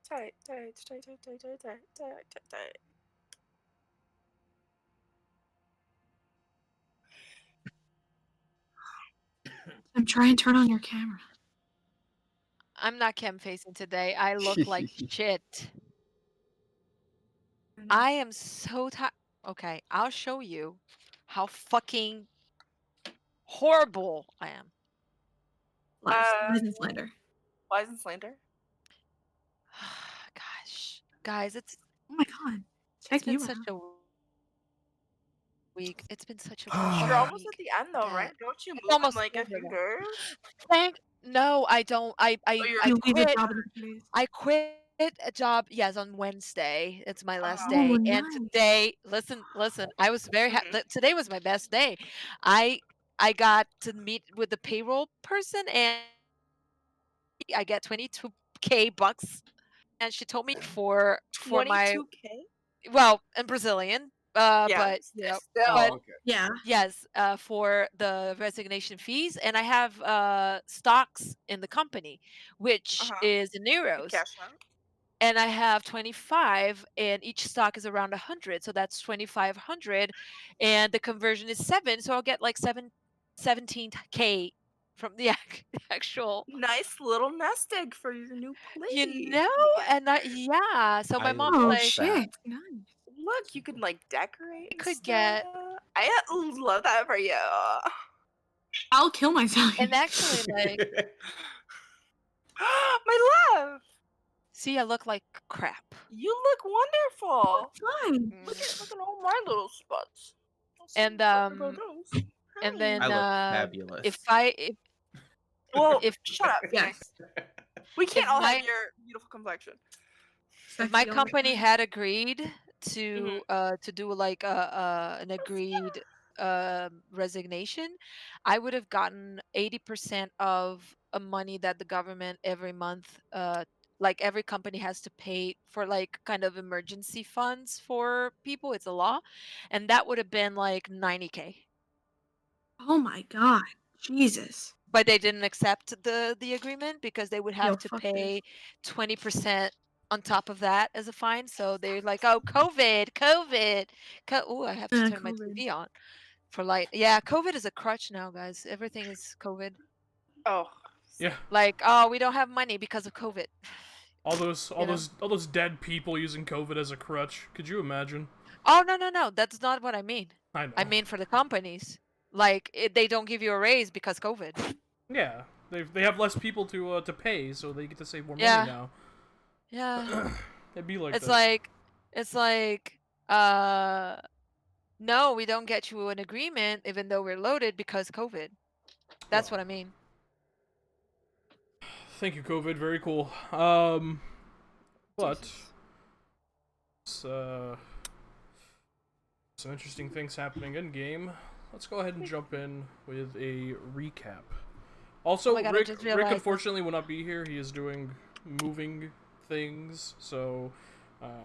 tight, tight, tight, tight, tight, tight, tight, tight, tight. I'm trying to turn on your camera. I'm not cam facing today. I look like shit. I am so tired. Okay, I'll show you how fucking horrible I am. Lies and slander. Lies and slander. Gosh, guys, Oh my god. it's Check been you such out. a week. It's been such a You're fucking almost at week the end though, right? that Don't you it's move in almost like a over few now. days? No, I don't. I Oh, I you're I You leave a quit. job in a few days. I quit a job. Yes, on Wednesday. It's my last Uh-huh. Oh, day. And nice. today, listen. I was very happy. Today was my best day. I I got to meet with the payroll person, and I get 22K bucks, and she told me for my 22K? well in Brazilian, Yeah, but still. but Oh, okay. Yeah. yes, for the resignation fees, and I have stocks in the company, which Uh-huh. is in The euros, cash out. and I have 25, and each stock is around 100, so that's 2,500, and the conversion is 7, so I'll get like 17K from the actual. Nice little nest egg for your new You place. know, and yeah, so my I mom's Oh love like, that. shit. Nice. Look, you can like decorate I and could stuff. get I love that for you. I'll kill myself. and actually, like, My love, see, I look like crap. you look wonderful. Fine. Look at all my little spots. And, Sorry about those. And Hi. then, I look if fabulous. Well, if shut up, Yes. Phoenix. We can't if all have my your beautiful complexion. if my Sexy all the company time. had agreed Mhm. to do like an agreed resignation, I would have gotten 80% of a money that the government every month, like every company has to pay for like kind of emergency funds for people. It's a law, and that would have been like 90K. Oh my god. Jesus. But they didn't accept the agreement because they would Yo, have to fuck this. pay 20% on top of that as a fine. So they're like, "Oh, COVID. Oh, I have to turn my COVID. TV on for light." Yeah, COVID is a crutch now, guys. Everything is COVID. Oh, Yeah, Like, oh, we don't have money because of COVID. all those You know? dead people using COVID as a crutch. Could you imagine? Oh, no. That's not what I mean. I know. I mean for the companies. Like, they don't give you a raise because COVID. Yeah, they have less people to pay, so they get to save more Yeah. money now. Yeah. It'd be like It's that. like, uh, no, we don't get you an agreement even though we're loaded because COVID. That's Well, what I mean. thank you, COVID. Very cool. But Jesus. some interesting things happening in game. Let's go ahead and jump in with a recap. Also, Oh my God, I Rick just realized unfortunately will not be here. He is doing moving things. So,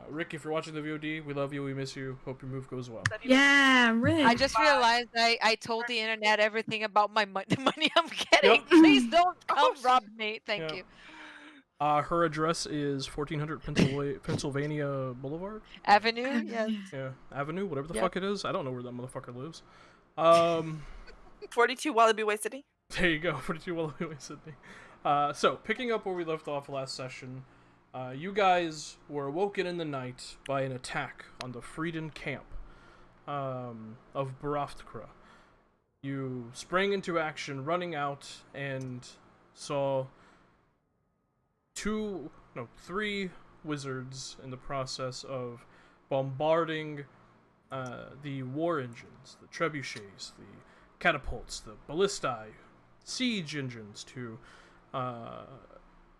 Rick, if you're watching the VOD, we love you. We miss you. Hope your move goes well. Yeah, Rick. I just realized I told the internet everything about the money I'm getting. Please don't come rob me. Thank Yeah. you. Her address is 1400 Pennsylvania Boulevard? Avenue, yes. Yeah, Avenue, whatever the Yep. fuck it is. I don't know where that motherfucker lives. 42 Wallaby Way City. There you go, 42 Wallaby Way, Sydney. So, picking up where we left off last session, you guys were awoken in the night by an attack on the Frieden camp of Baraftkra. You sprang into action, running out, and saw three wizards in the process of bombarding the war engines, the trebuchets, the catapults, the ballistae, siege engines to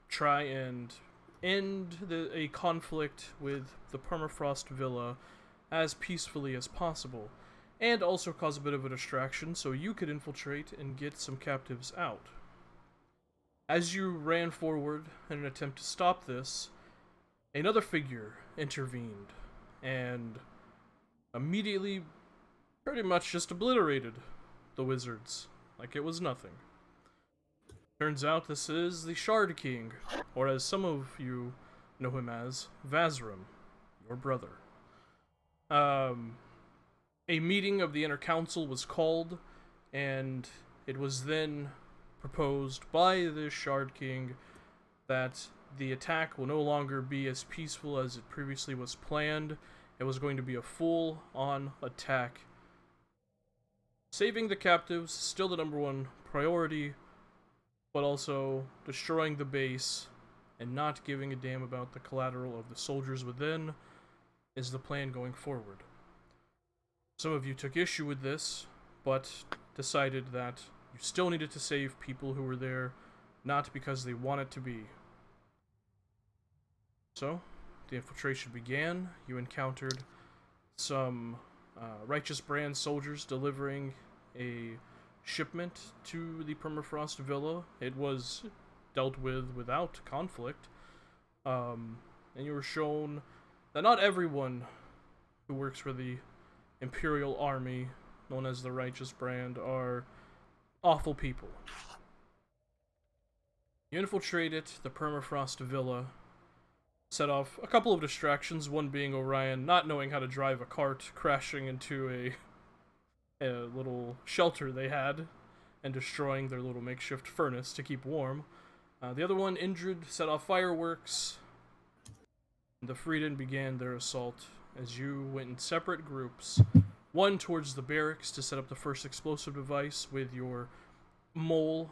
try and end a conflict with the Permafrost Villa as peacefully as possible, and also cause a bit of a distraction so you could infiltrate and get some captives out. As you ran forward in an attempt to stop this, another figure intervened and immediately pretty much just obliterated the wizards like it was nothing. Turns out this is the Shard King, or as some of you know him as Vazrim, your brother. A meeting of the Inner Council was called, and it was then proposed by the Shard King that the attack will no longer be as peaceful as it previously was planned. It was going to be a full-on attack. Saving the captives, still the number one priority, but also destroying the base and not giving a damn about the collateral of the soldiers within is the plan going forward. Some of you took issue with this, but decided that you still needed to save people who were there, not because they wanted to be. So, the infiltration began. You encountered some Righteous Brand soldiers delivering a shipment to the Permafrost Villa. It was dealt with without conflict. And you were shown that not everyone who works for the Imperial Army, known as the Righteous Brand, are awful people. You infiltrated the Permafrost Villa, set off a couple of distractions, one being Orion not knowing how to drive a cart, crashing into a little shelter they had, and destroying their little makeshift furnace to keep warm. The other one, Indrid, set off fireworks. The Freedom began their assault as you went in separate groups. One towards the barracks to set up the first explosive device with your mole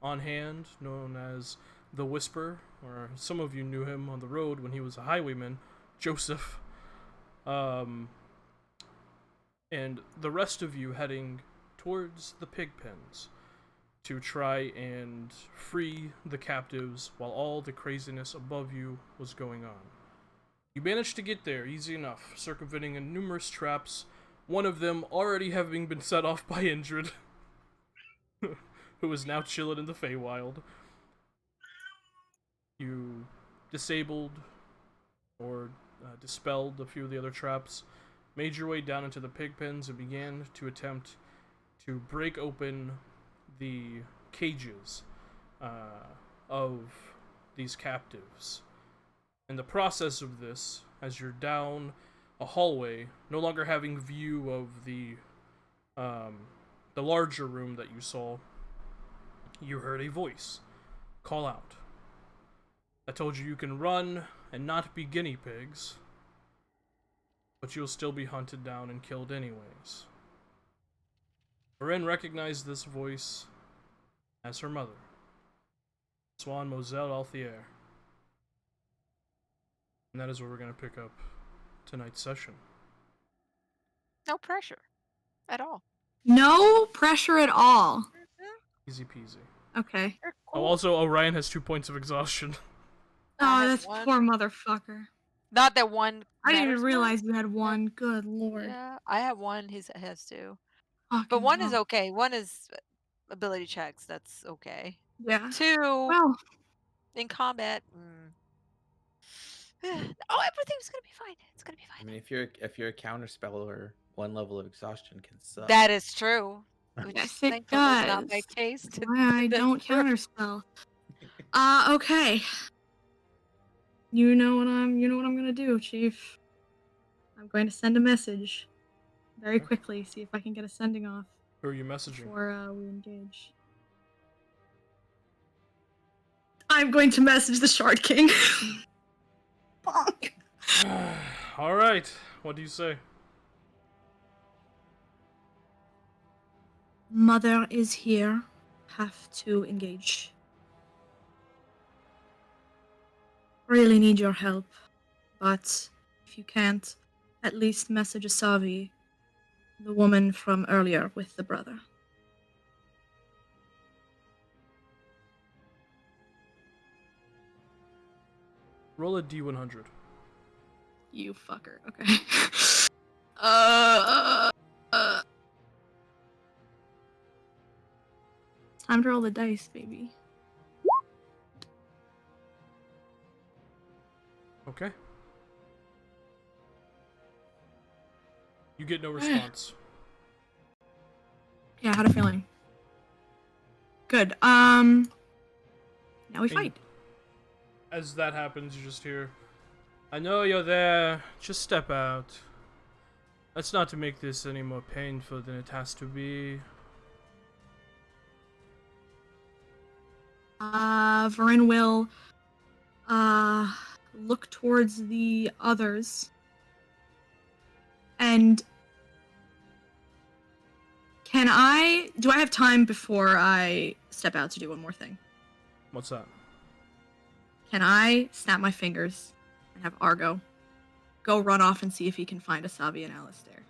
on hand, known as the Whisper, or some of you knew him on the road when he was a highwayman, Joseph. And the rest of you heading towards the pig pens to try and free the captives while all the craziness above you was going on. You managed to get there easy enough, circumventing numerous traps, one of them already having been set off by Indrid, who is now chilling in the Feywild. You disabled or dispelled a few of the other traps, made your way down into the pig pens, and began to attempt to break open the cages of these captives. In the process of this, as you're down a hallway, no longer having view of the larger room that you saw, you heard a voice call out. I told you can run and not be guinea pigs, but you'll still be hunted down and killed anyways. Marin recognized this voice as her mother, Swan Moselle Althier. And that is where we're going to pick up tonight's session. No pressure at all. No pressure at all. Easy peasy. Okay. You're Oh, also, Orion has 2 points of exhaustion. I Oh, have that's one. poor motherfucker. Not that one. I didn't even matters realize you had one. Good now. lord. Yeah, I have one. He has two. Fucking But one is hell. okay. One is ability checks. That's okay. Yeah. Two Well, in combat. Oh, everything's gonna be fine. It's gonna be I fine. mean, if you're a counter speller, one level of exhaustion can suck. That is true. Which yes, it thankfully is not my does. case. Why I That's don't true. counterspell. Okay. You know what I'm gonna do, Chief. I'm going to send a message very quickly, see if I can get a sending off Who are you messaging? before we engage. I'm going to message the Shard King. Bonk. Alright, what do you say? Mother is here. Have to engage. Really need your help. But if you can't, at least message Asavi, the woman from earlier with the brother. Roll a D100. You fucker. Okay. It's time to roll the dice, baby. Okay. You get no response. Yeah, I had a feeling. Good. Now we And fight. As that happens, you just hear, I know you're there. Just step out. That's not to make this any more painful than it has to be. Varen will look towards the others. And do I have time before I step out to do one more thing? What's that? Can I snap my fingers and have Argo go run off and see if he can find Asabi and Alistair?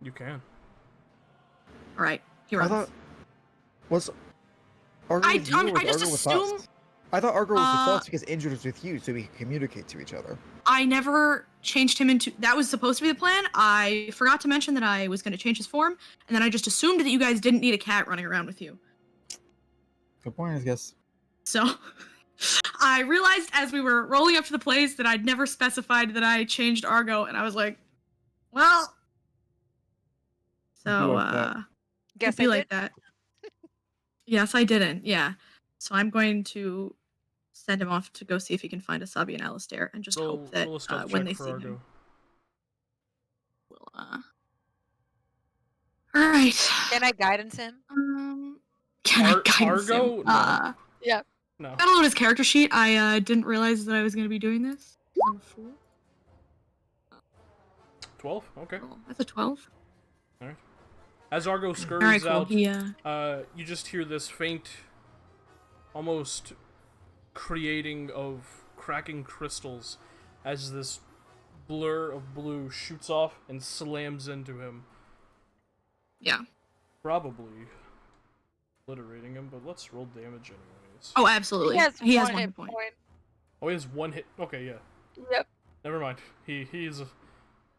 You can. Alright, he I runs. thought was Argo with you or was I just Argo with assume us? I thought Argo was with us Uh, because Injured was with you, so we could communicate to each other. I never changed him into. That was supposed to be the plan. I forgot to mention that I was going to change his form, and then I just assumed that you guys didn't need a cat running around with you. Good point, I guess. So I realized as we were rolling up to the place that I'd never specified that I changed Argo, and I was like, well. So, like that. Guess it'd be I like did. that. Yes, I didn't. Yeah. So I'm going to send him off to go see if he can find Asabi and Alistair, and just hope that roll a stealth when check they for see Argo. him, we'll. All right. Can I guidance him? Can I guidance Argo? him? No. Yeah. No. I don't know his character sheet. I didn't realize that I was going to be doing this. I'm a fool. 12? Okay. Oh, that's a 12. Alright. As Argo scurries All right, cool. out, He, you just hear this faint, almost creating of cracking crystals as this blur of blue shoots off and slams into him. yeah. Probably obliterating him, but let's roll damage anyways. Oh, absolutely. He has one hit hit point. Oh, he has one hit. Okay, yeah. Yep. Never mind. He's.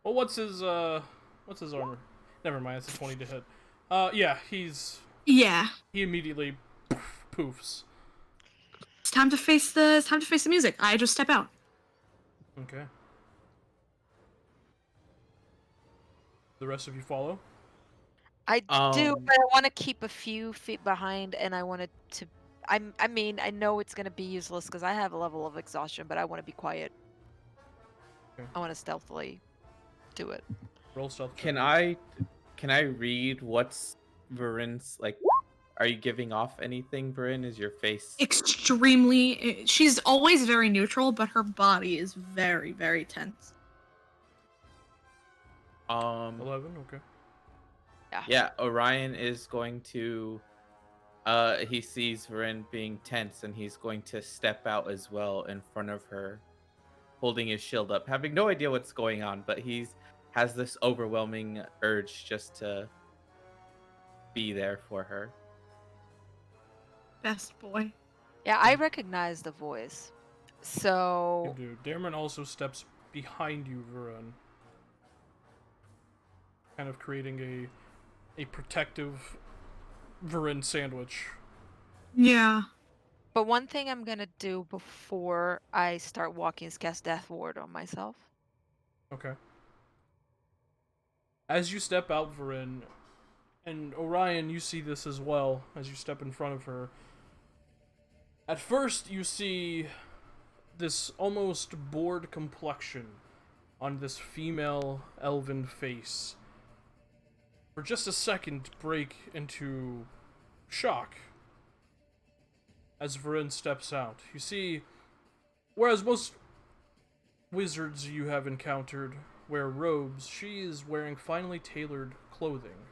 Well, what's his armor? Never mind. It's a 20 to hit. Yeah, Yeah. he immediately poofs. It's time to face the music. I just step out. Okay. The rest of you follow? I do, Um, but I want to keep a few feet behind, and I wanted to. I mean, I know it's gonna be useless because I have a level of exhaustion, but I want to be quiet. Okay. I want to stealthily do it. Roll stealth. check. Can I read what's Varin's like? Are you giving off anything, Varin? Is your face? Extremely. She's always very neutral, but her body is very, very tense. 11. Okay. Yeah, Orion is going to he sees Varin being tense and he's going to step out as well in front of her, holding his shield up, having no idea what's going on, but has this overwhelming urge just to be there for her. Best boy. Yeah, I recognize the voice. You So do. Dameron also steps behind you, Varin. Kind of creating a protective Varin sandwich. Yeah. but one thing I'm gonna do before I start walking is cast Death Ward on myself. Okay. As you step out, Varin, and Orion, you see this as well as you step in front of her. At first, you see this almost bored complexion on this female elven face. For just a second, break into shock as Varin steps out. You see, whereas most wizards you have encountered wear robes, she is wearing finely tailored clothing.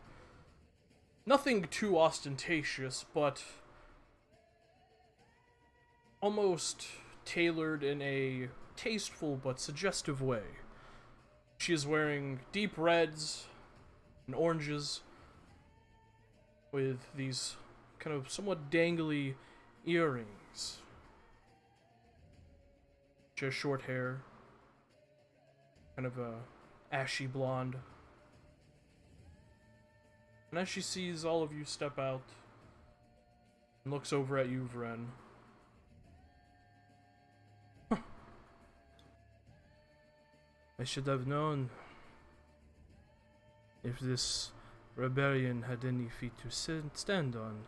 Nothing too ostentatious, but almost tailored in a tasteful but suggestive way. She is wearing deep reds and oranges with these kind of somewhat dangly earrings. She has short hair, kind of a ashy blonde. And as she sees all of you step out and looks over at you, Vren, I should have known if this rebellion had any feet to stand on,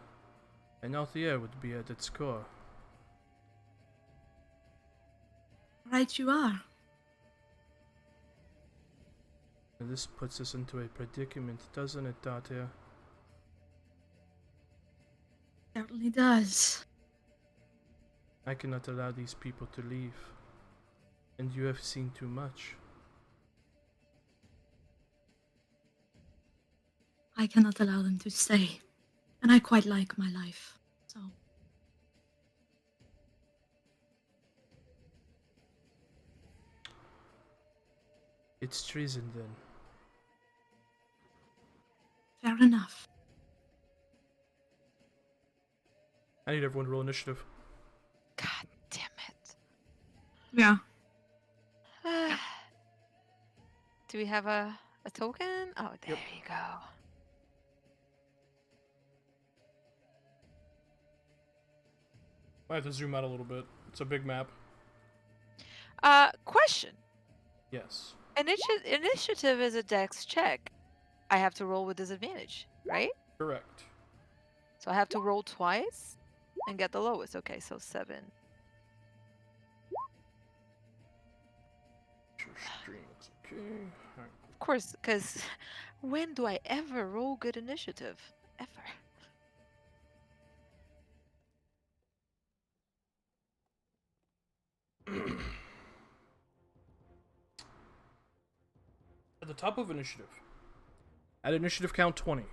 and Althea would be at its core. Right you are. This puts us into a predicament, doesn't it, Datia? Certainly does. I cannot allow these people to leave. And you have seen too much. I cannot allow them to stay. And I quite like my life, so... It's treason, then. Fair enough. I need everyone to roll initiative. God damn it. Yeah. Do we have a token? Oh, there you go. I have to zoom out a little bit. It's a big map. Question. Yes. Initiative is a dex check. I have to roll with disadvantage, right? Correct. So I have to roll twice and get the lowest. Okay, so 7. Okay. Alright. Of course, because when do I ever roll good initiative? Ever. At the top of initiative. At initiative count 20.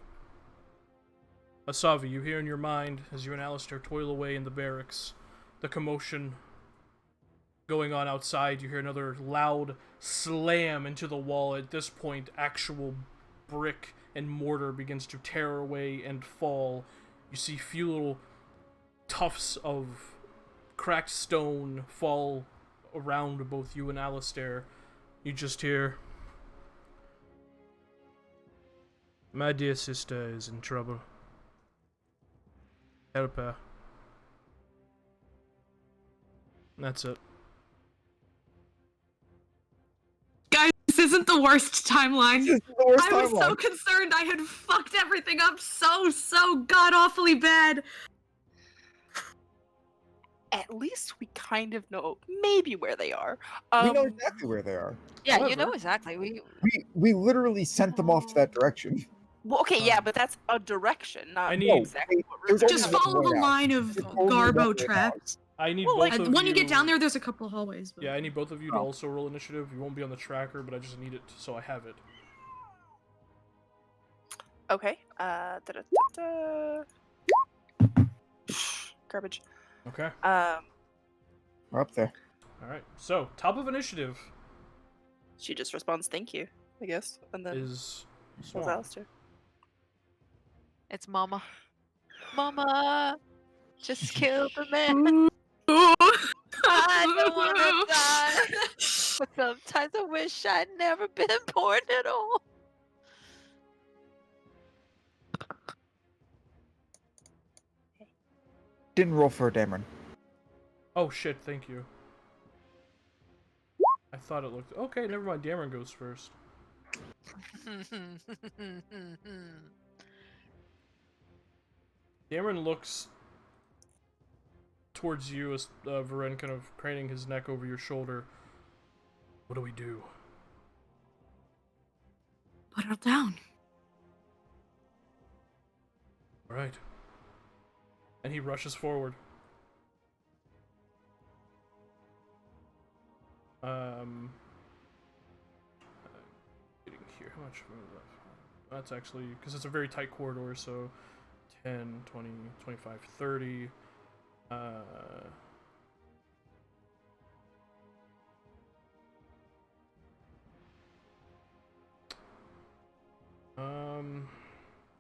Asavi, you hear in your mind as you and Alistair toil away in the barracks, the commotion going on outside. You hear another loud slam into the wall. At this point, actual brick and mortar begins to tear away and fall. You see few little tufts of cracked stone fall around both you and Alistair. You just hear, "My dear sister is in trouble. Help her." And that's it. Guys, this isn't the worst timeline. This is the worst I was so timeline. concerned I had fucked everything up so god-awfully bad. At least we kind of know maybe where they are. We know exactly where they are. Yeah, you However- know exactly. We literally sent them off to that direction. Well, okay, yeah, but that's a direction, not I need- exactly what we're There's doing. Just only follow one the out. line of There's only one Garbo way out. tracks. I need Well, both like, of When you... you get down there, there's a couple hallways. But... Yeah, I need both of you to Oh. also roll initiative. You won't be on the tracker, but I just need it so I have it. Okay. Garbage. Okay? We're up there. Alright. So, top of initiative She just responds, "Thank you," I guess, and then is was Swan. Alistair. It's Mama. Mama! Just kill the man. Ooh. I don't want to die. But sometimes I wish I'd never been born at all. Didn't roll for a Dameron. Oh shit, thank you. I thought it looked... Okay, never mind. Dameron goes first. Dameron looks towards you as Varen kind of craning his neck over your shoulder. What do we do? Put her down. Alright. And he rushes forward. Getting here, how much room is left? That's actually, because it's a very tight corridor, so 10, 20, 25, 30.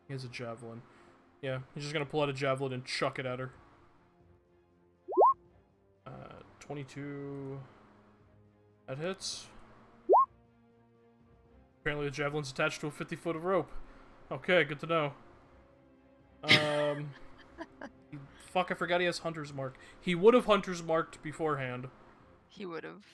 He has a javelin. Yeah, he's just gonna pull out a javelin and chuck it at her. 22. That hits. Apparently the javelin's attached to a 50-foot of rope. Okay, good to know. Fuck, I forgot he has Hunter's Mark. He would have Hunter's Marked beforehand. He would have.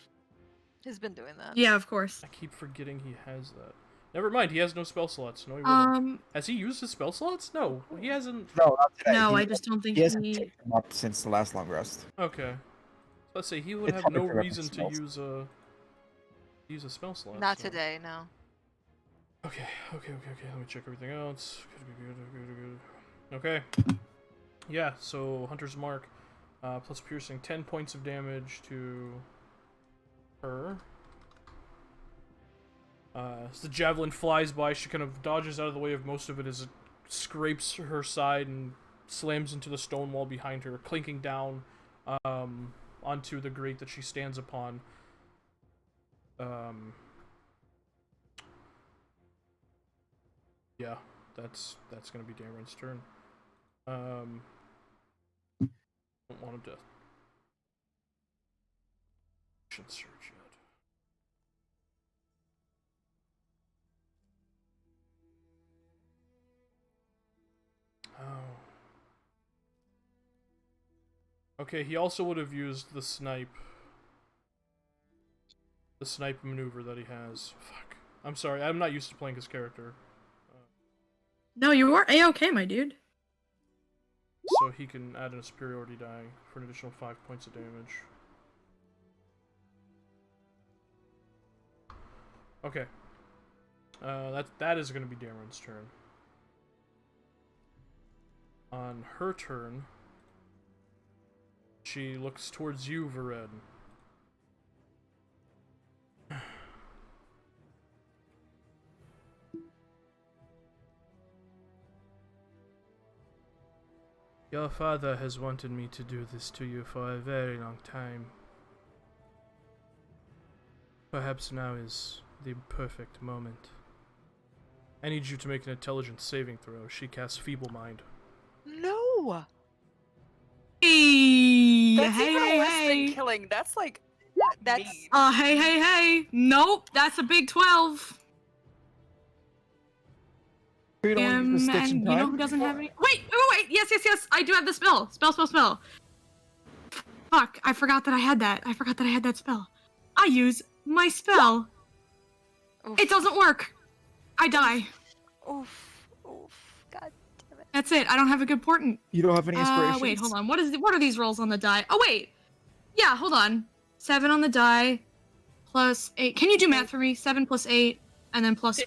He's been doing that. Yeah, of course. I keep forgetting he has that. Never mind, he has no spell slots. No, he wouldn't. Has he used his spell slots? No, he hasn't. No, not today. No, He- I just don't think He hasn't he... picked them up since the last long rest. Okay. Let's say he would It's have hard to no pick up reason to spells. use a spell slot. Not so. today, no. Okay. Let me check everything else. Good. Okay. Yeah, so Hunter's Mark, plus piercing, 10 points of damage to her. As the javelin flies by, she kind of dodges out of the way of most of it as it scrapes her side and slams into the stone wall behind her, clinking down onto the grate that she stands upon. Yeah, that's gonna be Dameron's turn. Don't want him to search yet. Oh. Okay, he also would have used the snipe maneuver that he has. Fuck. I'm sorry, I'm not used to playing his character. No, you are A-okay, my dude. So he can add in a superiority die for an additional 5 points of damage. Okay. That is going to be Dameron's turn. On her turn, she looks towards you, Varen. Your father has wanted me to do this to you for a very long time. Perhaps now is the perfect moment. I need you to make an intelligence saving throw. She casts Feeble Mind. No. Hey, That's hey, even hey, worse hey. than killing. That's like That's mean. Hey. Nope, that's a big 12. We don't use the sticks in And you know time. who doesn't have any? Wait. Yes. I do have the spell. Spell. Fuck, I forgot that I had that spell. I use my spell. oof, It doesn't work. I die. oof. God damn it. That's it. I don't have a good portent. You don't have any inspirations? Wait, hold on. What are these rolls on the die? Oh, wait. Yeah, hold on. 7 on the die, plus 8. Can you do math for me? 7 plus 8, and then plus,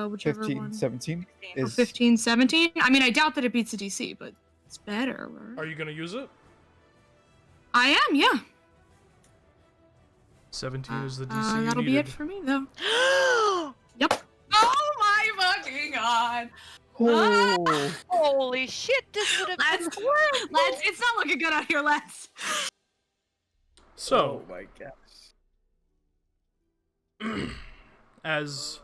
whichever 15, one. 17 Oh, is 15, 17? I mean, I doubt that it beats the DC, but it's better. Are you gonna use it? I am, yeah. 17 is the DC you that'll needed. be it for me, though. Yep. Oh my fucking god. Oh, Holy shit, this would have been Let's, it's not looking good out here, let's. So, Oh my gosh. as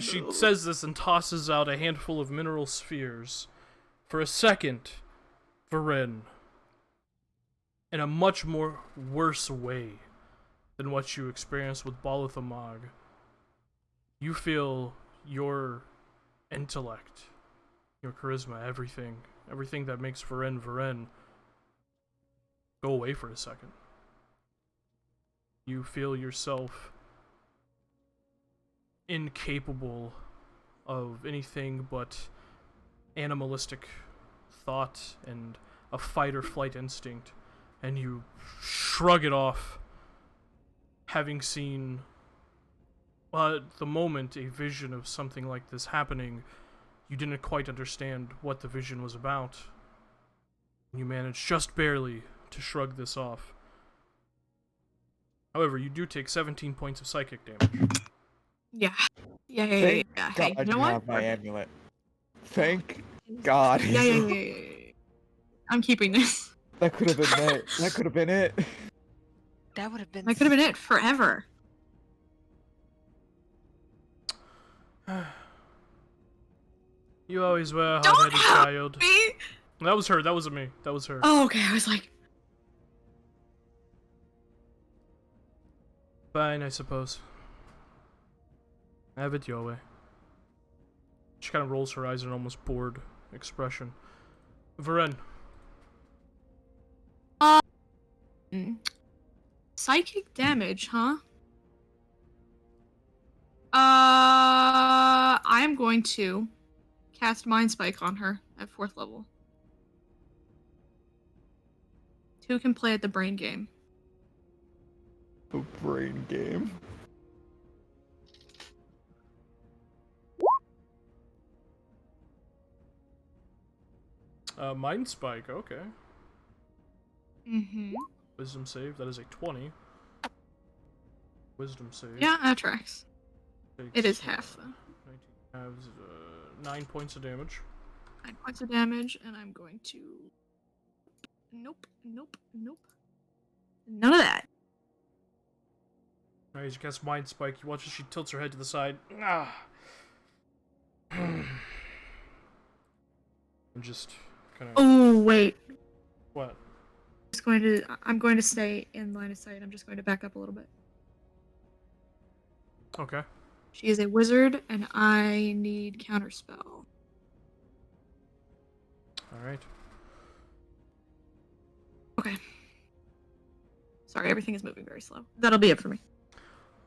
she says this and tosses out a handful of mineral spheres, for a second, Varen, in a much more worse way than what you experienced with Balathamag, you feel your intellect, your charisma, everything that makes Varen go away for a second. You feel yourself incapable of anything but animalistic thought and a fight or flight instinct, and you shrug it off, having seen at the moment a vision of something like this happening. You didn't quite understand what the vision was about. You managed just barely to shrug this off. However, you do take 17 points of psychic damage. Yeah. Yeah. thank Hey, God you know you what? have my amulet. Thank God. Yeah. I'm keeping this. That could have been it. That could have been it. that would have been That could have been it forever. You always were a Don't hard-headed help child. me! That was her. That wasn't me. That was her. Oh, okay. I was like, Fine, I suppose. Have it your way. She kind of rolls her eyes in an almost bored expression. Varen. psychic damage, huh? I'm going to cast Mind Spike on her at 4th level. 2 can play at the brain game. The brain game. Mind Spike, okay. Mm-hmm. Wisdom save, that is a 20. Wisdom save. Yeah, that tracks. It Takes, is half, though. 19 halves, 9 points of damage. 9 points of damage, and I'm going to... Nope, nope, nope. None of that. Alright, as you cast Mind Spike, you watch as she tilts her head to the side. Ah. And just kind of... Oh, wait. What? I'm going to stay in line of sight. I'm just going to back up a little bit. Okay. She is a wizard, and I need counterspell. Alright. Okay. Sorry, everything is moving very slow. That'll be it for me.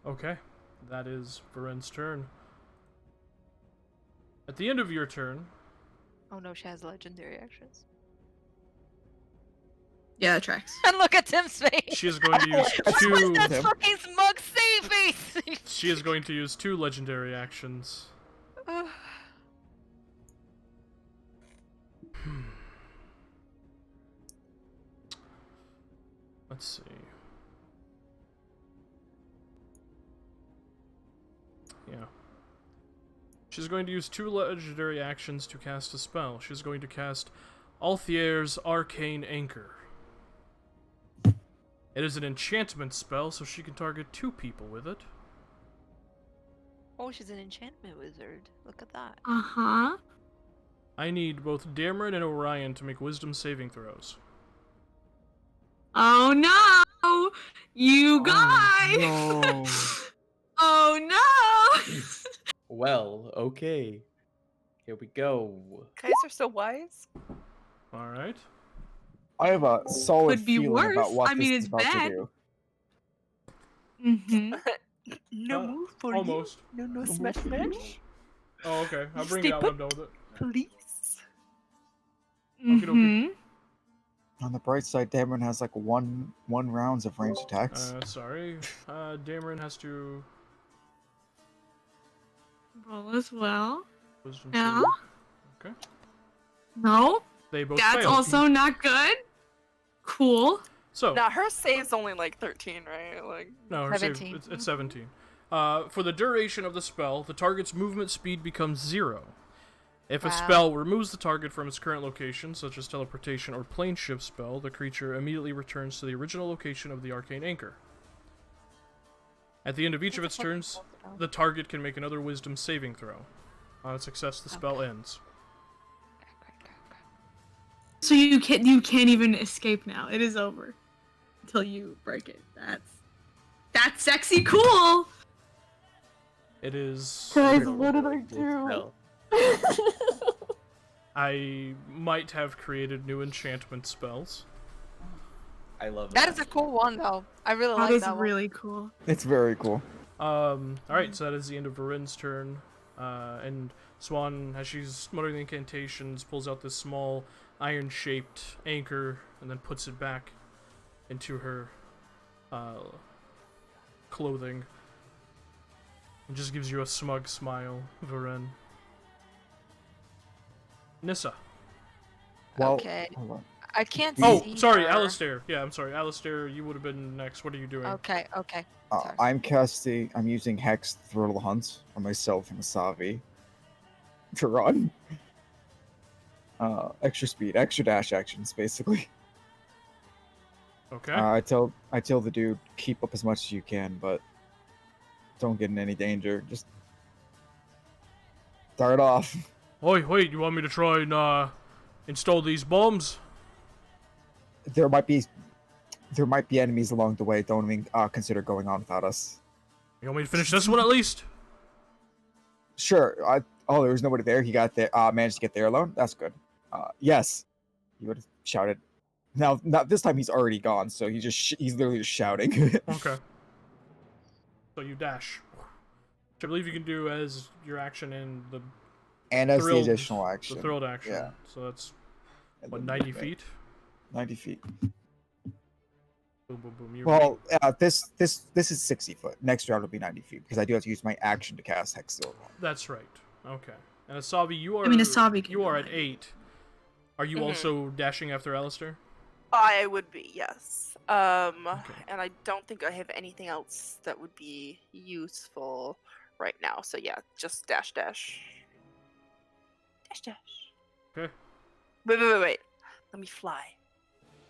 Okay. That is Varen's turn. At the end of your turn... Oh no, she has legendary actions. Yeah, that tracks. And look at Tim's face. She is going to use What two... was that fucking smug save face? She is going to use 2 legendary actions. Let's see. Yeah. She's going to use 2 legendary actions to cast a spell. She's going to cast Althier's Arcane Anchor. It is an enchantment spell, so she can target 2 people with it. Oh, she's an enchantment wizard. Look at that. Uh-huh. I need both Dameron and Orion to make wisdom saving throws. Oh no! You guys! No. Oh no! Well, okay. Here we go. Guys are so wise. Alright. I have a solid Could be feeling worse. about what I mean, this it's is about bad. to do. Mm-hmm. No move for almost. you. No smash smash. Oh, okay. I'll bring Stay it out when put. I'm done with it. Please. Mm-hmm. On the bright side, Dameron has like one rounds of ranged attacks. Sorry. Dameron has to... Roll as well. Wisdom Yeah. save. Okay. No, They both that's failed. also not good. Cool. So, Now her save's only like 13, right? Like no, her save, 17. it's 17. For the duration of the spell, the target's movement speed becomes 0. If a Wow. spell removes the target from its current location, such as teleportation or plane shift spell, the creature immediately returns to the original location of the arcane anchor. At the end of each of its turns, the target can make another wisdom saving throw. On its success, the spell ends. So you can't even escape now. It is over until you break it. That's sexy cool. It is... Guys, what did I do? Spell. I might have created new enchantment spells. I love That is a cool one, though. I really That like is that one. really cool. It's very cool. Alright, so that is the end of Varen's turn. And Swan, as she's muttering the incantations, pulls out this small iron-shaped anchor and then puts it back into her clothing. And just gives you a smug smile, Varen. Nissa. Well, Okay. hold on. I can't Oh, see sorry, her. Alistair. Yeah, I'm sorry. Alistair, you would have been next. What are you doing? Okay. Sorry. I'm using Hex Throttle Hunt on myself and Asavi to run. Extra speed, extra dash actions, basically. Okay. I tell the dude, keep up as much as you can, but don't get in any danger. Just start off. Wait, you want me to try and install these bombs? There might be enemies along the way. Don't even consider going on without us. You want me to finish this one at least? Sure. There was nobody there. He got there. Managed to get there alone. That's good. Yes. He would have shouted. Now, not this time. He's already gone. So he's literally just shouting. Okay. So you dash. Which I believe you can do as your action in the And as the thrilled, additional action. The thrilled action. Yeah. So that's And what, then 90 movement. feet? 90 feet. Boom, boom, boom. You're Well, this is 60 foot. Next round will be 90 feet because I do have to use my action to cast Hex Throttle. That's right. Okay. And Asabi, you are I mean, Asabi can you do are at mine. 8. Are you also dashing after Alistair? I would be, yes. Okay. And I don't think I have anything else that would be useful right now. So yeah, just dash, dash, dash, dash. Okay. Wait. Let me fly.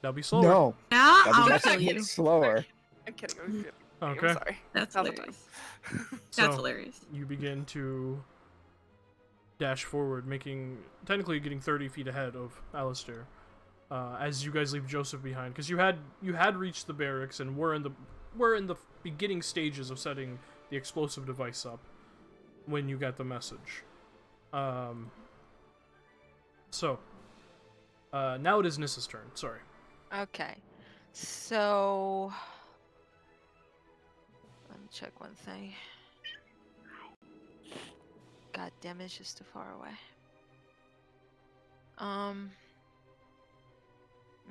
That'll be slower. No, Yeah, that'd be I'll much kill you. slower. I'm kidding. I'm kidding. Okay. I'm sorry. That's Now's the time. hilarious. So, That's hilarious. you begin to dash forward, technically getting 30 feet ahead of Alistair. As you guys leave Joseph behind, because you had reached the barracks and were in the beginning stages of setting the explosive device up when you got the message. So now it is Nissa's turn. Sorry. Okay. So let me check one thing. God damn it, it's just too far away.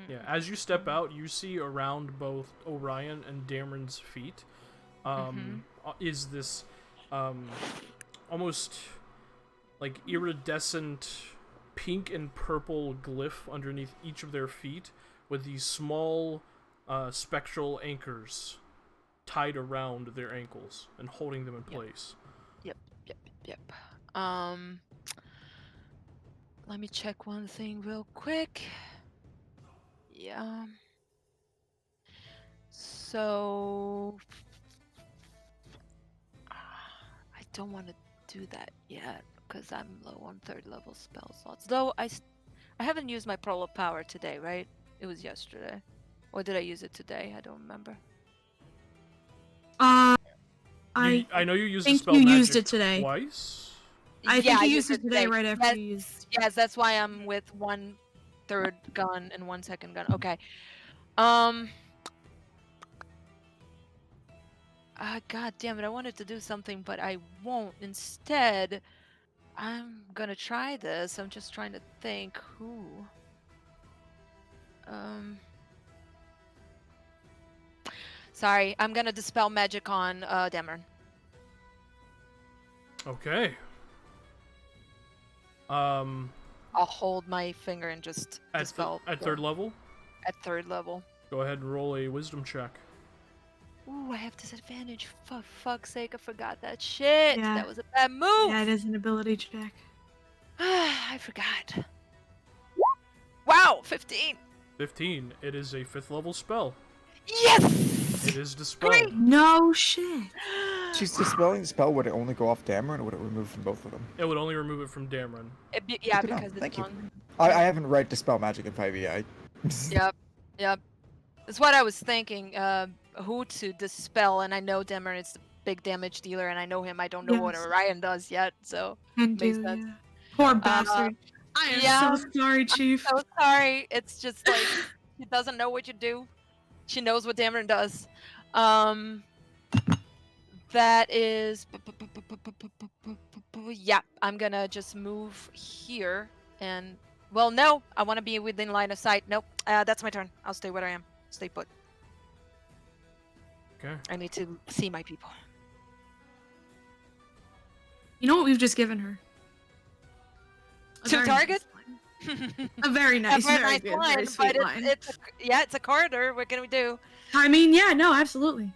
Yeah, as you step out, you see around both Orion and Dameron's feet is this almost like iridescent pink and purple glyph underneath each of their feet with these small spectral anchors tied around their ankles and holding them in place. Yep. Let me check one thing real quick. Yeah. So I don't want to do that yet because I'm low on 3rd level spell slots. Though I haven't used my Pearl of Power today, right? It was yesterday. Or did I use it today? I don't remember. I know you used the think spell you magic used it today. twice. I think you used used it today right after yes, you used. Yes, that's why I'm with 1/3 gun and 1/2 gun. Okay. God damn it! I wanted to do something, but I won't. Instead, I'm gonna try this. I'm just trying to think who. Sorry, I'm gonna dispel magic on Dameron. Okay. I'll hold my finger and just dispel. At 3rd level, At 3rd level. go ahead and roll a wisdom check. Ooh, I have disadvantage. For fuck's sake, I forgot that shit. Yeah. That was a bad move. Yeah, it is an ability check. I forgot. Wow, 15. 15. It is a 5th level spell. Yes! It is dispelled. Great! No shit. She's dispelling the spell. Would it only go off Dameron, or would it remove from both of them? It would only remove it from Dameron. Yeah, Good to know. because it's Thank you. on. I haven't read Dispel Magic in 5e. Yep. That's what I was thinking. Who to dispel, and I know Demer is the big damage dealer, and I know him. I don't know what Yes. Orion does yet, so Can makes do, sense. yeah. Poor bastard. I am yeah. so sorry, Chief. So sorry. It's just like she doesn't know what you do. She knows what Dameron does. That is. Yeah, I'm gonna just move here and. Well, no, I want to be within line of sight. Nope, that's my turn. I'll stay where I am. Stay put. Okay. I need to see my people. You know what we've just given her? A 2 very targets? nice a very nice, Very very nice good, line, very sweet but line. it's a corridor. What can we do? I mean, yeah, no, absolutely.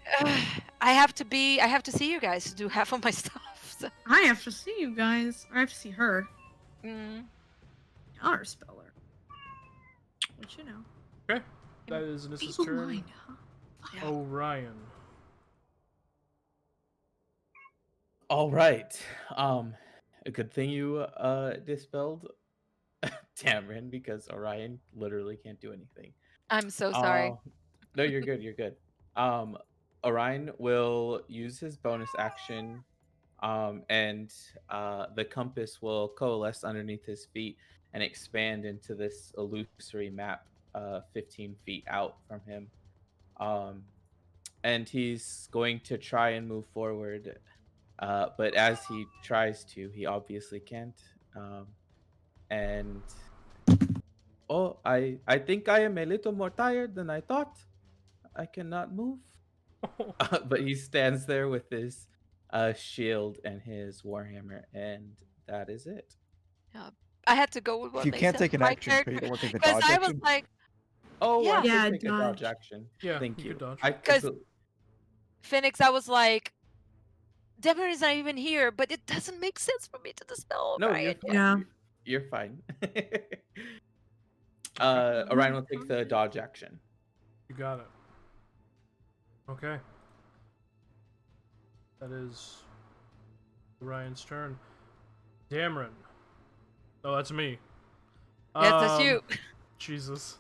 I have to see you guys to do half of my stuff. So. I have to see you guys. Or I have to see her. Mm. Counter speller. But you know. Okay. That is Nissa's People turn. mind, huh? Yeah. Orion. All right. A good thing you dispelled Dameron, because Orion literally can't do anything. I'm so sorry. No, you're good. You're good. Orion will use his bonus action, and the compass will coalesce underneath his feet and expand into this illusory map, 15 feet out from him. And he's going to try and move forward, but as he tries to, he obviously can't. And I think I am a little more tired than I thought. I cannot move. But he stands there with his shield and his warhammer, and that is it. I had to go with what You makes can't sense take for an my action, but you character don't want to take the because dodge I was action. like, Oh, I yeah, Yeah, could take a dodge dodge. action. Yeah, Thank you you. could dodge. I because could. Phoenix, I was like, Deborah is not even here, but it doesn't make sense for me to dispel No, you're Orion fine. yet. Yeah. You're fine. Okay, Orion will take the dodge action. you got it. Okay. That is Ryan's turn. Dameron. Oh, that's me. Yes, that's you. Jesus.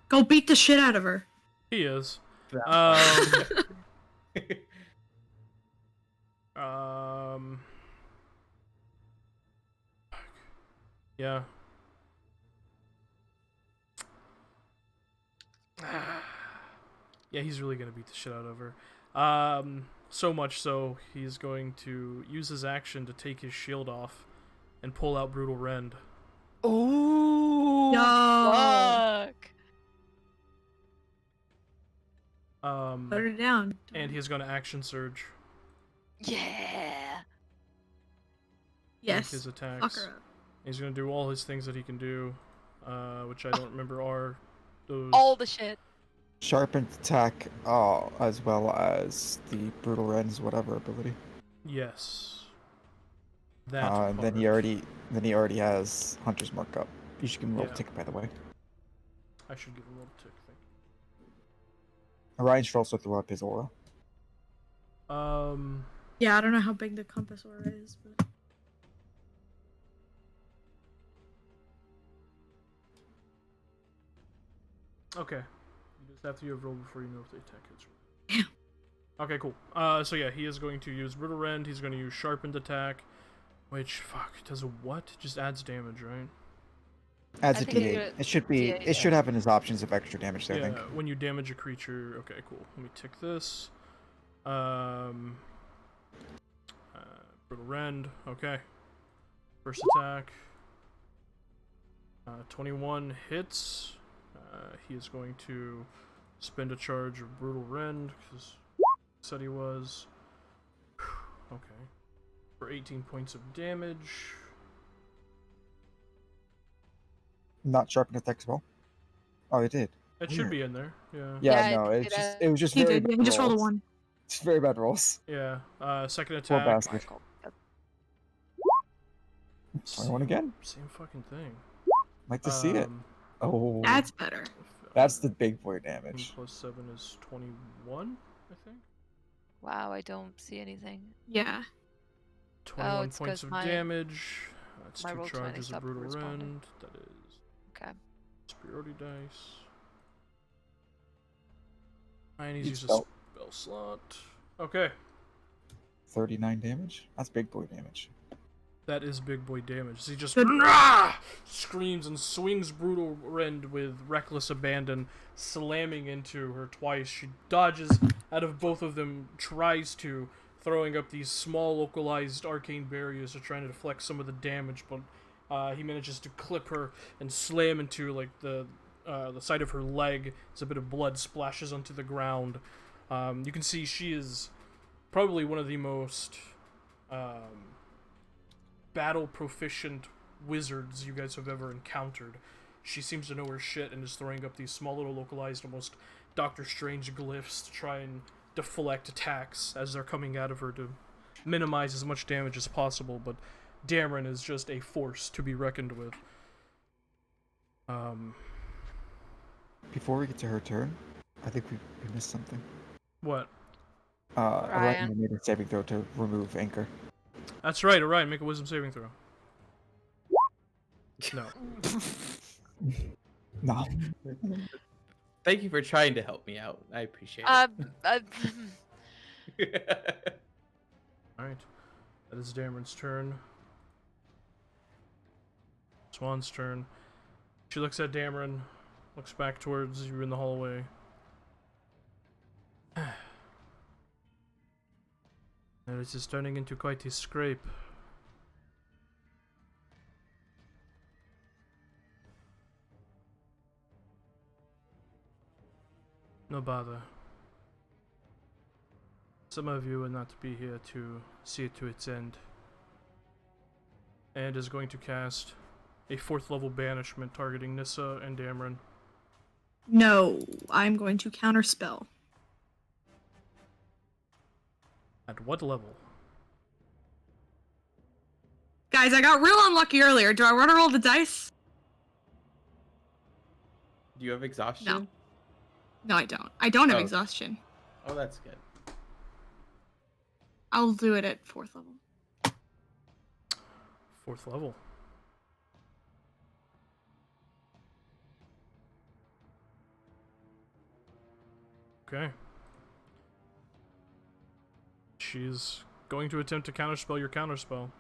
Go beat the shit out of her. He is. That Yeah. Yeah, he's really gonna beat the shit out of her. So much so, he's going to use his action to take his shield off and pull out Brutal Rend. Ooh, Yo. fuck. Put her down. And he's gonna action surge. Yeah. Make Yes. his Fuck attacks. her up. He's gonna do all his things that he can do, which I don't remember are those. All the shit. Sharpened attack, as well as the brutal rends, whatever ability. Yes. That And then he part. already has Hunter's Mark up. You should give him a little Yeah. tick, by the way. I should give him a little tick. Thank Orion should also throw up his aura. you. Yeah, I don't know how big the compass aura is, but Okay. You just have to have rolled before you know if the attack hits. Damn. Okay, cool. So yeah, he is going to use Brutal Rend. He's going to use Sharpened Attack, which fuck does a what? Just adds damage, right? Adds I a think D8. it- It should be. yeah, It should have in his options of extra damage there. I Yeah, think. when you damage a creature. Okay, cool. Let me tick this. Brutal Rend. Okay. First attack. 21 hits. He is going to spend a charge of Brutal Rend because said he was. Okay. For 18 points of damage. Not sharpened attack as well. Oh, it did. It should be in there. Yeah. Yeah, Yeah, no, it it's did, just. It was just he very did. bad Yeah, he just rolled a rolls. 1. It's very bad rolls. Yeah. Second Poor attack. bastard. Yep. 21 again. Same fucking thing. Like to see it. Oh, That's better. that's the big boy 10 damage. plus 7 is 21, I think. Wow, I don't see anything. Yeah. 21 it's points 'cause of my- damage. That's my 2 roll 20 charges of stopped Brutal responding. Rend. That is Okay. superiority dice. And he's Each used a spell. spell slot. Okay. 39 damage. That's big boy damage. That is big boy damage. He just Good. screams and swings Brutal Rend with reckless abandon, slamming into her twice. She dodges out of both of them, tries to, throwing up these small localized arcane barriers to try to deflect some of the damage, but he manages to clip her and slam into like the side of her leg. As a bit of blood splashes onto the ground. You can see she is probably one of the most battle proficient wizards you guys have ever encountered. She seems to know her shit and is throwing up these small little localized, almost Doctor Strange glyphs to try and deflect attacks as they're coming out of her to minimize as much damage as possible, but Dameron is just a force to be reckoned with. Before we get to her turn, I think we missed something. What? Orion made a saving throw to remove anchor. That's right, Orion, make a wisdom saving throw. No. No. Thank you for trying to help me out. I appreciate uh, it. Alright. That is Dameron's turn. Swan's turn. She looks at Dameron, looks back towards you in the hallway. And this is turning into quite a scrape. No bother. Some of you will not be here to see it to its end. and is going to cast a 4th level banishment targeting Nissa and Dameron. No, I'm going to counterspell. At what level? Guys, I got real unlucky earlier. Do I want to roll the dice? Do you have exhaustion? No, I don't. I don't have Oh. exhaustion. Oh, that's good. I'll do it at 4th level. 4th level. Okay. She's going to attempt to counterspell your counterspell,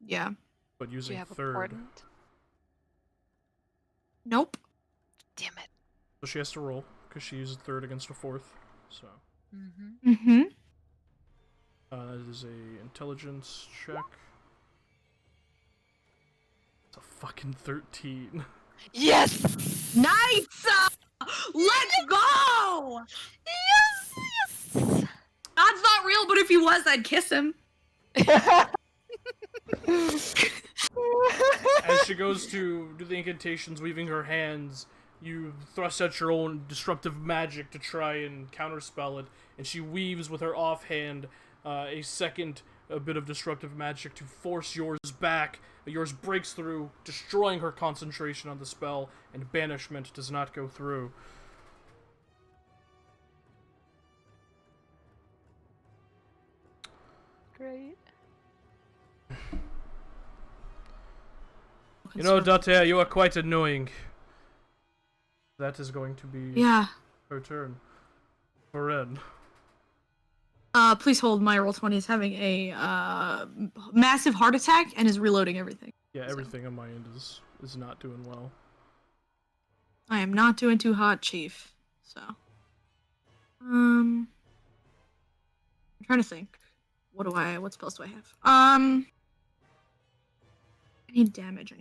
Yeah. but Do you using have a 3rd. portent? Nope. Damn it. So she has to roll, because she used 3rd against a 4th. So, Mm-hmm. Mm-hmm. that is a intelligence check. It's a fucking 13. Yes! Nice! Let's go! Yes! Yes! God's not real, but if he was, I'd kiss him. As she goes to do the incantations, weaving her hands, you thrust out your own disruptive magic to try and counterspell it, and she weaves with her offhand a second bit of disruptive magic to force yours back. Yours breaks through, destroying her concentration on the spell, and banishment does not go through. Great. You know, Date, you are quite annoying. That is going to be Yeah. her turn. Varen. Please hold. My Roll20 is having a massive heart attack and is reloading everything. Yeah, everything on my end is not doing well. I am not doing too hot, Chief. So, I'm trying to think. What spells do I have? I need damage.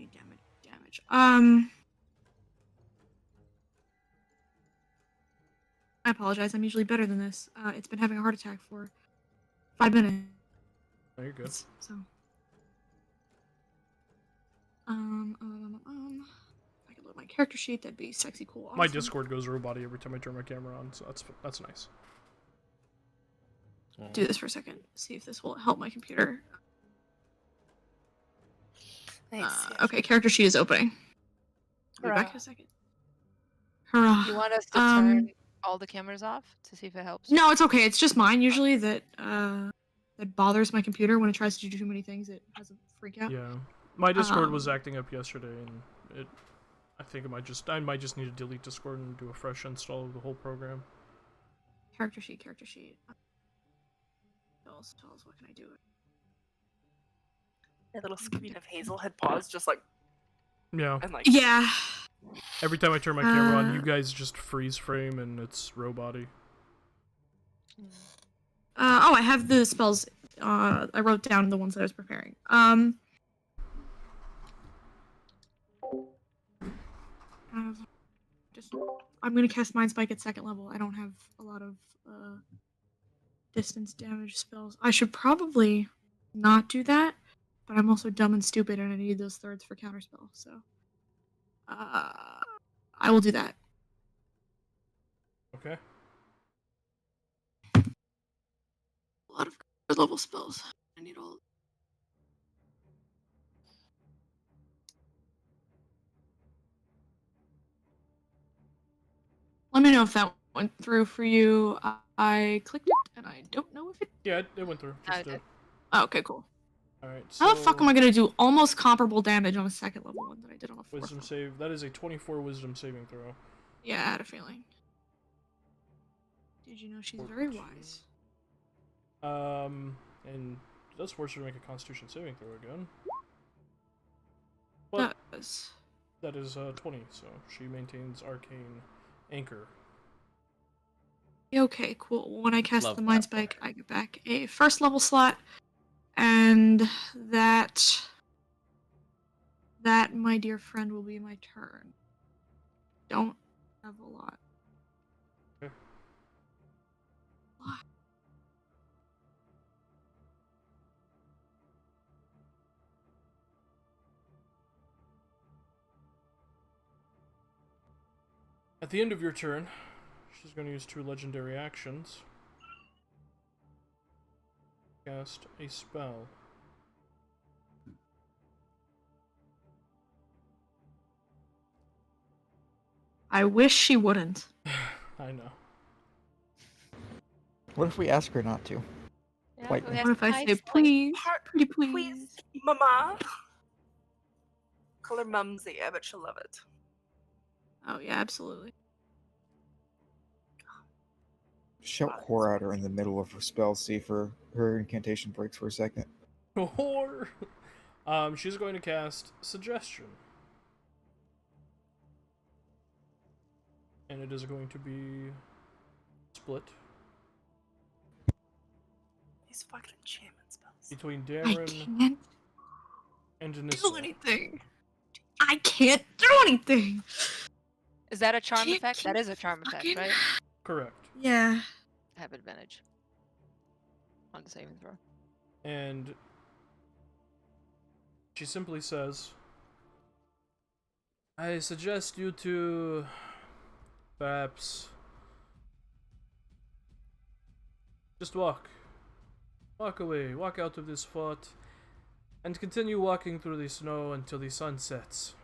I apologize. I'm usually better than this. It's been having a heart attack for 5 minutes. Oh, you're good. So, if I could load my character sheet, that'd be sexy cool. Awesome. My Discord goes robot-y every time I turn my camera on, so that's nice. Do this for a second. See if this will help my computer. Nice. Okay, character sheet is opening. I'll be back Hurrah. in a second. Hurrah. You want us to turn all the cameras off to see if it helps? No, it's okay. It's just mine usually that bothers my computer when it tries to do too many things. It has a freak out. Yeah, my Discord was acting up yesterday, and I think I might just need to delete Discord and do a fresh install of the whole program. Character sheet. Tell us, what can I do? A little screen of Hazel had paused, just like, Yeah. and like. Yeah. Every time I turn my camera on, you guys just freeze frame, and it's robot-y. I have the spells. I wrote down the ones that I was preparing. I'm gonna cast Mind Spike at 2nd level. I don't have a lot of distance damage spells. I should probably not do that, but I'm also dumb and stupid, and I need those 3rds for counterspell. So, I will do that. Okay. A lot of 3rd level spells. I need all. Let me know if that went through for you. I clicked it, and I don't know if it. Yeah, it went through. I did. Oh, okay, cool. All right. How the fuck am I gonna do almost comparable damage on a 2nd level one that I did on a 4th? Wisdom save. That is a 24 wisdom saving throw. Yeah, I had a feeling. Did you know she's very wise? And that's force her to make a Constitution saving throw again. But Does. that is 20, so she maintains arcane anchor. Okay, cool. When I cast Love the Mind that Spike, part. I get back a 1st level slot, and that, my dear friend, will be my turn. Don't have a lot. Okay. At the end of your turn, she's going to use 2 legendary actions. Cast a spell. I wish she wouldn't. I know. What if we ask her not to? Yeah, Like, we have What if I nice, say, like, please, Heart, pretty please, please? mama. Call her Mumsy. I bet she'll love it. Oh yeah, absolutely. Shout horror at her in the middle of her spell, see if her incantation breaks for a second. Or, she's going to cast Suggestion. And it is going to be split These fucking enchantment spells. between I Dameron can't and do Anissa. anything. I can't do anything. is that a charm Can't effect? That keep is a charm effect, fucking- right? Correct. Yeah. I have advantage on the saving throw. And she simply says, I suggest you to perhaps just walk. Walk away, walk out of this fort, and continue walking through the snow until the sun sets.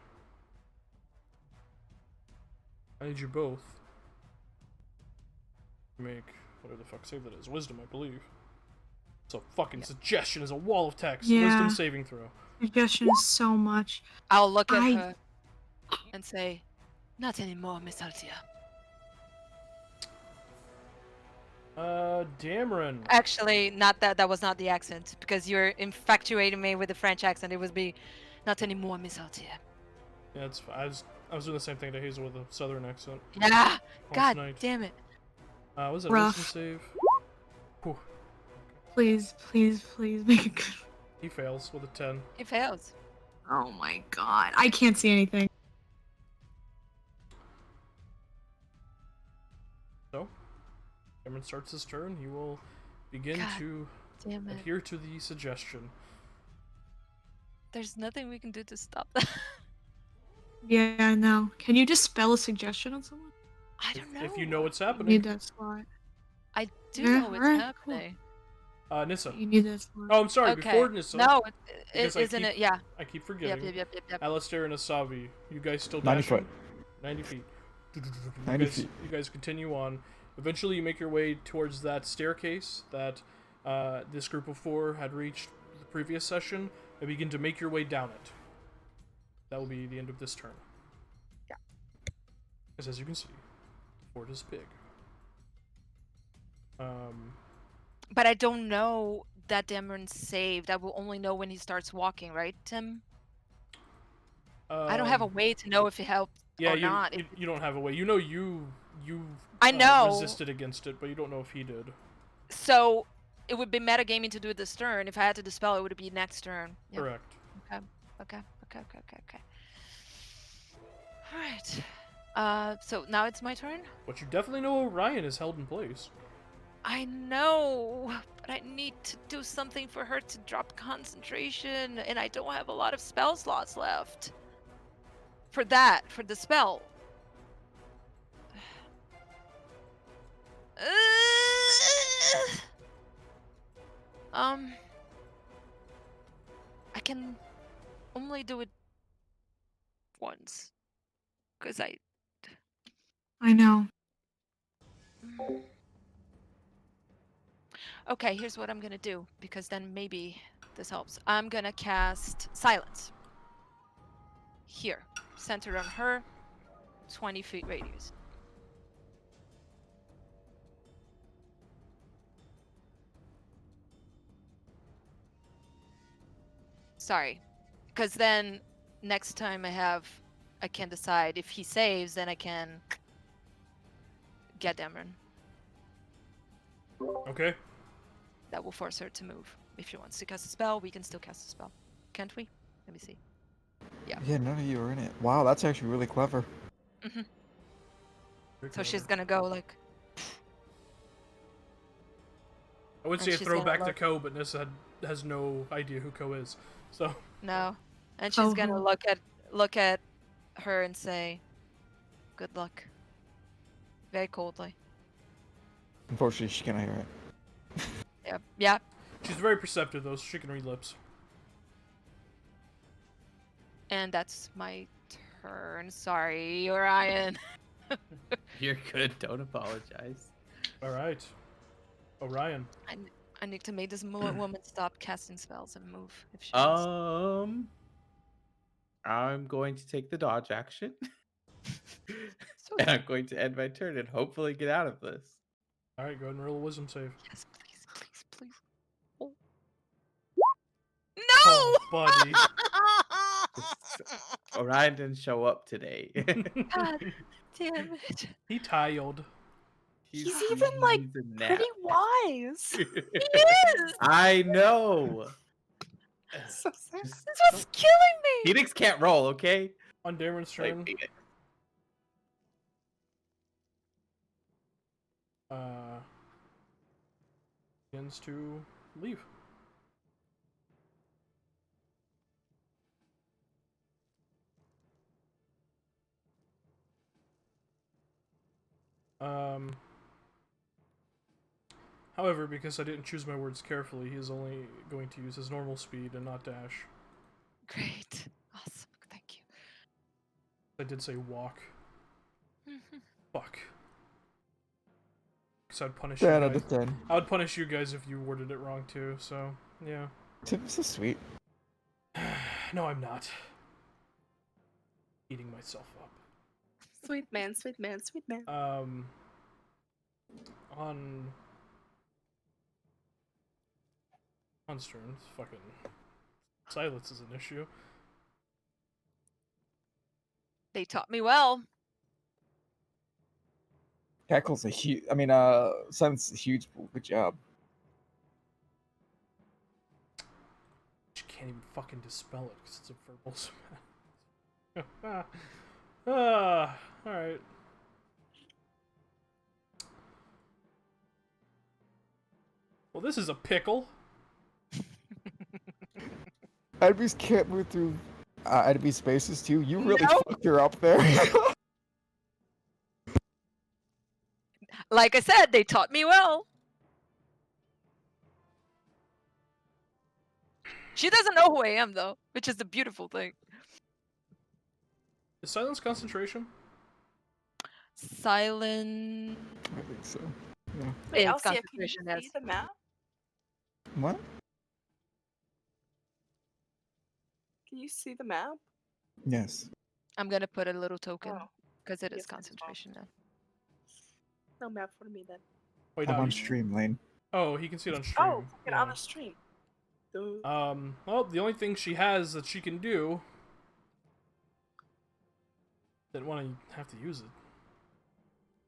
I need you both to make whatever the fuck save that is. Wisdom, I believe. It's a fucking suggestion, is a wall of text. Yeah. Wisdom saving throw. Suggestion is so much. I'll look at I- her and say, not anymore, Miss Altia. Dameron. Actually, not that. That was not the accent, because you're infatuating me with the French accent. It would be, not anymore, Miss Altia. Yeah, it's I was doing the same thing to Hazel with a southern accent. Yeah! Last God night. damn it. Was it Rough. wisdom save? Whew. Please, please, please make it good. He fails with a 10. It fails. Oh my god. I can't see anything. So, Cameron starts his turn. He will begin God to Damn it. adhere to the suggestion. There's nothing we can do to stop that. Yeah, I know. Can you just spell a suggestion on someone? I don't know. If you know what's You happening. need that slot. I do Yeah, know what's alright, happening. Nissa. You need that slot. Oh, I'm sorry. Okay. Before Nissa. No, because I isn't keep- it? Yeah. I keep Yep, forgetting. yep. Alistair and Asavi. You guys still 90 dashing? foot. 90 feet. 90 feet. You guys continue on. Eventually, you make your way towards that staircase that this group of 4 had reached the previous session, and begin to make your way down it. That will be the end of this turn. Yeah. Because as you can see, the fort is big. But I don't know that Dameron saved. I will only know when he starts walking, right, Tim? I don't have a way to know if it helped Yeah, or you, not. you don't have a way. You know you I know. resisted against it, but you don't know if he did. So it would be metagaming to do it this turn. If I had to dispel, it would be next turn. Yep. Correct. Okay. All right. So now it's my turn. But you definitely know Orion is held in place. I know, but I need to do something for her to drop concentration, and I don't have a lot of spell slots left. For the spell. I can only do it once, because I know. Okay, here's what I'm gonna do, because then maybe this helps. I'm gonna cast Silence. Here, centered on her, 20 feet radius. Sorry, because then next time I can decide if he saves, then I can get Dameron. Okay. That will force her to move. If she wants to cast a spell, we can still cast a spell. Can't we? Let me see. Yeah. Yeah, none of you are in it. Wow, that's actually really clever. So she's gonna go like. I would and say she's throw gonna back to look- Ko, but Nissa has no idea who Ko is. So No, and she's gonna Oh. look at her and say, "Good luck." very coldly. Unfortunately, she cannot hear it. Yeah, yeah. She's very perceptive though, so she can read lips. And that's my turn. Sorry, Orion. You're good. Don't apologize. All right, Orion. I need to make this woman stop casting spells and move if she wants. I'm going to take the dodge action. So And I'm going to end my turn and hopefully get out of this. All right, go ahead and roll a wisdom save. yes, please. Oh. Oh, No! buddy. Orion didn't show up today. God damn it. He tired. He's even, like, he's a nap. Pretty wise. He is! I know. So sad. Just- This was killing me! Phoenix can't roll, okay? On Damon's Like, turn, Phoenix. begins to leave. However, because I didn't choose my words carefully, he is only going to use his normal speed and not dash. Great. Awesome. Thank you. I did say walk. Fuck. Because I'd punish you 10 guys. out of 10. I would punish you guys if you worded it wrong too, so, yeah. Tim is so sweet. No, I'm not. Eating myself up. Sweet man, sweet man, sweet man. On turn, fucking silence is an issue. They taught me well. Cackle's a huge. I mean, Simon's a huge. Good job. She can't even fucking dispel it because it's a verbal smash. Alright. Well, this is a pickle. Enemies can't move through enemy spaces too. You really No. fucked her up there. Like I said, they taught me well. She doesn't know who I am, though, which is the beautiful thing. Is silence concentration? Silent. I think so. Wait, It's Elsie, can you concentration, see yes. the map? What? Can you see the map? Yes. I'm gonna put a little token Oh. because it is Yes, I saw. concentration now. No map for me then. Wait, I'm no, on you- stream lane. Oh, he can see it on stream. Oh, fucking on the stream. Duh. Well, the only thing she has that she can do. Didn't want to have to use it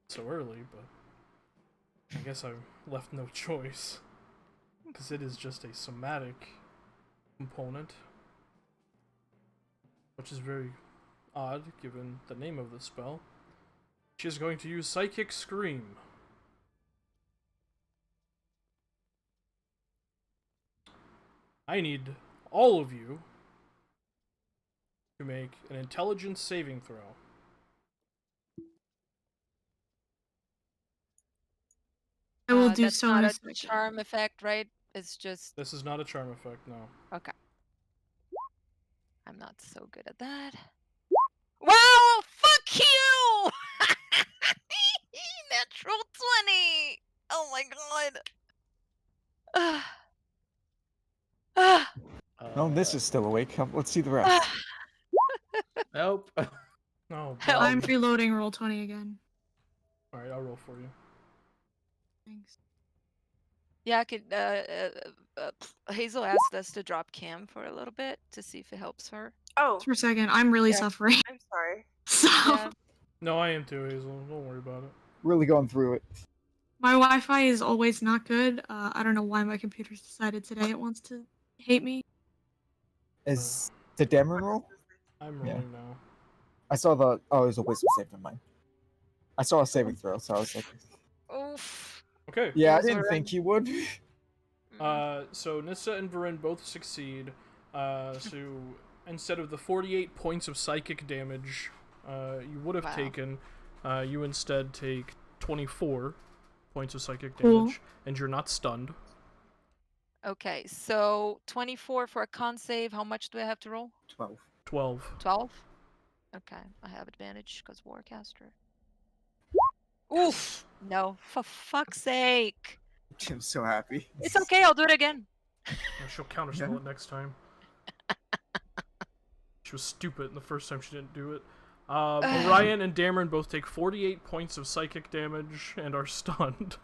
so early, but I guess I left no choice. Because it is just a somatic component. Which is very odd, given the name of the spell. She is going to use Psychic Scream. I need all of you to make an intelligence saving throw. I will do That's so not in a a second. charm effect, right? It's just This is not a charm effect, no. okay. I'm not so good at that. Wow! Fuck you! Natural 20! Oh my god! No, this is still awake. Let's see the rest. Nope. No, Hell. I'm reloading roll 20 again. Alright, I'll roll for you. Thanks. Yeah, I could. Hazel asked us to drop Cam for a little bit to see if it helps her. Oh, For a second, I'm really Yeah. suffering. I'm sorry. So Yeah. No, I am too, Hazel. Don't worry about it. Really going through it. my Wi-Fi is always not good. I don't know why my computer's decided today it wants to hate me. Is the Dameron roll? I'm Yeah. rolling now. I saw the. Oh, it was a wisdom save in mine. I saw a saving throw, so I was like, Oof. Okay. yeah, I Those didn't are think he would. So Nissa and Varin both succeed. So instead of the 48 points of psychic damage you would have Wow. taken, you instead take 24 points of psychic Cool. damage, and you're not stunned. Okay, so 24 for a con save. How much do I have to roll? 12. 12. 12? Okay, I have advantage because Warcaster. Oof! No, for fuck's sake. I'm so happy. It's okay, I'll do it again. Yeah, she'll counterspell it next time. She was stupid the first time she didn't do it. Orion and Dameron both take 48 points of psychic damage and are stunned.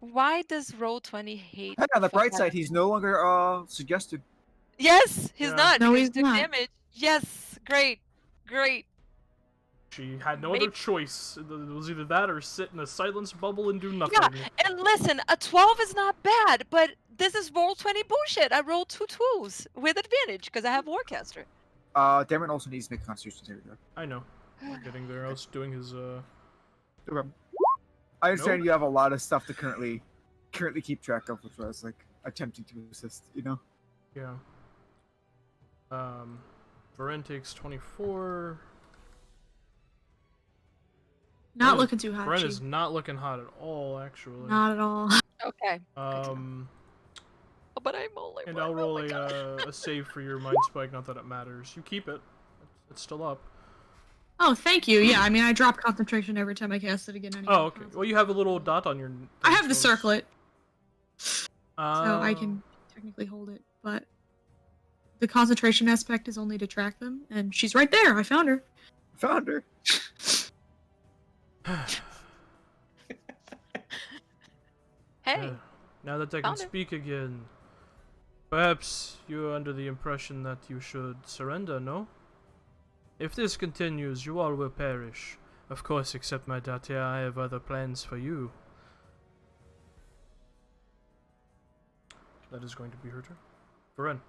Why does Roll20 hate? Hey, on the bright fuck side, that? he's no longer suggested. Yes, he's Yeah. not. No, because he's he took not. damage. Yes, great, great. She had no other choice. It was either that or sit in a silence bubble and do nothing. Yeah, and listen, a 12 is not bad, but this is Roll20 bullshit. I rolled 2 2s with advantage because I have Warcaster. Dameron also needs to make a Constitution saving throw. I know. We're getting there. I was doing his, Okay. I understand you have a lot of stuff to currently keep track of, which I was like attempting to assist. You know. Yeah. Varen takes 24. Not Varen- looking too hot. Varen Chief. is not looking hot at all, actually. Not at all. Okay. But I'm only And one. I'll roll Oh my God. a save for your mind spike. Not that it matters. You keep it. It's still up. Oh, thank you. Yeah, I mean, I drop concentration every time I cast it again. Anyway. Oh, okay. Well, you have a little dot on your. I have the so- circlet, so I Oh. can technically hold it, but the concentration aspect is only to track them, and she's right there. I found her. Found her. Hey. Now that I can Found her. speak again, perhaps you're under the impression that you should surrender, no? If this continues, you all will perish. Of course, except my Datia, I have other plans for you. That is going to be her turn. Varen.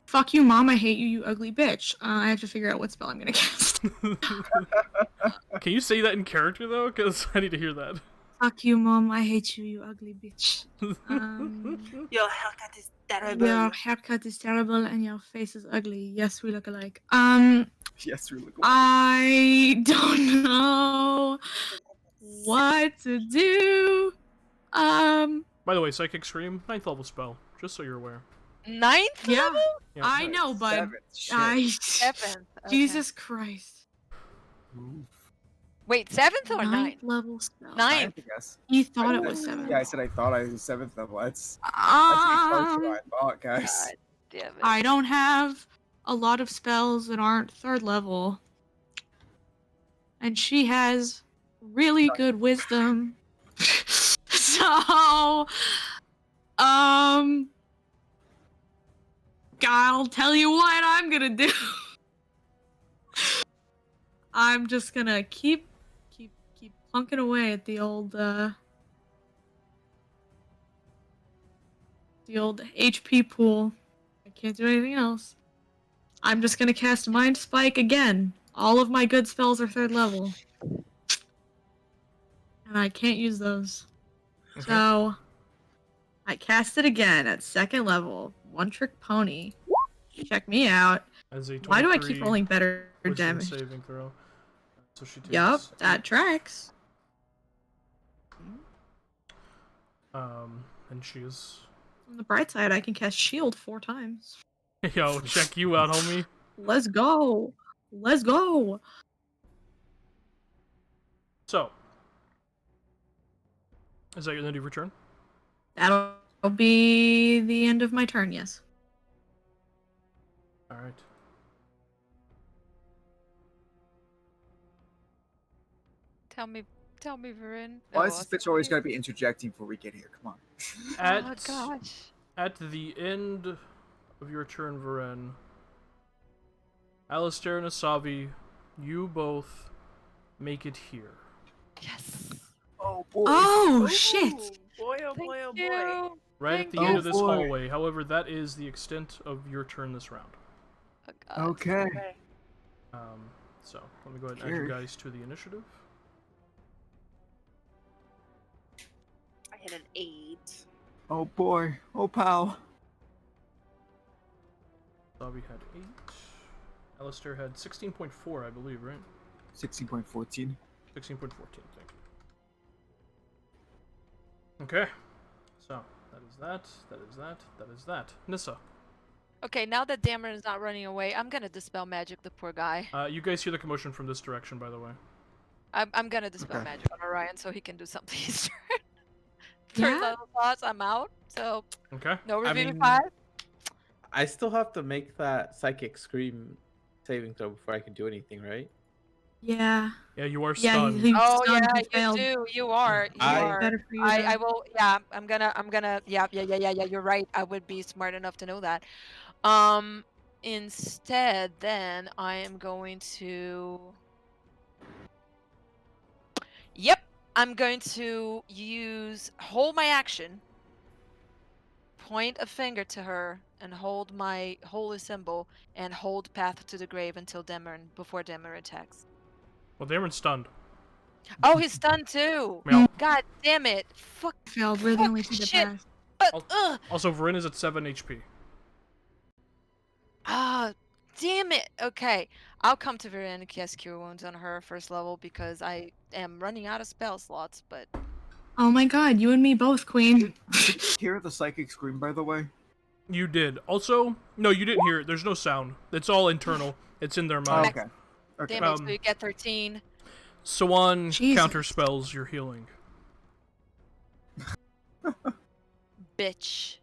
Fuck you, mom. I hate you, you ugly bitch. I have to figure out what spell I'm gonna cast. Can you say that in character, though? Because I need to hear that. Fuck you, mom. I hate you, you ugly bitch. Your haircut is terrible. Your haircut is terrible and your face is ugly. Yes, we look alike. Yes, we look. I don't know what to do. By the way, Psychic Scream, 9th level spell, just so you're aware. 9th Yeah, level? Yeah. I know, but 7th. Shit. 7th. Okay. Jesus Christ. Oof. Wait, 7th or 9th? Ninth level spell. 9th. I guess. You thought I- it was 7th. Yeah, I said I thought I was 7th level. That's closer than I thought, guys. God damn it. I don't have a lot of spells that aren't 3rd level. And she has really good wisdom. So, I'll tell you what I'm gonna do. I'm just gonna keep plunking away at the old HP pool. I can't do anything else. I'm just gonna cast Mind Spike again. All of my good spells are 3rd level. And I can't use those. Okay. So, I cast it again at 2nd level. One Trick Pony. Check me out. As a Why do I keep 23 rolling better wisdom damage? saving throw. So she takes. Yup, that tracks. And she is. On the bright side, I can cast Shield 4 times. Yo, check you out, homie. Let's go! Let's go! So, is that your end of your turn? That'll be the end of my turn, yes. All right. Tell me, Varen. Why Oh, is this bitch always gotta be interjecting before we get here? Come on. Oh gosh. At the end of your turn, Varen, Alistair and Asavi, you both make it here. Yes. Oh boy. Oh, shit! Boy, oh Thank boy, oh boy. you. Right Thank at the you. end of this boy. hallway. However, that is the extent of your turn this round. Oh, God. Okay. Okay. So let me go ahead and add you Weird. guys to the initiative. I hit an 8. Oh boy. Oh pal. Asavi had 8. Alistair had 16.4, I believe, right? 16.14. 16.14. Okay. So, that is that. That is that. That is that. Nissa. Okay, now that Dameron is not running away, I'm gonna dispel magic the poor guy. You guys hear the commotion from this direction, by the way. I'm gonna dispel Okay. magic on Orion so he can do something his turn. Third Yeah? level thoughts, I'm out. So Okay. no I revealing mean, 5. I still have to make that psychic scream saving throw before I can do anything, right? Yeah. Yeah, you are Yeah, stunned. he's Oh stunned. yeah, He you failed. do. You are. You I- are. Better for you I to... will. Yeah, I'm gonna. Yeah. You're right. I would be smart enough to know that. Instead, then I am going to. Yep, I'm going to hold my action, point a finger to her, and hold my holy symbol, and hold path to the grave until before Demer attacks. Well, Dameron's stunned. Oh, he's stunned too. Meow. God damn it! Fuck. failed. We're the Fuck only two that shit. passed. But Also, Varin is at 7 HP. ah, damn it. Okay, I'll come to Viren and cast Cure Wounds on her first level because I am running out of spell slots. But Oh my god, you and me both, Queen. Hear the psychic scream, by the way? You did. Also, no, you didn't hear it. There's no sound. It's all internal. It's in their Oh, mind. okay. Okay. damn it, so you get 13. Swan Jesus. counterspells your healing. Bitch.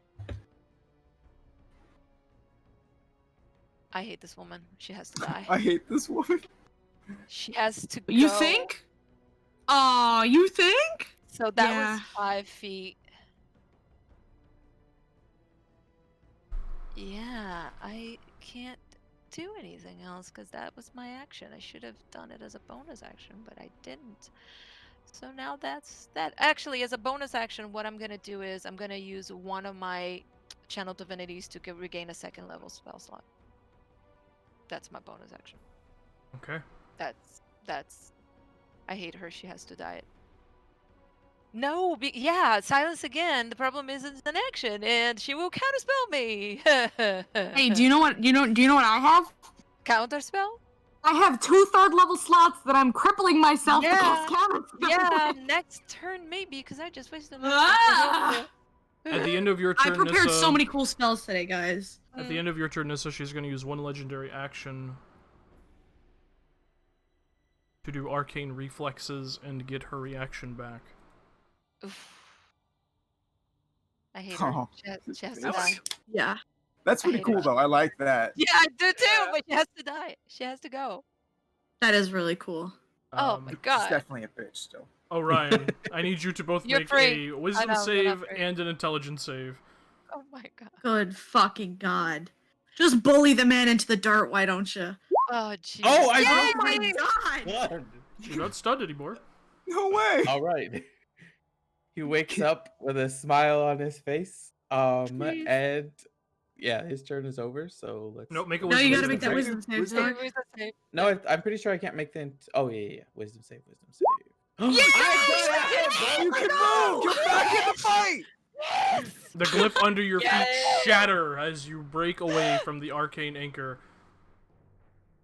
I hate this woman. She has to die. I hate this woman. She has to go. You think? Aw, you think? So that Yeah. was 5 feet. Yeah, I can't do anything else because that was my action. I should have done it as a bonus action, but I didn't. So now that's that. Actually, as a bonus action, what I'm going to do is I'm going to use one of my channel divinities to regain a second level spell slot. That's my bonus action. Okay. That's I hate her. She has to die. No, yeah, silence again. The problem is it's an action, and she will counterspell me. Hey, do you know what? Do you know what I have? Counterspell? I have 2 third-level slots that I'm crippling myself to Yeah, cast counterspell. Yeah, next turn maybe because I just wasted. Ah! At the end of your I turn, prepared Nissa, so many cool spells today, guys. At the end of your turn, Nissa, she's going to use one legendary action to do arcane reflexes and get her reaction back. Oof. I hate her. Oh, She has to die. Yeah. That's I pretty hate cool, her. though. I like that. Yeah, I do too, but she has to die. She has to go. That is really cool. Oh my She's god. definitely a bitch still. Orion, I need you to both You're make free. a wisdom I know, you're not save free. and an intelligence save. Oh my god. Good fucking god. Just bully the man into the dirt, why don't you? Oh jeez. Oh, I Oh broke my god! Blood. You're not stunned anymore. No way. All right. He wakes up with a smile on his face. Jeez. And yeah, his turn is over. So let's. Nope, make a No, you wisdom gotta save. make that Right? wisdom save. Wisdom? Zach. Wisdom save. No, I'm pretty sure I can't make the. Oh yeah. Wisdom save. Wisdom save. Yeah! You can move. You're back in the fight. The glyph under your feet Yay! shatter as you break away from the arcane anchor.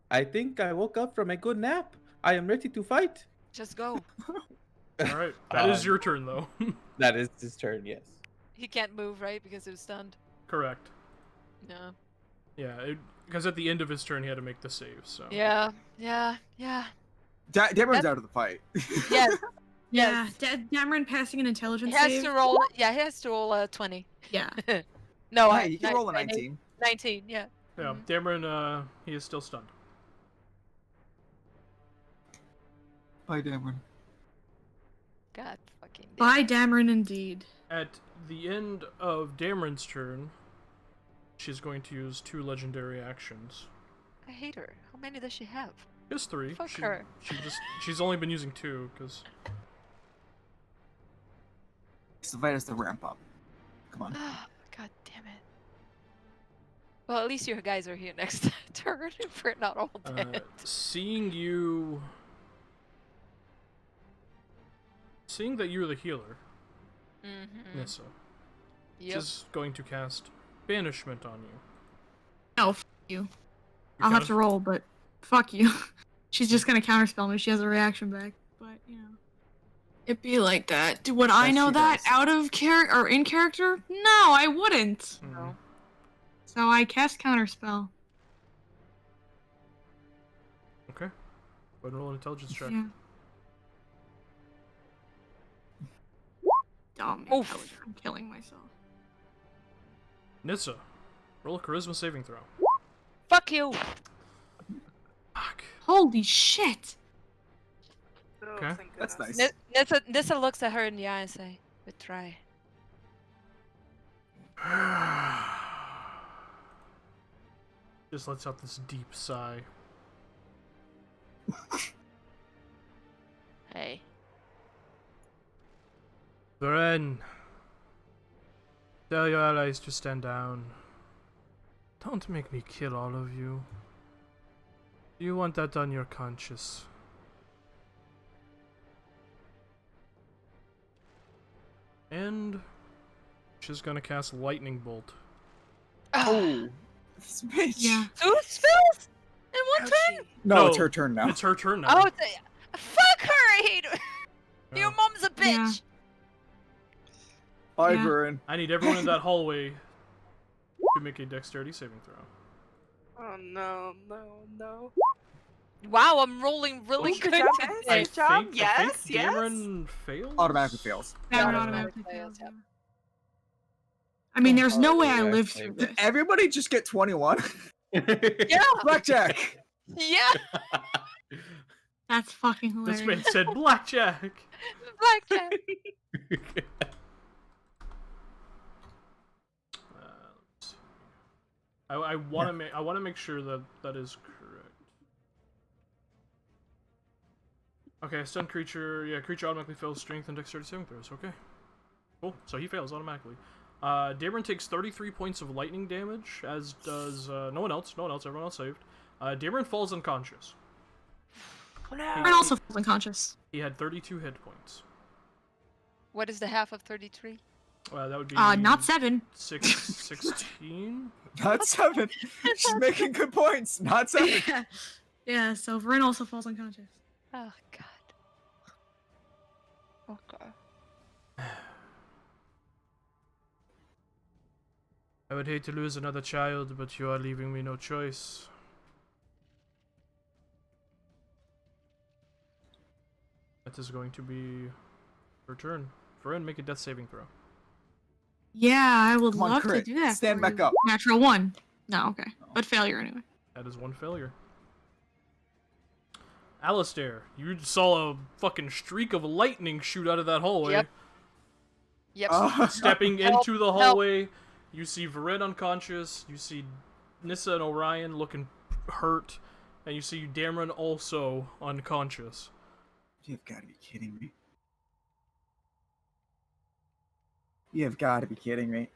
I think I woke up from a good nap. I am ready to fight. Just go. All right, that is Um, your turn though. That is his turn. Yes. He can't move, right? Because he was stunned. Correct. No. Yeah, because at the end of his turn he had to make the save. So. Yeah. Dameron's out of the fight. Yes. Yeah, Yes. Dameron passing an He intelligence has save. to roll. Yeah, he has to roll a 20. Yeah. No, Hey, you can roll a 19. 19. Yeah. Yeah, Dameron, he is still stunned. Bye, Dameron. God fucking. By Dameron indeed. At the end of Dameron's turn, she's going to use 2 legendary actions. I hate her. How many does she have? Just 3. Fuck her. She's only been using 2 because. Just invite us to ramp up. Come on. God damn it. Well, at least your guys are here next turn if we're not all dead. Seeing that you're the healer, Mm-hmm. Nissa, Yep. she's going to cast banishment on you. No, f you. You I'll have cast- to roll, but fuck you. She's just gonna counterspell me. She has a reaction back, but you know, it be like that. Would I Yes, know she that does. out of character or in character? No, I wouldn't. No. So I cast counterspell. Okay. Go ahead and roll an intelligence check. Yeah. Dumb Oof. intelligence. I'm killing myself. Nissa, roll a charisma saving throw. Fuck you. Fuck. Holy shit! Oh, Okay. thank That's goodness. nice. Nissa looks at her in the eye and say, "We try." Just lets out this deep sigh. Hey. Varen, tell your allies to stand down. Don't make me kill all of you. You want that on your conscience. And she's gonna cast Lightning Bolt. Oh, this bitch. Yeah. 2 spells in one turn? Ouchie. No, it's her turn now. It's her turn now. Oh, fuck her! I hate her. Your Yeah. mom's a bitch. Yeah. Bye, Yeah. Varen. I need everyone in that hallway to make a dexterity saving throw. Oh no, no, no. Wow, I'm rolling really Ooh, good good job, guys. today. Good job. I Yes, think yes. Dameron fails? Automatically fails. That Yeah, would automatically automatically fails, fail. yep. I mean, there's no way I Oh, lived actually, through Did this. everybody just get 21? Yeah, Blackjack! yeah, That's fucking This hilarious. man said blackjack. blackjack. Let's see. I want to make sure that that is correct. Okay, stun creature. Yeah, creature automatically fails strength and dexterity saving throws. Okay, cool. So he fails automatically. Dameron takes 33 points of lightning damage, as does no one else. No one else. Everyone else saved. Dameron falls unconscious. Oh, And no. also falls unconscious. He had 32 hit points. What is the half of 33? That would be Not 7. 16. Not 7. She's making good points. Not 7. Yeah, so Varen also falls unconscious. Oh god. Okay. I would hate to lose another child, but you are leaving me no choice. That is going to be her turn. Varen, make a death saving throw. Yeah, I would Come on, love to crit. do that. Stand for back you. up. Natural 1. No, okay. But failure anyway. That is one failure. Alistair, you saw a fucking streak of lightning shoot out of that hallway. Yep. Yep. Stepping Help, into the help. hallway, you see Varen unconscious, you see Nissa and Orion looking hurt, and you see Dameron also unconscious. You've got to be kidding me. You've got to be kidding me.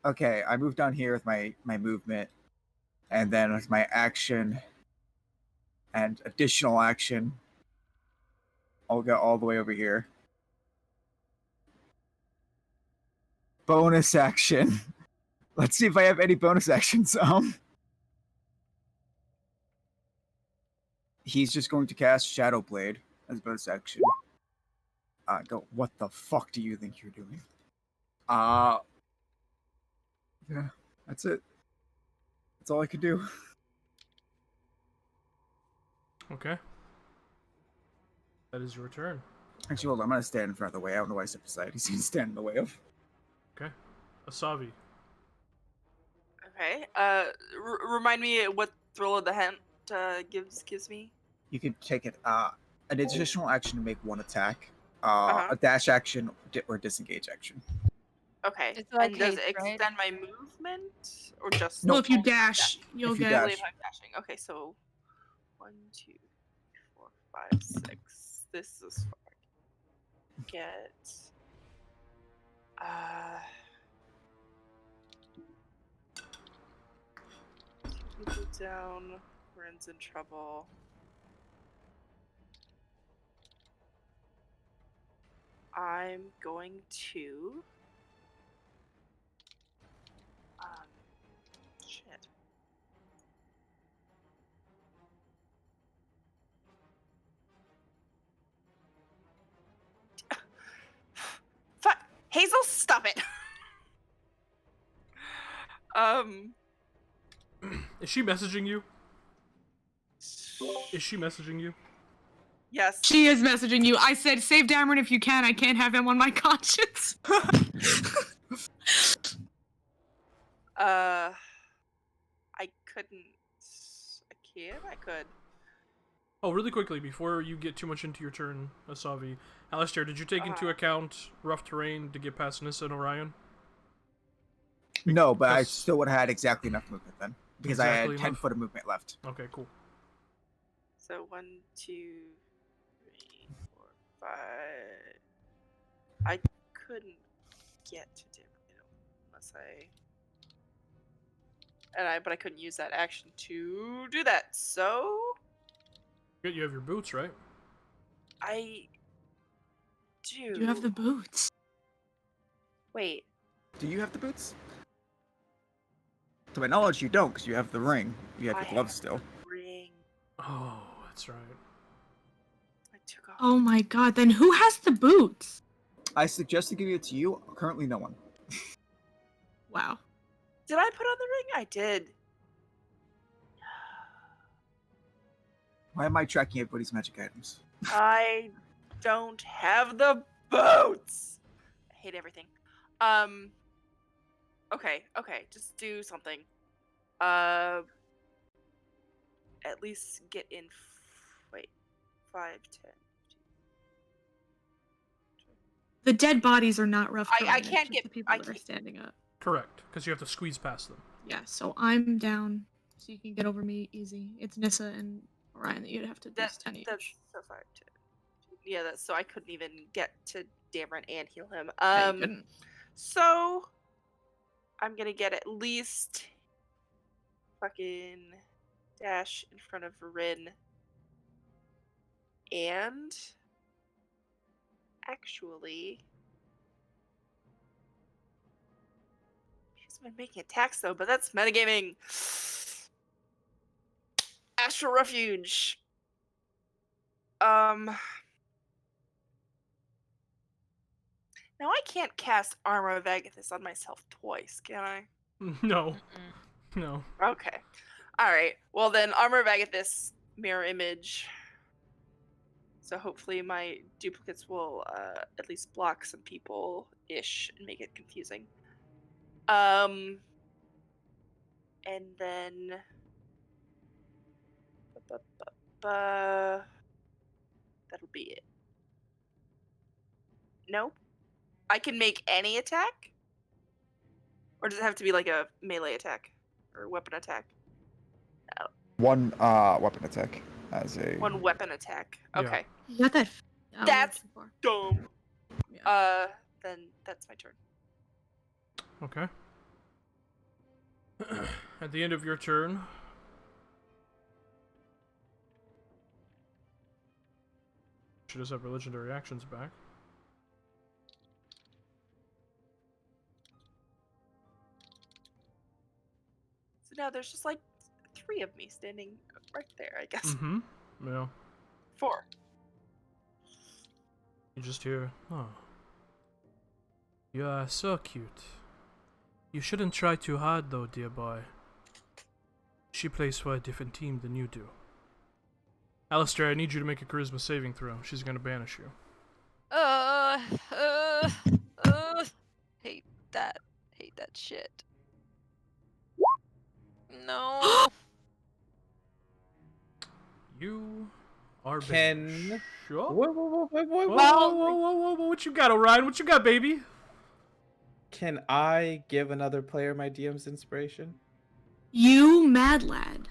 Okay, I moved down here with my movement, and then with my action and additional action, I'll go all the way over here. Bonus action. Let's see if I have any bonus actions. He's just going to cast Shadow Blade as bonus action. Go. What the fuck do you think you're doing? Yeah, that's it. That's all I could do. Okay. That is your turn. Actually, hold on. I'm gonna stand in front of the way. I don't know why I stepped aside. He's gonna stand in the way of. Okay. Asavi. Okay. Remind me what thrill of the hand gives me. You could take it. An additional action to make one attack. Uh-huh. A dash action or disengage action. Okay. It's like and does it haste, right? extend my movement or just? Well, if you only dash, you'll If you get. dash. Only if I'm dashing. Okay, so 1, 2, 3, 4, 5, 6. This is far. Get. Two people down. Ren's in trouble. I'm going to. Shit. Is she messaging you? Is she messaging you? Yes. She is messaging you. I said, save Dameron if you can. I can't have him on my conscience. I couldn't. I could. Oh, really quickly, before you get too much into your turn, Asavi, Alistair, did you take into account rough terrain to get past Nissa and Orion? No, but I Because- still would have had exactly enough movement then. Because I Exactly had 10 enough. foot of movement left. Okay, cool. So 1, 2, 3, 4, 5. I couldn't get to Dameron unless but I couldn't use that action to do that. So Good, you have your boots, right? I do. You have the boots. Wait. Do you have the boots? To my knowledge, you don't, because you have the ring. You have I your gloves have still. the ring. Oh, that's right. I took off. Oh my god, then who has the boots? I suggest to give it to you. Currently, no one. Wow. Did I put on the ring? I did. Why am I tracking everybody's magic items? I don't have the boots. I hate everything. Okay, just do something. At least get in. Wait, 5, 10. The dead bodies are not rough I terrain, it's can't just get- the people I that are can't- standing up. Correct, because you have to squeeze past them. Yeah, so I'm down, so you can get over me easy. It's Nissa and Orion that you'd have to do That's 10 each. so 5, 10. Yeah, that's so I couldn't even get to Dameron and heal him. Yeah, you couldn't. So I'm gonna get at least fucking dash in front of Rin. And actually, he hasn't been making attacks though, but that's metagaming. Astral Refuge. Now I can't cast Armor of Agathis on myself twice, can I? No, no. Okay. Alright. Well then, Armor of Agathis, Mirror Image. So hopefully my duplicates will at least block some people-ish and make it confusing. And then... That'll be it. Nope. I can make any attack? Or does it have to be like a melee attack? Or weapon attack? One weapon attack as a. One weapon attack. Yeah. Okay. You got that. That's- before. Dumb. Yeah. Then that's my turn. Okay. At the end of your turn, should just have her legendary actions back. So now there's just like 3 of me standing right there, I guess. Mm-hmm. Yeah. 4. You just hear, oh. You are so cute. You shouldn't try too hard though, dear boy. She plays for a different team than you do. Alistair, I need you to make a charisma saving throw. She's gonna banish you. Hate that. Hate that shit. No. You are Can- banished. Sure. Whoa, Whoa, what you got, Orion? What you got, baby? Can I give another player my DM's inspiration? You mad lad.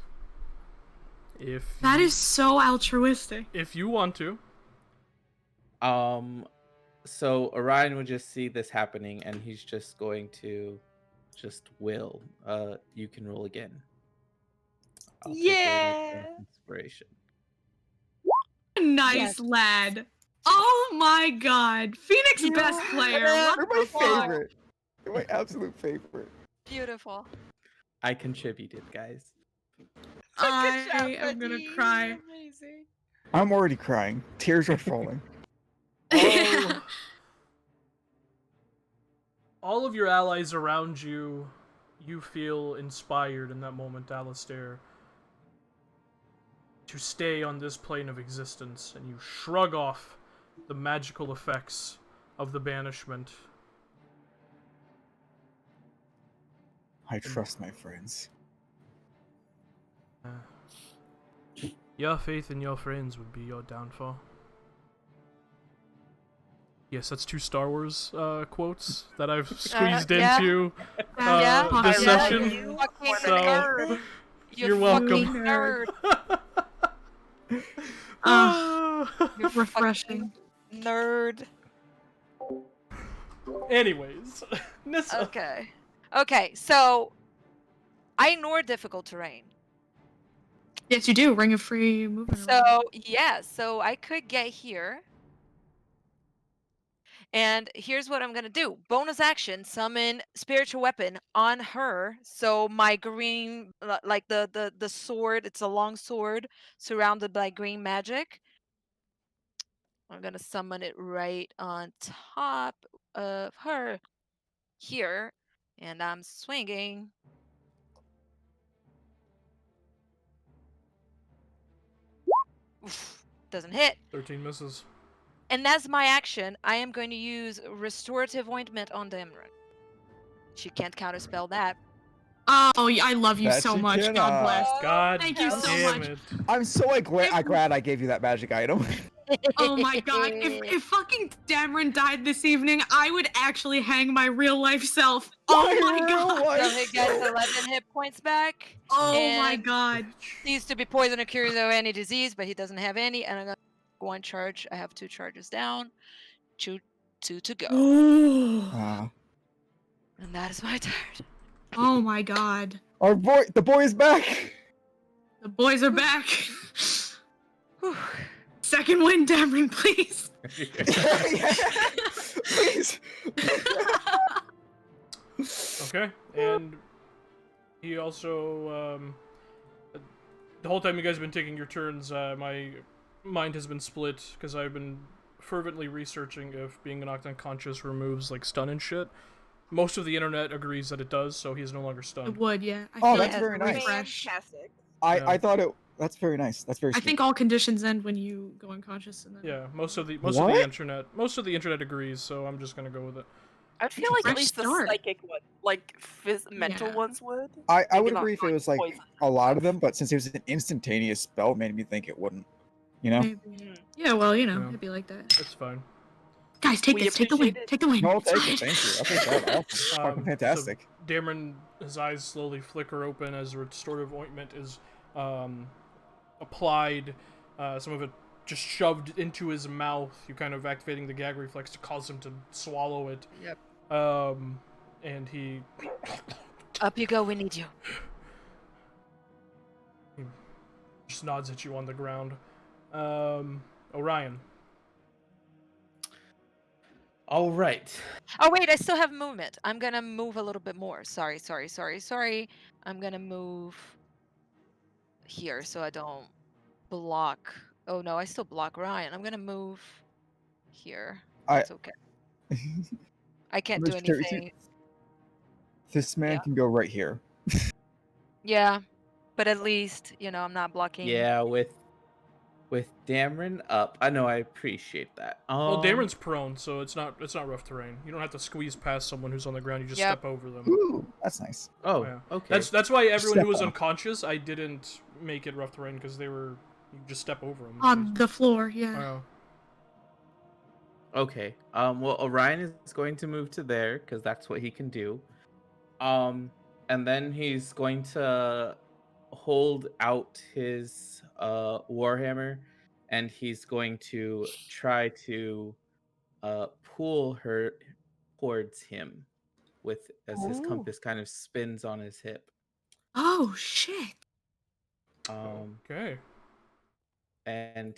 If That you, is so altruistic. if you want to. So Orion would just see this happening, and he's just going to just will. You can roll again. I'll take away my Yeah. DM's inspiration. Nice Yes. lad. Oh my god. Phoenix best player. What They're the my fuck? favorite. They're my absolute favorite. Beautiful. I contributed, guys. I am gonna cry. Amazing. I'm already crying. Tears are falling. All of your allies around you you feel inspired in that moment, Alistair, to stay on this plane of existence, and you shrug off the magical effects of the banishment. I trust my friends. Your faith in your friends would be your downfall. Yes, that's 2 Star Wars quotes that I've squeezed yeah. into Yeah. this Yeah. session. You fucking So, nerd. you're welcome. Fucking nerd. You Refreshing. fucking nerd. Anyways, Nissa. Okay. Okay, so I ignore difficult terrain. Yes, you do. Ring of free movement. So yeah, so I could get here. And here's what I'm gonna do. Bonus action, summon spiritual weapon on her. So my green, like the sword, it's a long sword surrounded by green magic. I'm gonna summon it right on top of her here, and I'm swinging. Oof, doesn't hit. 13 misses. And that's my action. I am going to use restorative ointment on Damron. She can't counterspell that. Oh, I love you That so she much. can, God bless. God Thank you so damn much. it. I'm so glad I gave you that magic item. Oh my god. If fucking Dameron died this evening, I would actually hang my real life self. Oh my god. So he gets 11 hit points back. Oh my and god. Needs to be poisoned or cured of any disease, but he doesn't have any. And I'm gonna one charge. I have 2 charges down. Two to go. Oh. And that is my turn. Oh my god. The boy is back. The boys are back. Whew. Second win, Dameron, please. Please. Okay, and he also, the whole time you guys have been taking your turns, my mind has been split, because I've been fervently researching if being knocked unconscious removes, like, stun and shit. Most of the internet agrees that it does, so he's no longer It stunned. would, yeah. I Oh, feel that's like very it's a nice. refresh. Fantastic. Yeah. I thought it. That's very nice. That's very I sweet. think all conditions end when you go unconscious, and then Yeah, most of the What? internet agrees, so I'm just gonna go with it. I feel like at Fresh least the start. psychic one, like mental Yeah. ones would. I Maybe would not, agree if it was like poison. a lot of them, but since it was an instantaneous spell, it made me think it wouldn't. You know? Maybe. Mhm. Yeah, well, you know, Yeah. it'd be like that. That's fine. Guys, take We this. Take the win. appreciate it. Take the win. No, I'll It's take fine. it. Thank you. I'll take that. Awesome. Fucking fantastic. So Dameron, his eyes slowly flicker open as restorative ointment is applied. Some of it just shoved into his mouth. You kind of activating the gag reflex to cause him to swallow it. Yep. And he Up you go. We need you. just nods at you on the ground. Orion. All right. Oh wait, I still have movement. I'm gonna move a little bit more. Sorry. I'm gonna move here so I don't block. Oh no, I still block Ryan. I'm gonna move here. That's okay. I can't do Mr. 32. anything. This man Yeah. can go right here. Yeah, but at least I'm not blocking. Yeah, with Dameron up. I know, I appreciate that. Well, Dameron's prone, so it's not rough terrain. You don't have to squeeze past someone who's on the ground. You just Yep. step over them. Ooh, that's nice. Oh, Yeah. okay. That's why everyone who was Step on. unconscious, I didn't make it rough terrain because you just step over them. On the floor, yeah. Okay. Well, Orion is going to move to there because that's what he can do. And then he's going to hold out his warhammer, and he's going to try to pull her towards him as his Ooh. compass kind of spins on his hip. Oh shit. Okay. And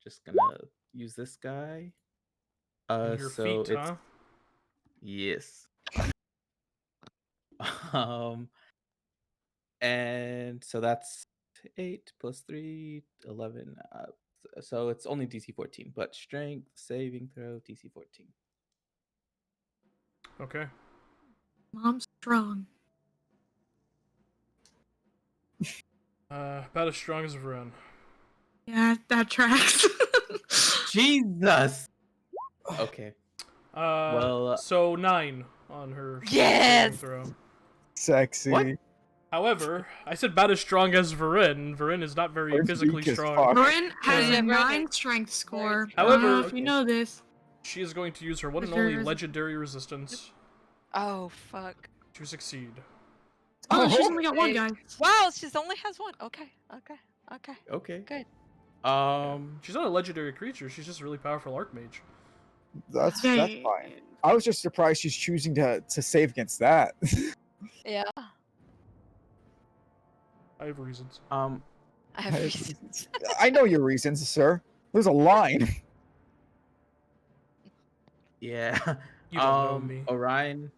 just gonna use this guy. And your So feet, it's huh? yes. And so that's 8 plus 3, 11. So it's only DC 14, but strength saving throw DC 14. Okay. Mom's strong. About as strong as Vren. Yeah, that tracks. Jesus. Okay. Well, So 9 on her saving Yes! throw. Sexy. What? However, I said about as strong as Varen. Varen is not very Vren's physically weak as strong. fuck. Lauren has Yeah, a Varen 9 is strength score. strong. I don't know However- if you Okay. know this. She is going to use her one and Where's your only resist- legendary resistance Oh, fuck. to succeed. Oh, she's Oh. only got one, Hey. guys. Wow, she only has one. Okay. okay. Good. She's not a legendary creature. She's just a really powerful archmage. That's Dang. fine. I was just surprised she's choosing to save against that. Yeah. I have reasons. I have reasons. I know your reasons, sir. There's a line. Yeah. You don't know me. Orion,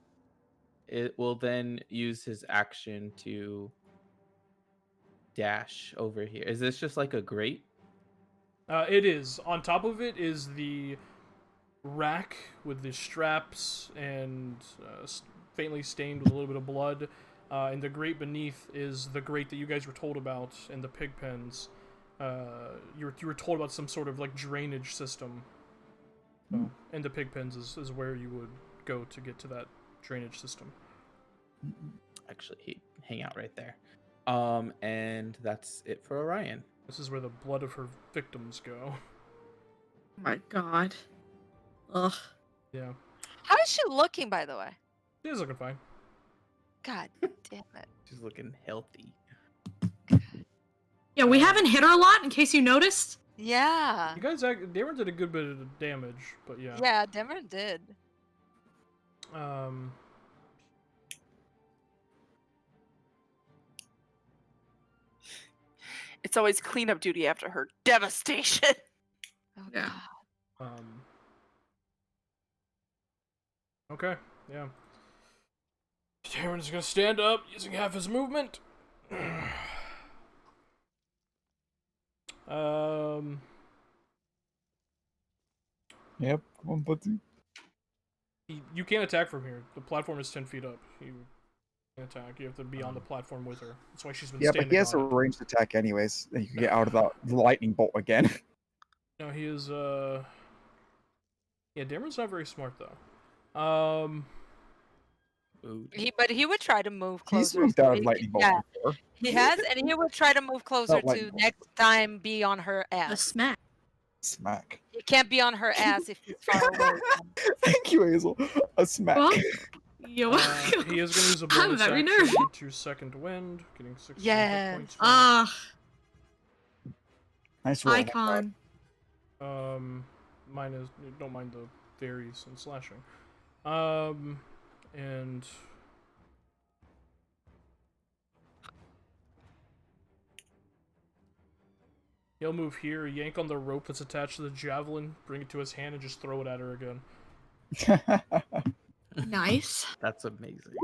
it will then use his action to dash over here. Is this just like a grate? It is. On top of it is the rack with the straps and faintly stained with a little bit of blood. And the grate beneath is the grate that you guys were told about in the pig pens. You were told about some sort of like drainage system. And the pig pens is where you would go to get to that drainage system. Actually, he'd hang out right there. And that's it for Orion. This is where the blood of her victims go. Oh my god. Ugh. Yeah. How is she looking, by the way? She is looking fine. God damn it. She's looking healthy. Yeah, we haven't hit her a lot, in case you noticed. Yeah. You guys, Darren did a good bit of damage, but yeah. Yeah, Denver did. It's always cleanup duty after her devastation. Oh, Yeah. God. Okay, yeah. Darren's gonna stand up using half his movement. Yep. Come on, buddy. You can't attack from here. The platform is 10 feet up. You can't attack. You have to be on the platform with her. That's why she's been Yeah, standing but he has a on it. ranged attack anyways. Then you can get out of the lightning bolt again. No, he is, Yeah, Darren's not very smart, though. Ooh. But he would try to move He's closer. moved so out of he- lightning bolt Yeah, before. he has, and he would try to move closer lightning to bolt. next time be on her A ass. smack. Smack. He can't be on her ass if he's far away. Thank you, Hazel. A smack. Well, you're He is gonna use a I'm bonus very action nervous. to second wind, getting 6 Yes. points. back. Ah, Nice roll. icon. Mine is don't mind the fairies and slashing. And he'll move here, yank on the rope that's attached to the javelin, bring it to his hand, and just throw it at her again. Nice. That's amazing.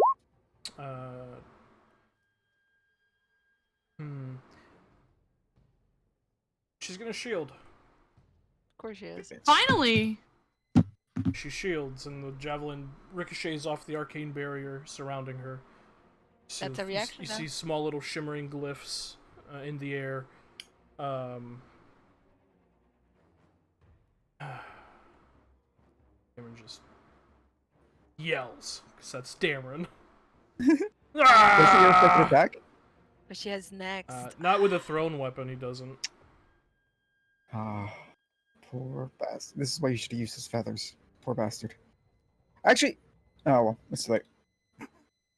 She's gonna shield. Of course she is. Finally. She shields, and the javelin ricochets off the arcane barrier surrounding her. So That's a reaction, You though. see small little shimmering glyphs in the air. Cameron just yells, because that's Dameron. Does he have second attack? But she has next. Not with a thrown weapon, he doesn't. Ah, poor bastard. This is why you should have used his feathers. Poor bastard. Actually, oh well, it's too late.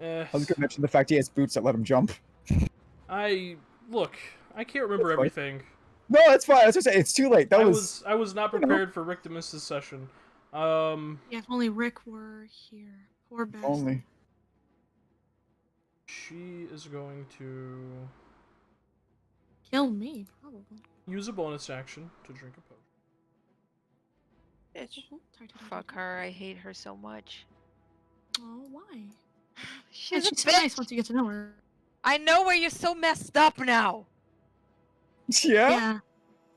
I was gonna mention the fact he has boots that let him jump. Look, I can't remember That's fine. everything. No, that's fine. I was gonna say it's too late. That I was was not prepared for Rictimus's session. Yeah, if only Rick were here. Poor bastard. only. She is going to Kill me, probably. use a bonus action to drink a potion. Bitch. Fuck her. I hate her so much. Oh, why? She's a she's bitch. nice once you get to know her. I know where you're so messed up now. Yeah. Yeah.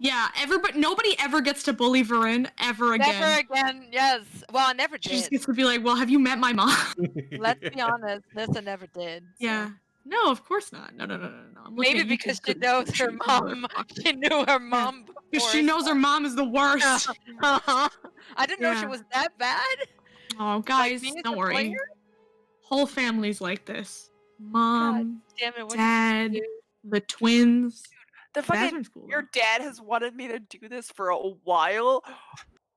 Yeah, nobody ever gets to bully Varin ever again. Never again. Yes. Well, I never She just did. gets to be like, well, have you met my mom? Let's be honest. Nissa never did. So. Yeah. No, of course not. No. I'm looking Maybe at you because she good knows her Chief, mom. motherfucker. She knew her mom before. Because she knows her mom is the worst. I didn't know she Yeah. was that bad. Oh, Like guys, me as don't a worry. player? Whole family's like this. God Mom, damn it! What dad, did you do? the twins. The Dad's fucking in school. your though. dad has wanted me to do this for a while.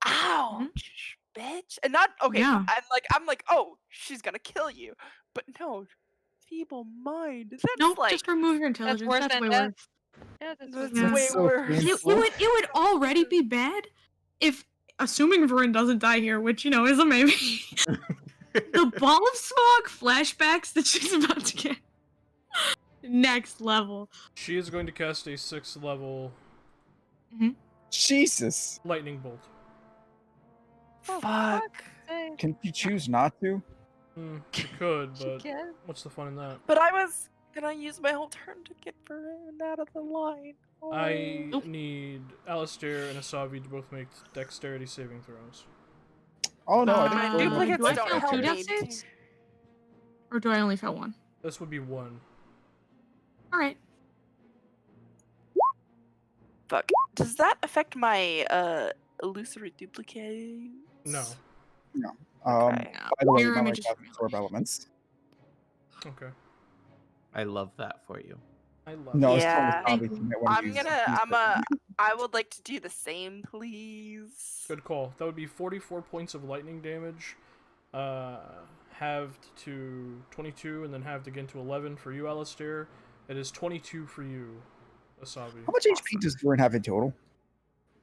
Mm-hmm. Ouch, bitch. And not okay. Yeah. I'm like, oh, she's gonna kill you. But no, feeble mind. That's Nope, like just remove your That's intelligence. worse That's than way death. worse. Yeah, that's that's Yeah. way so worse. painful. It would already be bad if, assuming Varin doesn't die here, which, is a maybe, the ball of smog flashbacks that she's about to get. Next level. She is going to cast a 6th level Jesus. lightning bolt. Fuck. Can you choose not to? She could, She but can. what's the fun in that? But I was gonna use my whole turn to get Varun out of the line. Oh. I Nope. need Alistair and Asavi to both make dexterity saving throws. Oh no, I My didn't. duplicates do I don't fail help 2 me. death saves? Or do I only fail 1? This would be 1. Alright. Fuck. Does that affect my illusory duplicate? No. Okay. No. By the way, Mirror you might image is have for absorb elements. Okay. I love that for you. I love No, it. it's Yeah. totally Bobby. You might wanna use- use it. I would like to do the same, please. Good call. That would be 44 points of lightning damage, halved to 22, and then halved again to 11 for you, Alistair. It is 22 for you, Asabi. How much HP does Vern have in total?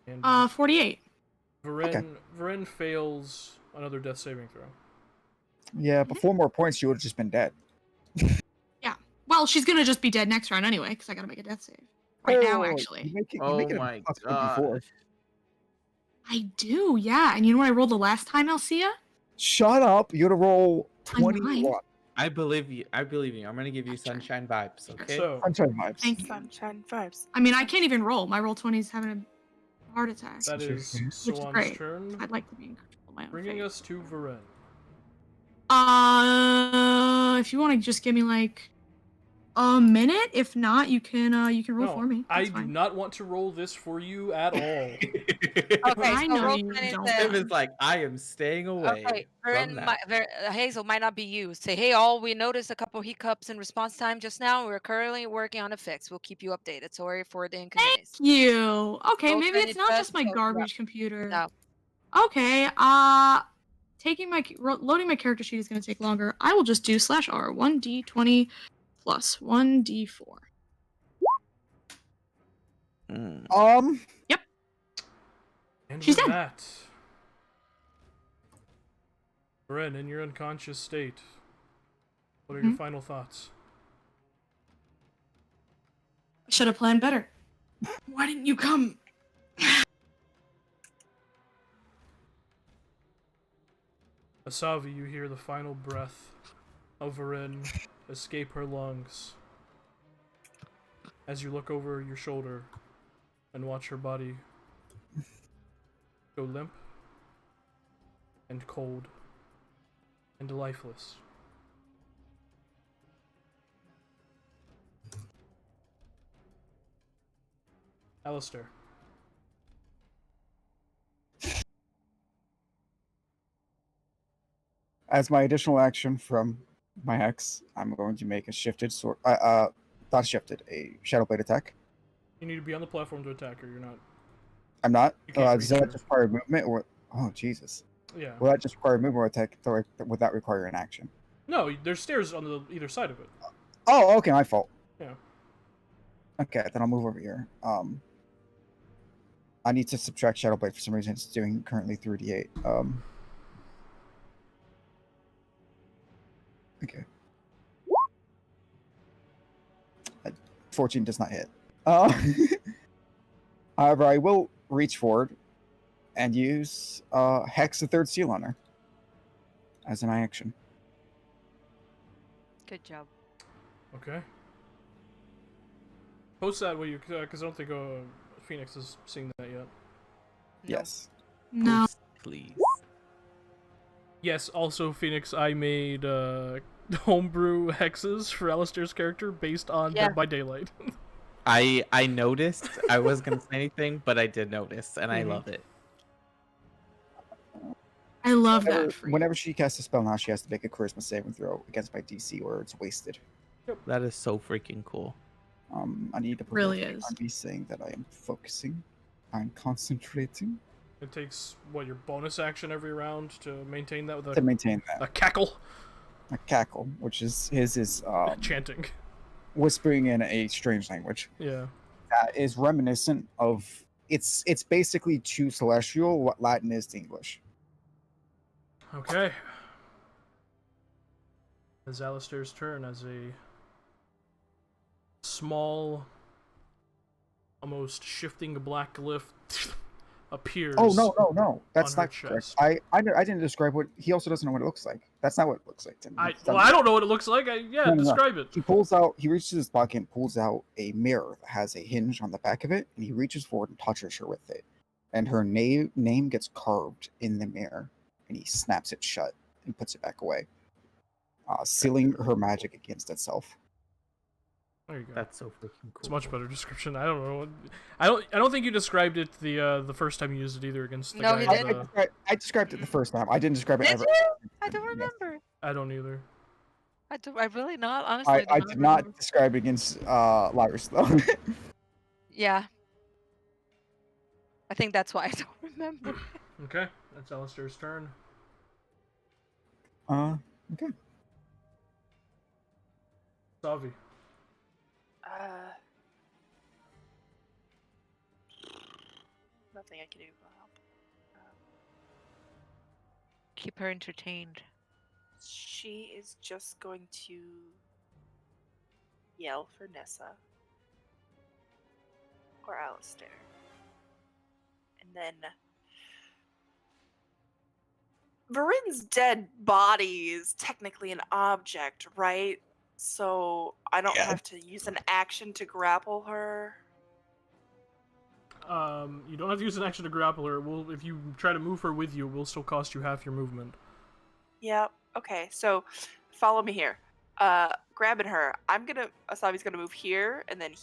And 48. Varen fails another death saving throw. Yeah, but 4 more points, she would have just been dead. Well, she's gonna just be dead next round anyway, because I gotta make a death save. Right now, actually. You make it, Oh you make it my a plus god. 54. I do, yeah. And you know what I rolled the last time, Alcia? Shut up! You gotta roll I lied. 21. I believe you. I'm gonna give you sunshine vibes, okay? So, Sunshine vibes. Thank you. Sunshine vibes. I mean, I can't even roll. My roll 20 is having a heart attack. that is Which is Swan's great. turn, I'd like to be in control of my own bringing fate. us to Varen. If you want to just give me like a minute, if not, you can roll for me. I That's do fine. not want to roll this for you at all. Okay, I so know roll you 20 don't. says- Tim is like, I am staying away. Okay, from that. Hazel might not be you. Say, hey, all, we noticed a couple hiccups in response time just now. We're currently working on a fix. We'll keep you updated. Sorry for the Thank inconvenience. you. Okay, Roll maybe 20 it's not just my so, yeah. garbage computer. No. Okay. Loading my character sheet is gonna take longer. I will just do /R 1d20 plus 1d4. Mm. And She's with dead. that, Varen, in your unconscious state, what are your final thoughts? I should have planned better. Why didn't you come? Asavi, you hear the final breath of Varen escape her lungs as you look over your shoulder and watch her body go limp and cold and lifeless. Alistair. As my additional action from my ex, I'm going to make a shifted sword. Not shifted, a shadow blade attack. You need to be on the platform to attack her. You're not. I'm not. You can't Does reach that her. just require movement or? Oh Jesus! Yeah. Will that just require movement or attack? Or would that require an action? No, there's stairs on the either side of it. Oh, okay, my fault. Yeah. Okay, then I'll move over here. I need to subtract shadow blade for some reason. It's doing currently 3d8. Okay. 14 does not hit. However, I will reach forward and use Hex the Third Seal on her as an action. Good job. Okay. Post that, will you? Because I don't think Phoenix has seen that yet. Yes. No. Please. Yes, also, Phoenix, I made homebrew hexes for Alistair's character based on Yeah. Dead by Daylight. I noticed. I wasn't gonna say anything, but I did notice, and I Mhm. love it. I love that for you. Whenever she casts a spell now, she has to make a charisma saving throw against my DC or it's wasted. That is so freaking cool. I need to put Really on is. me saying that I am focusing. I'm concentrating It takes, what, your bonus action every round to maintain that with to a maintain that. cackle? A cackle, which is his Chanting. whispering in a strange language. Yeah. That is reminiscent of it's basically to celestial what Latin is to English. Okay. It's Alistair's turn as a small, almost shifting black glyph appears. Oh no! That's on her not correct. chest. I didn't describe what he also doesn't know what it looks like. That's not what it looks like to me. I don't know what it looks like. No. Describe it. He reaches his pocket and pulls out a mirror that has a hinge on the back of it, and he reaches forward and touches her with it. And her name gets carved in the mirror, and he snaps it shut and puts it back away, sealing her magic against itself. There you go. That's so freaking cool. It's a much better description. I don't know. I don't think you described it the first time you used it either against the No, guy. he with didn't. the- I described it the first time. I didn't describe it Did ever. you? I don't Yes. remember. I don't either. I really not. Honestly, I did not describe it against Lyris though. Yeah. I think that's why I don't remember. Okay, that's Alistair's turn. Okay. Savi. Nothing I can do to help. Keep her entertained. She is just going to yell for Nessa or Alistair. And then Varin's dead body is technically an object, right? So I don't have to use an action to grapple her. You don't have to use an action to grapple her. If you try to move her with you, it will still cost you half your movement. Yeah. Okay. So follow me here. Grabbing her. Asavi's gonna move here, and then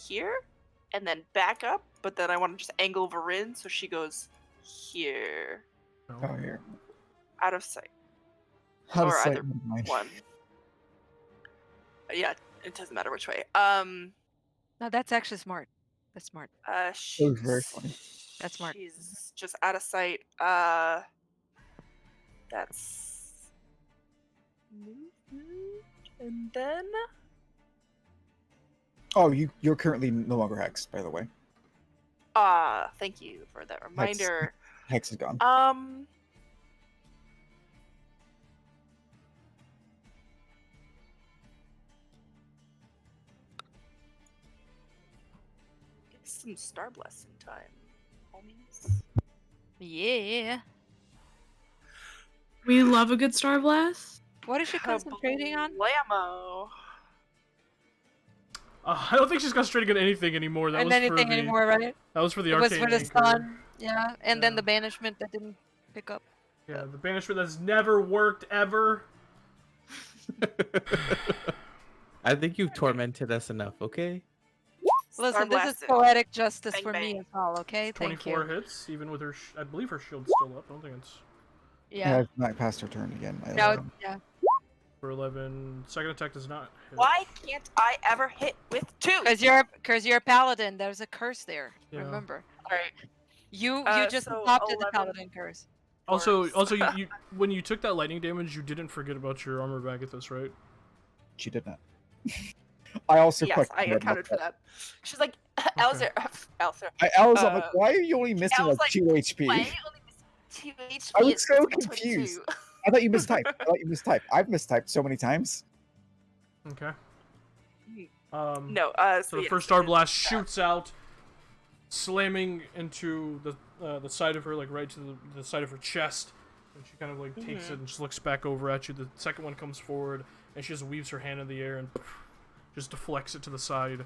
back up. But then I want to just angle Varin so she goes here, No. Oh, here. out of sight. How to Or sight either mine. one. Yeah, it doesn't matter which way. No, that's actually smart. That's smart. She's was very funny. That's smart. She's just out of sight. That's movement, and then Oh, you're currently no longer Hex, by the way. thank you for that reminder. Hex is gone. Get some Star Blessing time, homies. Yeah. We love a good Star Blast. What is she concentrating on? Blammo. I don't think she's concentrating on anything anymore. That And was anything for the, anymore, right? That was for the It was arcane for the anchor. sun. Yeah. And then Yeah. the banishment that didn't pick up. Yeah, the banishment that's never worked ever. I think you've tormented us enough, okay? Listen, Star this is Blasted. poetic justice Bang, for me bang. as well, okay? Thank 24 you. hits, even with her. I believe her shield's still up. I don't think it's Yeah. I've not passed her turn again. No, yeah. for 11. Second attack does not hit. Why can't I ever hit with 2? Because you're a paladin. There's a curse there. Yeah. Remember. All right. You just so adopted the 11. paladin curse. Also, Course. you when you took that lightning damage, you didn't forget about your armor of Agathis, right? She did not. I also Yes, clicked I red accounted for mark. that. She's like, Alistair. Alistair. I was like, why are you only I missing was like 2 HP? Why are you only missing 2 HP? I was It's so 22. confused. I thought you mistyped. I've mistyped so many times. Okay. No, So the yeah, first Star it's- Blast shoots out, slamming into the side of her, like right to the side of her chest. And she kind of like takes it and just looks back over at you. The second one comes forward, and she just weaves her hand in the air and just deflects it to the side.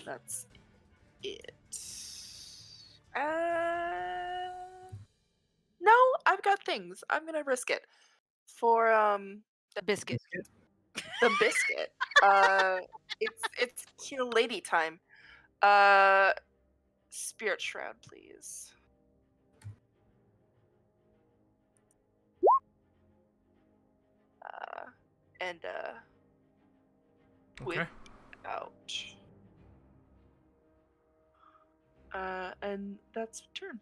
that's it. Uh, no, I've got things. I'm gonna risk it for The biscuit. the biscuit. It's kill lady time. Uh, spirit shroud, please. And Okay. out. And that's turn.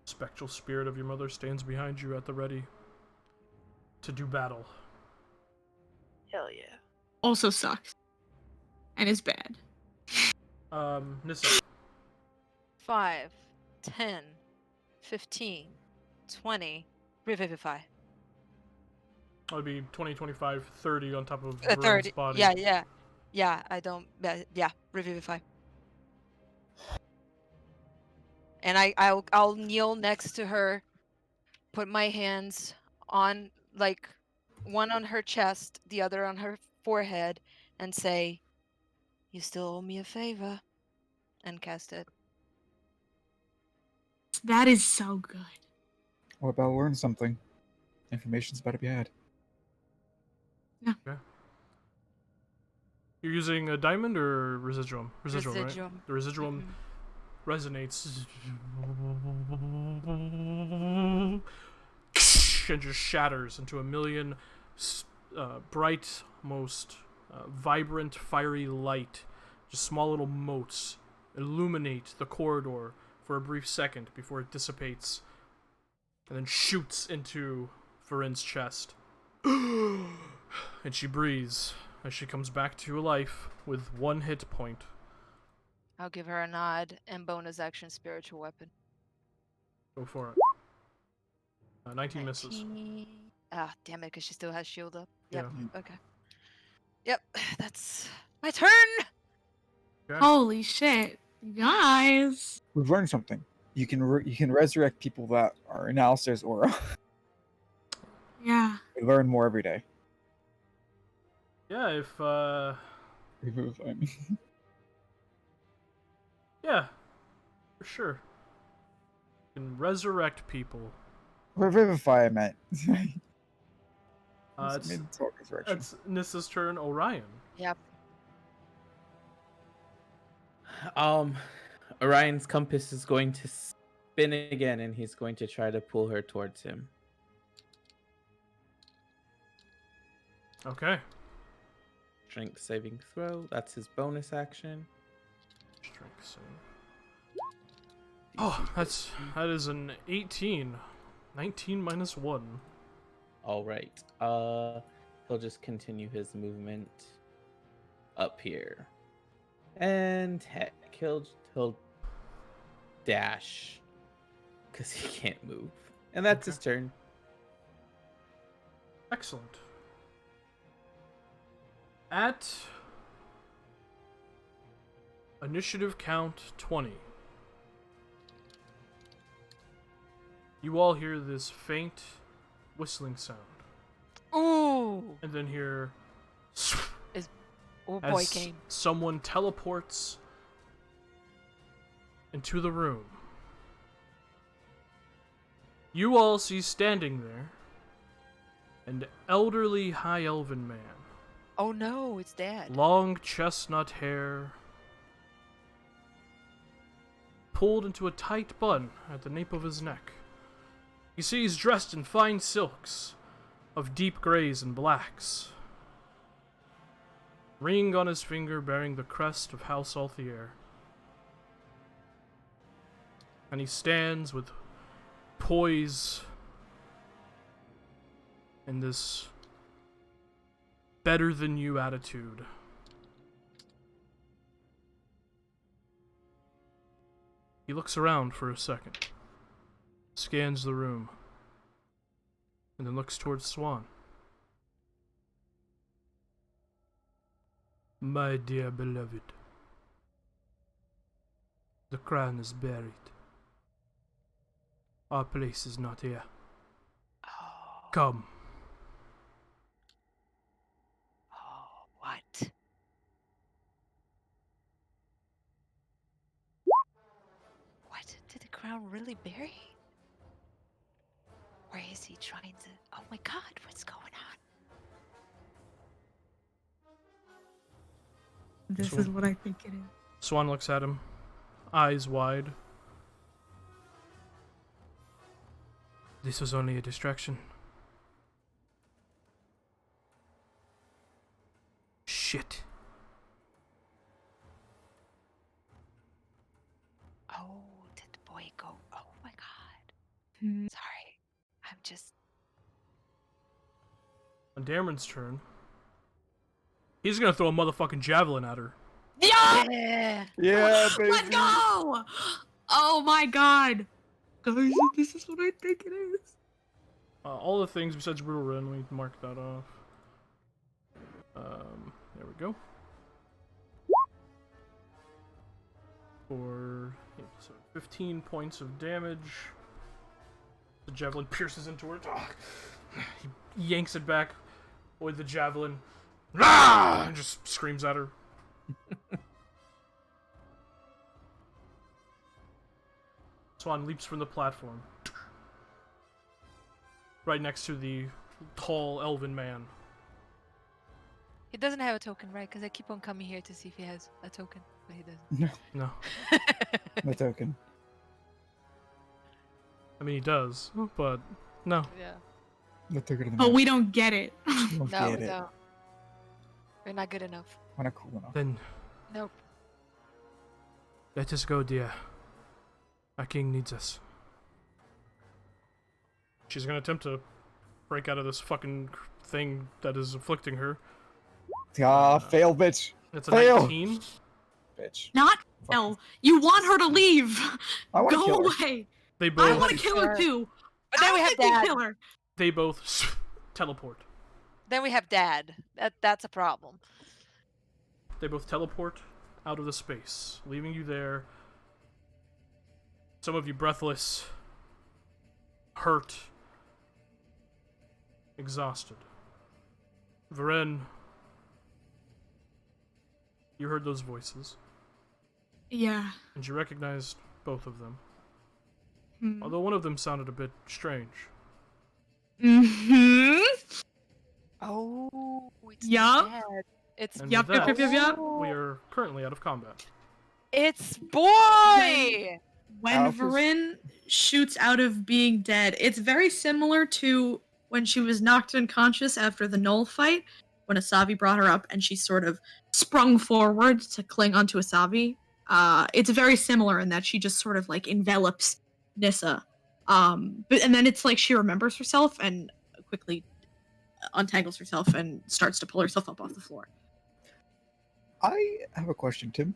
Spectral spirit of your mother stands behind you at the ready to do battle. Hell yeah. Also sucks. And is bad. Nissa. 5, 10, 15, 20. Revivify. That would be 20, 25, 30 on top of 30. Vern's body. Yeah, I don't. Yeah, revivify. And I'll kneel next to her, put my hands on, like, one on her chest, the other on her forehead, and say, "You still owe me a favor," and cast it. That is so good. We're about to learn something. Information's about to be had. Okay. You're using a diamond or residuum? Residuum, right? The residuum resonates and just shatters into a million bright, most vibrant, fiery light. Just small little motes illuminate the corridor for a brief second before it dissipates and then shoots into Farin's chest. And she breathes as she comes back to life with 1 hit point. I'll give her a nod and bonus action spiritual weapon. Go for it. 19 misses. Ah, damn it, because she still has shield up. Yep, Yeah. okay. Yep, that's my turn! Okay. Holy shit. Guys. We've learned something. You can resurrect people that are in Alistair's aura. Yeah. We learn more every day. Yeah, if, Revivify me. yeah, for sure. You can resurrect people. Revivify, I meant. It's, Resurrection. it's Nissa's turn, Orion. Yep. Orion's compass is going to spin again, and he's going to try to pull her towards him. Okay. Strength saving throw. That's his bonus action. Strength save. Oh, that is an 18. 19 minus 1. All right. He'll just continue his movement up here, and heck, he'll dash because he can't move, and that's his turn. Excellent. At initiative count 20, you all hear this faint whistling sound. Ooh! And then hear Oh boy, as came. someone teleports into the room. You all see standing there an elderly high elven man. Oh no, it's Dad. Long chestnut hair, pulled into a tight bun at the nape of his neck. You see he's dressed in fine silks of deep grays and blacks. Ring on his finger bearing the crest of House Althier. And he stands with poise in this better-than-you attitude. He looks around for a second, scans the room, and then looks towards Swan. My dear beloved, the crown is buried. Our place is not here. Oh, Come. oh, around really buried? Or is he trying to... Oh my god, what's going on? This So- is what I think it is. Swan looks at him, eyes wide. This was only a distraction. Shit. Oh, did the boy go? Oh my god. Hmm. Sorry. I'm just... On Dameron's turn, he's gonna throw a motherfucking javelin at her. Yeah! Yeah, baby. Let's go! Oh my god. Guys, this is what I think it is. All the things besides Brutal Run, let me mark that off. There we go. For so 15 points of damage. The javelin pierces into her. He yanks it back with the javelin. Ah! And just screams at her. Swan leaps from the platform. Right next to the tall elven man. He doesn't have a token, right? Because I keep on coming here to see if he has a token, but he doesn't. No. No token. I mean, he does, but no. Yeah. No token. But we don't get it. don't No, get it. no. We're not good enough. We're not cool enough. Then Nope. let us go, dear. Our king needs us. She's gonna attempt to break out of this fucking thing that is afflicting her. Fail, bitch. It's a Fail. 19. Bitch. Not L. You want her to leave. I want to Go kill her. away. They I both want to kill her Sure. too. But then we have Dad. Kill her. they both teleport. Then we have Dad. That's a problem. They both teleport out of the space, leaving you there. Some of you breathless, hurt, exhausted. Varen, you heard those voices, Yeah. and you recognized both of them. Hmm. Although one of them sounded a bit strange. Mm-hmm. Oh, it's Yup. Dad. It's And Yup, with yup, that, yup, yup, yup. we are currently out of combat. It's boy. When Alpha's- Varin shoots out of being dead, it's very similar to when she was knocked unconscious after the Knoll fight, when Asavi brought her up and she sort of sprung forward to cling onto Asavi. It's very similar in that she just sort of like envelops Nissa. And then it's like she remembers herself and quickly untangles herself and starts to pull herself up off the floor. I have a question, Tim.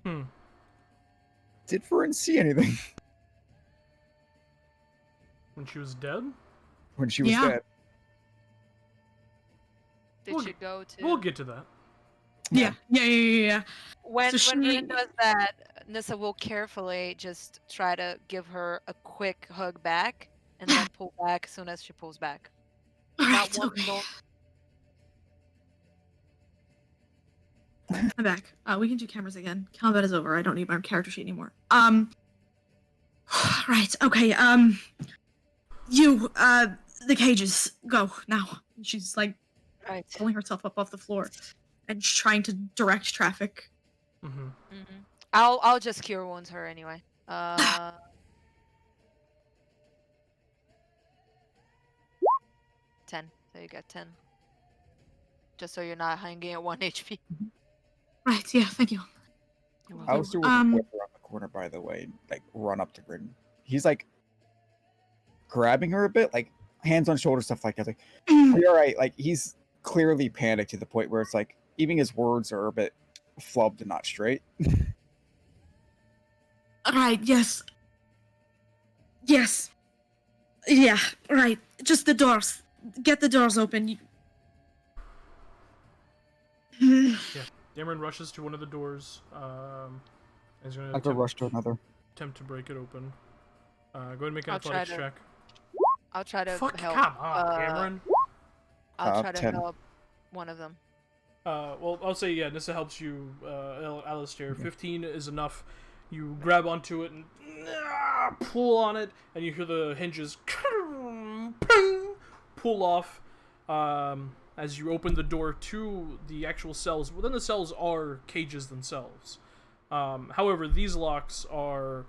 Hmm. Did Vern see anything When she was dead? when she was Yeah. dead? Did We'll you go to? We'll get to that. Yeah. When So when she- Rin does that, Nissa will carefully just try to give her a quick hug back, and then pull back as soon as she pulls back. Alright, one okay. more- I'm back. We can do cameras again. Combat is over. I don't need my character sheet anymore. Right, okay, the cages, go, now. She's, like, Right. pulling herself up off the floor and trying to direct traffic. Mm-hmm. Mm-hmm. I'll just cure wounds her anyway. 10. So you got 10. Just so you're not hanging at 1 HP. Right, yeah, thank you. You're I welcome. was doing a whip around the corner, by the way, like run up to Grin. He's like grabbing her a bit, like hands on shoulder, stuff like that. Like, are you all right? Like he's clearly panicked to the point where it's like even his words are a bit flubbed and not straight. Alright, yes. Yes. Yeah, right. Just the doors. Get the doors open. Dameron rushes to one of the doors. Is going I could rush to another. attempt to break it open. Go ahead and make an I'll try athletics to check. I'll try to Fuck, help. come on, Dameron. I'll try to 10. help one of them. Well, I'll say, yeah, Nissa helps you, Alistair. 15 is enough. You grab onto it and pull on it, and you hear the hinges pull off as you open the door to the actual cells. Within the cells are cages themselves. However, these locks are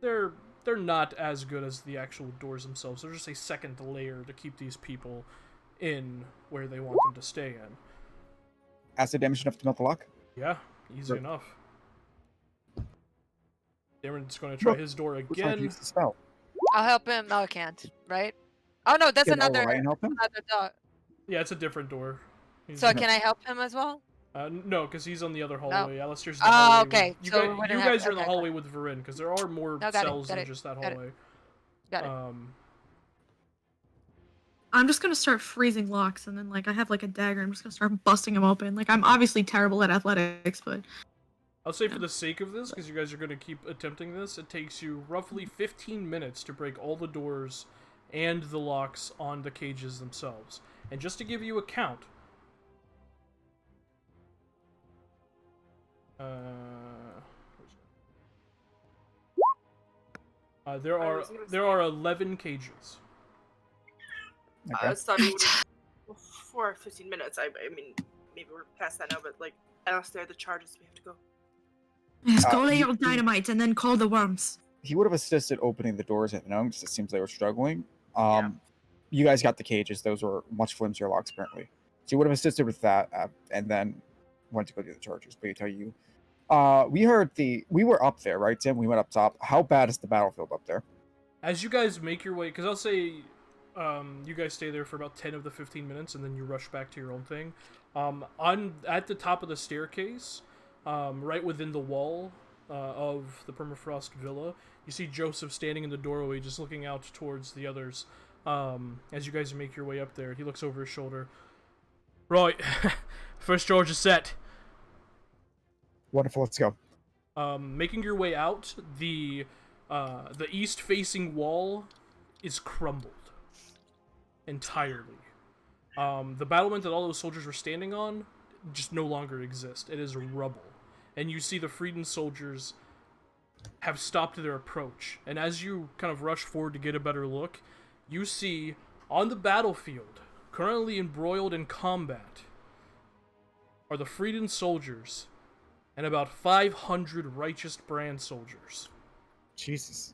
they're not as good as the actual doors themselves. They're just a second layer to keep these people in where they want them to stay in. Acid damage enough to melt the lock? Yeah, easy Sure. enough. Darren's going to try Look, his door Who's trying to again. use the spell? I'll help him. No, I can't. Right? Oh no, that's Can another Orion help him? dog. Yeah, it's a different door. So can I help him as well? No, because he's on the other hallway. Alistair's in the Oh, hallway. okay. You So guys, we wouldn't you have- guys are in the okay, hallway with Varin, because there are more No, got it, cells got than it, just that got it. hallway. Got it. I'm just gonna start freezing locks, and then like I have like a dagger. I'm just gonna start busting them open. Like I'm obviously terrible at athletics, but I'll say for the sake of this, because you guys are going to keep attempting this, it takes you roughly 15 minutes to break all the doors and the locks on the cages themselves. And just to give you a count, there are 11 cages. Okay. I thought it would for 15 minutes. I mean, maybe we're past that now, but like, Alistair, the charges we have to go. yes, go lay you- your dynamite and then call the worms. He would have assisted opening the doors at home because it seems they were struggling. Yeah. You guys got the cages; those were much flimsier locks apparently. So he would have assisted with that, and then went to go do the charges. But I tell you, we were up there, right, Tim? We went up top. How bad is the battlefield up there? As you guys make your way, because I'll say you guys stay there for about 10 of the 15 minutes, and then you rush back to your own thing. At the top of the staircase, right within the wall of the Permafrost Villa, you see Joseph standing in the doorway, just looking out towards the others. As you guys make your way up there, he looks over his shoulder. Right, first charge is set. Wonderful. Let's go. Making your way out, the east-facing wall is crumbled entirely. The battlement that all those soldiers were standing on just no longer exists. It is rubble. And you see the Freeden soldiers have stopped their approach. And as you kind of rush forward to get a better look, you see on the battlefield, currently embroiled in combat, are the Freeden soldiers and about 500 Righteous Brand soldiers, Jesus.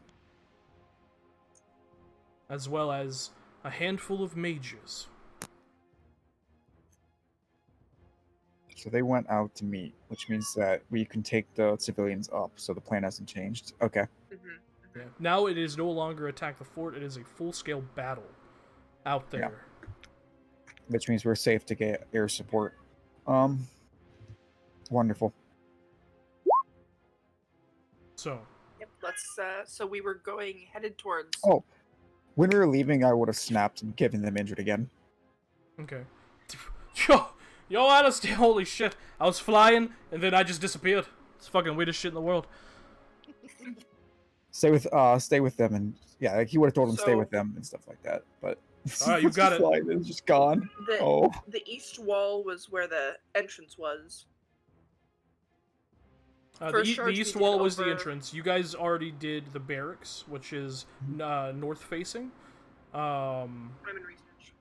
as well as a handful of mages. So they went out to meet, which means that we can take the civilians up. So the plan hasn't changed. Okay. Yeah. Now it is no longer attack the fort, it is a full-scale battle out there. Yeah. Which means we're safe to get air support. Wonderful. So, Yep. Let's. So we were headed towards. Oh, when we were leaving, I would have snapped and given them injured again. okay. Yo, Alistair, holy shit. I was flying, and then I just disappeared. It's the fucking weirdest shit in the world. Stay with them, and yeah, like he would have told them stay So- with them and stuff like that. But Alright, you got it. It's just gone. The the east wall was where the entrance was. The First charge we east did wall was the over- entrance. You guys already did the barracks, which is north-facing. I'm in research.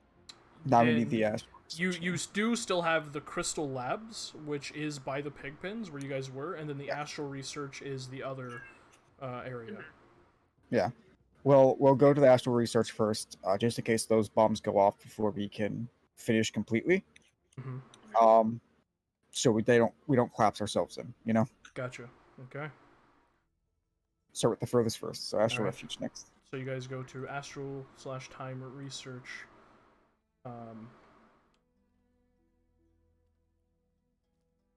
Now we need And the ash. You do still have the Crystal Labs, which is by the pig pens where you guys were, and then the Astral Research is the other area. Yeah. Well, we'll go to the astral research first, just in case those bombs go off before we can finish completely. Mhm. So we don't collapse ourselves in. You know. Gotcha. Okay. Start with the furthest first. So astral Alright. refuge next. So you guys go to Astral/Time Research.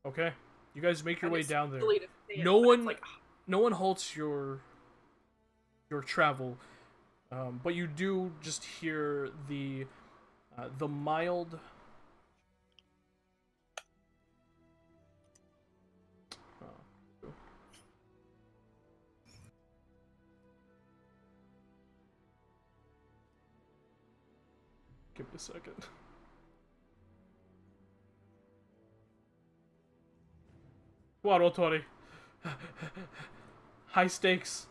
Okay. You guys make your I way just down there. deleted it, No but it's one- like, No one halts your travel, but you do just hear the mild. Give me a second. Guardo Tori. High stakes.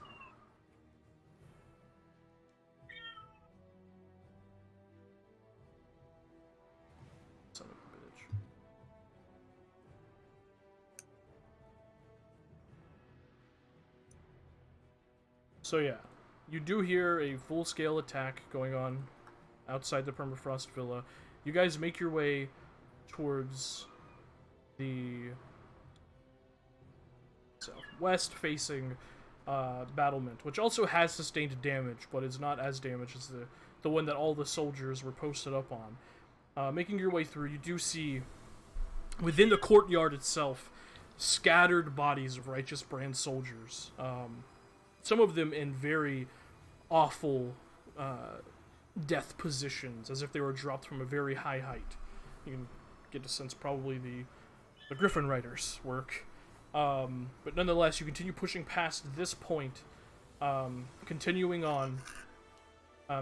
Son of a bitch. So yeah, you do hear a full-scale attack going on outside the Permafrost Villa. You guys make your way towards the southwest-facing battlement, which also has sustained damage, but is not as damaged as the one that all the soldiers were posted up on. Making your way through, you do see, within the courtyard itself, scattered bodies of Righteous Brand soldiers. Some of them in very awful death positions, as if they were dropped from a very high height. You can get a sense probably the Griffin Riders' work. But nonetheless, you continue pushing past this point, continuing on,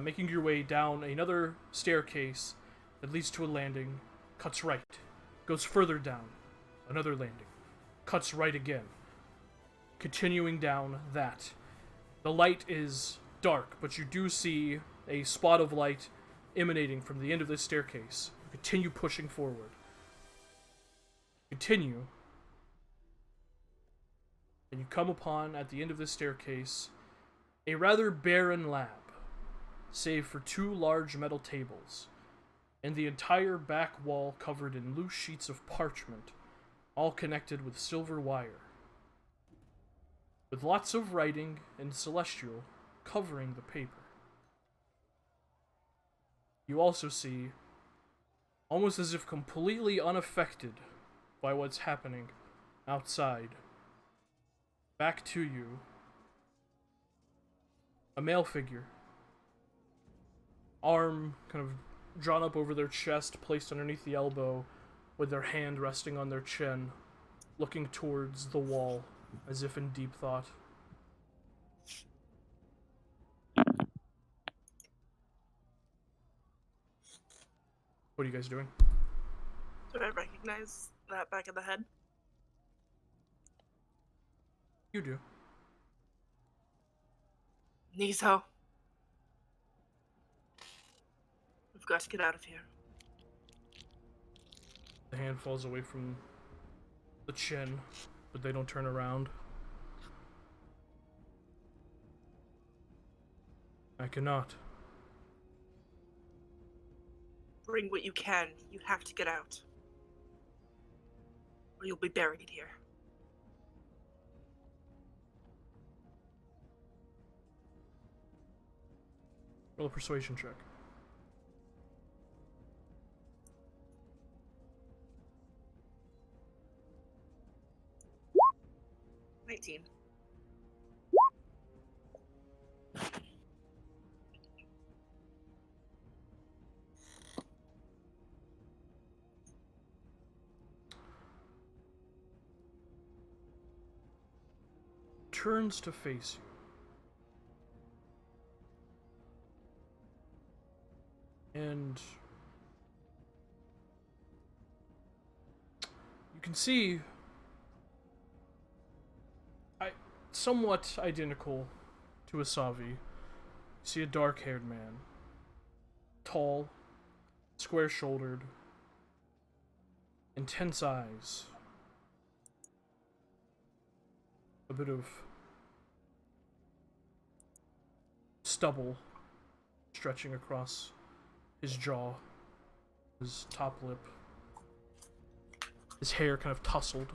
making your way down another staircase that leads to a landing, cuts right, goes further down, another landing, cuts right again, continuing down that. The light is dark, but you do see a spot of light emanating from the end of this staircase. You continue pushing forward. Continue. And you come upon, at the end of this staircase, a rather barren lab, save for 2 large metal tables, and the entire back wall covered in loose sheets of parchment, all connected with silver wire, with lots of writing in Celestial covering the paper. You also see, almost as if completely unaffected by what's happening outside, back to you, a male figure, arm kind of drawn up over their chest, placed underneath the elbow, with their hand resting on their chin, looking towards the wall, as if in deep thought. What are you guys doing? Do I recognize that back of the head? You do. Niso. We've got to get out of here. The hand falls away from the chin, but they don't turn around. I cannot. Bring what you can. You have to get out. Or you'll be buried here. Roll a persuasion check. $19. Turns to face you. And you can see somewhat identical to Asavi. You see a dark-haired man. Tall, square-shouldered, intense eyes. A bit of stubble stretching across his jaw, his top lip. His hair kind of tousled,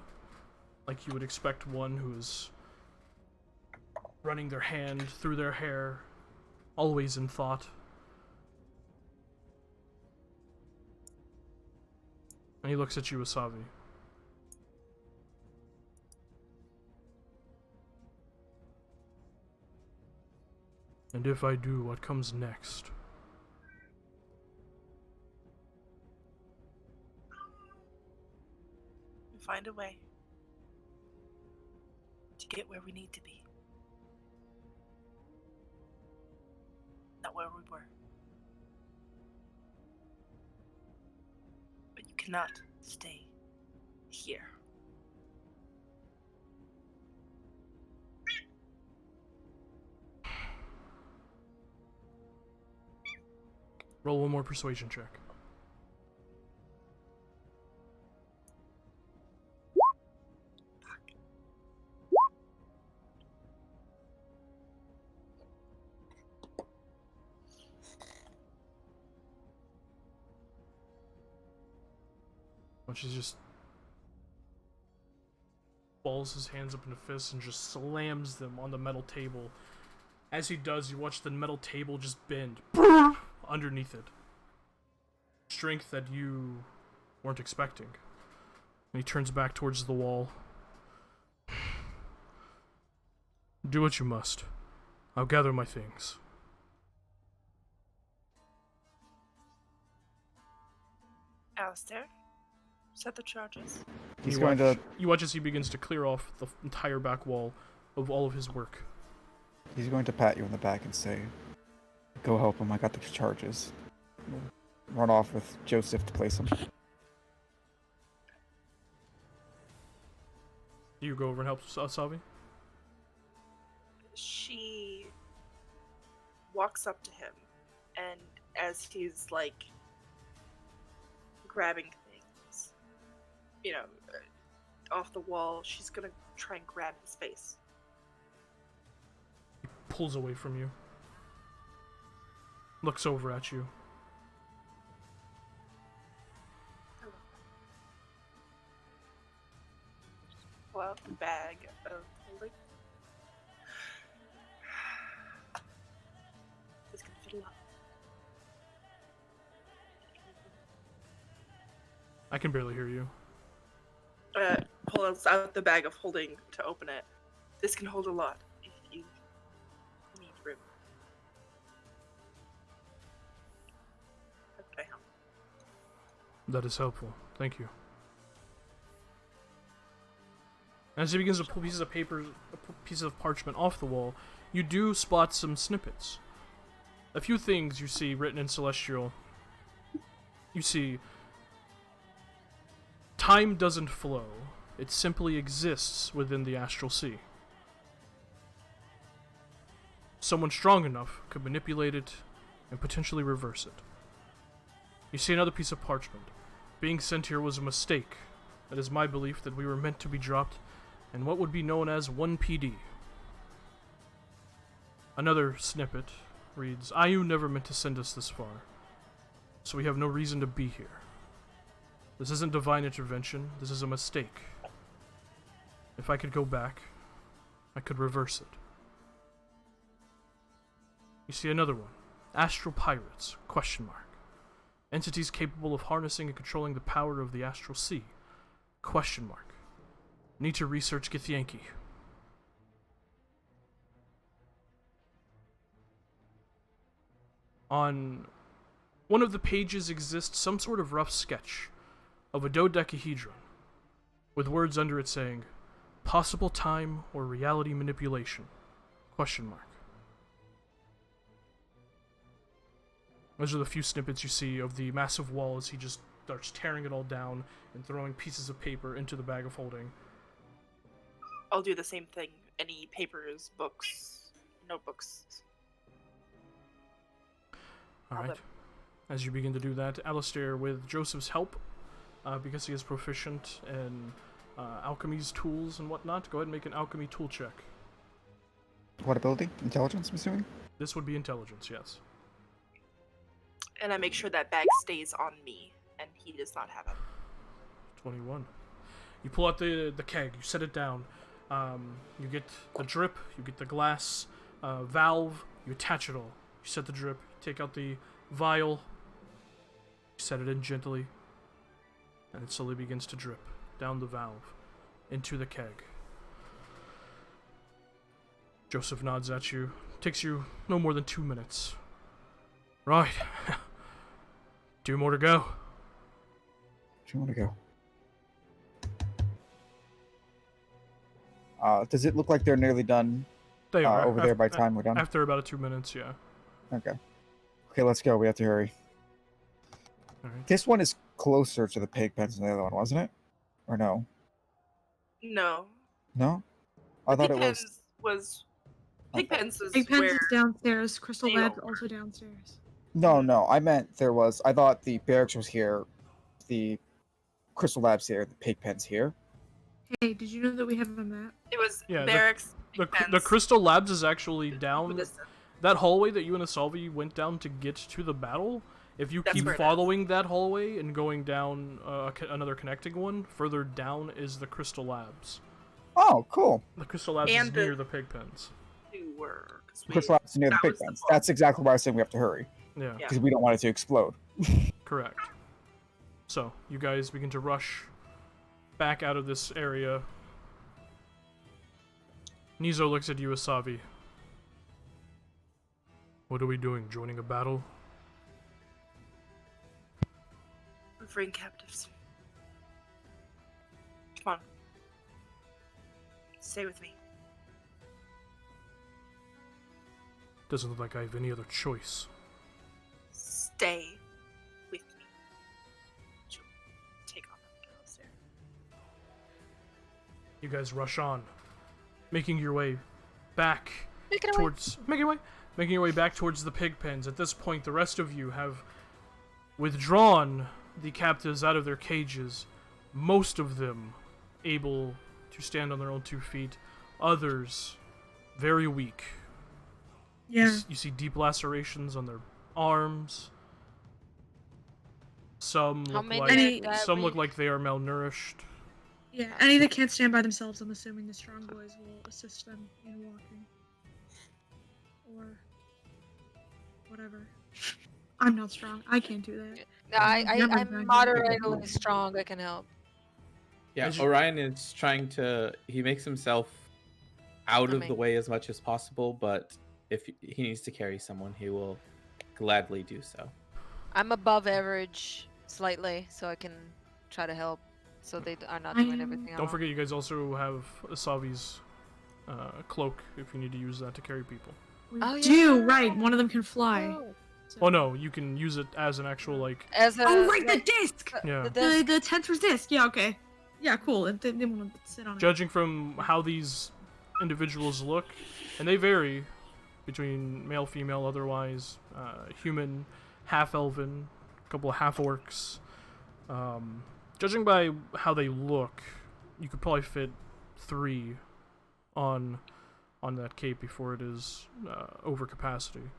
like you would expect one who is running their hand through their hair, always in thought. And he looks at you, Asavi. And if I do, what comes next? We find a way to get where we need to be. Not where we were. But you cannot stay here. Roll one more persuasion check. Which is just balls his hands up into fists and just slams them on the metal table. As he does, you watch the metal table just bend underneath it. Strength that you weren't expecting. And he turns back towards the wall. Do what you must. I'll gather my things. Alistair, set the charges. He's going to. You watch as he begins to clear off the entire back wall of all of his work. He's going to pat you on the back and say, "Go help him. I got the charges." Run off with Joseph to place him. You go over and help Savi? She walks up to him, and as he's like grabbing things, off the wall, she's gonna try and grab his face. He pulls away from you. Looks over at you. Pull out the bag of holding. This can fit a lot. I can barely hear you. Pulls out the bag of holding to open it. This can hold a lot if you need room. How could I help? That is helpful. Thank you. As he begins to pull pieces of parchment off the wall, you do spot some snippets. A few things you see written in Celestial. You see, time doesn't flow. It simply exists within the astral sea. Someone strong enough could manipulate it and potentially reverse it. You see another piece of parchment. Being sent here was a mistake. It is my belief that we were meant to be dropped in what would be known as 1 PD. Another snippet reads, Ayu never meant to send us this far, so we have no reason to be here. This isn't divine intervention, this is a mistake. If I could go back, I could reverse it. You see another one. Astral pirates, ? Entities capable of harnessing and controlling the power of the astral sea, ? Need to research Githyanki. On one of the pages exists some sort of rough sketch of a dodecahedron, with words under it saying, possible time or reality manipulation, ? Those are the few snippets you see of the massive wall as he just starts tearing it all down and throwing pieces of paper into the bag of holding. I'll do the same thing. Any papers, books, notebooks. Alright. As you begin to do that, Alistair, with Joseph's help, because he is proficient in alchemy's tools and whatnot, go ahead and make an alchemy tool check. What ability? Intelligence, I'm assuming? This would be intelligence, yes. And I make sure that bag stays on me, and he does not have it. 21. You pull out the keg, you set it down. You get the drip, you get the glass valve, you attach it all. You set the drip, take out the vial, you set it in gently, and it slowly begins to drip down the valve into the keg. Joseph nods at you. Takes you no more than 2 minutes. Right. 2 more to go. 2 more to go. Does it look like they're nearly done? They are over there by the time we're done? After about 2 minutes, yeah. Okay. Okay, let's go. We have to hurry. Alright. This one is closer to the pig pens than the other one, wasn't it? Or no? No. No? I thought it was... Pigpens was Big Pens where... is downstairs. Crystal they Red are. also downstairs. No. I meant there was. I thought the barracks was here, the crystal labs here, the pig pens here. Hey, did you know that we have a map? It was Yeah, barracks. The fence, Crystal Labs is actually down equidistant. that hallway that you and Asalvi went down to get to the battle. If you That's keep where it is. following that hallway and going down another connecting one, further down is the Crystal Labs. Oh, cool. The Crystal Labs And is the- near the pig pens. Sewer, 'cause Crystal labs near the that pig was the pens. ball. That's exactly why I said we have to hurry Yeah, Yeah. because we don't want it to explode. correct. So, you guys begin to rush back out of this area. Nizo looks at you, Asavi. What are we doing? Joining a battle? We're freeing captives. Come on. Stay with me. Doesn't look like I have any other choice. Stay with me. She'll take off that girl's there. You guys rush on, making your way back Make it away. towards making your way back towards the pig pens. At this point, the rest of you have withdrawn the captives out of their cages. Most of them able to stand on their own 2 feet. Others very weak. Yeah. You see deep lacerations on their arms. Some How look many like Any- are that some look weak? like they are malnourished. Yeah. Any that can't stand by themselves, I'm assuming the strong boys will assist them in walking. Or whatever. I'm not strong. I can't do that. No, Never I'm mind. moderately strong. I can help. Yeah, As you- Orion is trying to. He makes himself out of the Coming. way as much as possible, but if he needs to carry someone, he will gladly do so. I'm above average slightly, so I can try to help. So they are not doing everything. Don't forget, you guys also have Asavi's cloak if you need to use that to carry people. We Oh, do, yeah. right. One of them can fly. Oh. So- Oh no, you can use it as an actual like. As a Oh, right, the like, disc! Yeah. the disc. The Tensor's disc. Yeah, okay. Yeah, cool. They want to sit on it. Judging from how these individuals look, and they vary between male, female, otherwise, human, half-elven, a couple of half-orcs. Judging by how they look, you could probably fit 3 on that cape before it is over capacity.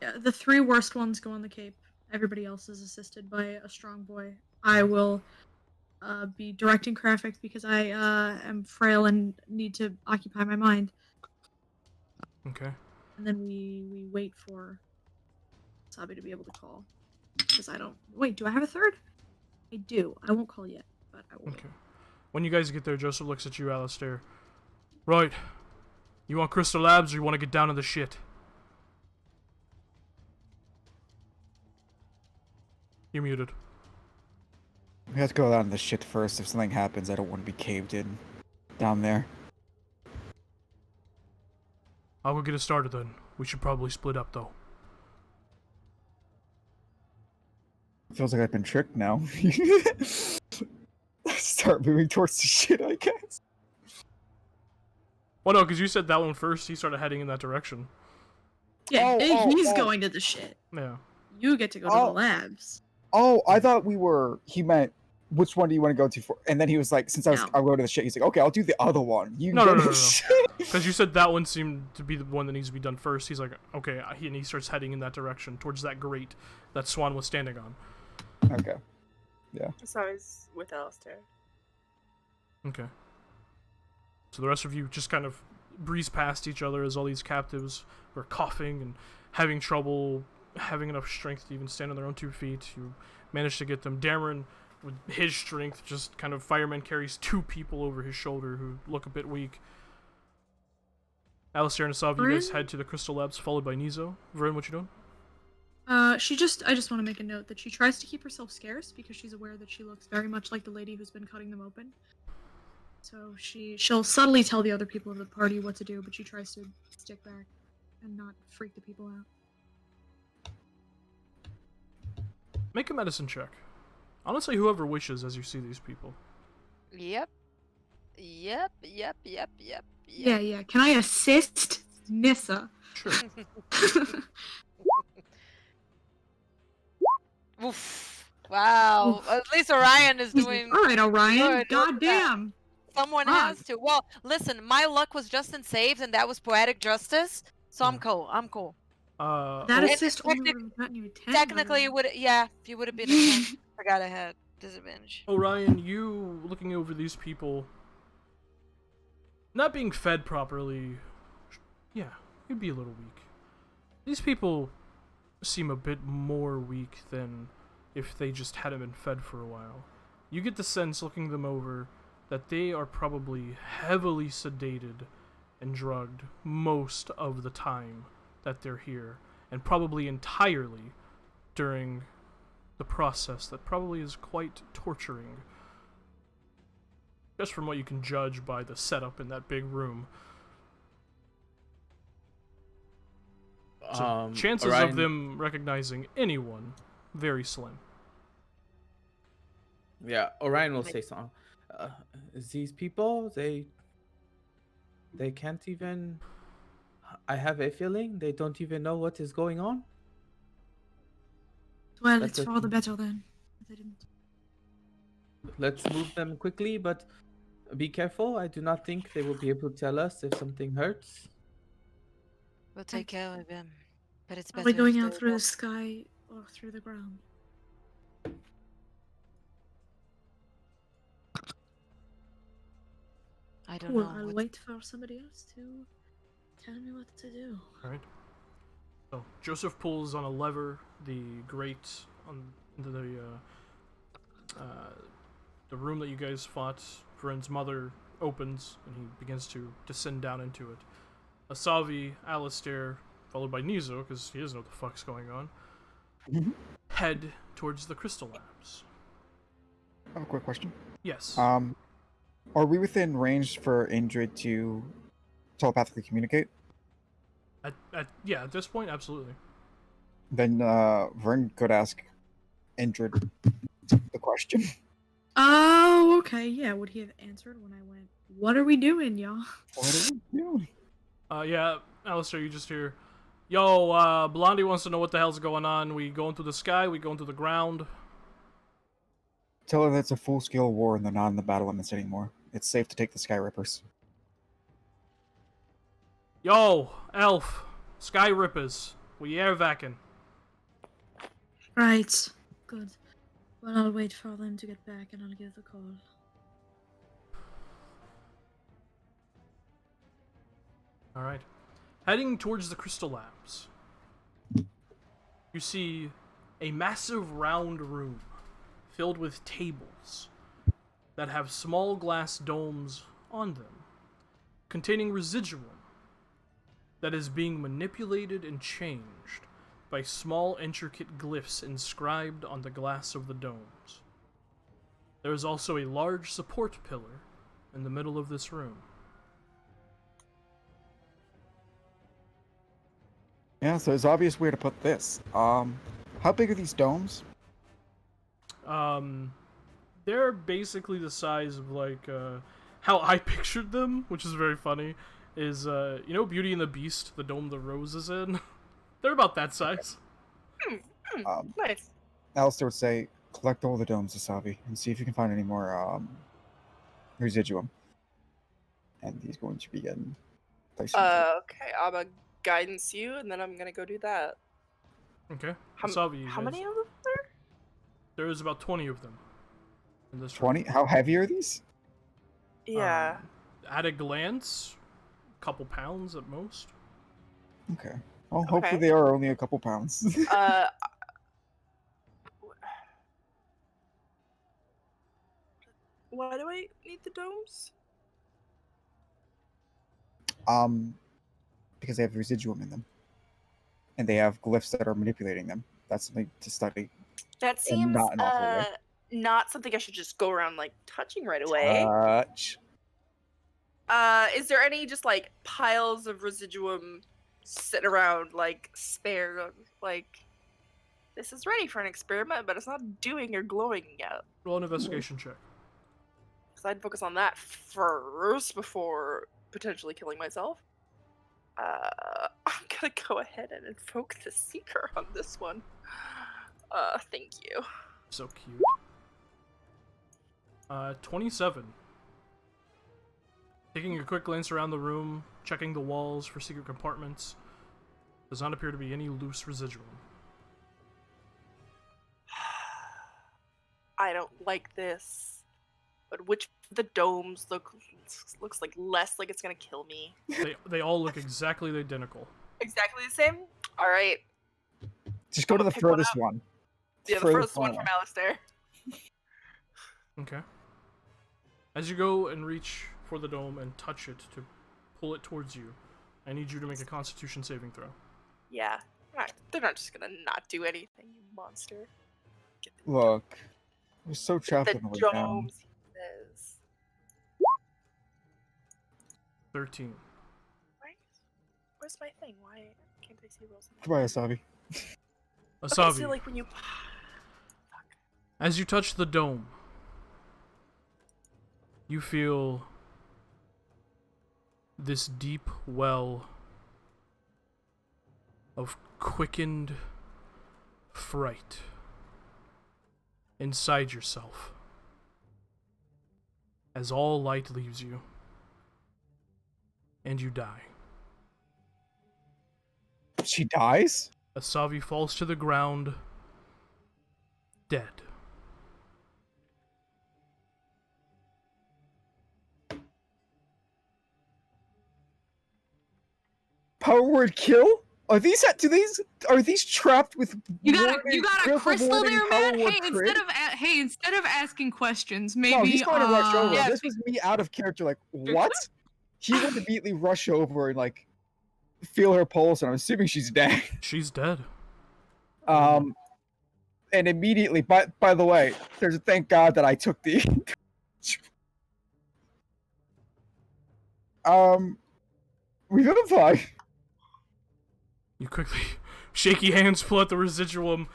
Yeah, the 3 worst ones go on the cape. Everybody else is assisted by a strong boy. I will be directing traffic because I am frail and need to occupy my mind. Okay. And then we wait for Sabi to be able to call. Because I don't... Wait, do I have a third? I do. I won't call yet, but I will. Okay. When you guys get there, Joseph looks at you, Alistair. Right. You want Crystal Labs or you want to get down to the shit? You're muted. We have to go down the shit first. If something happens, I don't want to be caved in down there. I'll go get it started then. We should probably split up though. Feels like I've been tricked now. Start moving towards the shit, I guess. Well, no, because you said that one first. He started heading in that direction. Yeah, Oh, he's oh. going to the shit. Yeah. You get to go to Oh. the labs. Oh, I thought he meant, which one do you want to go to for? And then he was like, since No. I'll go to the shit, he's like, okay, I'll do the other one. You No, go no, to no, the no. shit. Because you said that one seemed to be the one that needs to be done first. He's like, okay, and he starts heading in that direction towards that grate that Swan was standing on. Okay. So I was with Alistair. Okay. So the rest of you just kind of breeze past each other as all these captives are coughing and having trouble having enough strength to even stand on their own 2 feet. You manage to get them. Dameron, with his strength, just kind of fireman carries 2 people over his shoulder who look a bit weak. Alistair and Asav, you guys Vrin? head to the Crystal Labs, followed by Nizo. Vern, what you doing? I just want to make a note that she tries to keep herself scarce because she's aware that she looks very much like the lady who's been cutting them open. So she'll subtly tell the other people of the party what to do, but she tries to stick back and not freak the people out. Make a medicine check. Honestly, whoever wishes as you see these people. Yep. Yep. Yeah. Can I assist Nissa? Sure. Oof. Wow. Oof. At least Orion is He's like, doing all right, Orion. good. Look God at that. damn. Someone Fuck. has to. Well, listen, my luck was just in saves, and that was poetic justice. So I'm Yeah. cool. I'm cool. That oh, assist only technic- would have gotten you a 10. Technically, it would. Yeah, you would have been a 10. Forgot I had disadvantage. Orion, you looking over these people, not being fed properly, yeah, you'd be a little weak. These people seem a bit more weak than if they just hadn't been fed for a while. You get the sense, looking them over, that they are probably heavily sedated and drugged most of the time that they're here, and probably entirely during the process that probably is quite torturing. Just from what you can judge by the setup in that big room. So chances Orion, of them recognizing anyone, very slim. Yeah, Orion will say something. These people, they can't even. I have a feeling they don't even know what is going on. Well, That's it's for all the better then. They didn't. Let's move them quickly, but be careful. I do not think they will be able to tell us if something hurts. We'll take care of him. But it's Are better we if going they out through the don't. sky or through the ground? I don't Cool. know. I'll wait for somebody else to tell me what to do. Alright. So Joseph pulls on a lever, the grate on into the room that you guys fought. Vren's mother opens and he begins to descend down into it. Asavi, Alistair, followed by Nizo, because he doesn't know what the fuck's going on, head towards the crystal labs. I have a quick question. Yes. Are we within range for Indrid to telepathically communicate? At this point, absolutely. Then Vern could ask Indrid the question. Oh, okay. Yeah, would he have answered when I went, what are we doing, y'all? What are we doing? Yeah, Alistair, you just hear, yo, Blondie wants to know what the hell's going on. We going through the sky? We going through the ground? Tell her that's a full-scale war and they're not in the battle limits anymore. It's safe to take the Sky Rippers. Yo, Elf, Sky Rippers, we air vacking. Right. Good. Well, I'll wait for them to get back and I'll give the call. Alright. Heading towards the crystal labs, you see a massive round room filled with tables that have small glass domes on them, containing residuum that is being manipulated and changed by small intricate glyphs inscribed on the glass of the domes. There is also a large support pillar in the middle of this room. Yeah, so it's obvious where to put this. How big are these domes? They're basically the size of how I pictured them, which is very funny. Is you know Beauty and the Beast, the dome the rose is in? They're about that size. Nice. Alistair would say, collect all the domes, Asavi, and see if you can find any more residuum. And he's going to begin placing Okay, I'm gonna guidance you, and then I'm gonna go do that. Okay. How Wasabi, you How guys. many of them there? There's about 20 of them in this 20? room. How heavy are these? Yeah. At a glance, a couple pounds at most. Okay. Well, hopefully Okay. they are only a couple pounds. Why do I need the domes? Because they have residuum in them. And they have glyphs that are manipulating them. That's something to study. That And seems not an awful way. not something I should just go around like touching right away. Touch. Is there any just like piles of residuum sitting around like spare? Like this is ready for an experiment, but it's not doing or glowing yet. Roll an investigation check. Because I'd focus on that first before potentially killing myself. I'm gonna go ahead and invoke the Seeker on this one. Thank you. So cute. 27. Taking a quick glance around the room, checking the walls for secret compartments. Does not appear to be any loose residuum. I don't like this. But which of the domes looks like less like it's gonna kill me? They all look exactly identical. Exactly the same? Alright. Just go to the Pick one furthest up. one. Yeah, the furthest one from Alistair. Okay. As you go and reach for the dome and touch it to pull it towards you, I need you to make a Constitution saving throw. Yeah. They're not just gonna not do anything, you monster. Get the Look, we're so trapped the on the way down. domes, he says. 13. Where's my thing? Why can't I see rolls? Goodbye, Asabi. Asabi, Okay, so like when you... as you touch the dome, you feel this deep well of quickened fright inside yourself as all light leaves you and you die. She dies? Asavi falls to the ground, dead. Power word kill? Are these trapped with You got a crystal there, man. man. Hey, instead of asking questions, maybe No, he's going to rush over. yeah, This was me out of character. Like, what? He would immediately rush over and like feel her pulse, and I'm assuming she's dead. She's dead. And immediately, by the way, there's a thank God that I took the. Revivify. You quickly, shaky hands pull out the residuum,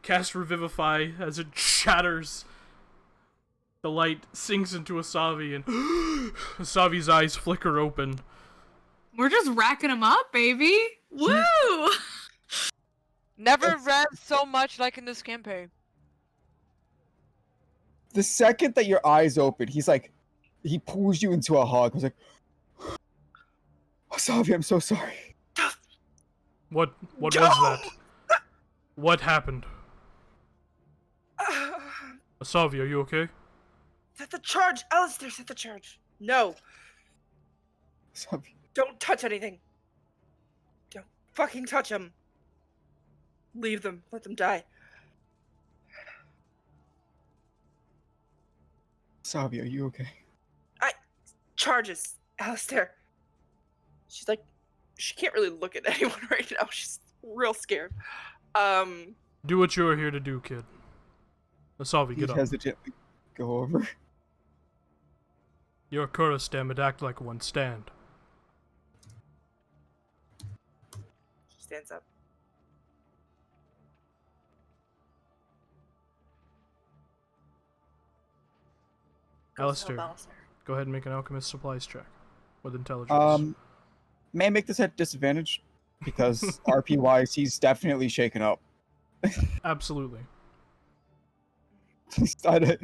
cast Revivify as it shatters. The light sinks into Asavi, and Asavi's eyes flicker open. we're just racking them up, baby. Woo! Never read so much like in this campaign. The second that your eyes open, he pulls you into a hug. He's like, Asabi, I'm so sorry. What was that? What happened? Asavi, are you okay? Set the charge! Alistair, set the charge! No! Asabi. Don't touch anything! Don't fucking touch them! Leave them. Let them die. Asabi, are you okay? Charges! Alistair! She's like... She can't really look at anyone right now. She's real scared. Do what you are here to do, kid. Asavi, get He up. hesitantly go over. You're a Kurus, damn it, act like one, stand. She stands up. Alistair, go ahead and make an alchemist supplies check with intelligence. May I make this at disadvantage? Because RP wise, he's definitely shaken up. Absolutely. I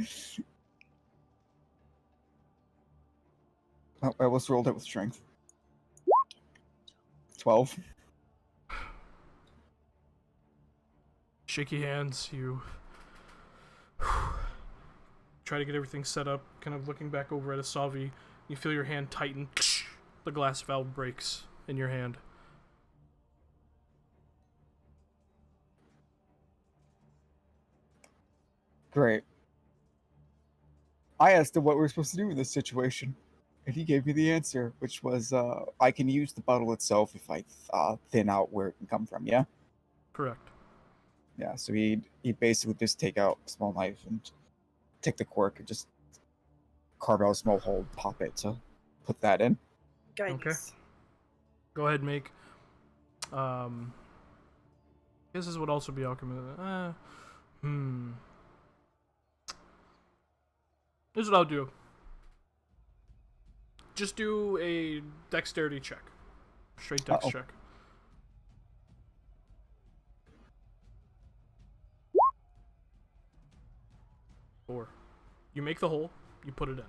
almost rolled it with strength. 12. Shaky hands, you try to get everything set up, kind of looking back over at Asavi. You feel your hand tighten. The glass valve breaks in your hand. Great. I asked him what we're supposed to do in this situation, and he gave me the answer, which was I can use the bottle itself if I thin out where it can come from, yeah? Correct. Yeah, so he'd basically just take out a small knife and take the cork and just carve out a small hole, pop it to put that in. Guidance. Okay. Go ahead and make. This would also be alchemy. This is what I'll do. Just do a dexterity check. Straight dex check. 4. You make the hole. You put it in.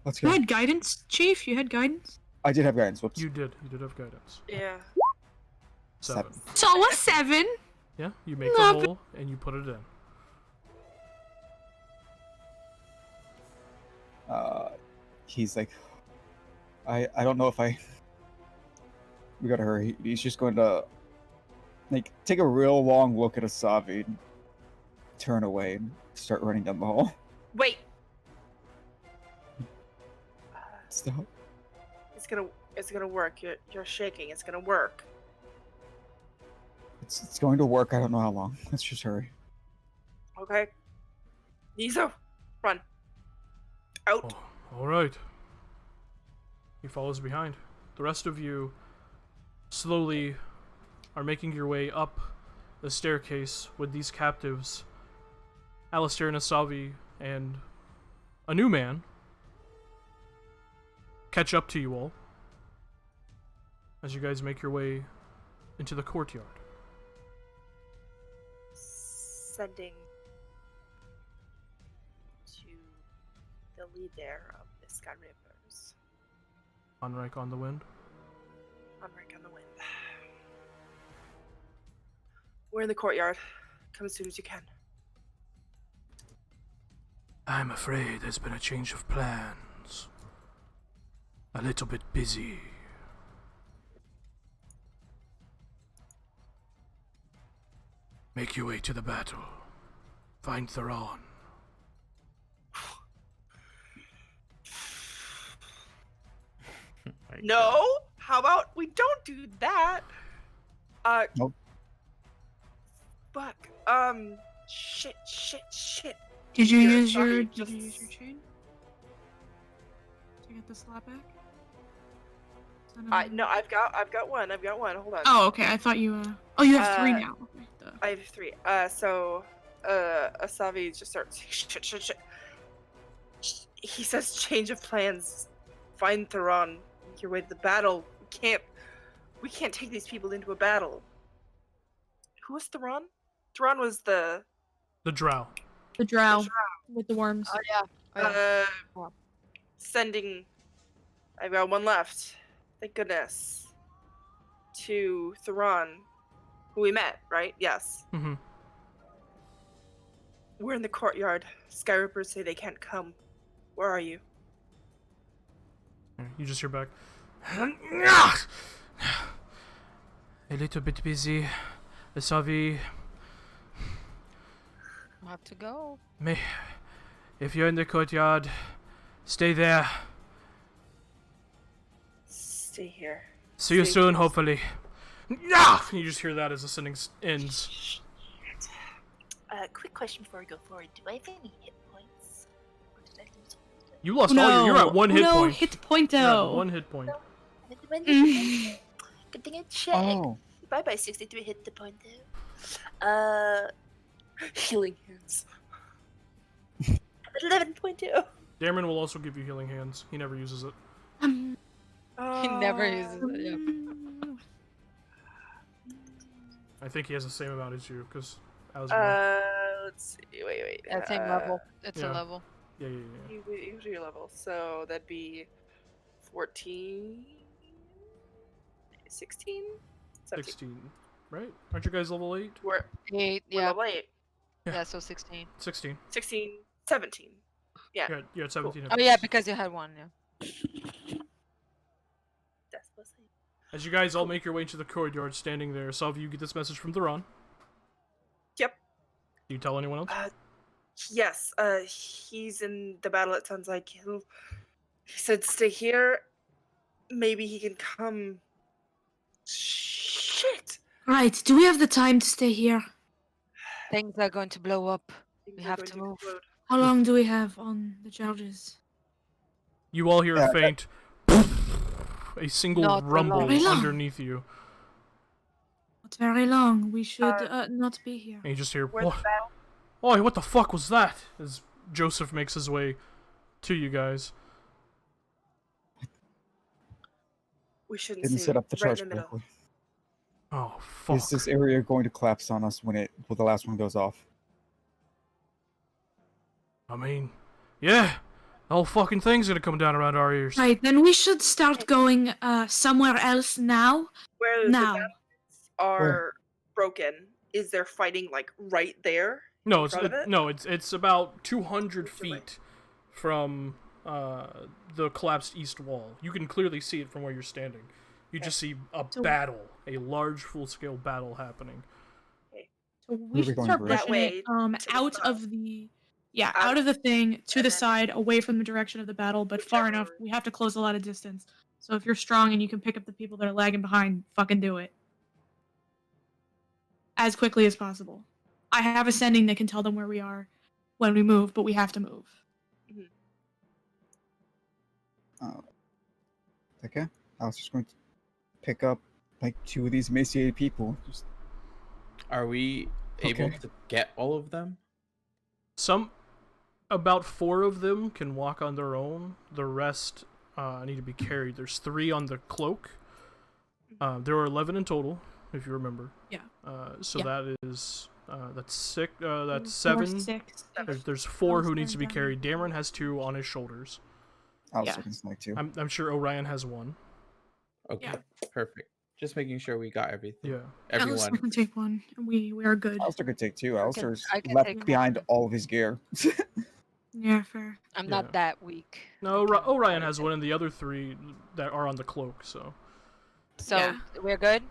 Let's You go. had guidance, Chief? You had guidance? I did have guidance. Whoops. You did have guidance. Yeah. 7. So a 7. Yeah, you make the Love hole and you put it in. He's like, I don't know if I. We gotta hurry. He's just going to, like, take a real long look at Asavi, and turn away, and start running down the hall. Wait. Stop. It's gonna work. You're shaking. It's gonna work. It's going to work. I don't know how long. Let's just hurry. Okay. Nizo, run. Out. Oh, all right. He follows behind. The rest of you slowly are making your way up the staircase with these captives. Alistair and Asavi and a new man catch up to you all as you guys make your way into the courtyard. Sending to the lead there of the Sky Rivers. Unreich on the wind. Unreich on the wind. We're in the courtyard. Come as soon as you can. I'm afraid there's been a change of plans. A little bit busy. Make your way to the battle. Find Theron. No? How about we don't do that? Nope. Fuck. Shit. Did you Here, use sorry, your just- chain? To get the slap back? Is that No, I've got one. Hold on. Oh, okay. I thought you Oh, you have 3 Uh, now. Okay. Duh. I have 3. Asavi just starts shit. He says change of plans. Find Theron. Make your way to the battle. We can't take these people into a battle. Who was Theron? Theron was the The The drow with the worms. Oh yeah. Oh, yeah. sending. I've got one left. Thank goodness. To Theron, who we met, right? Yes. Mm-hmm. We're in the courtyard. Skyrippers say they can't come. Where are you? You just hear back. A little bit busy. Asavi, I have to go. if you're in the courtyard, stay there. Stay here. See you Stay soon, close. hopefully. You just hear that as the sending ends. Quick question before we go forward. Do I have any hit points? Or did I lose all of them? You lost all your. You're at 1 hit no, point. hit You're at pointo. 1 hit point. Good thing I checked. Oh. Bye bye, 63 hit the point Healing hands. 11.2. Darren will also give you healing hands. He never uses it. He never uses it. Yeah. I think he has the same amount as you, because I was. Let's see. Wait. At same level. It's yeah. a level. Yeah. Usually your level. So that'd be 14, 16, 17. 16, right? Aren't you guys level 8? We're 8. we're Yeah. level 8. Yeah. So 16. 16. 16, 17. Yeah. You're at 17 hit Oh points. yeah, because you had 1. Yeah. That's what's it. As you guys all make your way into the courtyard, standing there, some of you get this message from Theron. Yep. Do you tell anyone else? Yes. He's in the battle. It sounds like he said stay here. Maybe he can come. Shit. Right, do we have the time to stay here? Things are going to blow up. Things We are have going to move. explode. How long do we have on the charges? You all hear a faint, a single Not for rumble long. Very long. underneath you, Not very long. We should not be here. and you just hear, We're in the "What? battle. Oi, what the fuck was that?" As Joseph makes his way to you guys. We shouldn't Didn't say set up the right in charge the middle. correctly. Oh, fuck. Is this area going to collapse on us when the last one goes off? I mean, yeah. The whole fucking thing's gonna come down around our ears. Right, then we should start going somewhere else now. Where the Now. battlements are broken, is there fighting like right there? No, in it's front of it? no, it's about 200 Which way? feet from the collapsed east wall. You can clearly see it from where you're standing. You just see a So- battle, a large, full-scale battle happening. So Where we are we should going, start Bruce? That pushing way it to the out front. of the Out out of the thing to and the then- side, away from the direction of the battle, but far enough. Whichever- We have to close a lot of distance. So if you're strong and you can pick up the people that are lagging behind, fucking do it. As quickly as possible. I have a sending that can tell them where we are when we move, but we have to move. Okay. I was just going to pick up like 2 of these emaciated people. Just Are we able Okay. to get all of them? About 4 of them can walk on their own. The rest need to be carried. There's 3 on the cloak. There are 11 in total, if you remember. Yeah. So Yeah. that is that's 6. That's 4, 7. 6. There's 4 who Alistair needs to be and carried. Dameron has 2 on his shoulders. I was Yeah. looking like 2. I'm sure Orion has 1. Okay, Yeah. perfect. Just making sure we got everything. Yeah. Alistair Everyone. can take 1, and we are good. Alistair could take 2. Alistair's I can left take behind one. all of his gear. Yeah, fair. I'm Yeah. not that weak. No, I can Orion carry has it. 1, and the other 3 that are on the cloak. So So Yeah. we're good.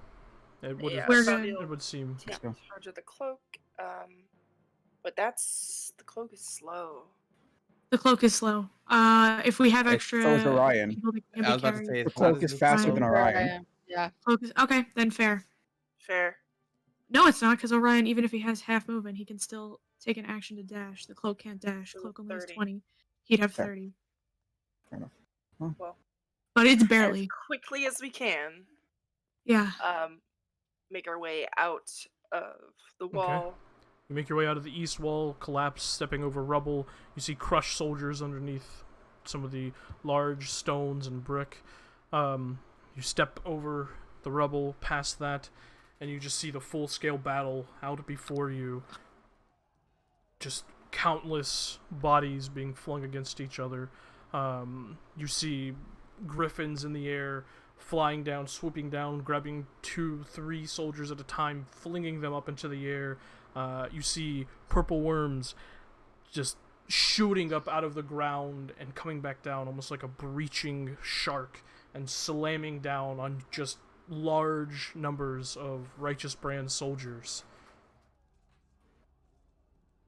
it would Yeah, We're so good. you'll it would seem. take go. charge of the cloak. But the cloak is slow. The cloak is slow. If we have It's- extra so is Orion. people that can I be was about to carried. say The it's not cloak as is faster Fine. than Where I Orion. am. Yeah. Cloak is okay, then fair. Fair. No, it's not, because Orion, even if he has half movement, he can still take an action to dash. The cloak can't dash. So Cloak only has 30. 20. He'd have Fair. 30. Fair enough. Well, But it's as barely. quickly as we can, Yeah. make our way out of the wall. You make your way out of the east wall, collapse, stepping over rubble. You see crushed soldiers underneath some of the large stones and brick. You step over the rubble, past that, and you just see the full-scale battle out before you. Just countless bodies being flung against each other. You see griffins in the air, flying down, swooping down, grabbing 2, 3 soldiers at a time, flinging them up into the air. You see purple worms just shooting up out of the ground and coming back down almost like a breaching shark and slamming down on just large numbers of Righteous Brand soldiers.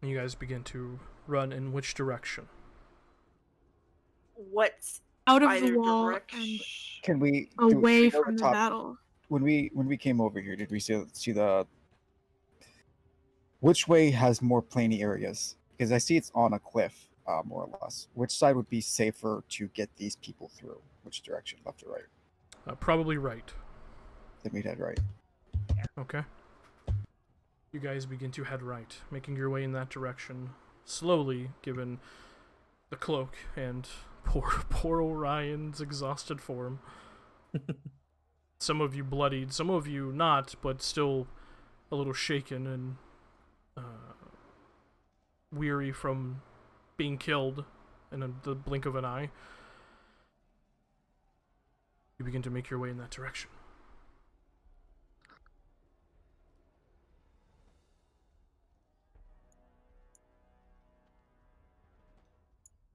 And you guys begin to run in which direction? What's Out of either the wall direction? and Can we away we know from the top- battle. When we came over here, did we see the which way has more plainy areas? Because I see it's on a cliff, more or less. Which side would be safer to get these people through? Which direction, left or right? Probably right. Then we'd head right. Okay. You guys begin to head right, making your way in that direction slowly, given the cloak and poor Orion's exhausted form. Some of you bloodied, some of you not, but still a little shaken and weary from being killed in the blink of an eye. You begin to make your way in that direction.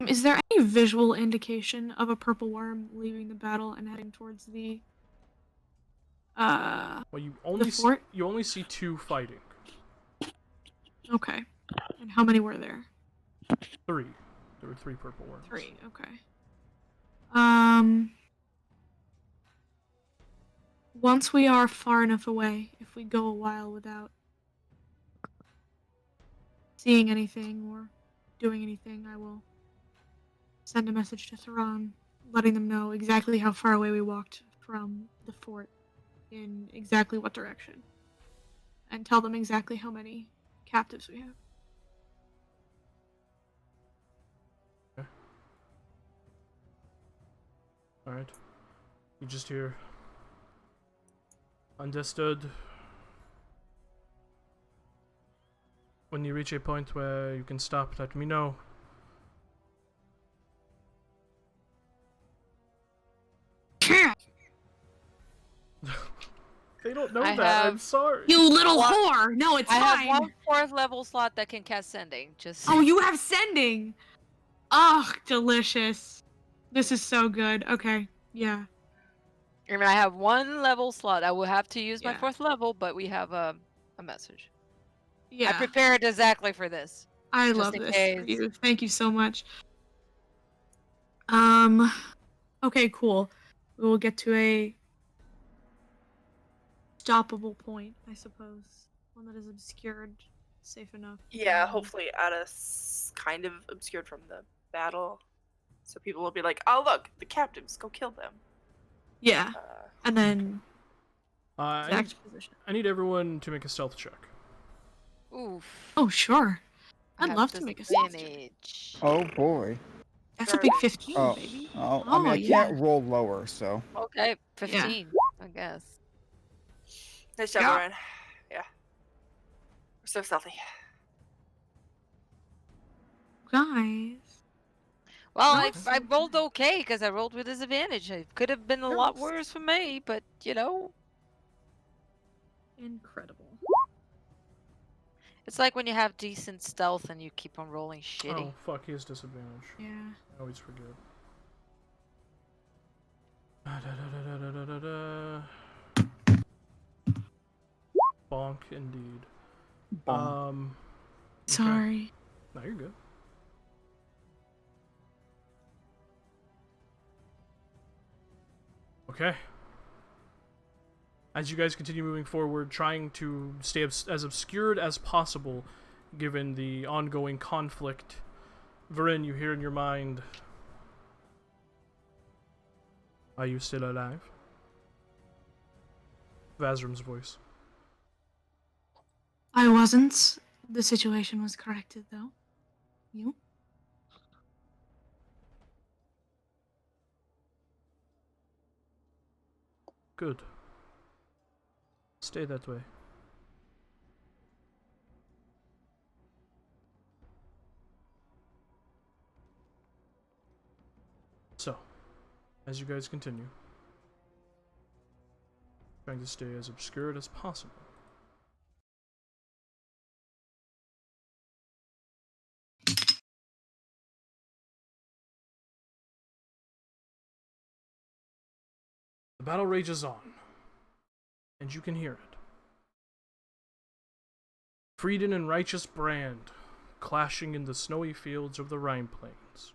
Is there any visual indication of a purple worm leaving the battle and heading towards the Well, you only fort? you only see 2 fighting. Okay. And how many were there? 3. There were 3 purple worms. 3, okay. Once we are far enough away, if we go a while without seeing anything or doing anything, I will send a message to Theron, letting them know exactly how far away we walked from the fort, in exactly what direction, and tell them exactly how many captives we have. Alright. You just hear. Understood. When you reach a point where you can stop, let me know. They don't know I that. I'm have- sorry. You little What? whore! No, it's I fine. have one 4th level slot that can cast sending. Just Oh, you have sending! Ugh, delicious. This is so good. Okay, yeah. I mean, I have 1 level slot. I will have to use my Yeah. 4th level, but we have a message. Yeah. I prepared exactly for this. I just love in this for case. you. Thank you so much. Okay, cool. We will get to a stoppable point, I suppose. One that is obscured, safe enough. Yeah, hopefully kind of obscured from the battle. So people will be like, oh look, the captives, go kill them. Yeah. And then I exact position. need everyone to make a stealth check. Oof. Oh, sure. I I'd have love to make a stealth check. disadvantage. Oh boy. That's a big Garbage. 15, Oh, baby. I mean, I yeah. can't roll lower, so. Okay, 15, I guess. Nice job, Yeah. Ryan. Yeah. We're so stealthy. Guys. Well, No, I it's I so rolled good. okay because I rolled with disadvantage. It could have been a lot Nice. worse for me, but you know, Incredible. it's like when you have decent stealth and you keep on rolling shitty. Oh, fuck, he has disadvantage. Yeah. I always forget. Da-da-da-da-da-da-da. Bonk, indeed. Bonk. Okay. Sorry. No, you're good. Okay. As you guys continue moving forward, trying to stay as obscured as possible, given the ongoing conflict, Varin, you hear in your mind, "Are you still alive?" Vazrim's voice. I wasn't. The situation was corrected, though. You? Good. Stay that way. So, as you guys continue, trying to stay as obscured as possible. The battle rages on, and you can hear it. Frieden and righteous brand clashing in the snowy fields of the Rhine plains.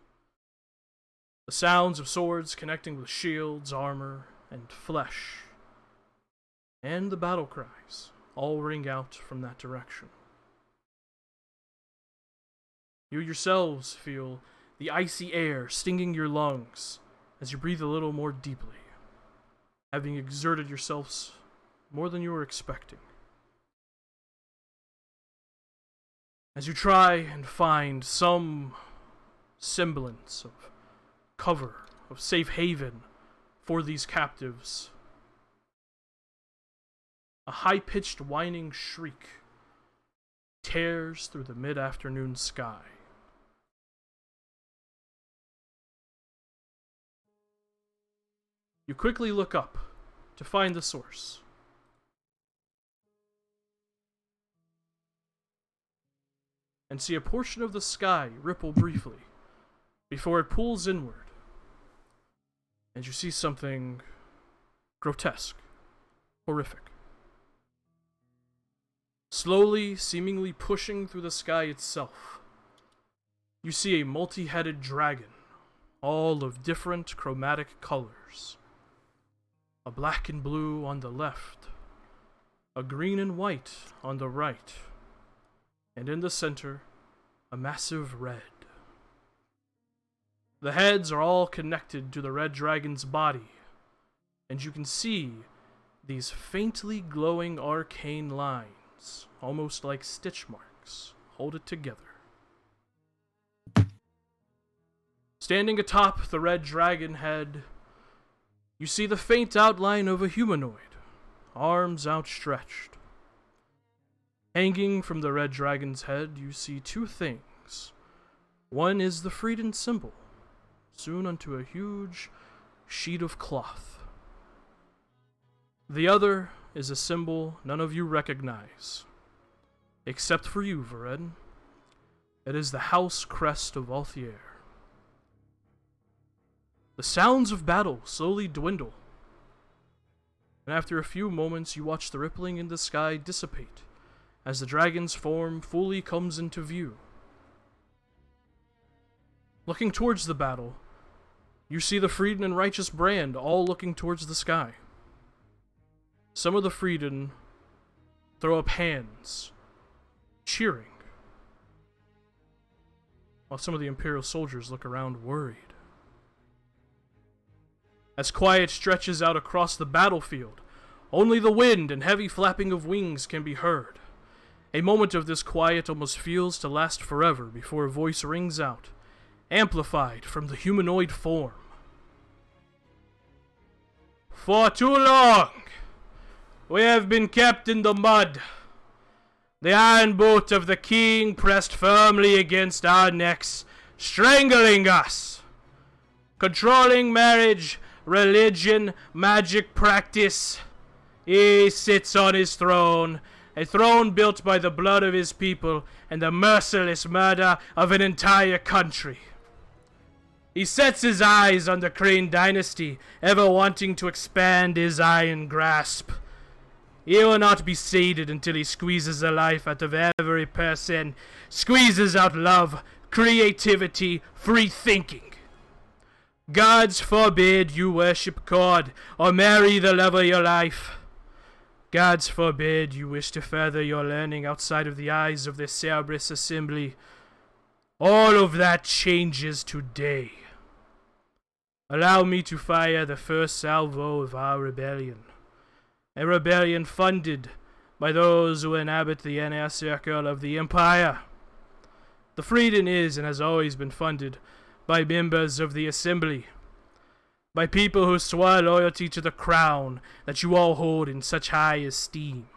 The sounds of swords connecting with shields, armor, and flesh, and the battle cries all ring out from that direction. You yourselves feel the icy air stinging your lungs as you breathe a little more deeply, having exerted yourselves more than you were expecting. As you try and find some semblance of cover, of safe haven for these captives, a high-pitched whining shriek tears through the mid-afternoon sky. You quickly look up to find the source. And see a portion of the sky ripple briefly before it pulls inward. And you see something grotesque, horrific. Slowly, seemingly pushing through the sky itself, you see a multi-headed dragon, all of different chromatic colors. A black and blue on the left, a green and white on the right, and in the center, a massive red. The heads are all connected to the red dragon's body, and you can see these faintly glowing arcane lines, almost like stitch marks, hold it together. Standing atop the red dragon head, you see the faint outline of a humanoid, arms outstretched. Hanging from the red dragon's head, you see two things. One is the Freedom symbol, sewn onto a huge sheet of cloth. The other is a symbol none of you recognize, except for you, Varen. It is the house crest of Althier. The sounds of battle slowly dwindle, and after a few moments you watch the rippling in the sky dissipate as the dragon's form fully comes into view. Looking towards the battle, you see the Freedom and Righteous Brand all looking towards the sky. Some of the Freedom throw up hands, cheering, while some of the Imperial soldiers look around worried. As quiet stretches out across the battlefield, only the wind and heavy flapping of wings can be heard. A moment of this quiet almost feels to last forever before a voice rings out, amplified from the humanoid form. For too long, we have been kept in the mud. The iron boot of the king pressed firmly against our necks, strangling us. Controlling marriage, religion, magic practice. He sits on his throne, a throne built by the blood of his people and the merciless murder of an entire country. He sets his eyes on the Crane dynasty, ever wanting to expand his iron grasp. He will not be sated until he squeezes the life out of every person, squeezes out love, creativity, free thinking. Gods forbid you worship God or marry the love of your life. Gods forbid you wish to further your learning outside of the eyes of the Cerberus Assembly. All of that changes today. Allow me to fire the first salvo of our rebellion. A rebellion funded by those who inhabit the inner circle of the Empire. The Freedom is and has always been funded by members of the Assembly, by people who swear loyalty to the crown that you all hold in such high esteem.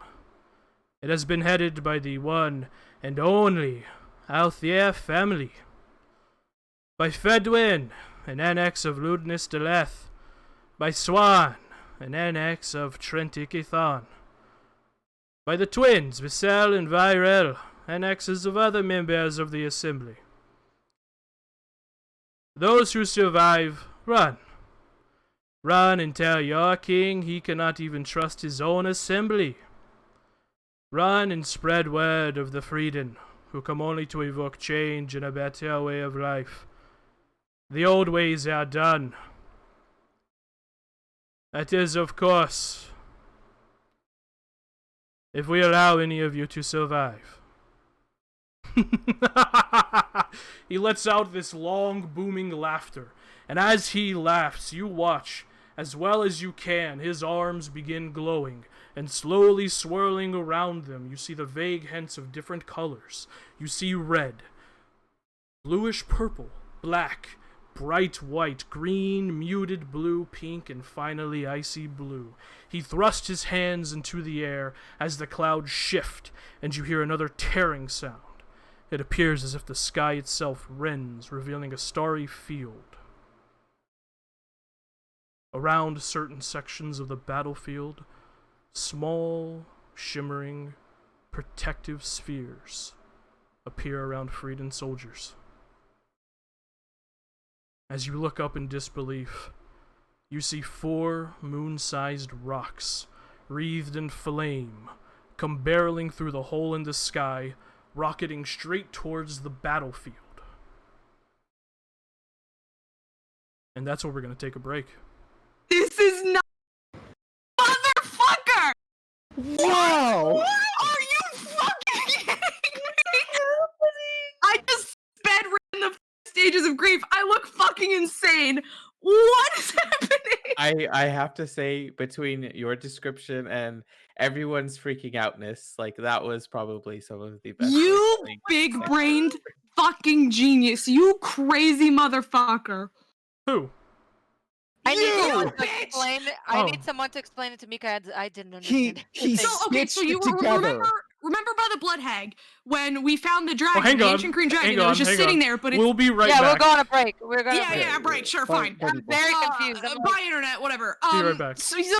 It has been headed by the one and only Althier family, by Fedwin, an annex of Ludnus Deleth, by Swan, an annex of Trentikithon, by the twins Vissel and Virel, annexes of other members of the Assembly. Those who survive, run. Run and tell your king he cannot even trust his own assembly. Run and spread word of the Freedom, who come only to evoke change and a better way of life. The old ways are done. That is, of course, if we allow any of you to survive. He lets out this long, booming laughter, and as he laughs, you watch, as well as you can, his arms begin glowing, and slowly swirling around them, you see the vague hints of different colors. You see red, bluish purple, black, bright white, green, muted blue, pink, and finally icy blue. He thrusts his hands into the air as the clouds shift, and you hear another tearing sound. It appears as if the sky itself rends, revealing a starry field. Around certain sections of the battlefield, small, shimmering, protective spheres appear around Freedom soldiers. As you look up in disbelief, you see 4 moon-sized rocks, wreathed in flame, come barreling through the hole in the sky, rocketing straight towards the battlefield. And that's where we're going to take a break. This is not... Motherfucker! Wow! What are you fucking kidding me? I just sped in the stages of grief. I look fucking insane. What is happening? I have to say, between your description and everyone's freaking outness, like that was probably some of the best. You things big-brained fucking genius. You crazy motherfucker. Who? I need You someone to bitch! explain. I need someone to explain it to me because I didn't He understand. he So, okay, so stitched you it together. remember remember by the blood hag when we found the dragon, hang the on, ancient green hang dragon that was on, just hang sitting on. there, but it's We'll be right Yeah, back. we're going to break. We're going to yeah, break. yeah, break, sure, Bye, fine. bye, I'm people. very confused. I'm like, By internet, whatever. Be right back. So he's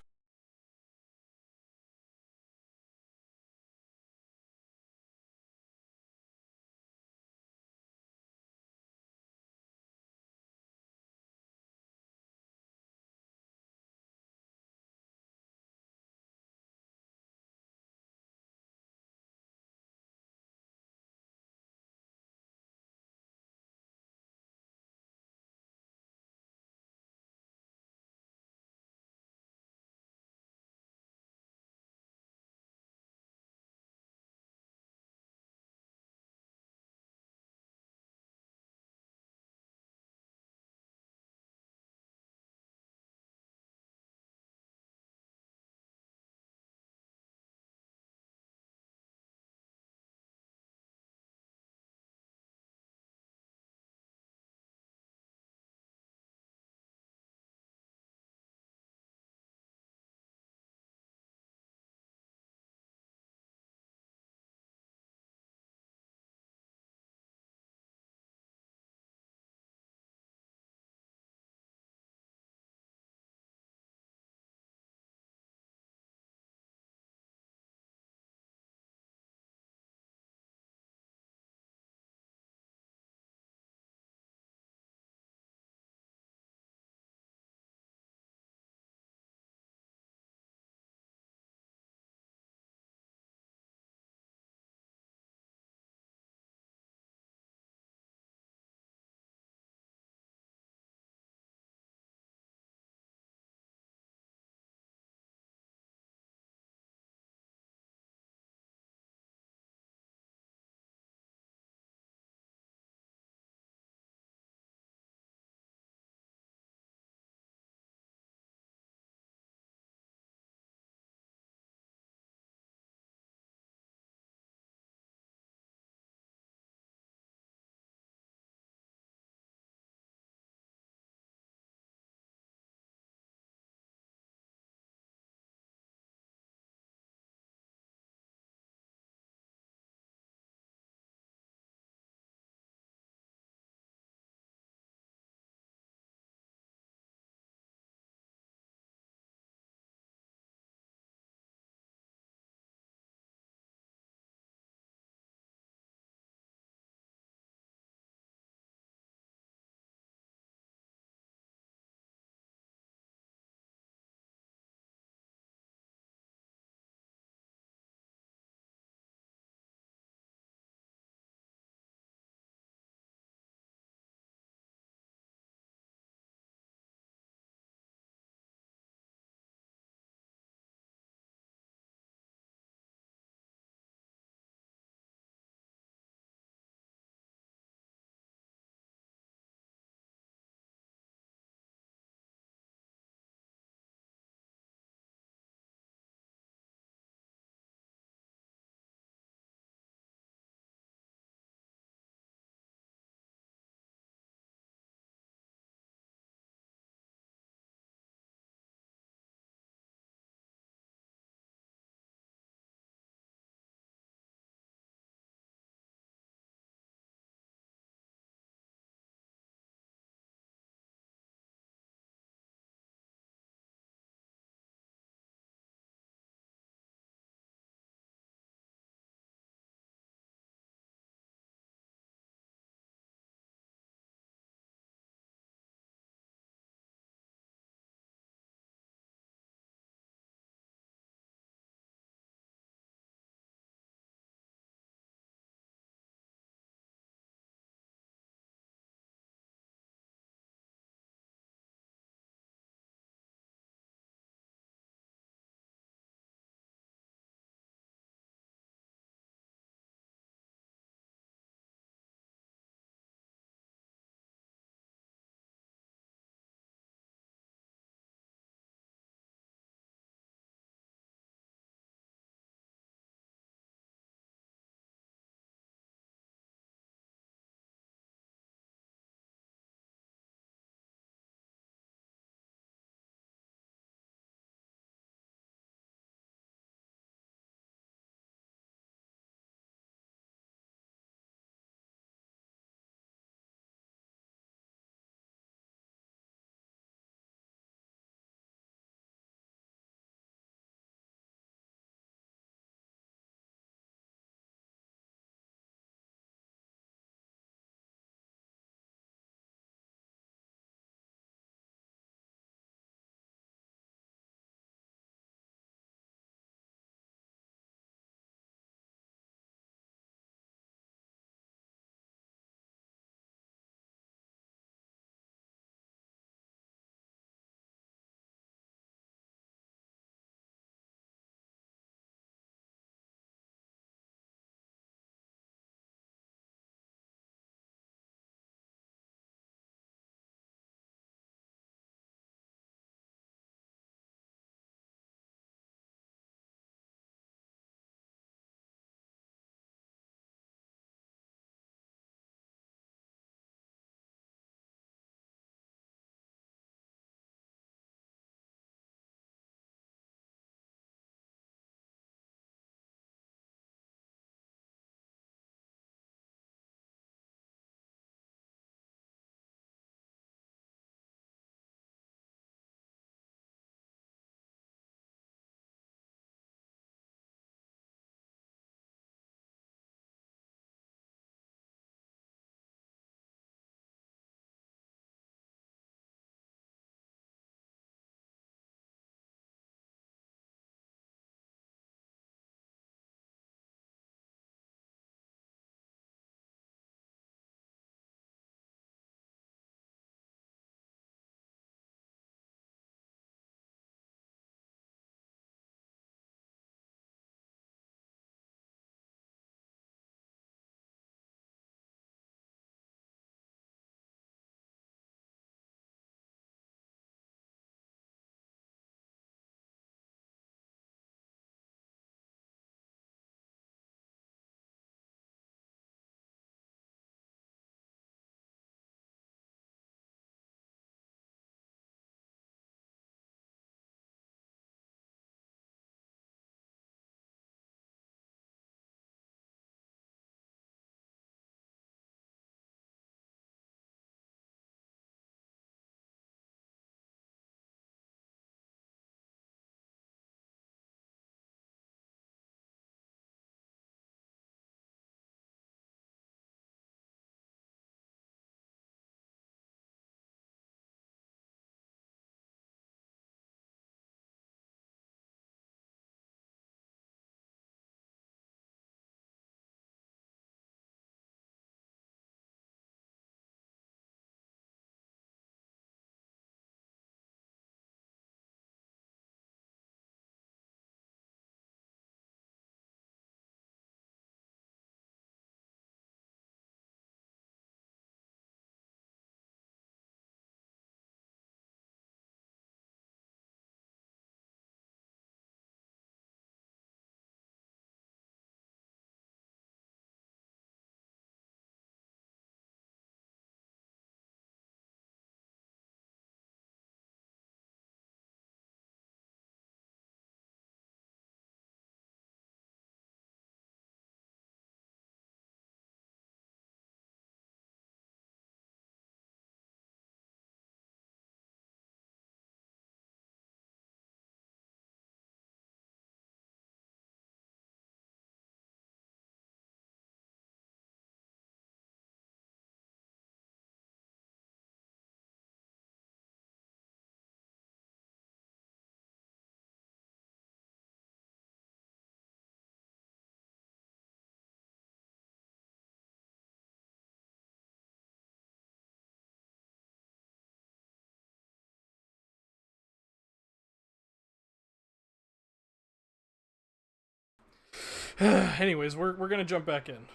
Anyways, we're gonna jump back in.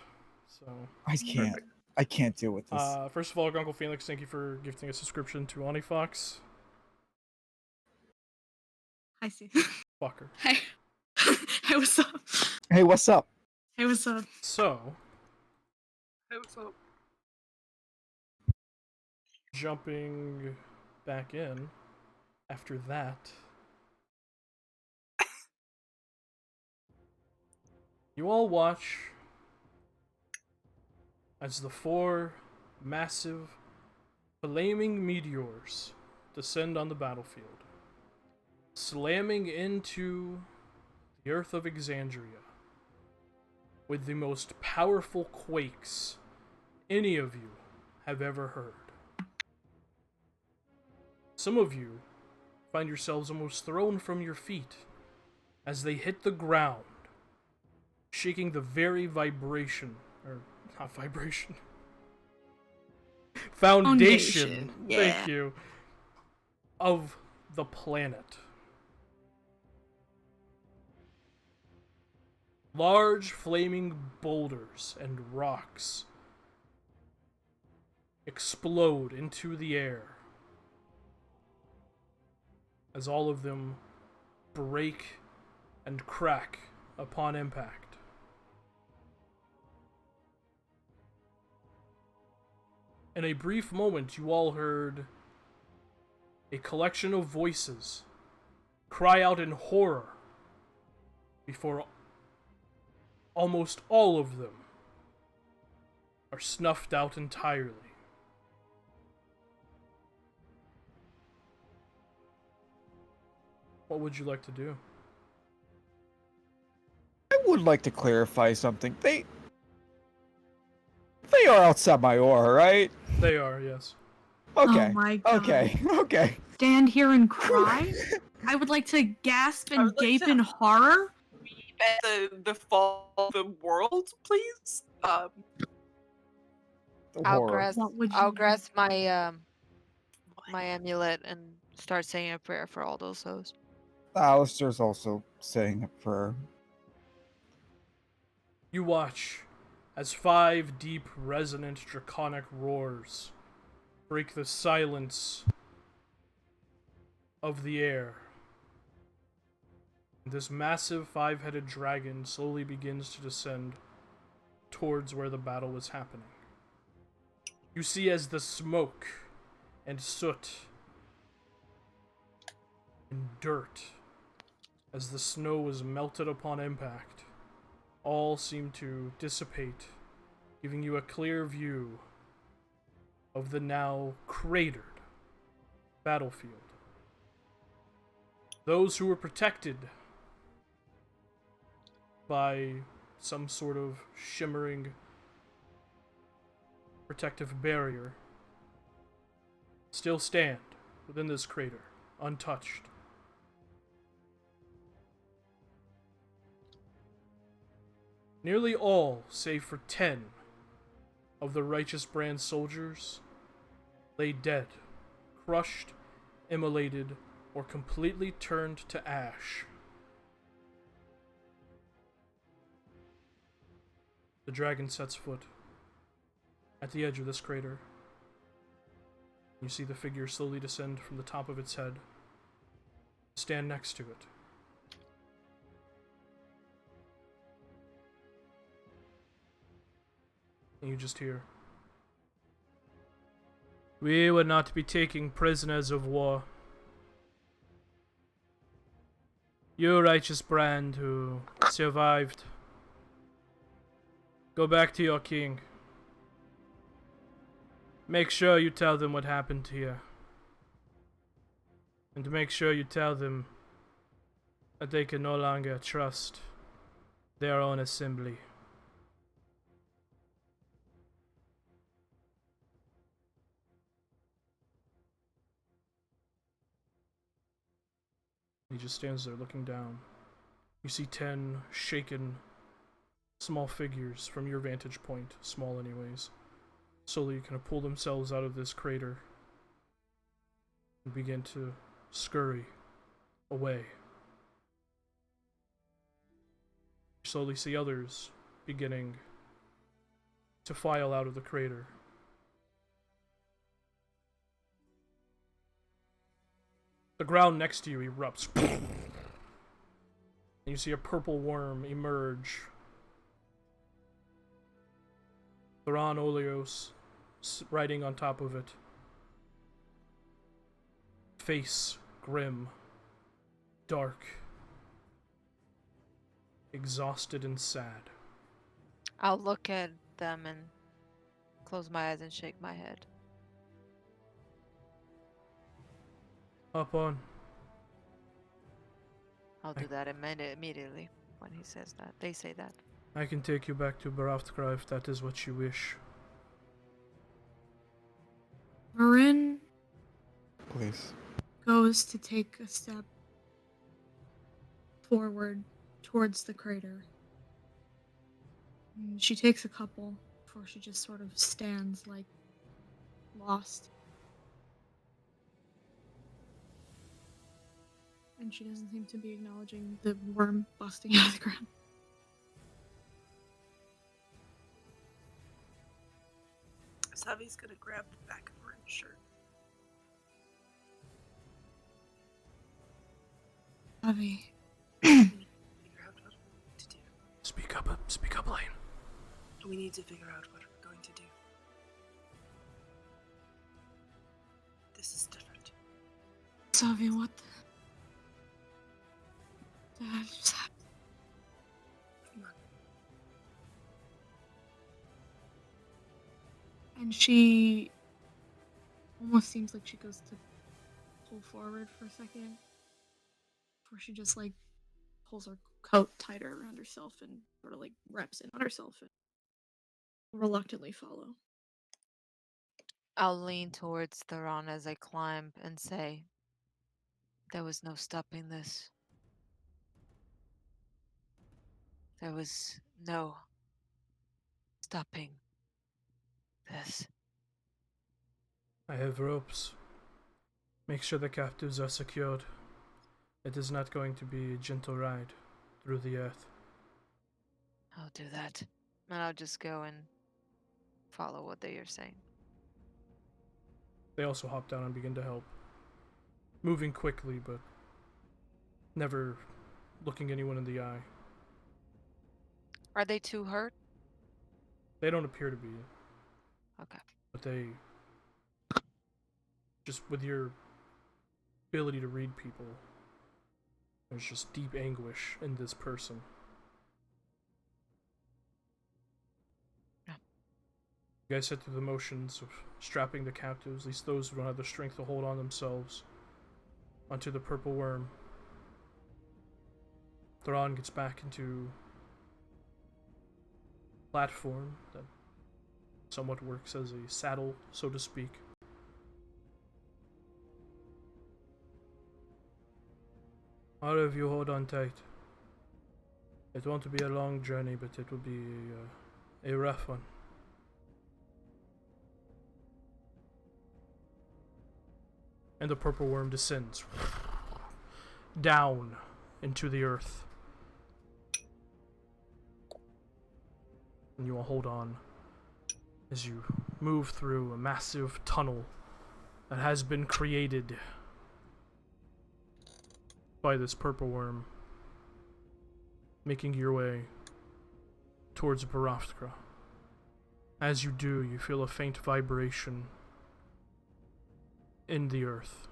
So I can't deal with this. first of all, Uncle Felix, thank you for gifting a subscription to Onifox. I see. Fucker. Hey. Hey, what's up? Hey, what's up? Hey, what's up? So, Hey, what's up? jumping back in after that, you all watch as the 4 massive flaming meteors descend on the battlefield, slamming into the earth of Exandria with the most powerful quakes any of you have ever heard. Some of you find yourselves almost thrown from your feet as they hit the ground, shaking the very vibration, or not vibration, foundation, Yeah. thank you, of the planet. Large flaming boulders and rocks explode into the air as all of them break and crack upon impact. In a brief moment, you all heard a collection of voices cry out in horror before almost all of them are snuffed out entirely. What would you like to do? I would like to clarify something. They are outside my aura, right? They are, yes. Okay. Oh my god. Okay. Stand here and cry? I would like to gasp I and would like gape to- in horror. At the fall of the world, please. The I'll horror. grasp, What would I'll you- grasp my my amulet and start saying a prayer for all those souls. Alistair's also saying a prayer. You watch as 5 deep, resonant, draconic roars break the silence of the air. This massive 5-headed dragon slowly begins to descend towards where the battle was happening. You see as the smoke and soot and dirt, as the snow was melted upon impact, all seem to dissipate, giving you a clear view of the now cratered battlefield. Those who were protected by some sort of shimmering protective barrier still stand within this crater, untouched. Nearly all, save for 10 of the Righteous Brand soldiers, lay dead, crushed, immolated, or completely turned to ash. The dragon sets foot at the edge of this crater. You see the figure slowly descend from the top of its head, stand next to it. And you just hear, "We would not be taking prisoners of war. You, Righteous Brand, who survived, go back to your king. Make sure you tell them what happened here. And make sure you tell them that they can no longer trust their own assembly." He just stands there looking down. You see 10 shaken, small figures from your vantage point, small anyways, slowly kind of pull themselves out of this crater and begin to scurry away. You slowly see others beginning to file out of the crater. The ground next to you erupts. And you see a purple worm emerge. Theron Oleos riding on top of it. Face grim, dark, exhausted and sad. I'll look at them and close my eyes and shake my head. Hop on. I'll do that immediately when he says that. They say that. I can take you back to Baravtkra if that is what you wish. Marin Please. goes to take a step forward towards the crater. And she takes a couple before she just sort of stands like lost. And she doesn't seem to be acknowledging the worm busting out of the ground. Savi's gonna grab the back of her shirt. Savi, Figure out what we're going to do. Speak up, Lane. We need to figure out what we're going to do. This is different. Savi, what the hell just happened? Come on. And she almost seems like she goes to pull forward for a second before she just like pulls her coat tighter around herself and sort of like wraps it on herself and reluctantly follow. I'll lean towards Theron as I climb and say, there was no stopping this. There was no stopping this. I have ropes. Make sure the captives are secured. It is not going to be a gentle ride through the earth. I'll do that. And I'll just go and follow what they are saying. They also hop down and begin to help. Moving quickly, but never looking anyone in the eye. Are they too hurt? They don't appear to be, Okay. but they... Just with your ability to read people, there's just deep anguish in this person. Yeah. You guys set through the motions of strapping the captives, at least those who don't have the strength to hold on themselves, onto the purple worm. Theron gets back into platform that somewhat works as a saddle, so to speak. All of you hold on tight. It won't be a long journey, but it will be a rough one. And the purple worm descends down into the earth. And you will hold on as you move through a massive tunnel that has been created by this purple worm, making your way towards Baravtkra. As you do, you feel a faint vibration in the earth.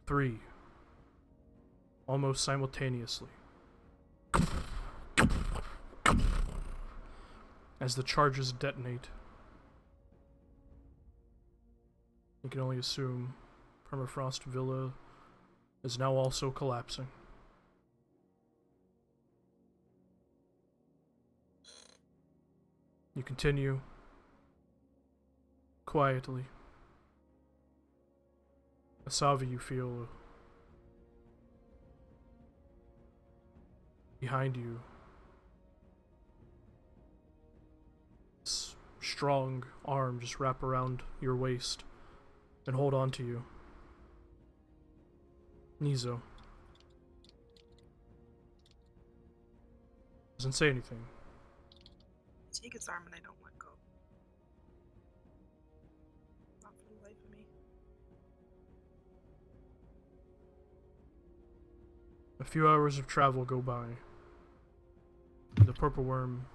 3. Almost simultaneously. As the charges detonate. You can only assume Permafrost Villa is now also collapsing. You continue quietly. Asavi, you feel behind you this strong arm just wrap around your waist and hold on to you. Nizo. Doesn't say anything. Take his arm and I don't let go. Not for the life of me. A few hours of travel go by. The purple worm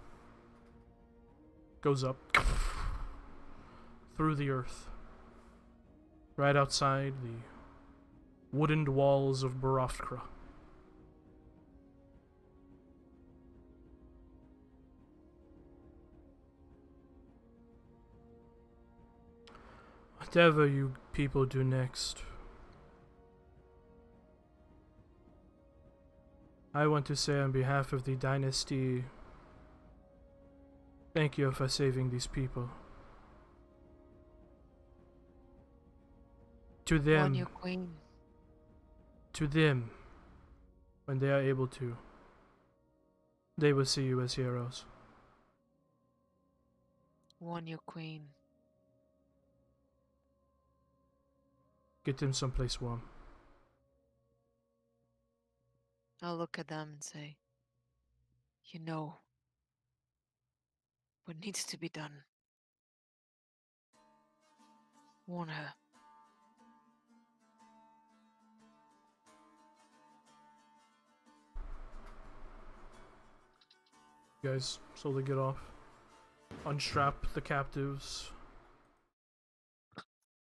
goes up through the earth, right outside the wooden walls of Baroftkra. Whatever you people do next, I want to say on behalf of the dynasty, thank you for saving these people. To On them, your queen. when they are able to, they will see you as heroes. On your queen. Get them someplace warm. I'll look at them and say, you know what needs to be done. Warn her. You guys slowly get off, unstrap the captives,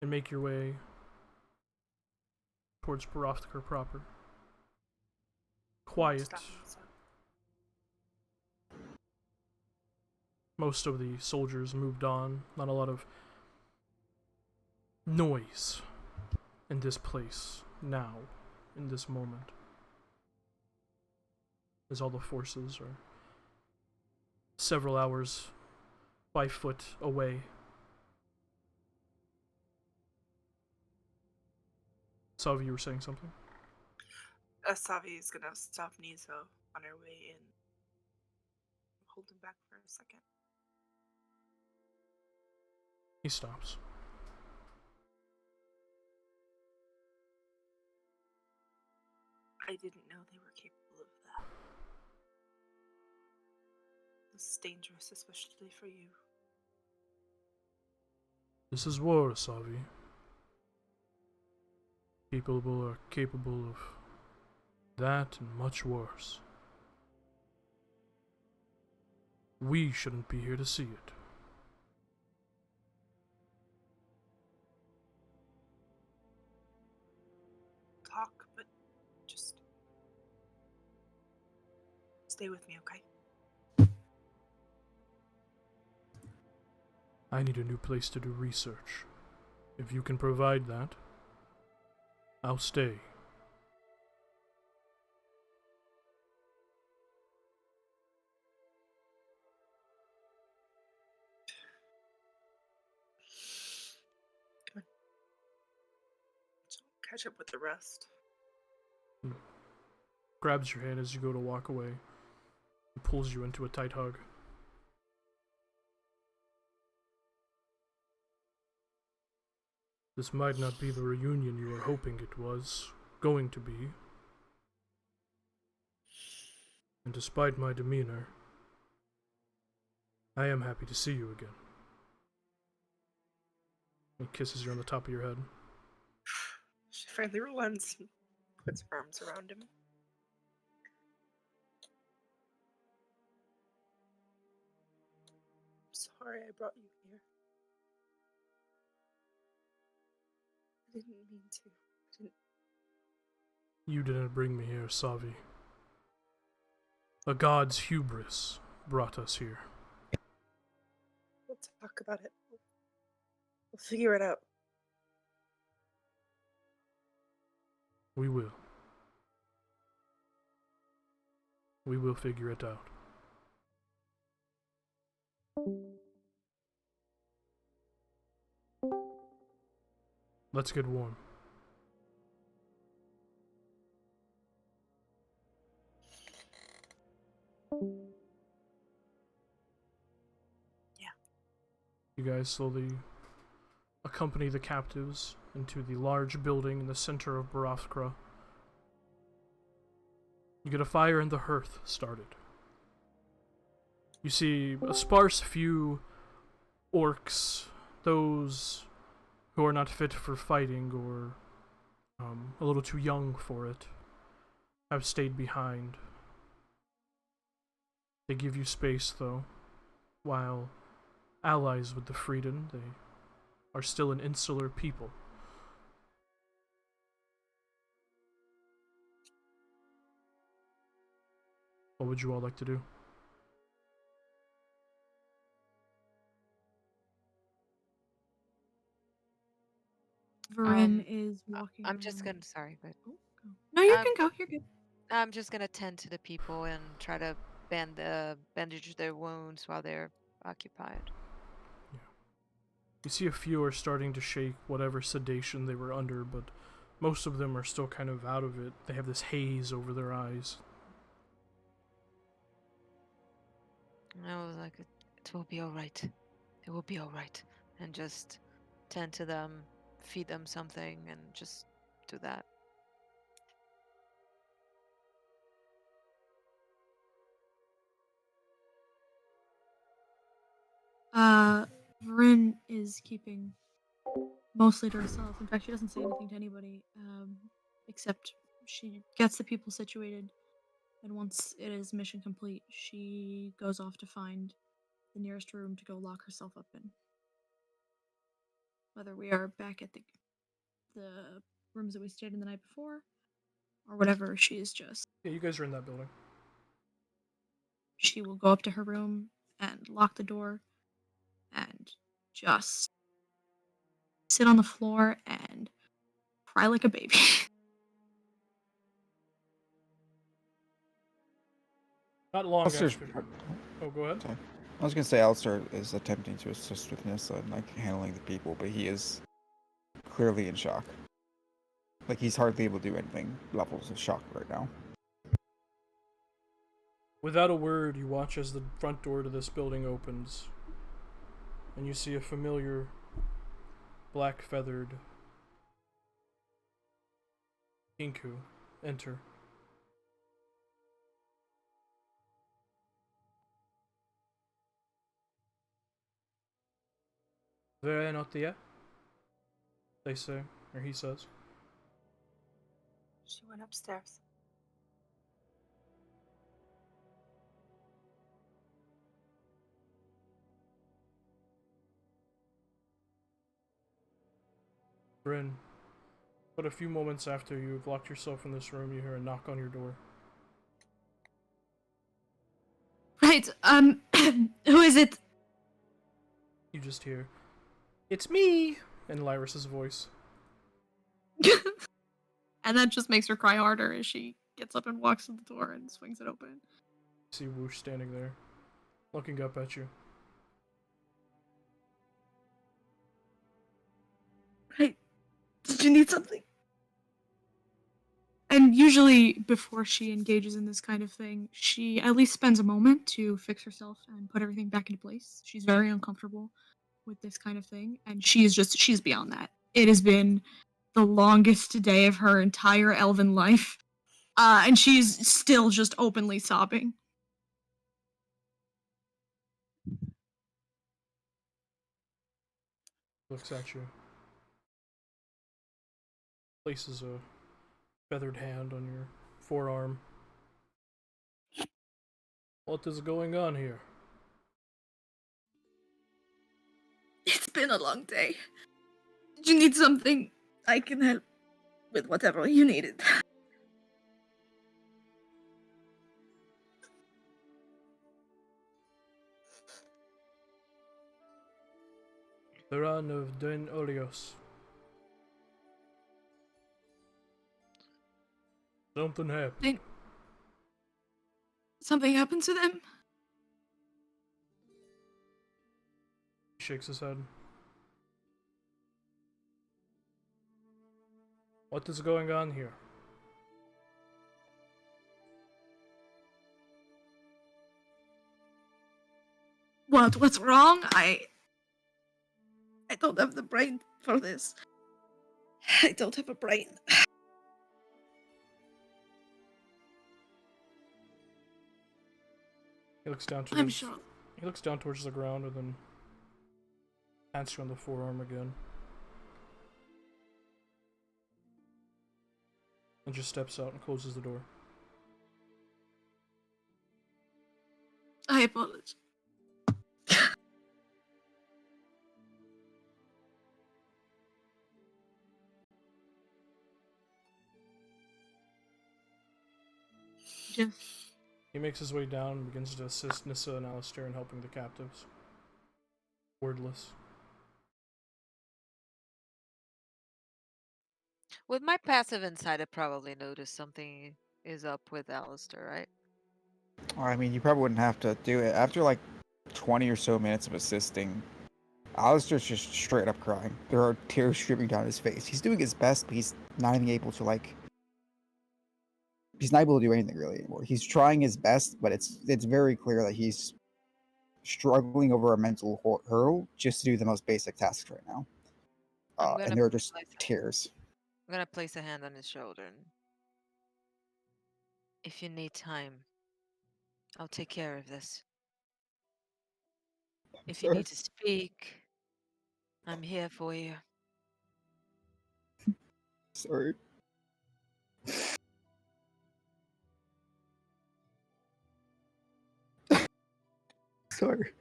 and make your way towards Baroftkar proper. Quiet. Stop me, so. Most of the soldiers moved on. Not a lot of noise in this place now, in this moment. As all the forces are several hours by foot away. Savi, you were saying something? Savi is gonna stop Nizo on her way in. Hold him back for a second. He stops. I didn't know they were capable of that. This is dangerous, especially for you. This is war, Savi. People are capable of that and much worse. We shouldn't be here to see it. Talk, but just stay with me, okay? I need a new place to do research. If you can provide that, I'll stay. Come on. So catch up with the rest. Grabs your hand as you go to walk away and pulls you into a tight hug. This might not be the reunion you were hoping it was going to be. And despite my demeanor, I am happy to see you again. He kisses you on the top of your head. She finally relents and puts her arms around him. I'm sorry I brought you here. I didn't mean to. I didn't. You didn't bring me here, Savi. A god's hubris brought us here. We'll talk about it. We'll figure it out. We will. We will figure it out. Let's get warm. Yeah. You guys slowly accompany the captives into the large building in the center of Baroftkra. You get a fire in the hearth started. You see a sparse few orcs, those who are not fit for fighting or a little too young for it, have stayed behind. They give you space, though, while allies with the Freedom, they are still an insular people. What would you all like to do? Varin is walking I'm just around. gonna. Sorry, but Oh, go. No, you um, can go. You're good. I'm just gonna tend to the people and try to bandage their wounds while they're occupied. Yeah. You see a few are starting to shake whatever sedation they were under, but most of them are still kind of out of it. They have this haze over their eyes. And I was like, it will be all right. It will be all right. And just tend to them, feed them something, and just do that. Varin is keeping mostly to herself. In fact, she doesn't say anything to anybody, except she gets the people situated, and once it is mission complete, she goes off to find the nearest room to go lock herself up in. Whether we are back at the rooms that we stayed in the night before, or whatever, she is just. Yeah, you guys are in that building. She will go up to her room and lock the door and just sit on the floor and cry like a baby. Not long Alistair's- after. Oh, go ahead. Sorry. I was gonna say Alistair is attempting to assist with Nissa and like handling the people, but he is clearly in shock. Like he's hardly able to do anything. Levels of shock right now. Without a word, you watch as the front door to this building opens, and you see a familiar black-feathered Inku enter. Very not yet, they say, or he says. She went upstairs. Bryn, but a few moments after you've locked yourself in this room, you hear a knock on your door. Right, who is it? You just hear, "It's me!" in Lyris's voice. And that just makes her cry harder as she gets up and walks to the door and swings it open. You see Whoosh standing there, looking up at you. Right, did you need something? And usually, before she engages in this kind of thing, she at least spends a moment to fix herself and put everything back into place. She's very uncomfortable with this kind of thing, and she's beyond that. It has been the longest day of her entire elven life, and she's still just openly sobbing. Looks at you. Places a feathered hand on your forearm. What is going on here? It's been a long day. Did you need something? I can help with whatever you needed. The run of Den Olios. Something happened. Something happened to them? He shakes his head. What is going on here? What's wrong? I don't have the brain for this. I don't have a brain. He looks down to I'm his sure. He looks down towards the ground and then pats you on the forearm again. And just steps out and closes the door. I apologize. Jim. He makes his way down and begins to assist Nissa and Alistair in helping the captives. Wordless. With my passive insight, I probably noticed something is up with Alistair, right? I mean, you probably wouldn't have to do it. After like 20 or so minutes of assisting, Alistair's just straight up crying. There are tears streaming down his face. He's doing his best, but he's not even able to, like... He's not able to do anything really anymore. He's trying his best, but it's very clear that he's struggling over a mental hurdle just to do the most basic tasks right now. And there are just tears. I'm gonna place a hand on his shoulder. And if you need time, I'll take care of this. If you need to speak, I'm here for you. Sorry. Sorry.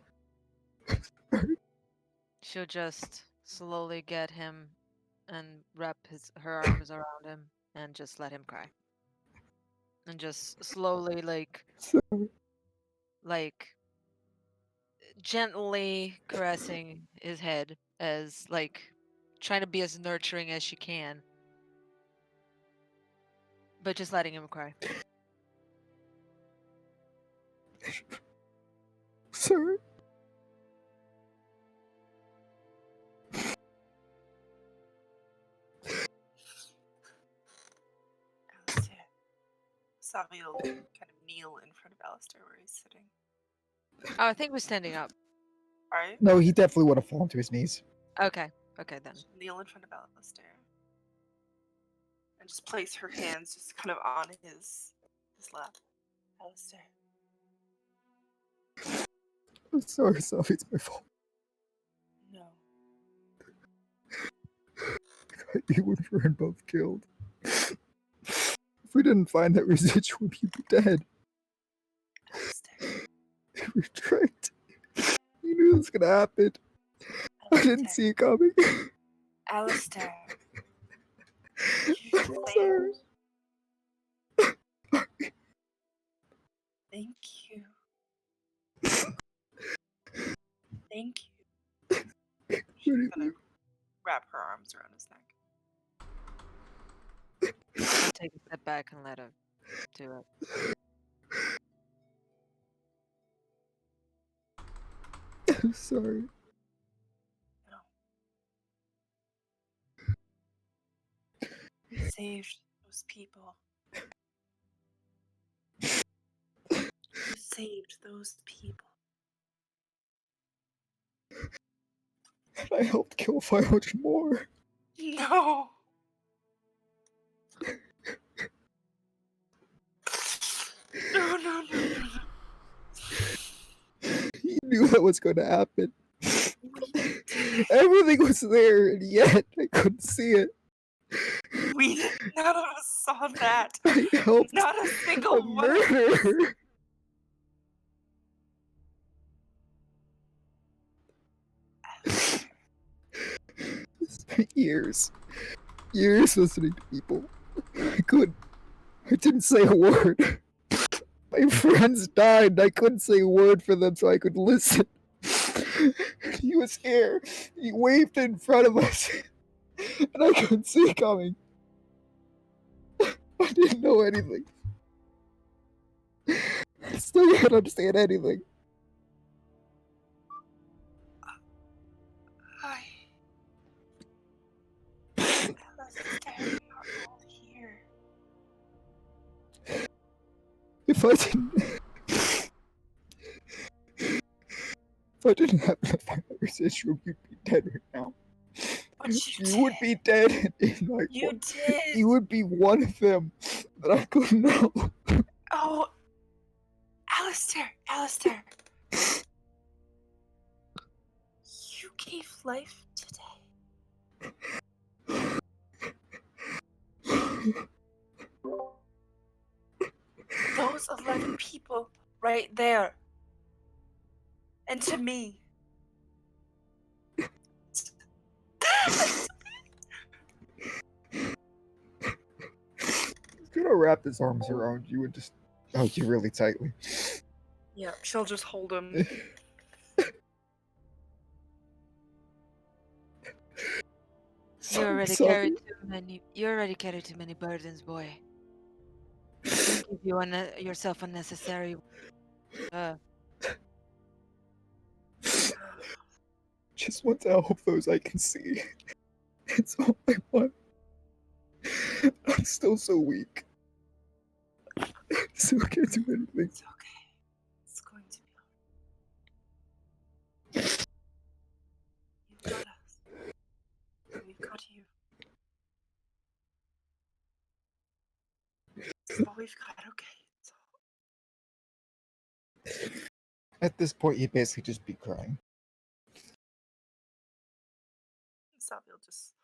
She'll just slowly get him and wrap her arms around him and just let him cry. And just slowly, like gently caressing his head as trying to be as nurturing as she can. But just letting him cry. Sorry. Alistair. Samuel kind of kneel in front of Alistair where he's sitting. Oh, I think we're standing up. Alright? No, he definitely would have fallen to his knees. Okay. Okay then. Kneel in front of Alistair. And just place her hands just kind of on his lap. Alistair. I'm sorry, Sophie, it's my fault. No. You and Vern both killed. If we didn't find that residual, you'd be dead. Alistair. You were tricked. You knew this was gonna happen. I didn't see it coming. Alistair. I'm sorry. Thank you. Thank you. She's gonna wrap her arms around his neck. I'll take a step back and let her do it. I'm sorry. No. You saved those people. You saved those people. I helped kill 500 more. No. No. You knew that was going to happen. Everything was there, and yet I couldn't see it. None of us saw that. I helped Not a single a one. Of us. murderer. I spent years listening to people. I didn't say a word. My friends died, and I couldn't say a word for them so I could listen. He was here. He waved in front of us, and I couldn't see it coming. I didn't know anything. I still can't understand anything. Alistair, we are all here. If I didn't happen to find that residual, you'd be dead right now. But You would be dead in like You did. You would be one of them that I couldn't know. Oh, Alistair. gave life today. Those 11 people right there. And to me. He's gonna wrap his arms around you and just hug you really tightly. Yeah, she'll just hold him. You already Sorry. carry too many. You already carry too many burdens, boy. Don't give you yourself unnecessary. Just want to help those I can see. It's all I want. I'm still so weak. Still can't do anything. It's okay. It's going to be alright. You've got us. And we've got you. It's all we've got, okay? It's all... At this point, you'd basically just be crying. Sabiel just...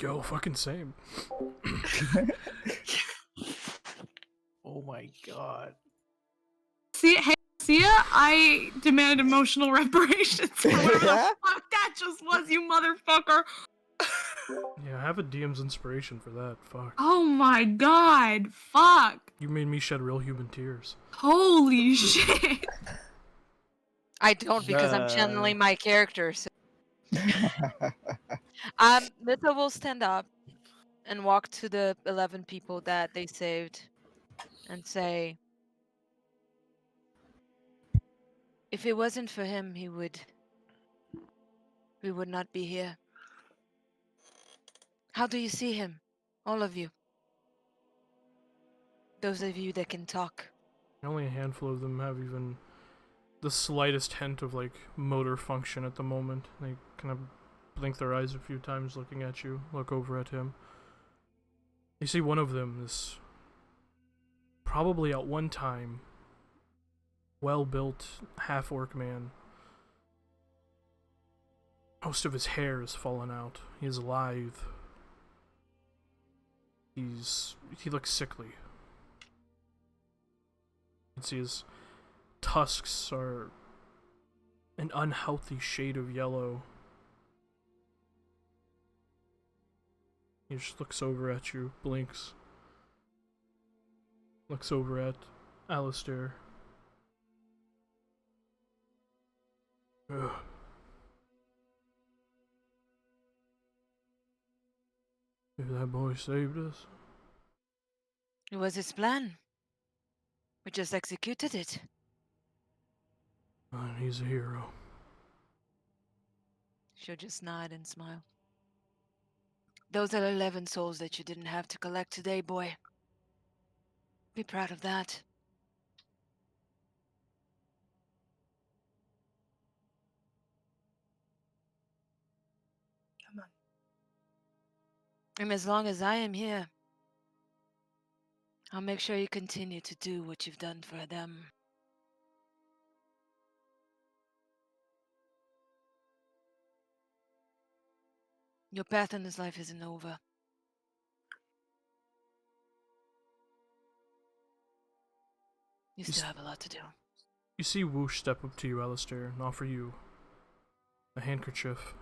Yo, fucking same. Oh my god. See, hey, Sia, I demand emotional reparations for whatever the Yeah? fuck that just was, you motherfucker. Yeah, I have a DM's inspiration for that. Fuck. Oh my god, fuck. You made me shed real human tears. Holy shit. I don't because I'm channeling my character. So. Mita will stand up and walk to the 11 people that they saved and say, if it wasn't for him, we would not be here. How do you see him? All of you. Those of you that can talk. Only a handful of them have even the slightest hint of, like, motor function at the moment. They kind of blink their eyes a few times looking at you, look over at him. You see one of them, this probably at one time well-built half-orc man. Most of his hair has fallen out. He is lithe. He looks sickly. You can see his tusks are an unhealthy shade of yellow. He just looks over at you, blinks. Looks over at Alistair. Ugh. If that boy saved us. It was his plan. We just executed it. And he's a hero. She'll just nod and smile. Those are 11 souls that you didn't have to collect today, boy. Be proud of that. Come on. And as long as I am here, I'll make sure you continue to do what you've done for them. Your path in this life isn't over. You still have a lot to do. You see Whoosh step up to you, Alistair, and offer you a handkerchief.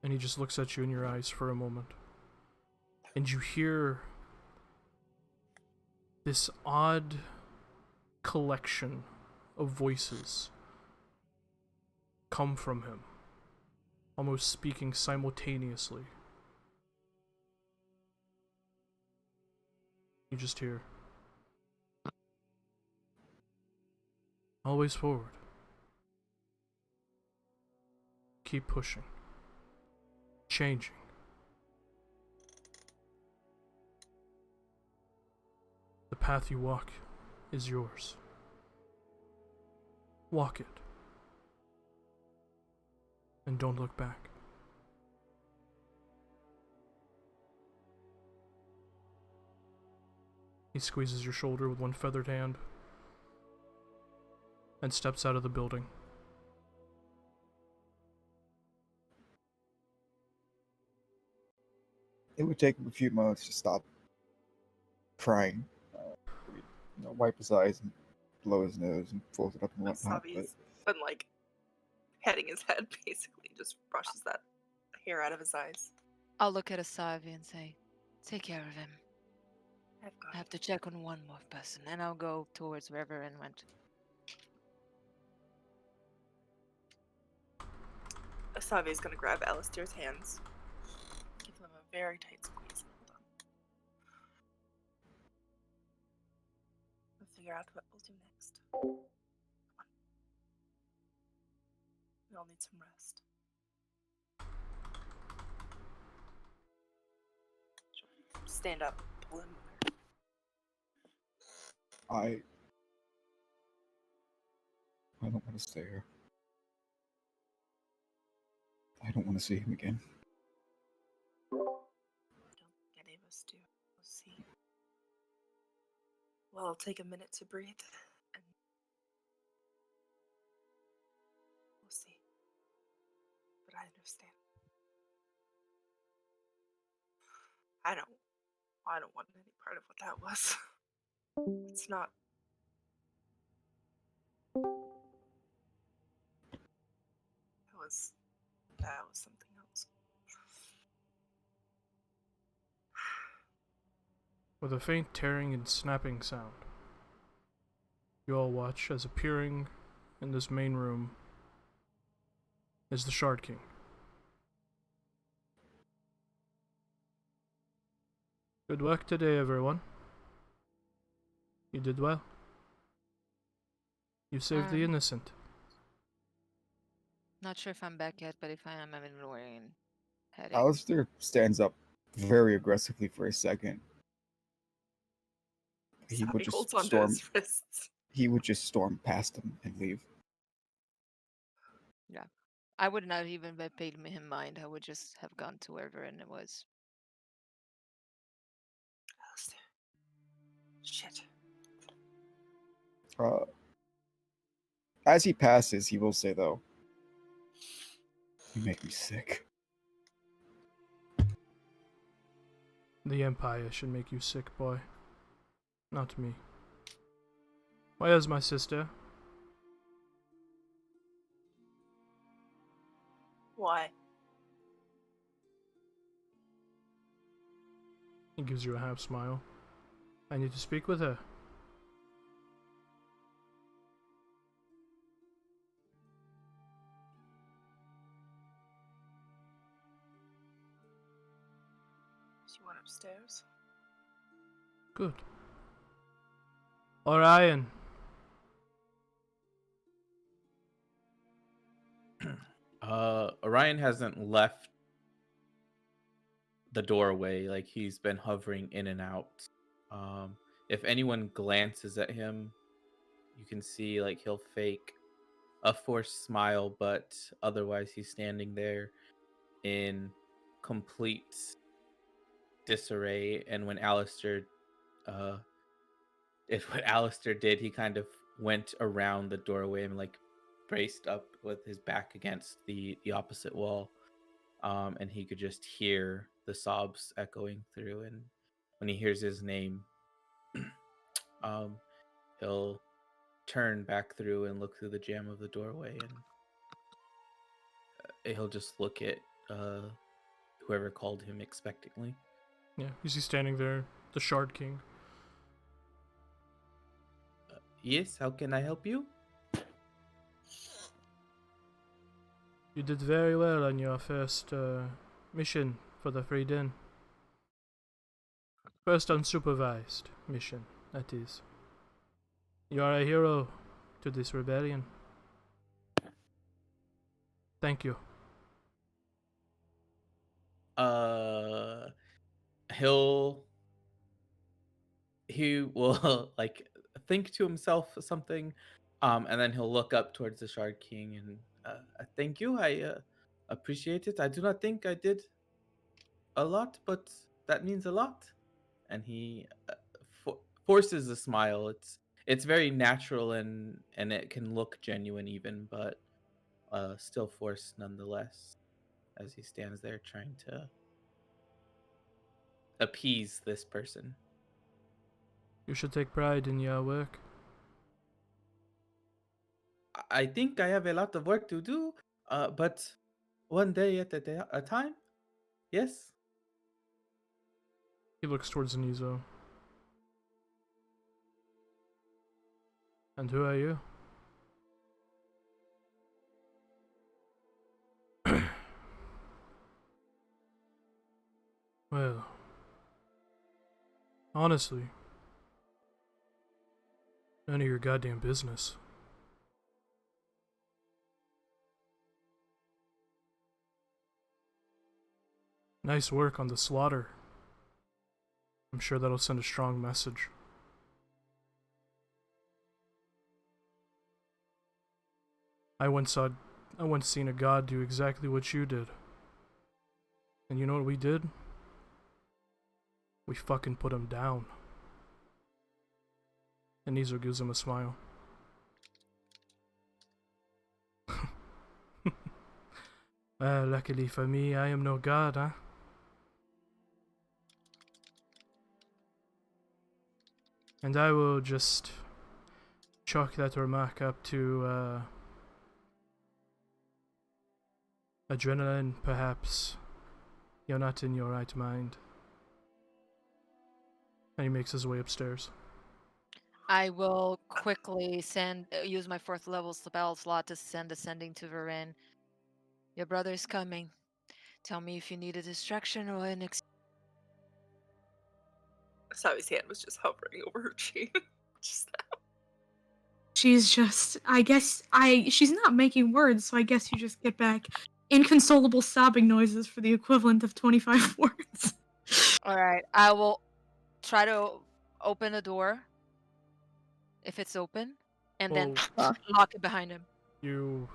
And he just looks at you in your eyes for a moment. And you hear this odd collection of voices come from him, almost speaking simultaneously. You just hear, always forward. Keep pushing. Changing. The path you walk is yours. Walk it. And don't look back. He squeezes your shoulder with one feathered hand. and steps out of the building. It would take him a few moments to stop crying. Wipe his eyes and blow his nose and fold it up and whatnot. But Wasabi's been like petting his head, basically, just brushes that hair out of his eyes. I'll look at Asavi and say, take care of him. I've got I have to check on one more person, and I'll go towards where Ren went. Asavi's gonna grab Alistair's hands, give them a very tight squeeze. Hold on. We'll figure out what we'll do next. Come on. We all need some rest. Stand up, pull him over. I don't want to stay here. I don't want to see him again. Don't think any of us do. We'll see. Well, it'll take a minute to breathe, and we'll see. But I understand. I don't want any part of what that was. It's not. That was something else. With a faint tearing and snapping sound, you all watch as appearing in this main room is the Shard King. Good work today, everyone. You did well. You saved the innocent. Not sure if I'm back yet, but if I am, I'm ignoring heading. Alistair stands up very aggressively for a second. He would Sabi holds just onto storm. his wrists. He would just storm past him and leave. Yeah. I would not even have paid him mind. I would just have gone to wherever and it was. Alistair. Shit. As he passes, he will say, though, "You make me sick." The Empire should make you sick, boy. Not me. Where's my sister? Why? He gives you a half smile. I need to speak with her. She went upstairs. Good. Orion. Orion hasn't left the doorway. Like, he's been hovering in and out. If anyone glances at him, you can see like he'll fake a forced smile, but otherwise he's standing there in complete disarray. And when Alistair what Alistair did, he kind of went around the doorway and like braced up with his back against the opposite wall. And he could just hear the sobs echoing through. And when he hears his name, he'll turn back through and look through the jamb of the doorway, and he'll just look at whoever called him expectantly. Yeah, you see standing there, the Shard King. Yes, how can I help you? You did very well on your first mission for the Free Den. First unsupervised mission, that is. You are a hero to this rebellion. Thank you. He will like think to himself something, and then he'll look up towards the Shard King and thank you. I appreciate it. I do not think I did a lot, but that means a lot. And he forces a smile. it's very natural and it can look genuine even, but still forced nonetheless as he stands there trying to appease this person. You should take pride in your work. I think I have a lot of work to do, but one day at a time. Yes. He looks towards Nizo. And who are you? Well, honestly, none of your goddamn business. Nice work on the slaughter. I'm sure that'll send a strong message. I once seen a god do exactly what you did. And you know what we did? We fucking put him down. And Nizo gives him a smile. Well, luckily for me, I am no god, huh? And I will just chalk that remark up to, adrenaline, perhaps. You're not in your right mind. And he makes his way upstairs. I will quickly use my 4th level spell slot to send ascending to Varen. Your brother is coming. Tell me if you need a distraction or an Savi's hand was just hovering over her chain. Just She's just, she's not making words, so I guess you just get back inconsolable sobbing noises for the equivalent of 25 words. Alright, I will try to open the door if it's open, and then lock it behind him. You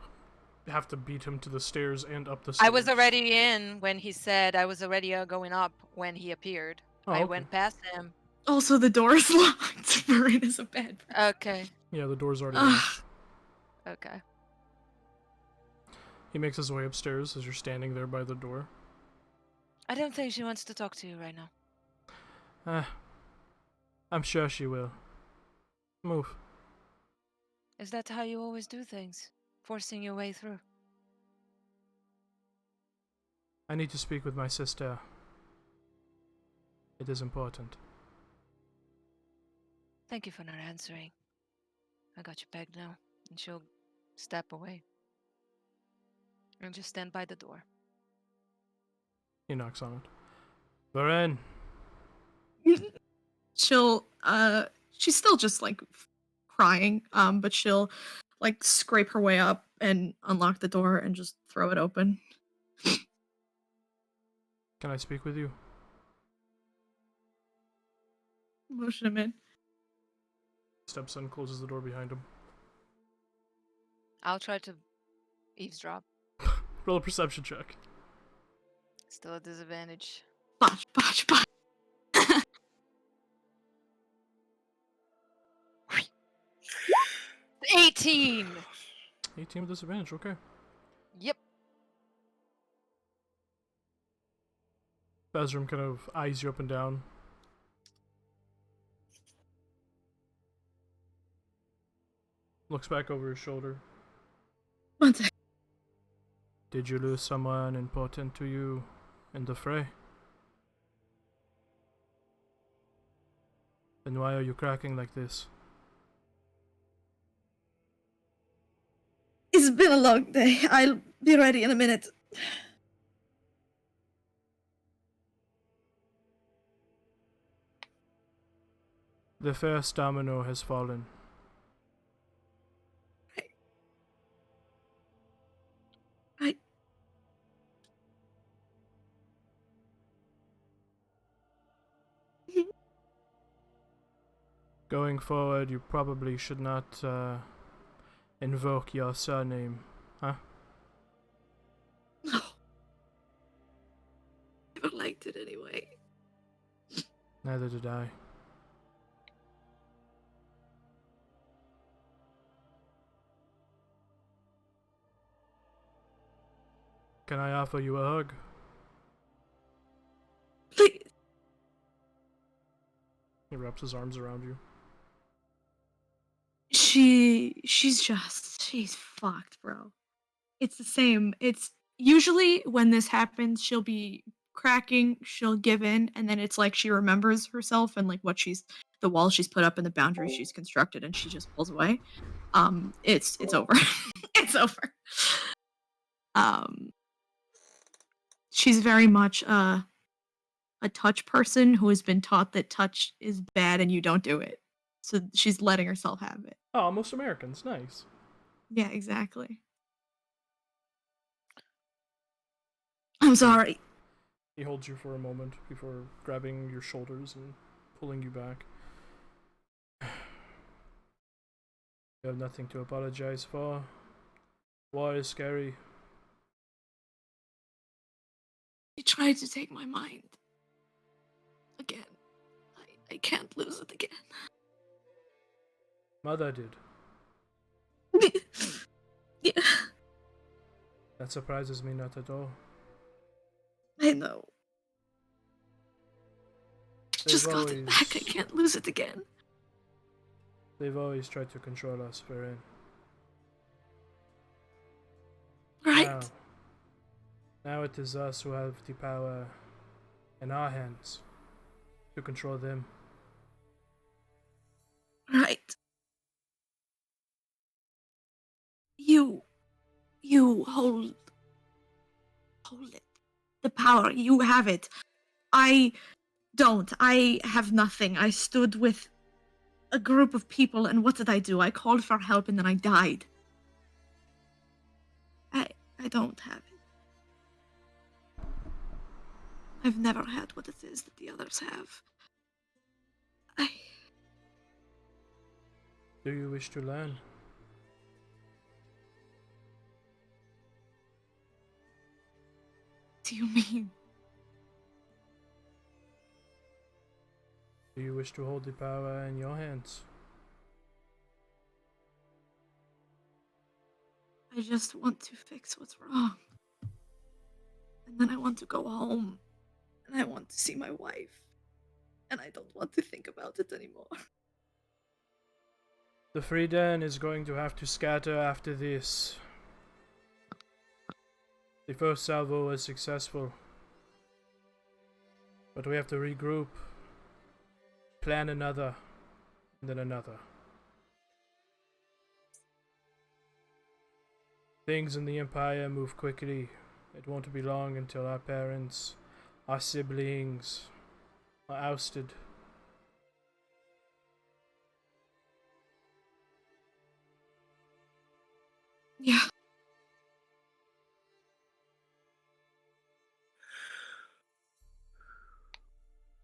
have to beat him to the stairs and up the I stairs. was already in when he said I was already going up when he appeared. Oh, I okay. went past him. Also, the door is locked. Varen is a bad person. Okay. Yeah, the door's already Ugh. locked. Okay. He makes his way upstairs as you're standing there by the door. I don't think she wants to talk to you right now. I'm sure she will. Move. Is that how you always do things? Forcing your way through? I need to speak with my sister. It is important. Thank you for not answering. I got you pegged now. And she'll step away. And just stand by the door. He knocks on it. Varen! She'll, she's still just, like, crying, but she'll, like, scrape her way up and unlock the door and just throw it open. Can I speak with you? Motion him in. Steps in, closes the door behind him. I'll try to eavesdrop. Roll a perception check. Still a disadvantage. Botch, botch, botch. 18! 18 with disadvantage, okay. Yep. Bazram kind of eyes you up and down. Looks back over his shoulder. One sec. Did you lose someone important to you in the fray? Then why are you cracking like this? It's been a long day. I'll be ready in a minute. The first domino has fallen. I... Going forward, you probably should not invoke your surname, huh? No. Never liked it anyway. Neither did I. can I offer you a hug? Please. He wraps his arms around you. She's fucked, bro. It's the same. It's usually when this happens, she'll be cracking, she'll give in, and then it's like she remembers herself and like the wall she's put up and the boundaries she's constructed, and she just pulls away. It's over. It's over. She's very much a touch person who has been taught that touch is bad and you don't do it. So she's letting herself have it. Oh, most Americans. Nice. Yeah, exactly. I'm sorry. He holds you for a moment before grabbing your shoulders and pulling you back. You have nothing to apologize for. War is scary. He tried to take my mind. Again. I can't lose it again. Mother did. Yeah, That surprises me not at all. I know. I They've just got it back. I always- can't lose it again. They've always tried to control us, Varen. Right? Now it is us who have the power in our hands to control them. Right. You hold it. The power, you have it. I don't. I have nothing. I stood with a group of people, and what did I do? I called for help, and then I died. I don't have it. I've never had what it is that the others have. Do you wish to learn? What do you mean? Do you wish to hold the power in your hands? I just want to fix what's wrong. And then I want to go home. And I want to see my wife. And I don't want to think about it anymore. The Freeden is going to have to scatter after this. The first salvo was successful. But we have to regroup, plan another, and then another. Things in the Empire move quickly. It won't be long until our parents, our siblings, are ousted. Yeah.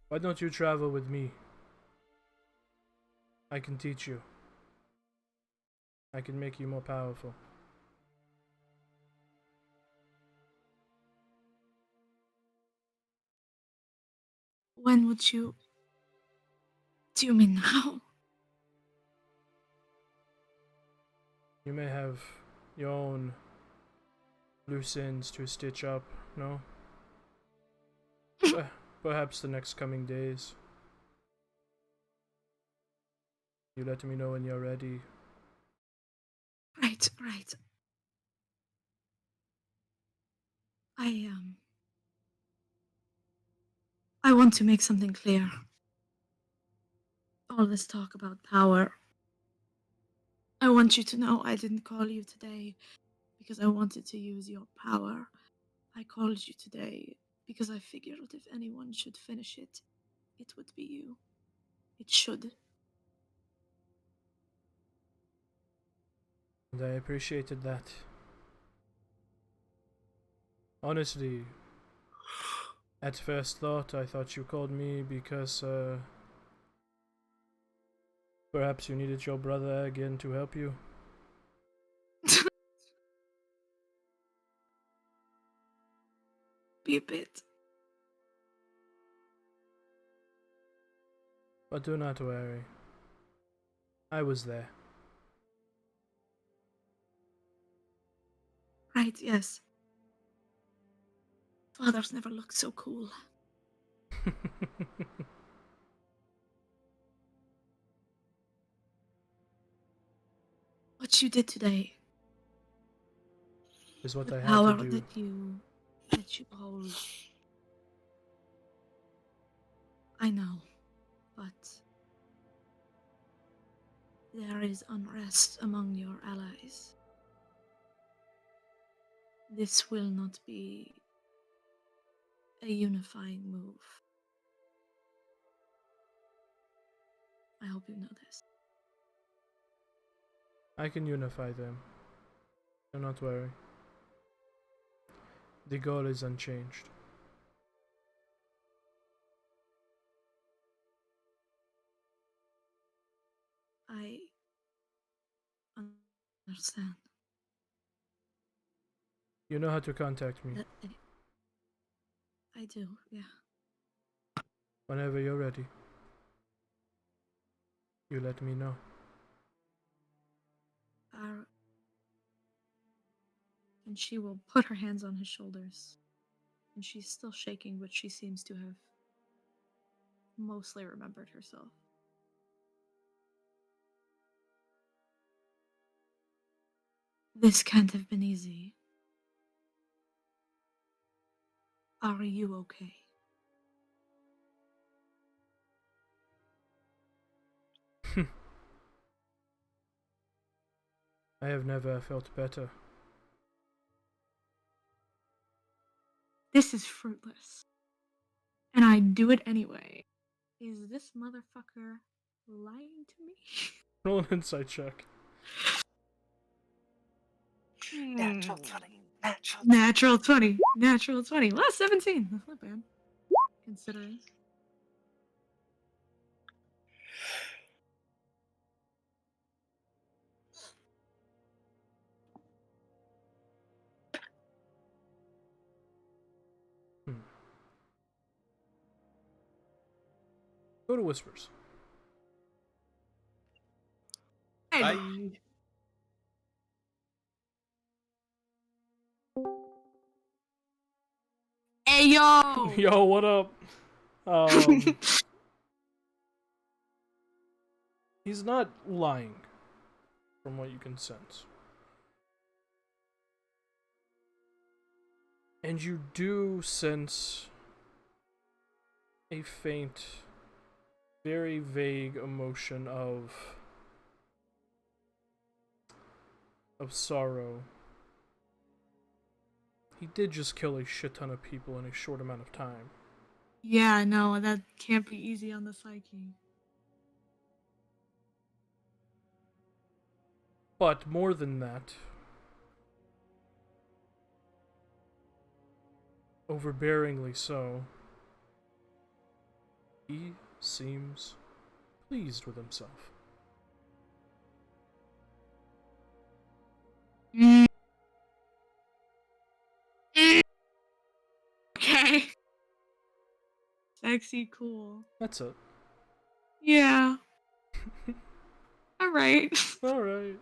Why don't you travel with me? I can teach you. I can make you more powerful. When would you... Do you mean now? You may have your own loose ends to stitch up, no? Perhaps the next coming days. You let me know when you're ready. Right. I want to make something clear. All this talk about power. I want you to know I didn't call you today because I wanted to use your power. I called you today because I figured if anyone should finish it, it would be you. It should. And I appreciated that. Honestly, at first thought, I thought you called me because, perhaps you needed your brother again to help you. Be a bit. But do not worry. I was there. Right, yes. Fathers never looked so cool. What you did today, Is what the I had power to do. that you hold. I know, but there is unrest among your allies. This will not be a unifying move. I hope you know this. I can unify them. Do not worry. The goal is unchanged. I understand. You know how to contact me That I do, yeah. whenever you're ready. You let me know. And she will put her hands on his shoulders. And she's still shaking, but she seems to have mostly remembered herself. This can't have been easy. Are you okay? I have never felt better. This is fruitless. And I do it anyway. Is this motherfucker lying to me? Roll an insight check. Natural 20. Natural 20. Natural 20. Well, 17. That's not bad. Considering. Go to Whispers. Hey, Bye. hey yo! Yo, what up? He's not lying, from what you can sense. And you do sense a faint, very vague emotion of sorrow. He did just kill a shit ton of people in a short amount of time. Yeah, no, that can't be easy on the psyche. But more than that, overbearingly so, he seems pleased with himself. Okay. Sexy, cool. That's it. Yeah. Alright. Alright.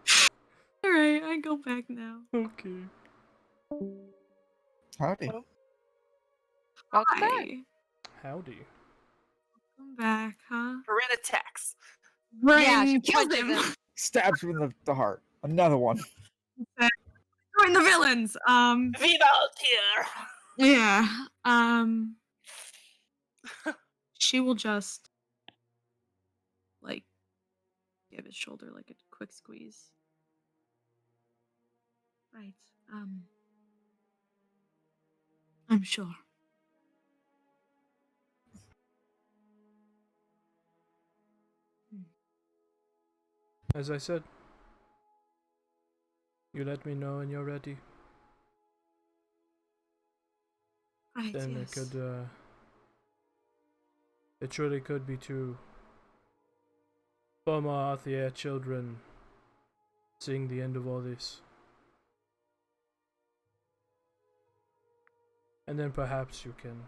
Alright, I go back now. Okay. Howdy. Welcome back. Hi. Howdy. Come back, huh? Corinne attacks. Yeah, she Kills punches him. Stabs him in the heart. Another one. Join the villains. Vivaldier. Yeah. She will just like give his shoulder like a quick squeeze. Right. I'm sure. As I said, you let me know when you're ready. Right, Then yes. it could, it surely could be two former Arthur children seeing the end of all this. And then perhaps you can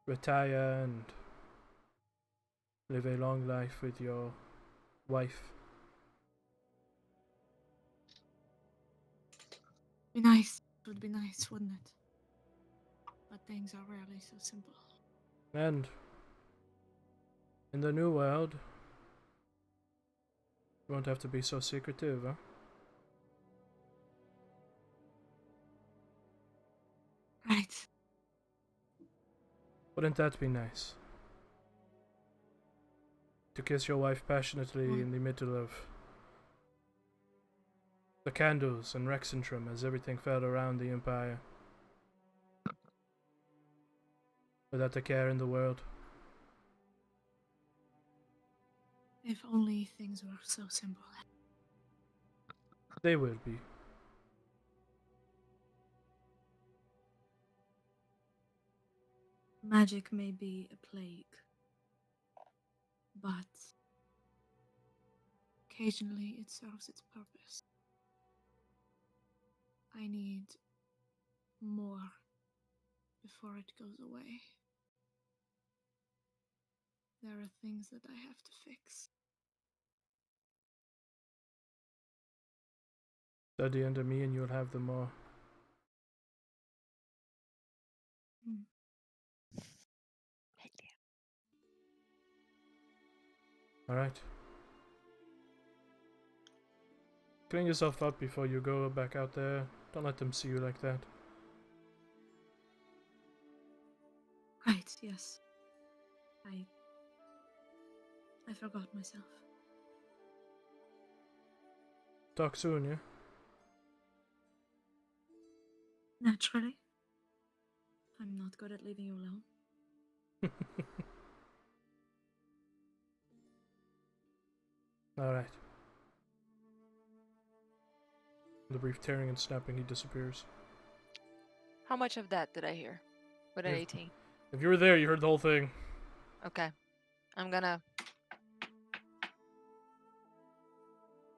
retire and live a long life with your wife. Be nice. It would be nice, wouldn't it? things are rarely so simple. And in the new world, you won't have to be so secretive, huh? Right. Wouldn't that be nice? To kiss your wife passionately in the middle of the candles and Rexentrum as everything fell around the Empire. Without a care in the world. If only things were so simple. They will be. Magic may be a plague, but occasionally it serves its purpose. I need more before it goes away. There are things that I have to fix. At the end of me and you'll have them all. Hmm. Alright. Clean yourself up before you go back out there. Don't let them see you like that. Right, yes. I forgot myself. Talk soon, yeah? Naturally. I'm not good at leaving you alone. Alright. The brief tearing and snapping, he disappears. How much of that did I hear? With an If- 18. If you were there, you heard the whole thing. Okay. I'm gonna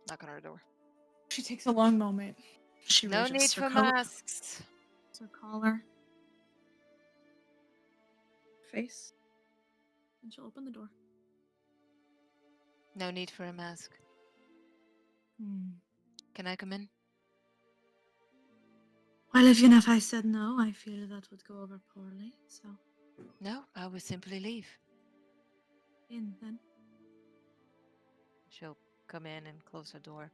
knock on her door. She takes a long moment. She No need readjusts her for coat, masks. her collar, face, and she'll open the door. No need for a mask. Can I come in? Well, even if I said no, I fear that would go over poorly, so No, I would simply leave. in then. She'll come in and close her door.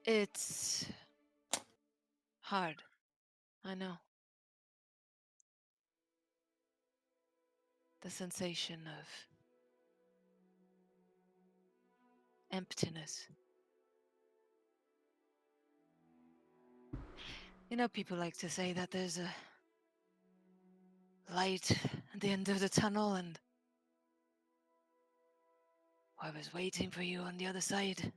It's hard. I know. The sensation of emptiness. You know, people like to say that there's a light at the end of the tunnel, and I was waiting for you on the other side.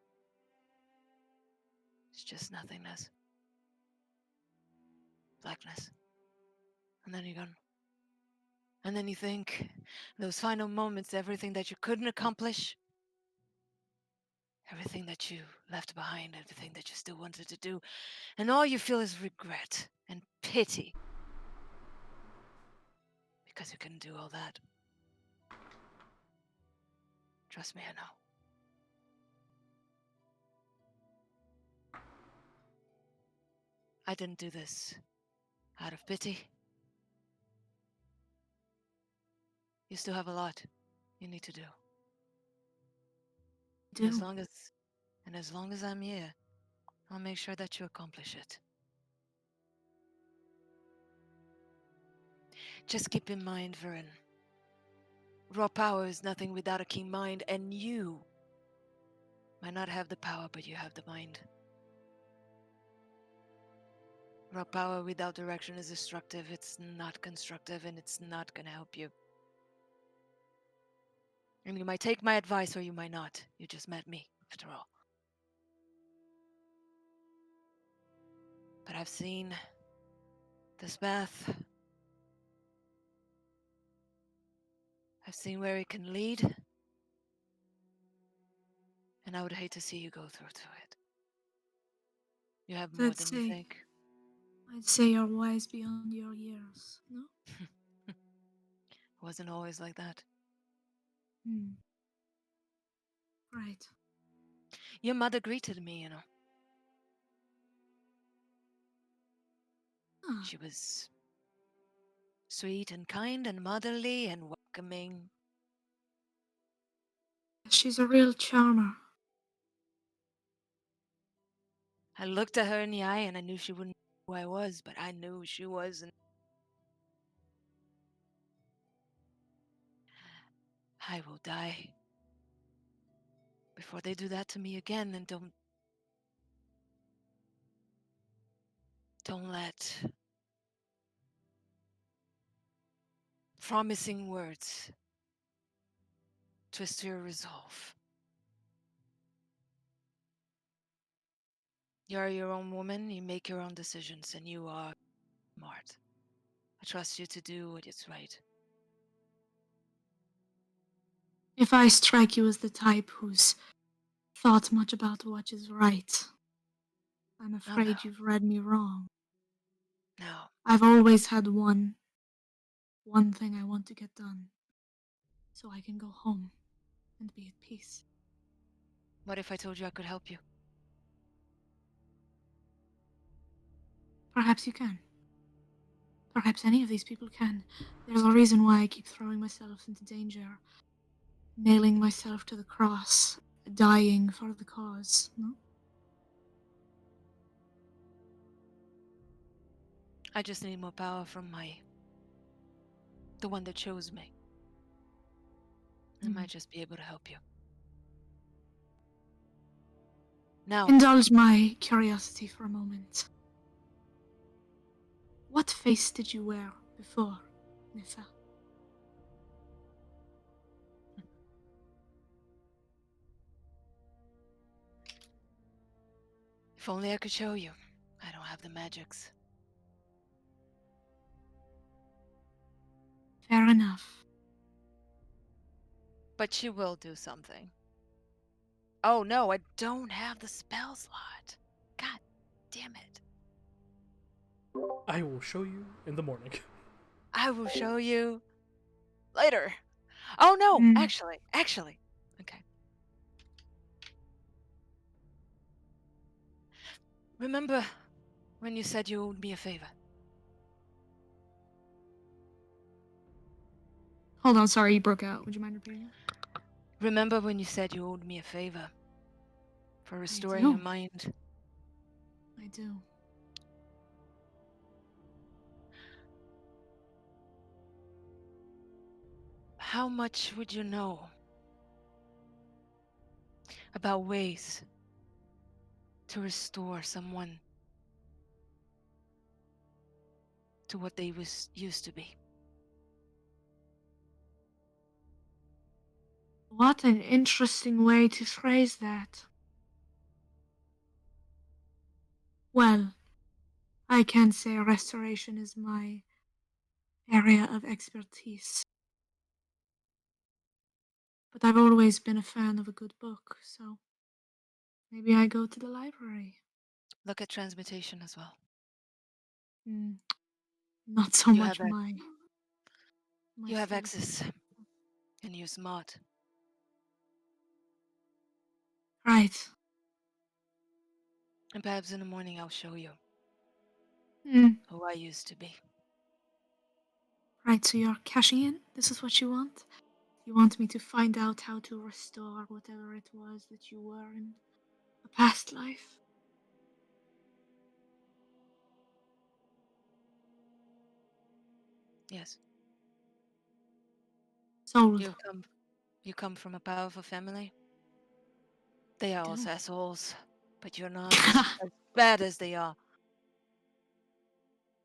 It's just nothingness. Blackness. And then you're gone. And then you think, those final moments, everything that you couldn't accomplish, everything that you left behind, everything that you still wanted to do, and all you feel is regret and pity. Because you couldn't do all that. Trust me, I know. I didn't do this out of pity. You still have a lot you need to do. And as long as I'm here, I'll make sure that you accomplish it. Just keep in mind, Varen, raw power is nothing without a keen mind, and you might not have the power, but you have the mind. Raw power without direction is destructive, it's not constructive, and it's not gonna help you. And you might take my advice or you might not. You just met me, after all. But I've seen this path. I've seen where it can lead. And I would hate to see you go through to it. You have more than you think. I'd say you're wise beyond your years, no? It wasn't always like that. Right. Your mother greeted me, you know. Ah, She was sweet and kind and motherly and welcoming. she's a real charmer. I looked at her in the eye and I knew she wouldn't know who I was, but I knew she was. And I will die before they do that to me again. And don't let promising words twist your resolve. You're your own woman, you make your own decisions, and you are smart. I trust you to do what is right. If I strike you as the type who's thought much about what is right, I'm Oh no, afraid you've read me wrong. no. I've always had one thing I want to get done, so I can go home and be at peace. What if I told you I could help you? Perhaps you can. Perhaps any of these people can. There's a reason why I keep throwing myself into danger, nailing myself to the cross, dying for the cause, no? I just need more power from the one that chose me. I might just be able to help you. Now, Indulge my curiosity for a moment. What face did you wear before, Nissa? if only I could show you. I don't have the magics. Fair enough. But she will do something. Oh no, I don't have the spell slot. God damn it. I will show you in the morning. I will show you later. Oh no, Hmm. actually. Okay. Remember when you said you owed me a favor? Hold on, sorry, you broke out. Would you mind repeating? Remember when you said you owed me a favor for restoring do. your mind? I do. How much would you know about ways to restore someone to what they used to be? What an interesting way to phrase that. Well, I can't say restoration is my area of expertise. But I've always been a fan of a good book, so maybe I go to the library. Look at transmutation as well. Not so You much have my you have thing. access, and you're smart. Right. And perhaps in the morning I'll show you who I used to be. Right, so you're cashing in? This is what you want? You want me to find out how to restore whatever it was that you were in a past life? Yes. Sold. You come from a powerful family. They are all do. assholes, but you're not as bad as they are.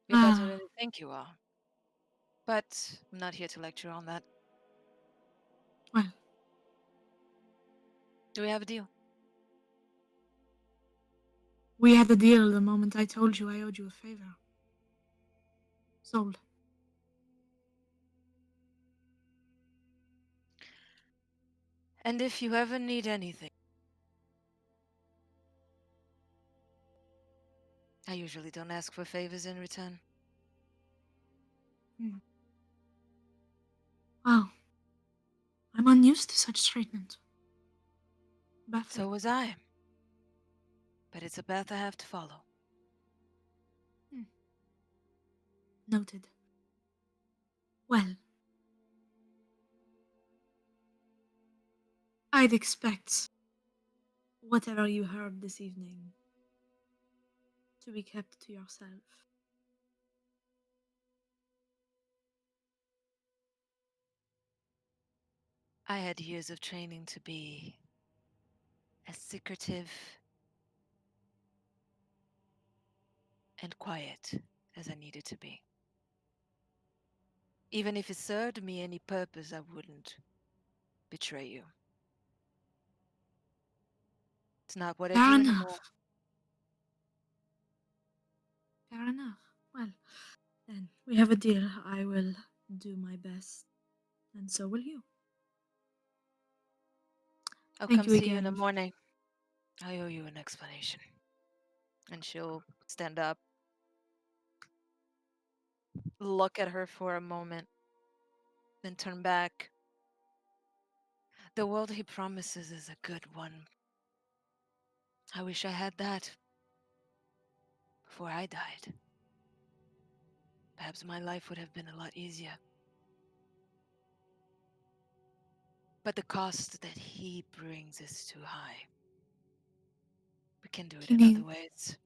You're better than you think you are. But I'm not here to lecture on that. Well, Do we have a deal? we had a deal the moment I told you I owed you a favor. Sold. And if you ever need anything, I usually don't ask for favors in return. Wow. I'm unused to such treatment. Baffling. So was I. But it's a path I have to follow. Noted. Well, I'd expect whatever you heard this evening to be kept to yourself. I had years of training to be as secretive and quiet as I needed to be. Even if it served me any purpose, I wouldn't betray you. It's not what I Fair do enough. anymore. Fair enough. Well, then we have a deal. I will do my best, and so will you. I'll Thank come you see you in the again. morning. I owe you an explanation. And she'll stand up, look at her for a moment, then turn back. The world he promises is a good one. I wish I had that before I died. Perhaps my life would have been a lot easier. But the cost that he brings is too high. We can do it He in other need- ways.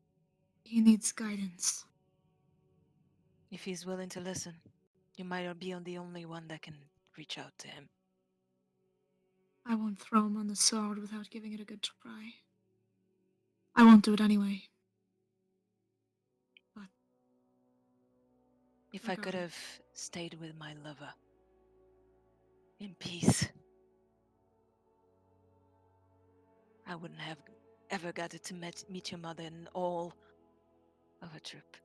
He needs guidance. If he's willing to listen, you might not be the only one that can reach out to him. I won't throw him on the sword without giving it a good try. I won't do it anyway. But If I could regardless. have stayed with my lover in peace, I wouldn't have ever got to meet your mother in all of a trip.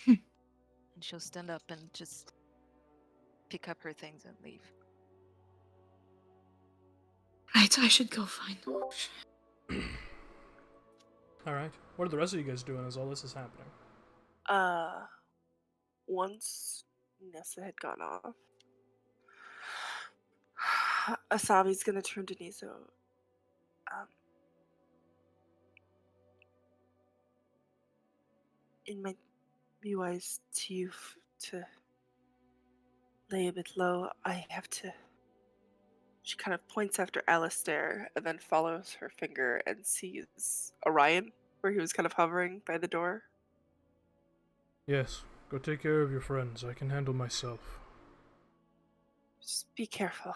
And she'll stand up and just pick up her things and leave. Right, I should go find Alright. What are the rest of you guys doing as all this is happening? Once Nessa had gone off, Asabi's gonna turn to Niso. It might be wise to you to lay a bit low. I have to. She kind of points after Alistair and then follows her finger and sees Orion, where he was kind of hovering by the door. Yes, go take care of your friends. I can handle myself. Just be careful.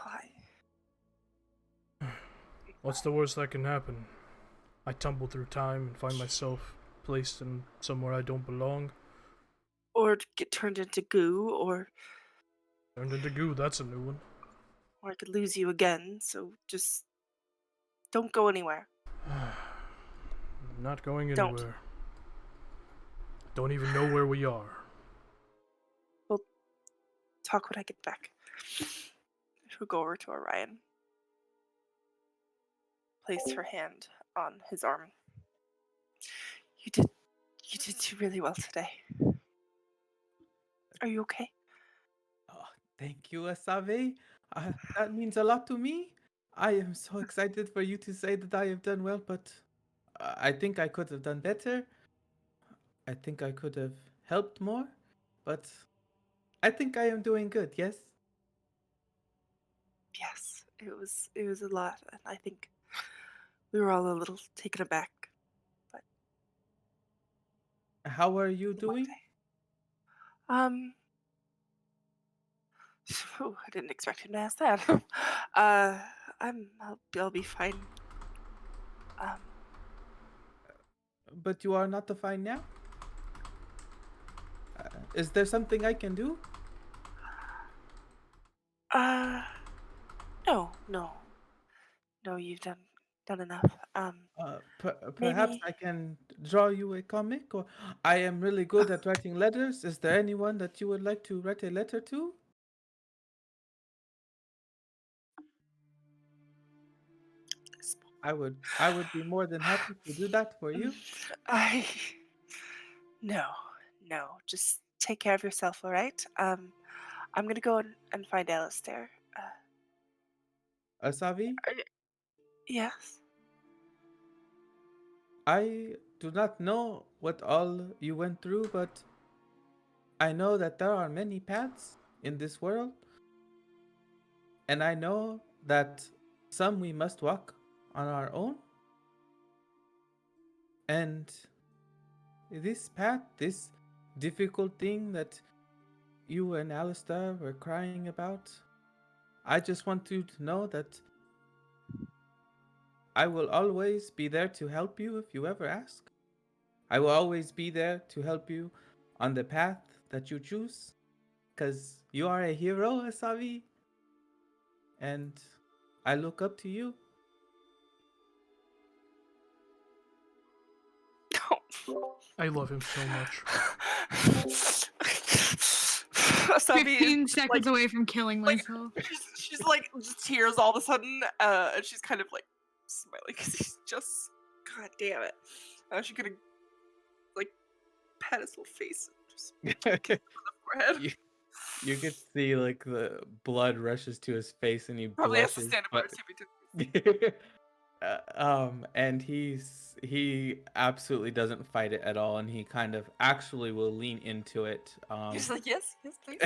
What's the worst that can happen? I tumble through time and find myself placed in somewhere I don't belong. Or get turned into goo, or Turned into goo, that's a new one. I could lose you again. So just don't go anywhere. Not going Don't. anywhere. Don't even know where we are. We'll talk when I get back. She'll go over to Orion. Place her hand on his arm. You did do really well today. Are you okay? Oh, thank you, Asave. That means a lot to me. I am so excited for you to say that I have done well, but I think I could have done better. I think I could have helped more, but I think I am doing good, yes? Yes, it was a lot, and I think we were all a little taken aback. But How are you one doing? day. I didn't expect him to ask that. I'll be fine. Um, But you are not fine now? Is there something I can do? uh, no, you've done enough. Perhaps Maybe I can draw you a comic, or I am really good at writing letters. Is there anyone that you would like to write a letter to? I would be more than happy to do that for you. I no, no. Just take care of yourself, all right? I'm gonna go and find Alistair. Asavi, Yes. I do not know what all you went through, but I know that there are many paths in this world, and I know that some we must walk on our own. And this path, this difficult thing that you and Alistair were crying about, I just want you to know that I will always be there to help you if you ever ask. I will always be there to help you on the path that you choose, because you are a hero, Asavi, and I look up to you. I love him so much. Asabi 15 is seconds like, away from killing like myself. she's like just tears all of a sudden, and she's kind of like smiling because he's just, god damn it. She's gonna like pat his little face and just kiss him on the forehead. You could see like the blood rushes to his face and he Probably has to blushes, stand up on but his tippy and he absolutely doesn't fight it at all, and he kind of actually will lean into it. He's like, yes, please.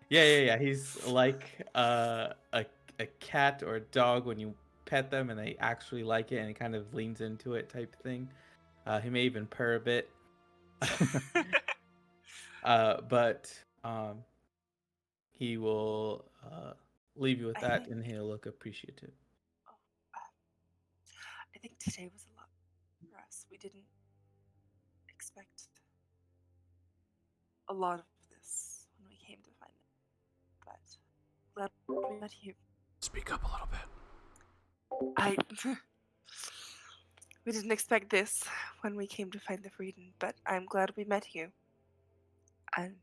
Yeah. He's like a cat or a dog when you pet them and they actually like it, and he kind of leans into it type thing. He may even purr a bit. But he will leave you with I that, think- and he'll look appreciative. I think today was a lot for us. We didn't expect a lot of this when we came to find it, but glad we met you. Speak up a little bit. I we didn't expect this when we came to find the freedom, but I'm glad we met you. And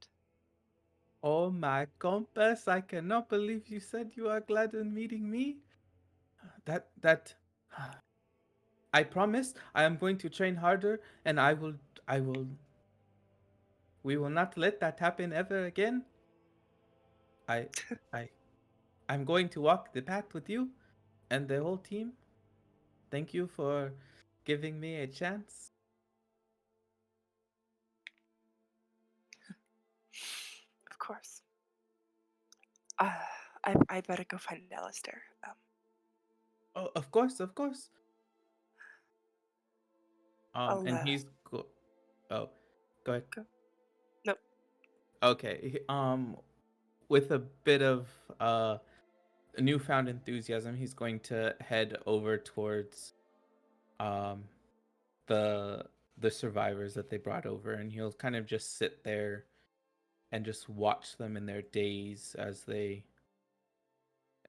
Oh my compass, I cannot believe you said you are glad in meeting me. That I promise I am going to train harder, and we will not let that happen ever again. I I I'm going to walk the path with you and the whole team. Thank you for giving me a chance. of course, I better go find Alistair. Oh, of course, of course. I'll And he's oh, go ahead. go. Nope. Okay. With a bit of newfound enthusiasm, he's going to head over towards um the survivors that they brought over, and he'll kind of just sit there and just watch them in their daze as they,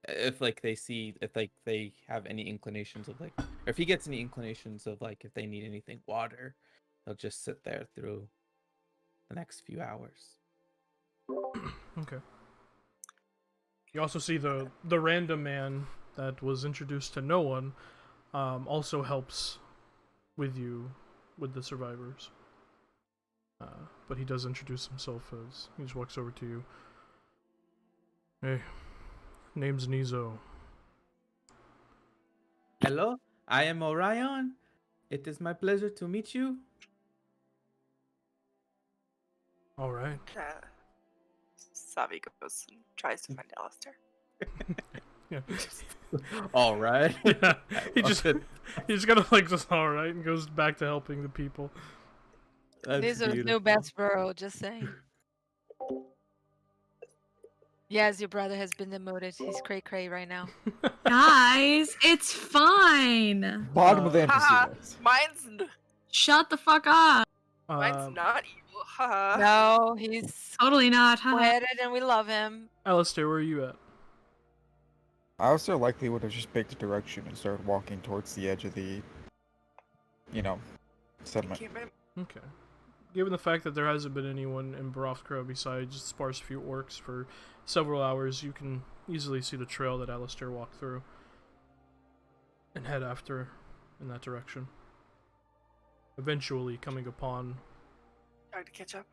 if like they see, if like they have any inclinations of like, or if he gets any inclinations of like if they need anything water, they'll just sit there through the next few hours. Okay. You also see the random man that was introduced to no one also helps with you with the survivors. But he does introduce himself as he just walks over to you. Hey, name's Nizo. Hello, I am Orion. It is my pleasure to meet you. All right. Savi goes and tries to find Alistair. Yeah. All right. Yeah. He just kind of like just all right and goes back to helping the people. That's These are new beautiful. best bro, just saying. Yes, your brother has been demoted. He's cray cray right now. Guys, it's fine. Bottom of the Haha, NPC list. Shut the fuck up. Mine's not evil. Haha. No, he's Totally not. Huh? headed and we love him. Alistair, where are you at? I also likely would have just picked a direction and started walking towards the edge of the, settlement. Okay. Given the fact that there hasn't been anyone in Barothkra besides sparse few orcs for several hours, you can easily see the trail that Alistair walked through and head after in that direction. Eventually coming upon Trying to catch up.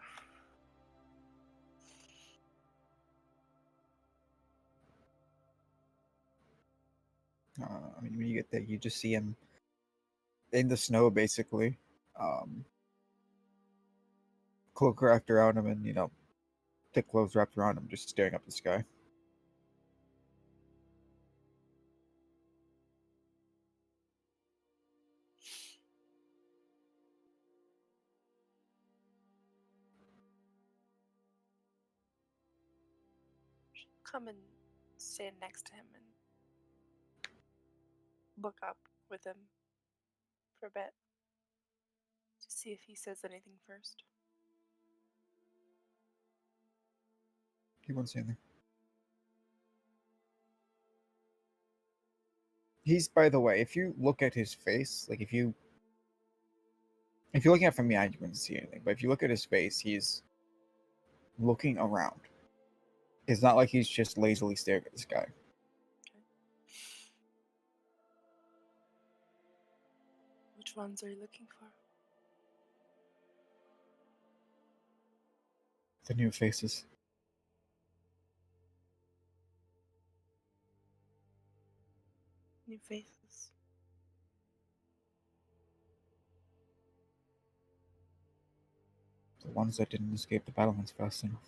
When you get there, you just see him in the snow, basically. Cloak wrapped around him, and thick clothes wrapped around him, just staring up at the sky. Come and stand next to him and look up with him for a bit to see if he says anything first. He won't say anything. He's, by the way, if you look at his face, like if you're looking at it from behind, you wouldn't see anything. But if you look at his face, he's looking around. It's not like he's just lazily staring at the sky. Which ones are you looking for? The new faces. New faces. The ones that didn't escape the battlements fast enough.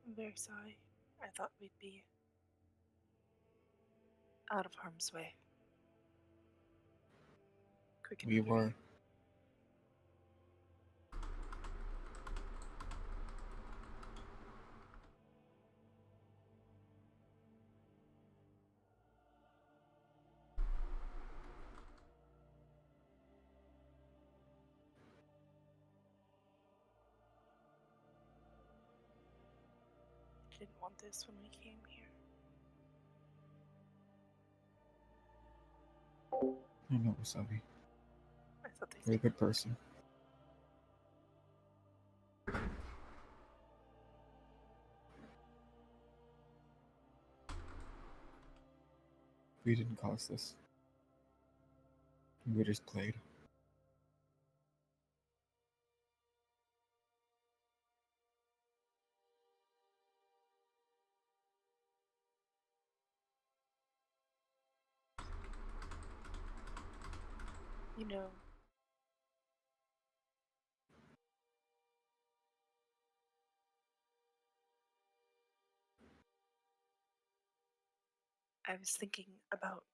I'm very sorry. I thought we'd be out of harm's way. Quick and We dirty. were. Didn't want this when we came here. I know, Wasabi. I thought they You're a good person. We didn't cause this. We just played. You know, I was thinking about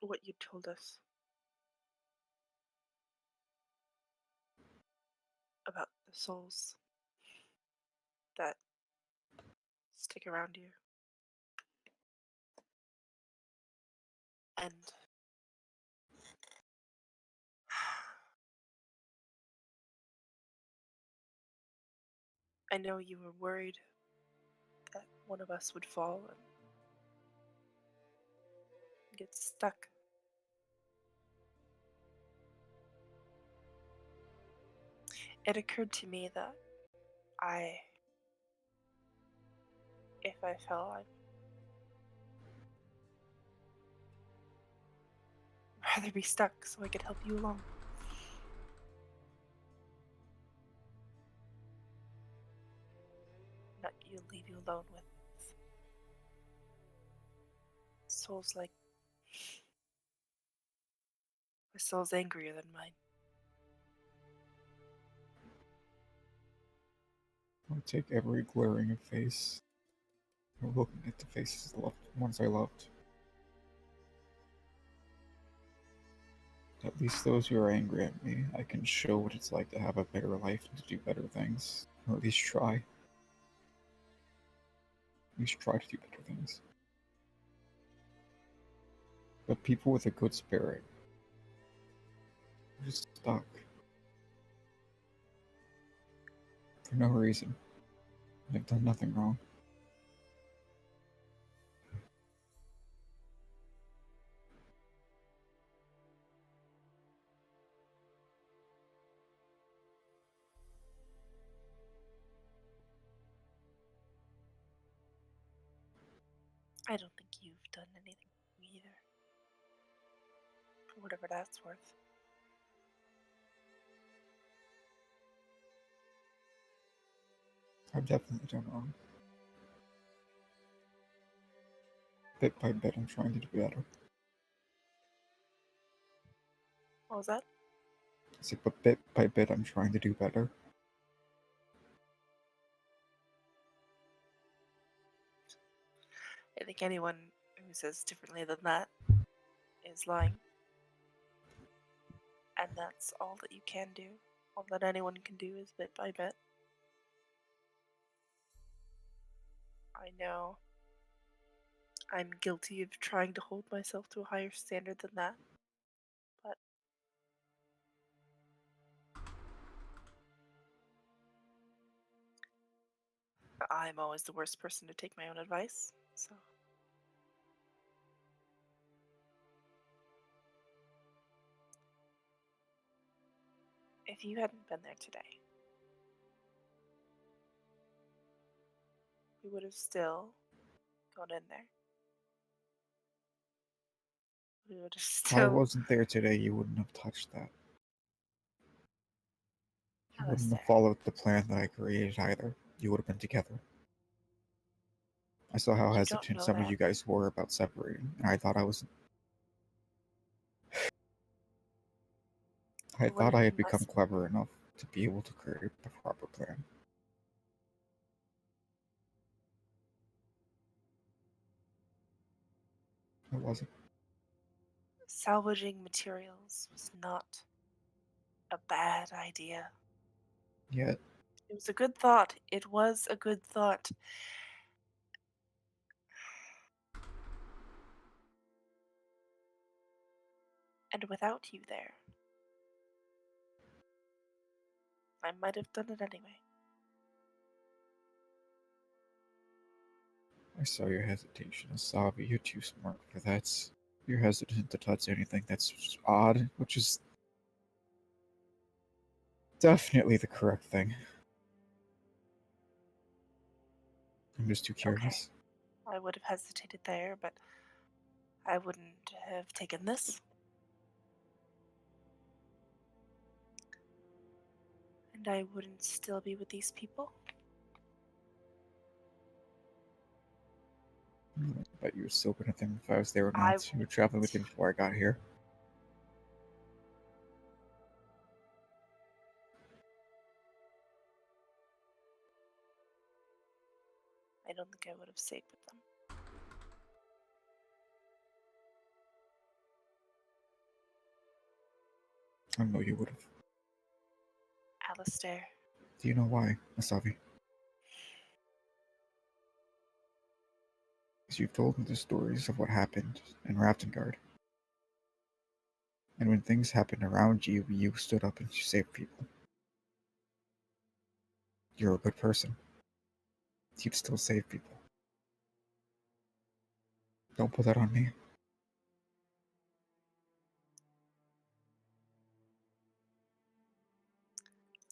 what you told us about the souls that stick around you. And I know you were worried that one of us would fall and get stuck. It occurred to me that if I fell, I'd rather be stuck so I could help you along. Not leave you alone with souls like my soul's angrier than mine. I would take every glaring of face. Or looking at the faces of the ones I loved. At least those who are angry at me, I can show what it's like to have a better life and to do better things. Or at least try. At least try to do better things. But people with a good spirit are just stuck. For no reason. They've done nothing wrong. I don't think you've done anything either. For whatever that's worth. I've definitely done wrong. Bit by bit, I'm trying to do better. What was that? It's like, but bit by bit, I'm trying to do better. I think anyone who says differently than that is lying. And that's all that you can do. All that anyone can do is bit by bit. I know I'm guilty of trying to hold myself to a higher standard than that. But I'm always the worst person to take my own advice, so. If you hadn't been there today, we would have still gone in there. We would have If I still. wasn't there today, you wouldn't have touched that. You wouldn't have Alistair, followed the plan that I created either. You would have been together. I saw how you don't hesitant know some of that. you guys were about separating, and I thought I was. I It would thought have I been had become less. clever enough to be able to create the proper plan. I wasn't. Salvaging materials was not a bad idea. Yet, It was a good thought. It was a good thought. And without you there, I might have done it anyway. I saw your hesitation, Asabi. You're too smart for that. You're hesitant to touch anything that's odd, which is definitely the correct thing. I'm just too careless. I would have hesitated there, but I wouldn't have taken this. And I wouldn't still be with these people. But you were still gonna think if I was there or I not. You were traveling with me before I got here. I don't think I would have stayed with them. I know you would have. Alistair, Do you know why, Asabi? Because you've told me the stories of what happened in Raftengard. And when things happened around you, you stood up and you saved people. You're a good person. You'd still save people. Don't put that on me.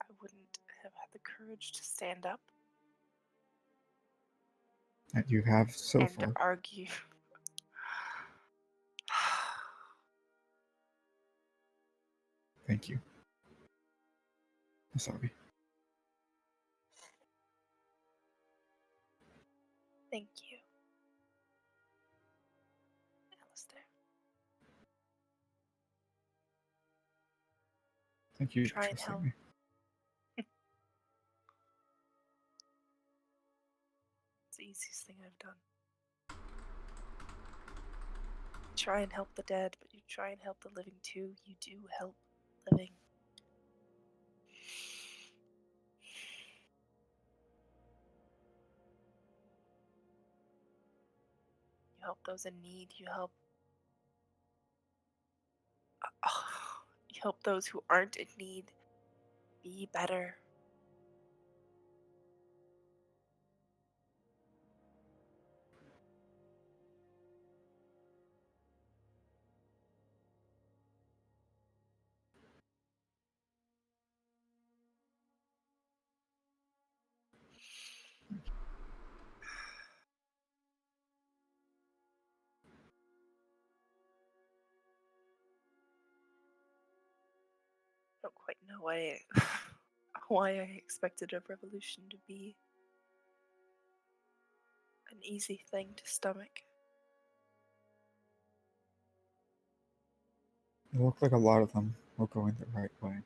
I wouldn't have had the courage to stand up And you have so and far. argue. Thank you, Asabi. Thank you, Alistair. Thank you for Try and trusting help. me. It's the easiest thing I've done. Try and help the dead, but you try and help the living too. You do help living. You help those in need. You help. You help those who aren't in need be better. don't quite know why I expected a revolution to be an easy thing to stomach. It looked like a lot of them were going the right way.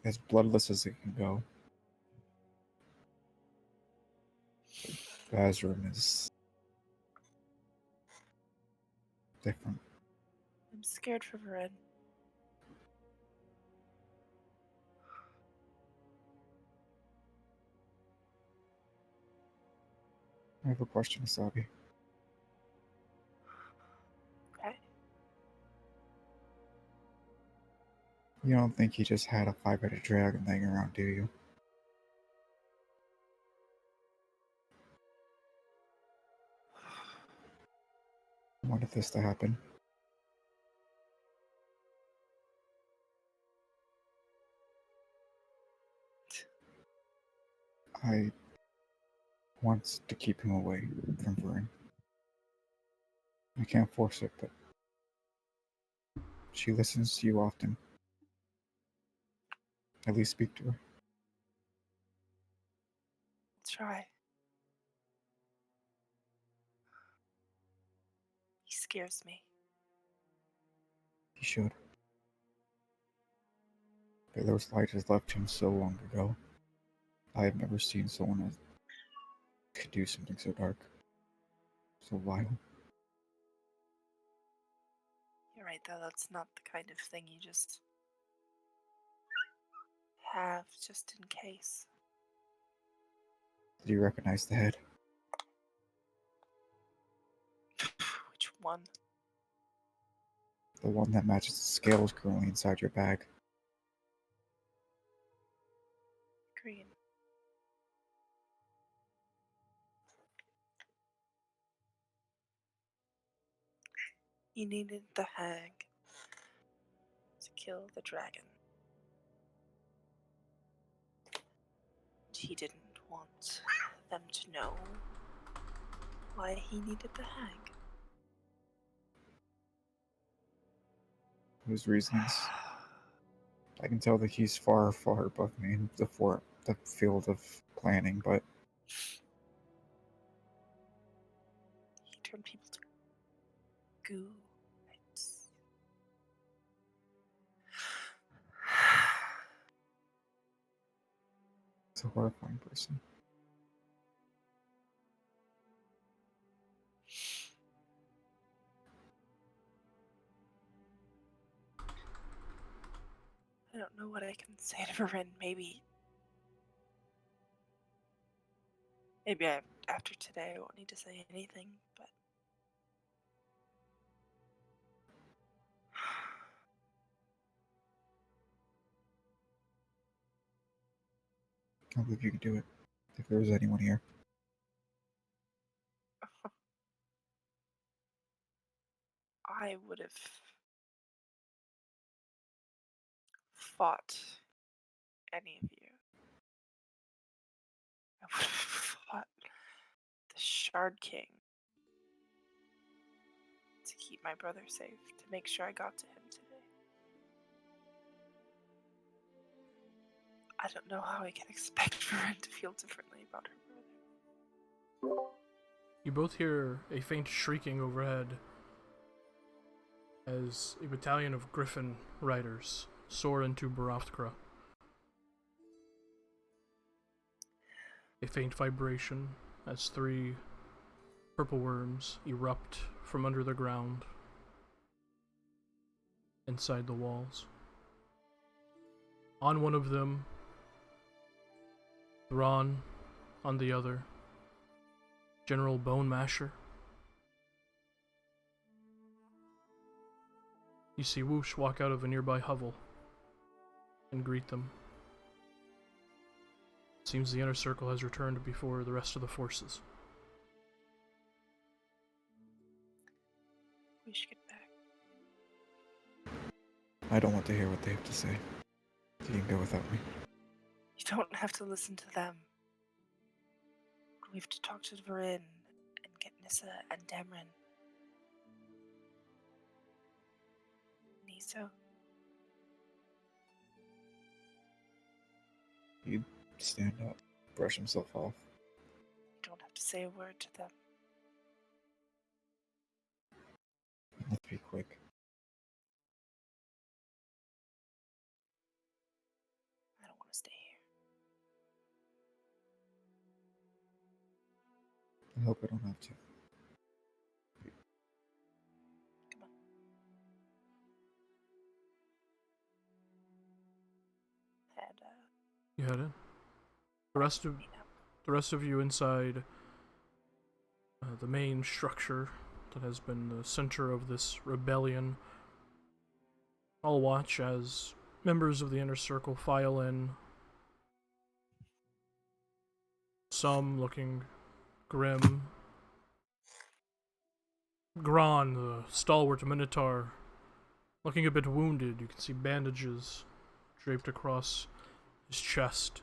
As bloodless as it can go. Bazram is different. I'm scared for Varen. I have a question, Asabi. Okay. You don't think he just had a 5-headed dragon laying around, do you? I wanted this to happen. I want to keep him away from Vern. I can't force it, but she listens to you often. At least speak to her. I'll try. He scares me. He should. Baylor's light has left him so long ago. I have never seen someone that could do something so dark. So vile. You're right, though. That's not the kind of thing you just have just in case. Did you recognize the head? Which one? The one that matches the scales currently inside your bag. Green. You needed the hag to kill the dragon. He didn't want them to know why he needed the hag. His reasons. I can tell that he's far, far above me in the field of planning, but He turned people to goo. It's... he's a horrifying person. I don't know what I can say to Varen. Maybe after today I won't need to say anything, but I believe you can do it. If there was anyone here. I would have fought any of you. I would have fought the Shard King to keep my brother safe, to make sure I got to him today. I don't know how I can expect Varen to feel differently about her brother. You both hear a faint shrieking overhead as a battalion of Griffin riders soar into Barovtkra. A faint vibration as 3 purple worms erupt from under the ground inside the walls. On one of them, Thrawn on the other, General Bone Masher. You see Whoosh walk out of a nearby hovel and greet them. Seems the inner circle has returned before the rest of the forces. We should get back. I don't want to hear what they have to say. You can go without me. You don't have to listen to them. We have to talk to Varen and get Nissa and Dameron. Niso, Stand up, brush himself off. You don't have to say a word to them. Let's be quick. I don't want to stay here. I hope I don't have to. Come on. Head, You head in. The rest of you inside the main structure that has been the center of this rebellion. I'll watch as members of the inner circle file in. Some looking grim. Gron, the stalwart Minotaur, looking a bit wounded. You can see bandages draped across his chest,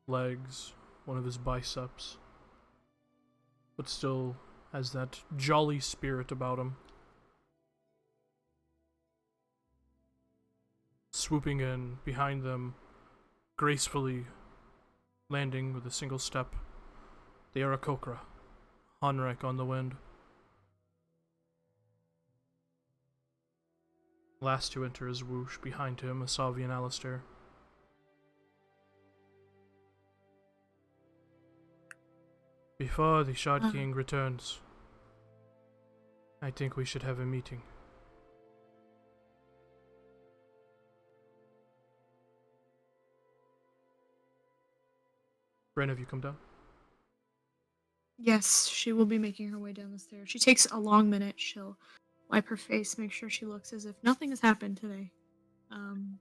legs, one of his biceps. But still has that jolly spirit about him. Swooping in behind them, gracefully landing with a single step, the Aarakocra, Honrek on the wind. Last to enter is Whoosh, behind him, Asavi and Alistair. Before the Shard King returns, I think we should have a meeting. Bren, have you come down? Yes, she will be making her way down the stairs. She takes a long minute. She'll wipe her face, make sure she looks as if nothing has happened today. And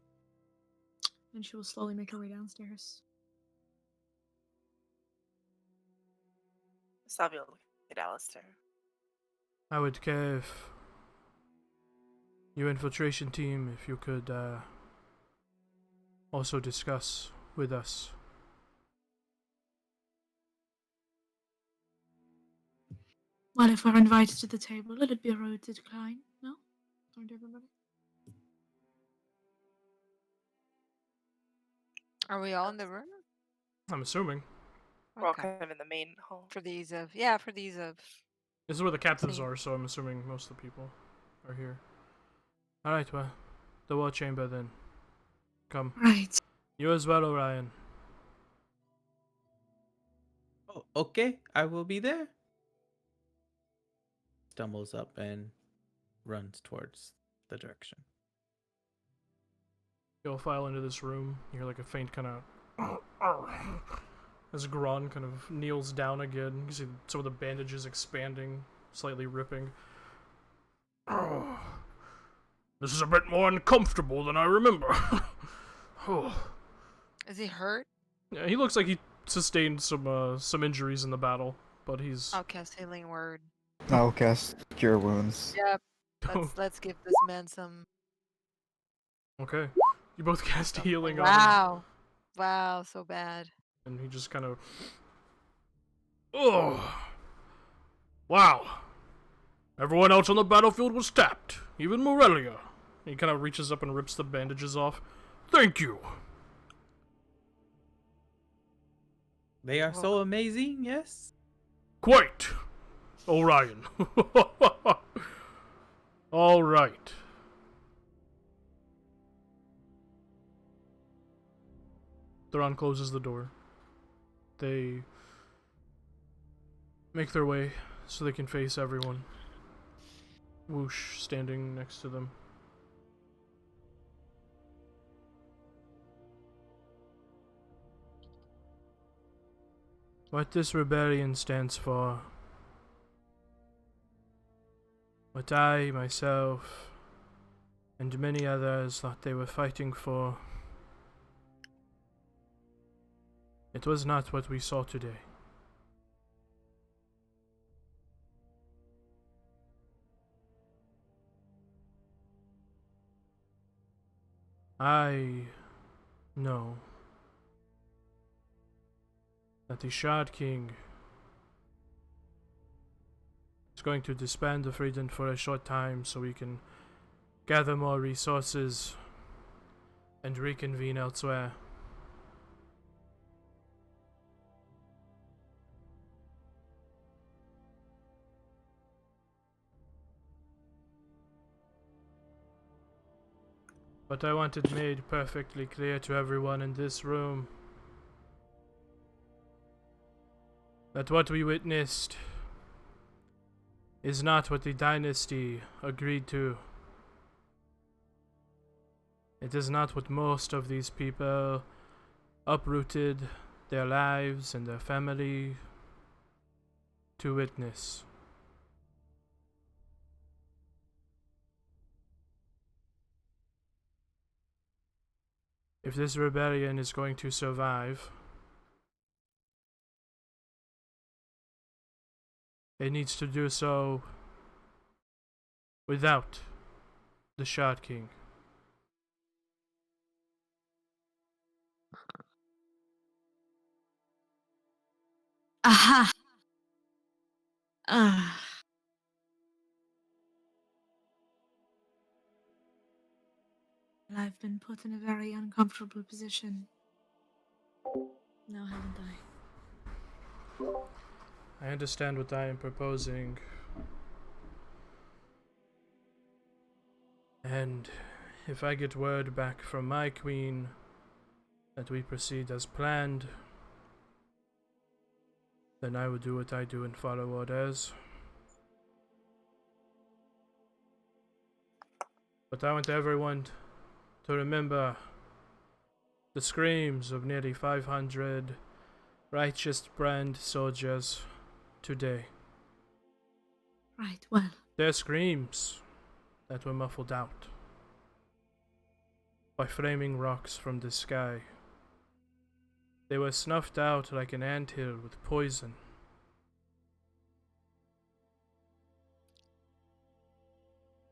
she will slowly make her way downstairs. Savio look at Alistair. I would care if your infiltration team, if you could also discuss with us. Well, if we're invited to the table, it'd be rude to decline. No? Don't everybody? Are we all in the room? I'm assuming. We're all Okay. kind of in the main hall. For these of This is where the captives See. are, so I'm assuming most of the people are here. Alright, well, the War Chamber then. Come. Right. You as well, Orion. Oh, okay, I will be there. Stumbles up and runs towards the direction. You all file into this room. You hear like a faint kind of as Gron kind of kneels down again. You can see some of the bandages expanding, slightly ripping. Oh, this is a bit more uncomfortable than I remember. Oh. Is he hurt? Yeah, he looks like he sustained some injuries in the battle, but he's I'll cast healing word. I'll cast Cure Wounds. Yep. Let's give this man some. okay. You both cast healing on Wow. Wow, so bad. him, and he just kind of. Oh. Wow. Everyone else on the battlefield was tapped, even Morelia. He kind of reaches up and rips the bandages off. Thank you. They are so amazing, yes? Quite. Orion. All right. Theron closes the door. They make their way so they can face everyone. Whoosh standing next to them. What this rebellion stands for, what I, myself, and many others thought they were fighting for, it was not what we saw today. I know that the Shard King is going to disband the Freedom for a short time so we can gather more resources and reconvene elsewhere. But I want it made perfectly clear to everyone in this room that what we witnessed is not what the dynasty agreed to. It is not what most of these people uprooted their lives and their family to witness. If this rebellion is going to survive, it needs to do so without the Shard King. Aha! Ah. Well, I've been put in a very uncomfortable position. Now haven't I? I understand what I am proposing. And if I get word back from my queen that we proceed as planned, then I will do what I do and follow orders. But I want everyone to remember the screams of nearly 500 righteous brand soldiers today. Right, well. Their screams that were muffled out by flaming rocks from the sky. They were snuffed out like an anthill with poison.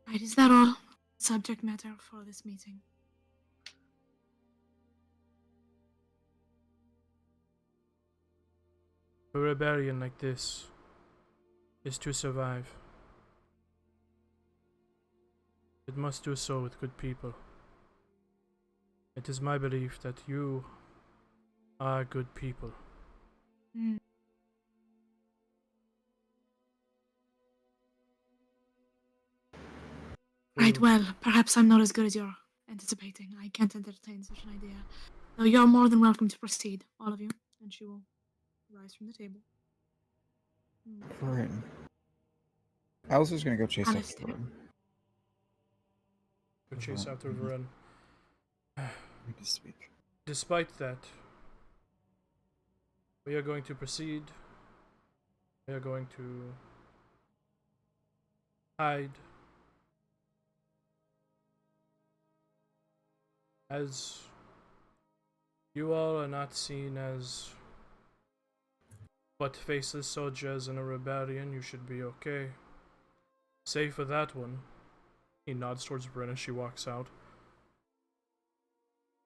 Right, is that all? Subject matter for this meeting. A rebellion like this is to survive. It must do so with good people. It is my belief that you are good people. Mm. Right, well, perhaps I'm not as good as you're anticipating. I can't entertain such an idea. Though you're more than welcome to proceed, all of you. And she will rise from the table. Corinne. Alistair's gonna go chase after Alistair. Corinne. Go chase after Varun. Need to speak. Despite that, we are going to proceed. We are going to hide. As you all are not seen as but faceless soldiers in a rebellion, you should be okay. Save for that one. He nods towards Bryn as she walks out.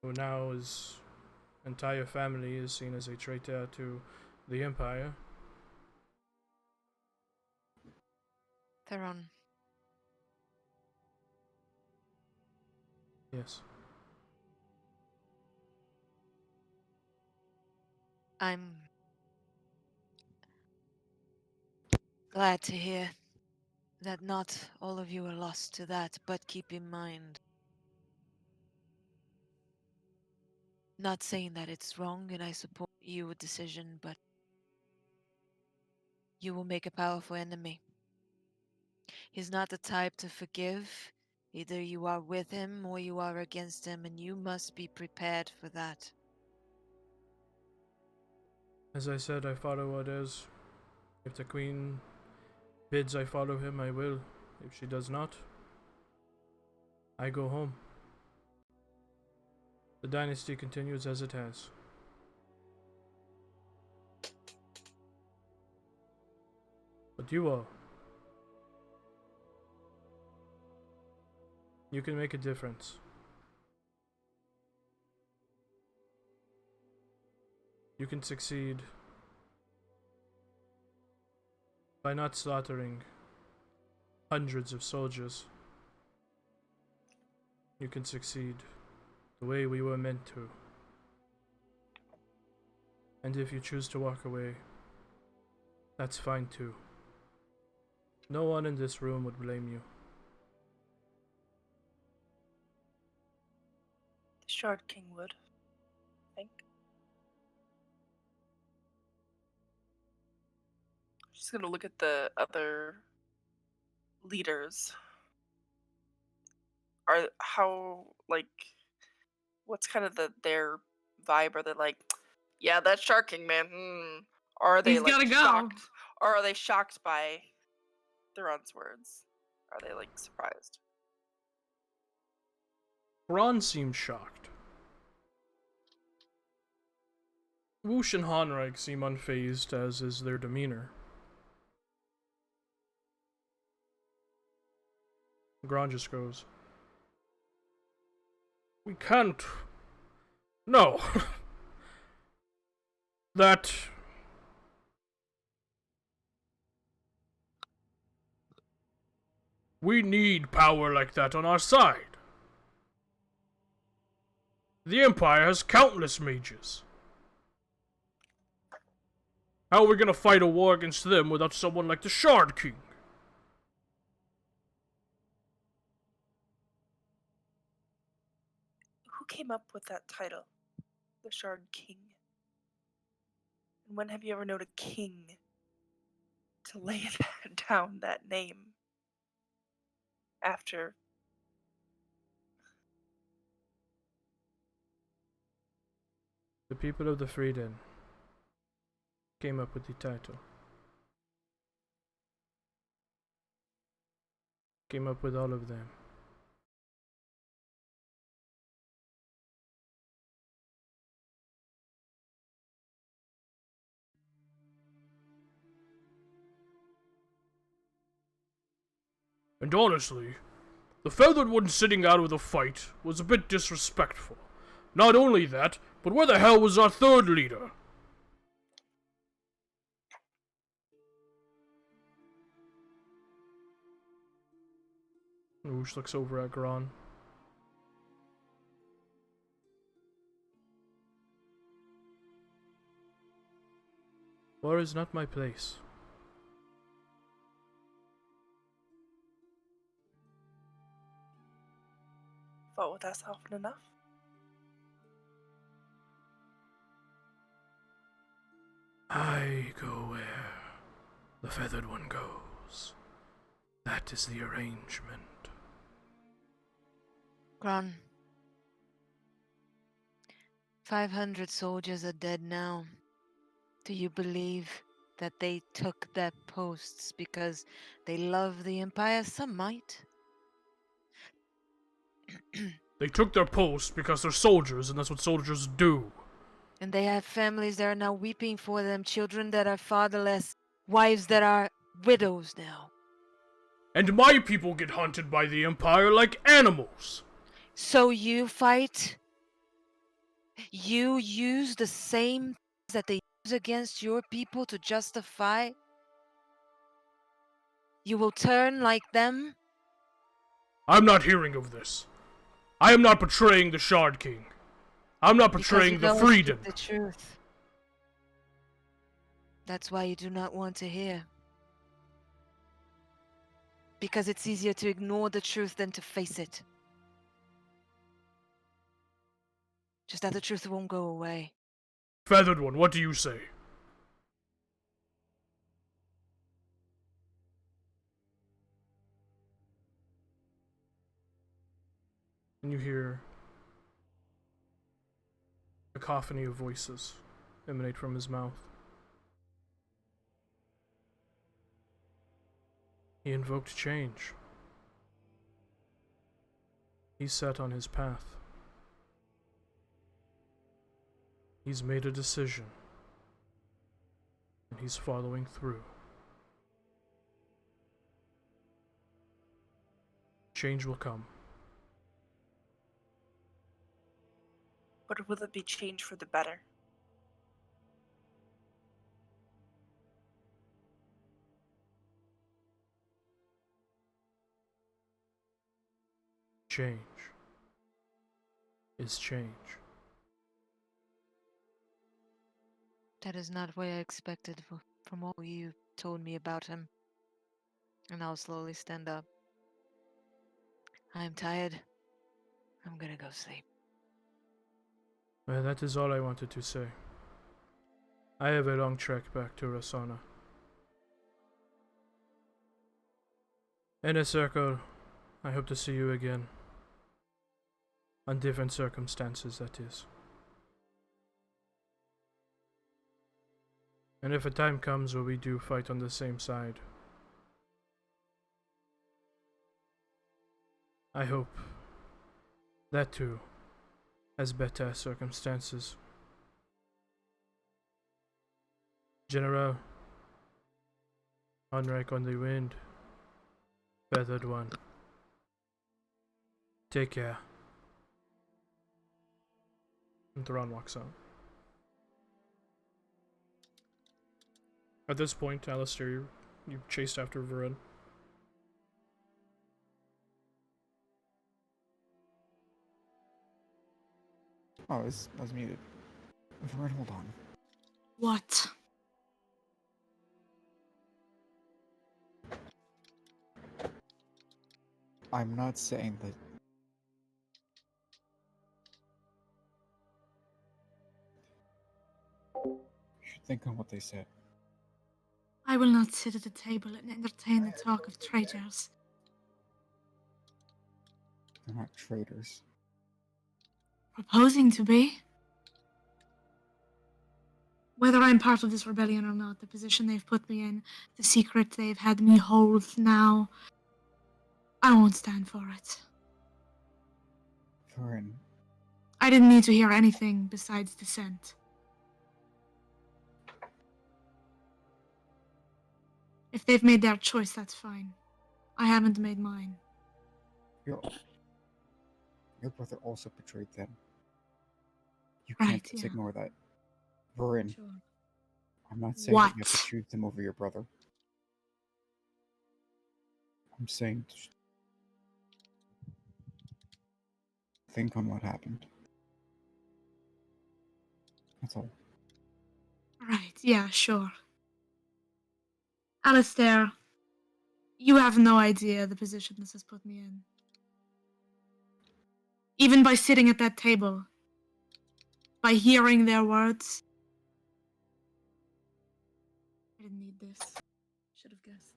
Who now his entire family is seen as a traitor to the Empire. Theron, Yes. I'm glad to hear that not all of you are lost to that, but keep in mind, not saying that it's wrong and I support your decision, but you will make a powerful enemy. He's not the type to forgive. Either you are with him or you are against him, and you must be prepared for that. As I said, I follow orders. If the Queen bids I follow him, I will. If she does not, I go home. The dynasty continues as it has. But you all, you can make a difference. You can succeed by not slaughtering hundreds of soldiers. You can succeed the way we were meant to. And if you choose to walk away, that's fine too. No one in this room would blame you. Shard King would, I think. Just gonna look at the other leaders. Are how like what's kind of their vibe? Are they like, yeah, that's Shark King, man? Or are they He's like gotta go. shocked? Or are they shocked by Theron's words? Are they like surprised? Ron seemed shocked. Woosh and Hanreich seem unfazed, as is their demeanor. Gron just goes, "We can't. No. That. We need power like that on our side. The Empire has countless mages. How are we gonna fight a war against them without someone like the Shard King?" Who came up with that title? The Shard King. And when have you ever known a king to lay down that name after? The people of the Freeden came up with the title. Came up with all of them. And honestly, the feathered one sitting out of the fight was a bit disrespectful. Not only that, but where the hell was our third leader? Woosh looks over at Gron. War is not my place. Fought with us often enough. I go where the feathered one goes. That is the arrangement. Gron, 500 soldiers are dead now. Do you believe that they took their posts because they love the Empire? Some might. They took their posts because they're soldiers, and that's what soldiers do. And they have families that are now weeping for them, children that are fatherless, wives that are widows now. And my people get hunted by the Empire like animals. So you fight? You use the same things that they use against your people to justify? You will turn like them? I'm not hearing of this. I am not betraying the Shard King. I'm not betraying the Because you Freeden. don't speak the truth. That's why you do not want to hear. Because it's easier to ignore the truth than to face it. Just that the truth won't go away. Feathered one, what do you say? And you hear a cacophony of voices emanate from his mouth. He invoked change. He's set on his path. He's made a decision. And he's following through. Change will come. But will it be change for the better? Change is change. That is not what I expected from all you told me about him. And I'll slowly stand up. I am tired. I'm gonna go sleep. Well, that is all I wanted to say. I have a long trek back to Rasana. In a circle, I hope to see you again. On different circumstances, that is. And if a time comes where we do fight on the same side, I hope that too has better circumstances. General, unlike on the wind, feathered one. Take care. And Theron walks out. At this point, Alistair, you chased after Varun. Oh, I was muted. Vern, hold on. What? I'm not saying that. You should think on what they said. I will not sit at a table and entertain the talk of traitors. They're not traitors. Proposing to be. Whether I'm part of this rebellion or not, the position they've put me in, the secret they've had me hold now, I won't stand for it. Vern, I didn't need to hear anything besides dissent. If they've made their choice, that's fine. I haven't made mine. your brother also betrayed them. You Right, can't just yeah. ignore that. Vern, Sure. I'm not saying that you have to What? choose them over your brother. I'm saying think on what happened. That's all. Right, yeah, sure. Alistair, you have no idea the position this has put me in. Even by sitting at that table, by hearing their words. I didn't need this. Should have guessed.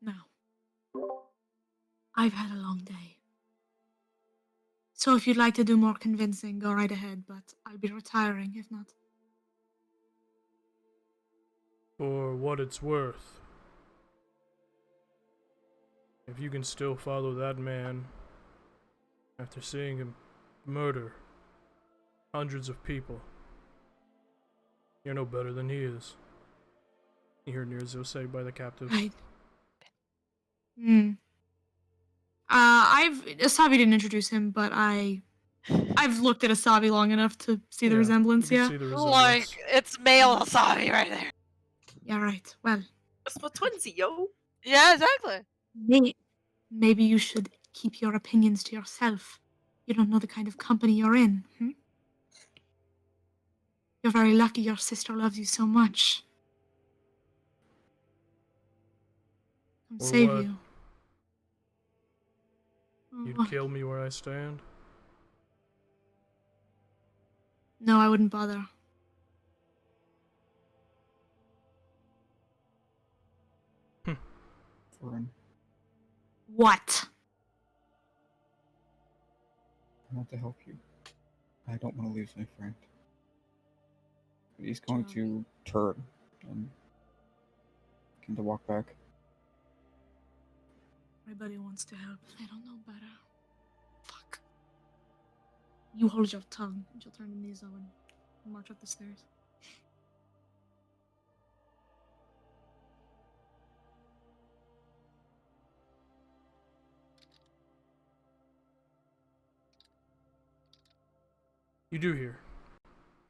Now, I've had a long day. So if you'd like to do more convincing, go right ahead, but I'll be retiring if not. For what it's worth, if you can still follow that man after seeing him murder hundreds of people, you're no better than he is. You hear Nirzo say by the captives. Right. Asabi didn't introduce him, but I've looked at Asabi long enough to see the Yeah, resemblance, you can yeah? see the Like, resemblance. it's male Asabi right there. Yeah, right. Well, That's my twinsy, yo. Yeah, exactly. maybe you should keep your opinions to yourself. You don't know the kind of company you're in, hmm? You're very lucky your sister loves you so much. Come Or save what? you. Oh, You'd what? kill me where I stand? No, I wouldn't bother. Vern, What? I want to help you. I don't want to lose my friend. But he's going to turn and begin to walk back. Everybody wants to help. They don't know better. Fuck. You hold your tongue, and she'll turn to Nizo and march up the stairs. You do hear.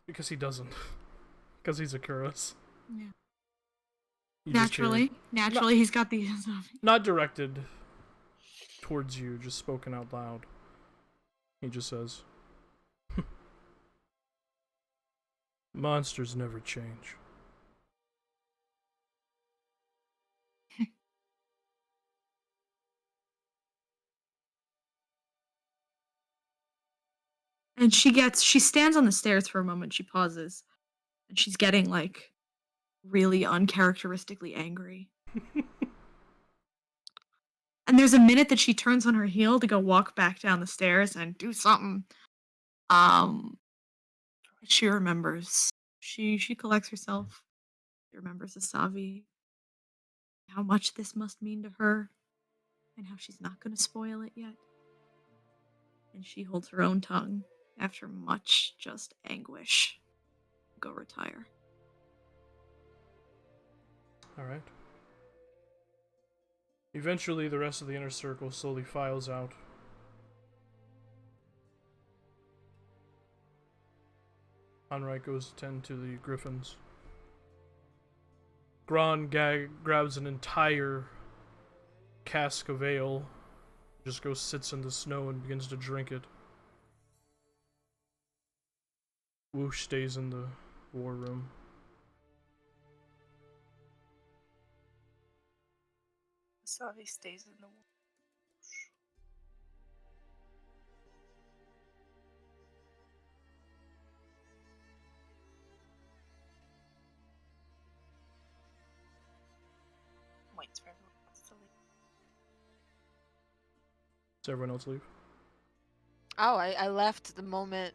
Because he doesn't. Because he's a Kuros. Yeah. You just hear- Naturally, he's got the not directed towards you, just spoken out loud. He just says, monsters never change. And she stands on the stairs for a moment. She pauses, and she's getting like really uncharacteristically angry. And there's a minute that she turns on her heel to go walk back down the stairs and do something. Um, she remembers. She collects herself. She remembers Asavi, how much this must mean to her, and how she's not going to spoil it yet. And she holds her own tongue after much just anguish. Go retire. All right. Eventually, the rest of the inner circle slowly files out. Hanrai goes to tend to the griffins. Gron grabs an entire cask of ale, just goes sits in the snow and begins to drink it. Whoosh stays in the war room. Savi stays in the woods. Waits for everyone else to leave. Does everyone else leave? Oh, I left the moment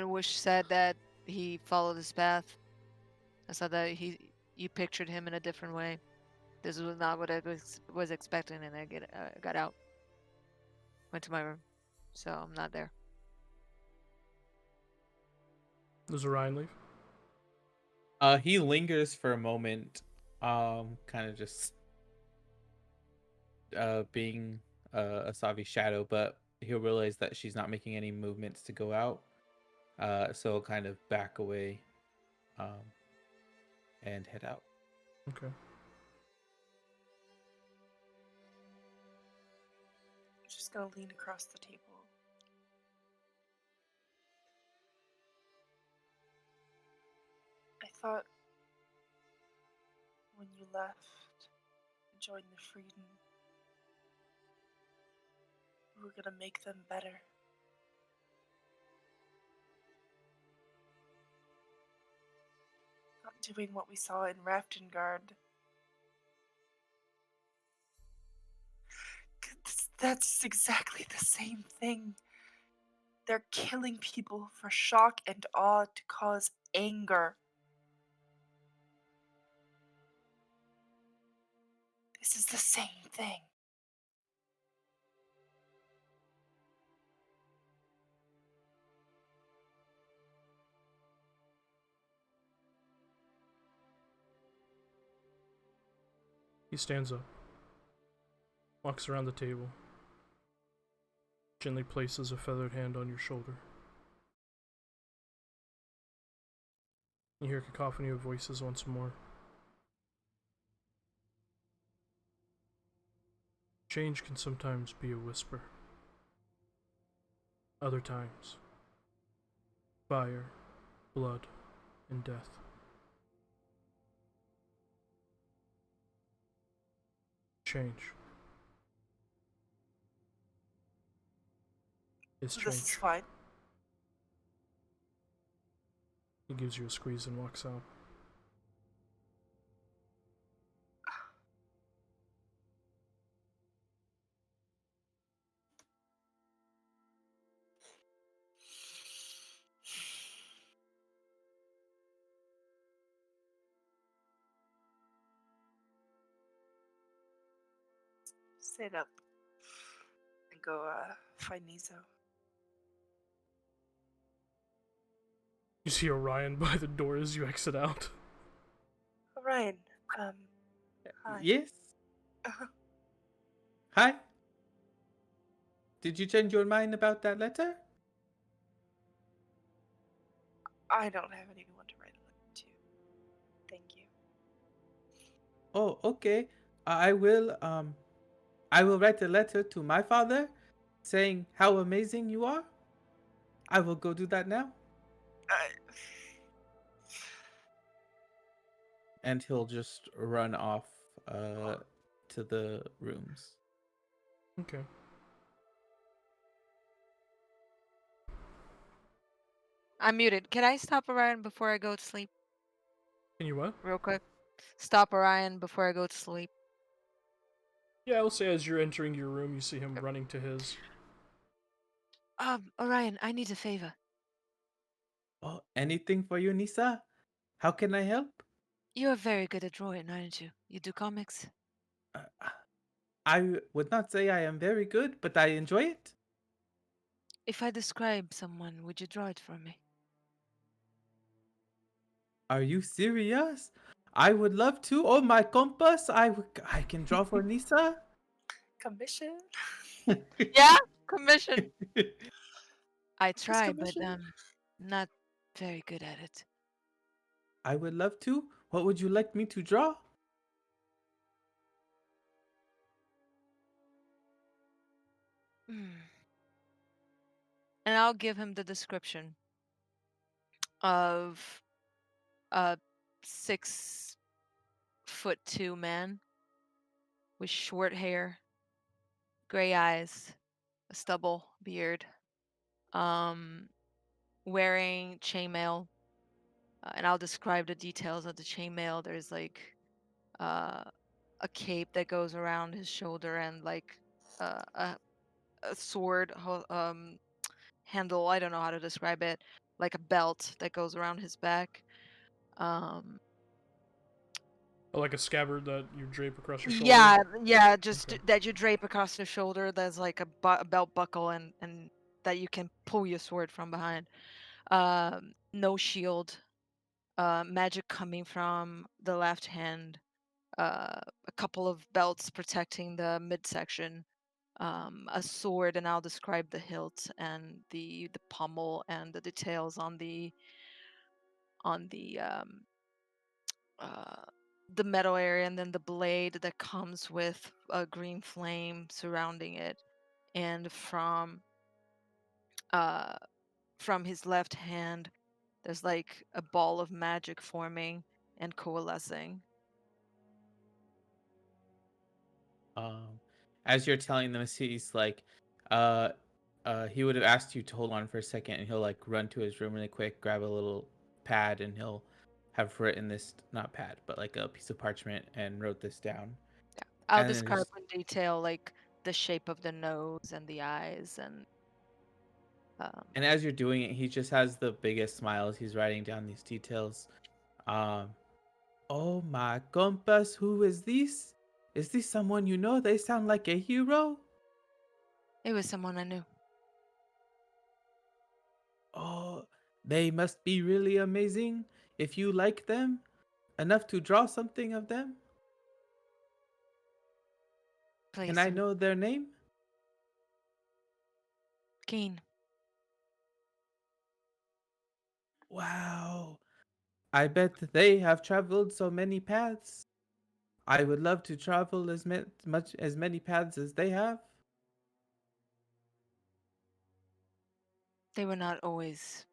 Wish said that he followed his path. I saw that you pictured him in a different way. This was not what I was expecting, and I got out. Went to my room, so I'm not there. Does Orion leave? He lingers for a moment, kind of just being Asavi's shadow, but he'll realize that she's not making any movements to go out. So he'll kind of back away, and head out. Okay. Just gonna lean across the table. I thought when you left and joined the Freedom, you were gonna make them better. Not doing what we saw in Raftengard. That's exactly the same thing. They're killing people for shock and awe to cause anger. This is the same thing. He stands up, walks around the table, gently places a feathered hand on your shoulder. You hear a cacophony of voices once more. Change can sometimes be a whisper. Other times, fire, blood, and death. Change is So this is change. fine. He gives you a squeeze and walks out. Sit up and go find Nizo. You see Orion by the door as you exit out. Orion, hi. Yes. Hi. Did you change your mind about that letter? I don't have anyone to write a letter to. Thank you. Oh, okay. I will write a letter to my father saying how amazing you are. I will go do that now. And he'll just run off to the rooms. Okay. I'm muted. Can I stop Orion before I go to sleep? Can you what? Real quick. Stop Orion before I go to sleep. Yeah, I'll say as you're entering your room, you see him running to his. Orion, I need a favor. Oh, anything for you, Nisa? How can I help? You're very good at drawing, aren't you? You do comics? Uh, I would not say I am very good, but I enjoy it. If I describe someone, would you draw it for me? Are you serious? I would love to. Oh, my compass. I can draw for Nisa. Commission? Yeah, commission. I Who's try, but commission? not very good at it. I would love to. What would you like me to draw? Hmm. And I'll give him the description of a 6'2" man with short hair, gray eyes, a stubble beard, um, wearing chainmail. And I'll describe the details of the chainmail. There's like uh, a cape that goes around his shoulder and like a sword handle. I don't know how to describe it. Like a belt that goes around his back. Um, Oh, like a scabbard that you drape across your shoulder. yeah, just Okay. that you drape across the shoulder. There's like a belt buckle and that you can pull your sword from behind. No shield. Magic coming from the left hand. A couple of belts protecting the midsection. A sword, and I'll describe the hilt and the pommel and the details on the uh, the metal area, and then the blade that comes with a green flame surrounding it. And uh, from his left hand, there's like a ball of magic forming and coalescing. Um, as you're telling them, he's like, uh, he would have asked you to hold on for a second, and he'll like run to his room really quick, grab a little pad, and he'll have written this, not pad, but like a piece of parchment, and wrote this down. I'll And then describe just, in detail like the shape of the nose and the eyes and um, and as you're doing it, he just has the biggest smiles. He's writing down these details. Um, oh my compass, who is this? Is this someone you know? They sound like a hero. it was someone I knew. Oh, they must be really amazing. If you like them enough to draw something of them, can Please I do. know their name? Keen. Wow. I bet that they have traveled so many paths. I would love to travel as many paths as they have. They were not always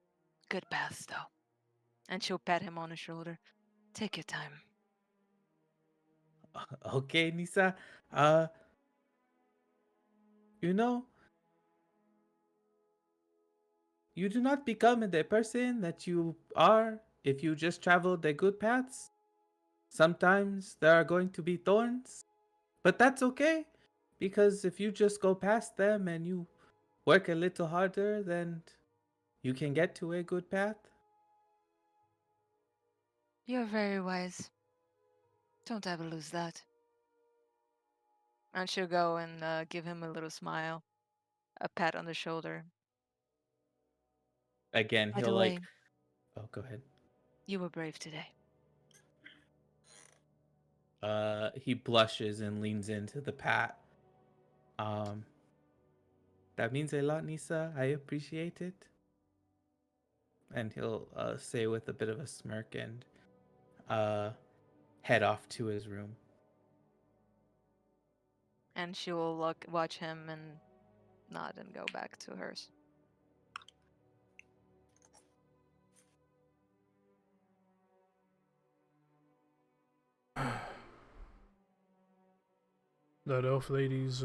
good paths, though. And she'll pat him on the shoulder. Take your time. Okay, Nisa. Uh, you know, you do not become the person that you are if you just travel the good paths. Sometimes there are going to be thorns, but that's okay because if you just go past them and you work a little harder, then you can get to a good path. You're very wise. Don't ever lose that. And she'll go and give him a little smile, a pat on the shoulder. Again, By the he'll way, like, oh, go ahead. you were brave today. He blushes and leans into the pat. Um, that means a lot, Nisa. I appreciate it. And he'll say with a bit of a smirk and uh, head off to his room. And she will watch him and nod and go back to hers. That elf lady's,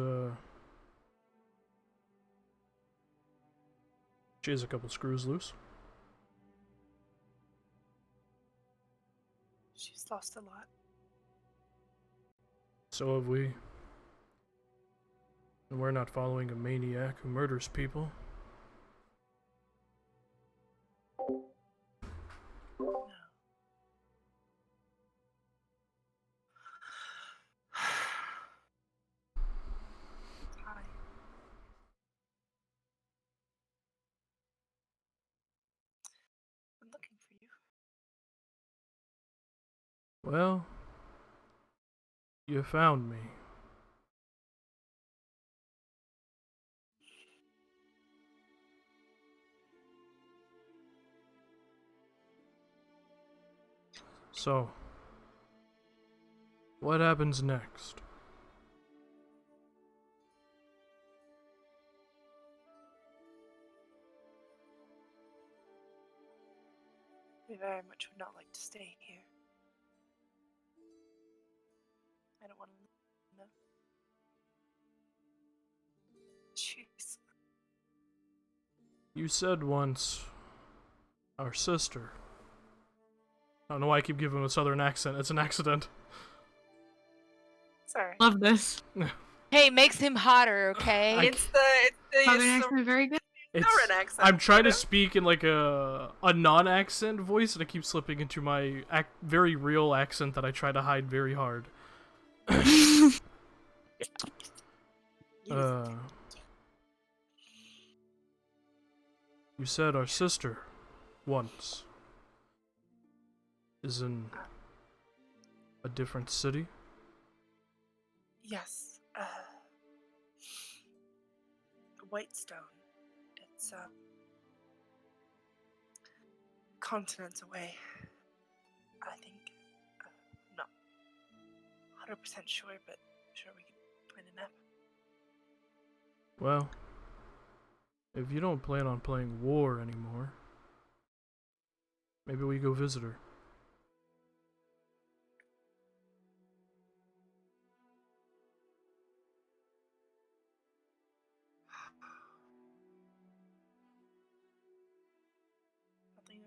she has a couple screws loose. lost a lot. So have we. And we're not following a maniac who murders people. No. Hi. I'm looking for you. Well, you found me. So, what happens next? We very much would not like to stay here. I don't want to know. Jeez. You said once, our sister. I don't know why I keep giving him a southern accent. It's an accident. Sorry. Love this. Hey, makes him hotter, okay? I It's the Southern accent, very good. Southern accent. I'm trying you to speak in like a non-accent voice, and I keep slipping into my very real accent that I try to hide very hard. know? You said our sister once is in a different city? Yes. Whitestone. It's continents away. I think. I'm not 100% sure, but I'm sure we can find a map. Well, if you don't plan on playing war anymore, maybe we go visit her. Nothing.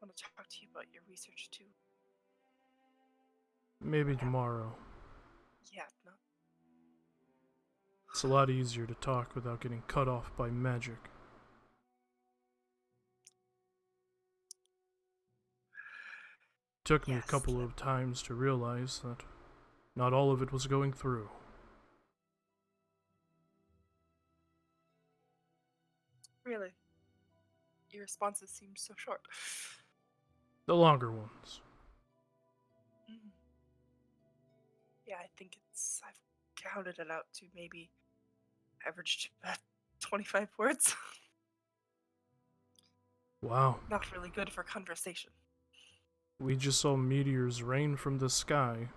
I want to talk to you about your research too. Maybe tomorrow. Yeah, no. It's a lot easier to talk without getting cut off by magic. Took me a Yes, couple of times to realize that not all of it was going through. Really? Your responses seem so short. The longer ones. Mm. Yeah, I think I've counted it out to maybe averaged about 25 words. Wow. Not really good for conversation. We just saw meteors rain from the sky,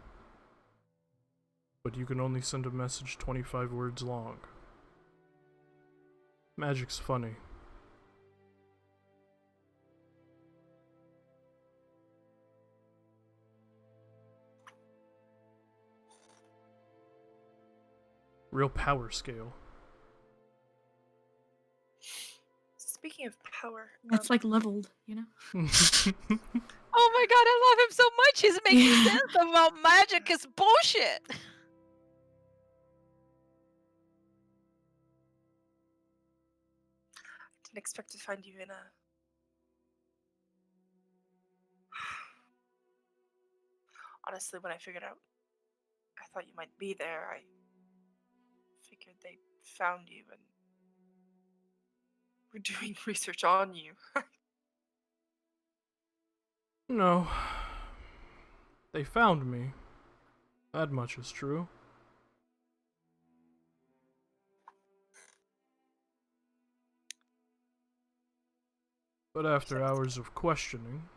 but you can only send a message 25 words long. Magic's funny. Real power scale. Speaking of power, That's like leveled, you know? Oh my god, I love him so much. He's making sense about magic is bullshit. I didn't expect to find you in a. Honestly, when I figured out, I thought you might be there. I figured they found you and were doing research on you. No. They found me. That much is true. But after hours of questioning,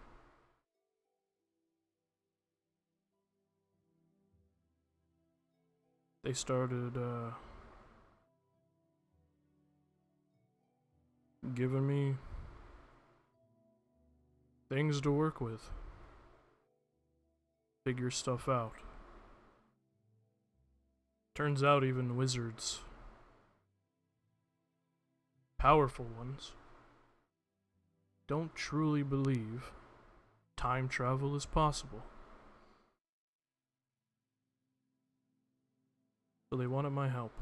they started, giving me things to work with. Figure stuff out. Turns out even wizards, powerful ones, don't truly believe time travel is possible. So they wanted my help.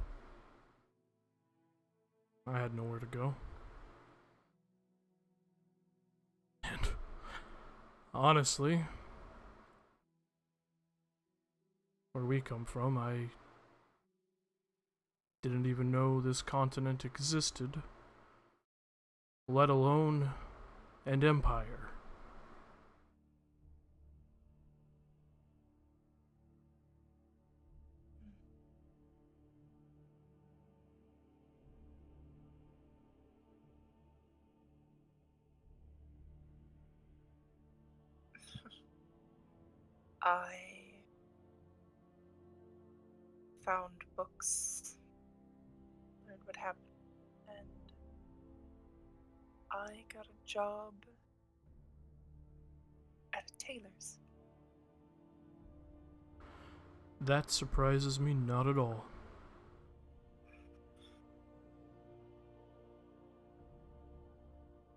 I had nowhere to go. And honestly, where we come from, I didn't even know this continent existed, let alone an empire. I found books, learned what happened, and I got a job at a tailor's. That surprises me not at all.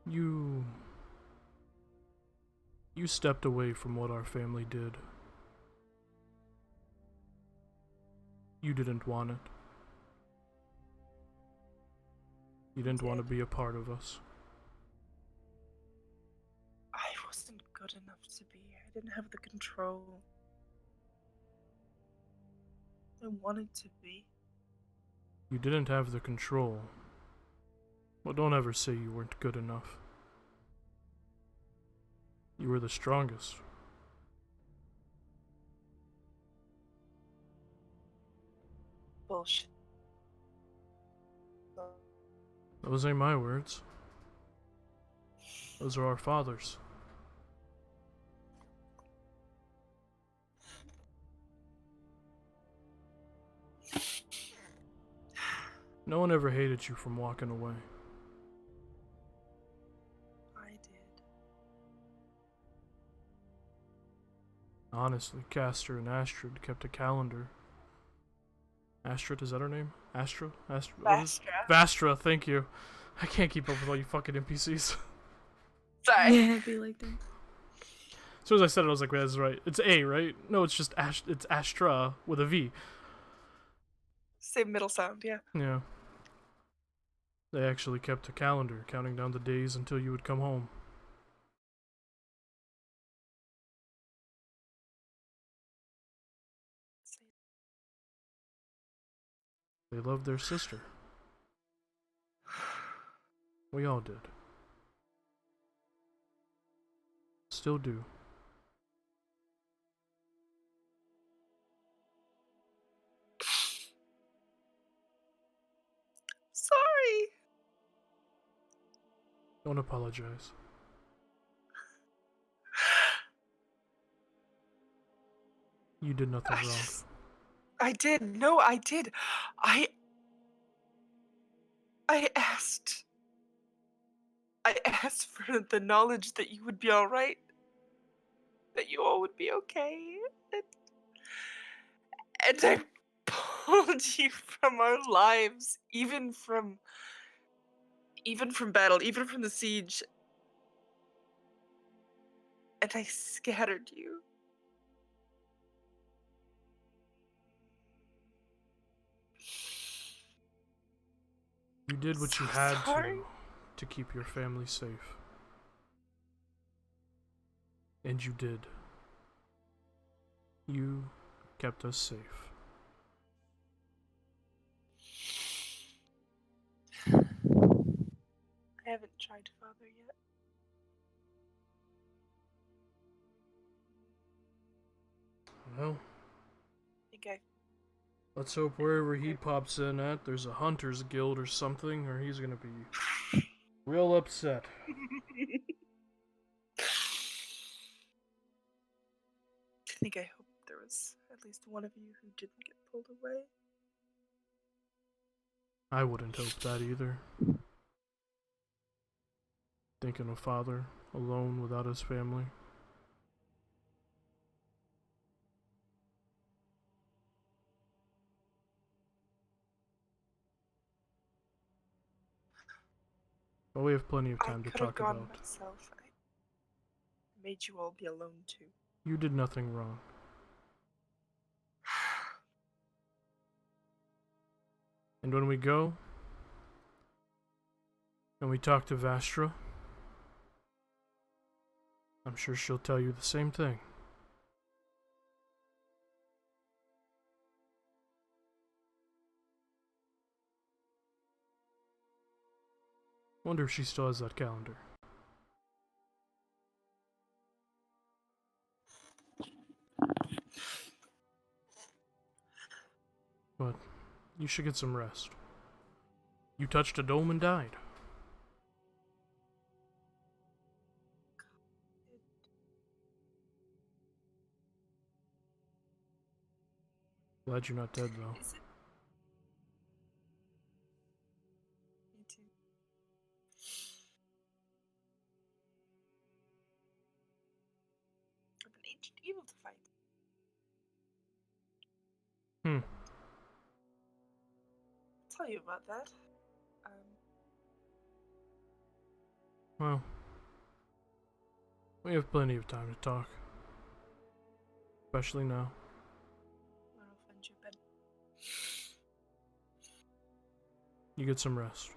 You stepped away from what our family did. You didn't want it. You didn't want to be a part of us. I wasn't good enough to be. I didn't have the control. I wanted to be. You didn't have the control. Well, don't ever say you weren't good enough. You were the strongest. Bullshit. Those ain't my words. Those are our father's. No one ever hated you from walking away. I did. Honestly, Castor and Astrid kept a calendar. Astrid, is that her name? Astra? Vastra. Vastra, thank you. I can't keep up with all you fucking NPCs. Sorry. Yeah, it'd be like that. As soon as I said it, I was like, that's right. It's A, right? No, it's just it's Astra with a V. Same middle sound, yeah. Yeah. They actually kept a calendar, counting down the days until you would come home. They loved their sister. We all did. Still do. Sorry. Don't apologize. You did nothing wrong. I did. No, I did. I asked. I asked for the knowledge that you would be all right, that you all would be okay, and I pulled you from our lives, even from battle, even from the siege, and I scattered you. You did what So you had sorry. to keep your family safe. And you did. You kept us safe. I haven't tried father yet. Well, I think let's hope wherever he pops in at, there's a hunter's guild or something, or he's gonna be real upset. I hope there was at least one of you who didn't get pulled away. I wouldn't hope that either. Thinking of father, alone without his family. Well, we have plenty of I time to could have talk gone about. myself. I made you all be alone too. You did nothing wrong. And when we go, and we talk to Vastra, I'm sure she'll tell you the same thing. Wonder if she still has that calendar. But you should get some rest. You touched a dome and died. Glad you're not dead, though. Is it? Me too. Of an ancient evil to fight. Hmm. I'll tell you about that. Well, we have plenty of time to talk. Especially now. Where I'll find your bed. You get some rest.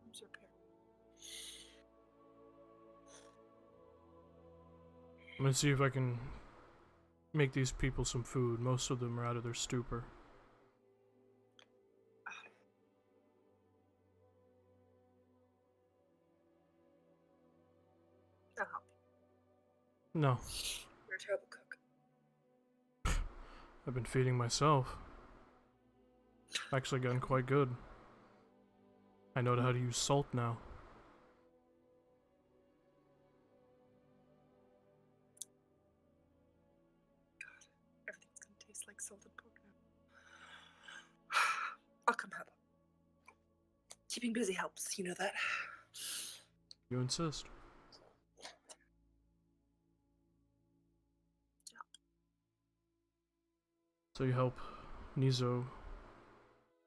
Rooms are paired. I'm gonna see if I can make these people some food. Most of them are out of their stupor. I'll help you. No, You're a terrible cook. I've been feeding myself. I've actually gotten quite good. I know how to use salt now. Everything's gonna taste like salted pork now. I'll come help. Keeping busy helps, you know that. You insist. So you help Nizo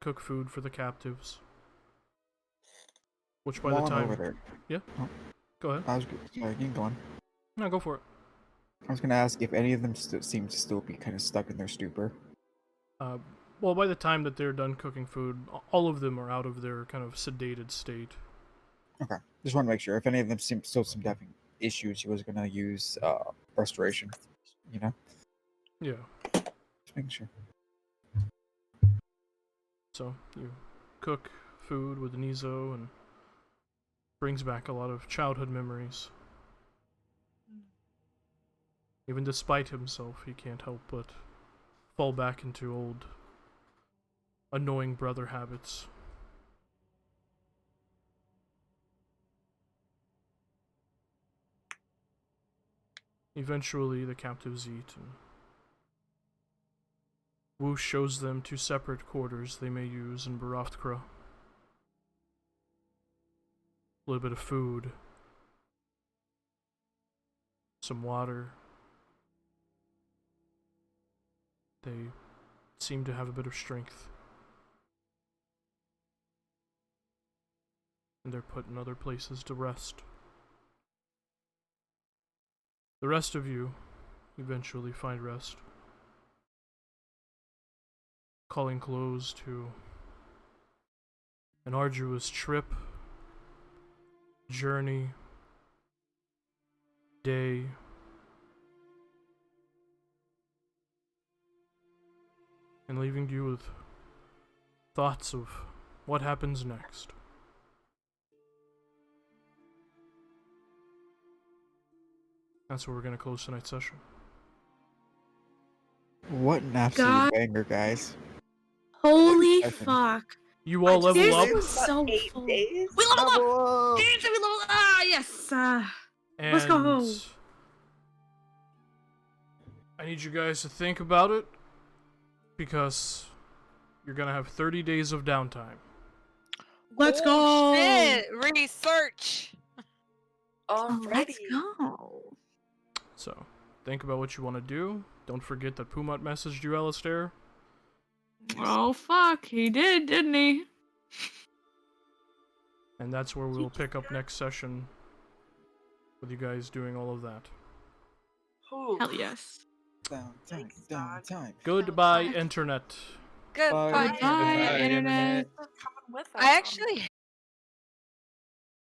cook food for the captives. Which by While the I'm time... over there, Yeah? Oh. Go ahead. I was sorry, you can go on. No, go for it. I was gonna ask if any of them seem to still be kind of stuck in their stupor. Well, by the time that they're done cooking food, all of them are out of their kind of sedated state. Okay, just want to make sure if any of them still seem to having issues, he was gonna use restoration. You know, Yeah. just making sure. So you cook food with Nizo and brings back a lot of childhood memories. Even despite himself, he can't help but fall back into old, annoying brother habits. Eventually, the captives eat, and Wu shows them 2 separate quarters they may use in Baroftkra. A little bit of food, some water. They seem to have a bit of strength. And they're put in other places to rest. The rest of you eventually find rest, calling close to an arduous trip, journey, day, and leaving you with thoughts of what happens next. That's where we're gonna close tonight's session. What an absolute God. banger, guys! Holy Second. fuck. You all level This up, was so 8 full. days. We leveled up! Level up! Yes, we leveled Ah, yes! Let's go and home. I need you guys to think about it, because you're gonna have 30 days of downtime. Let's Oh, go! shit! Research! Let's Alrighty. go. So, think about what you want to do. Don't forget that Pumat messaged you, Alistair. Oh fuck, he did, didn't he? And that's where we'll pick up next session with you guys doing all of that. Ooh. Hell yes. Thanks, Down dog. time. Goodbye, internet. Goodbye. Goodbye, Goodbye, internet. For coming with us I on actually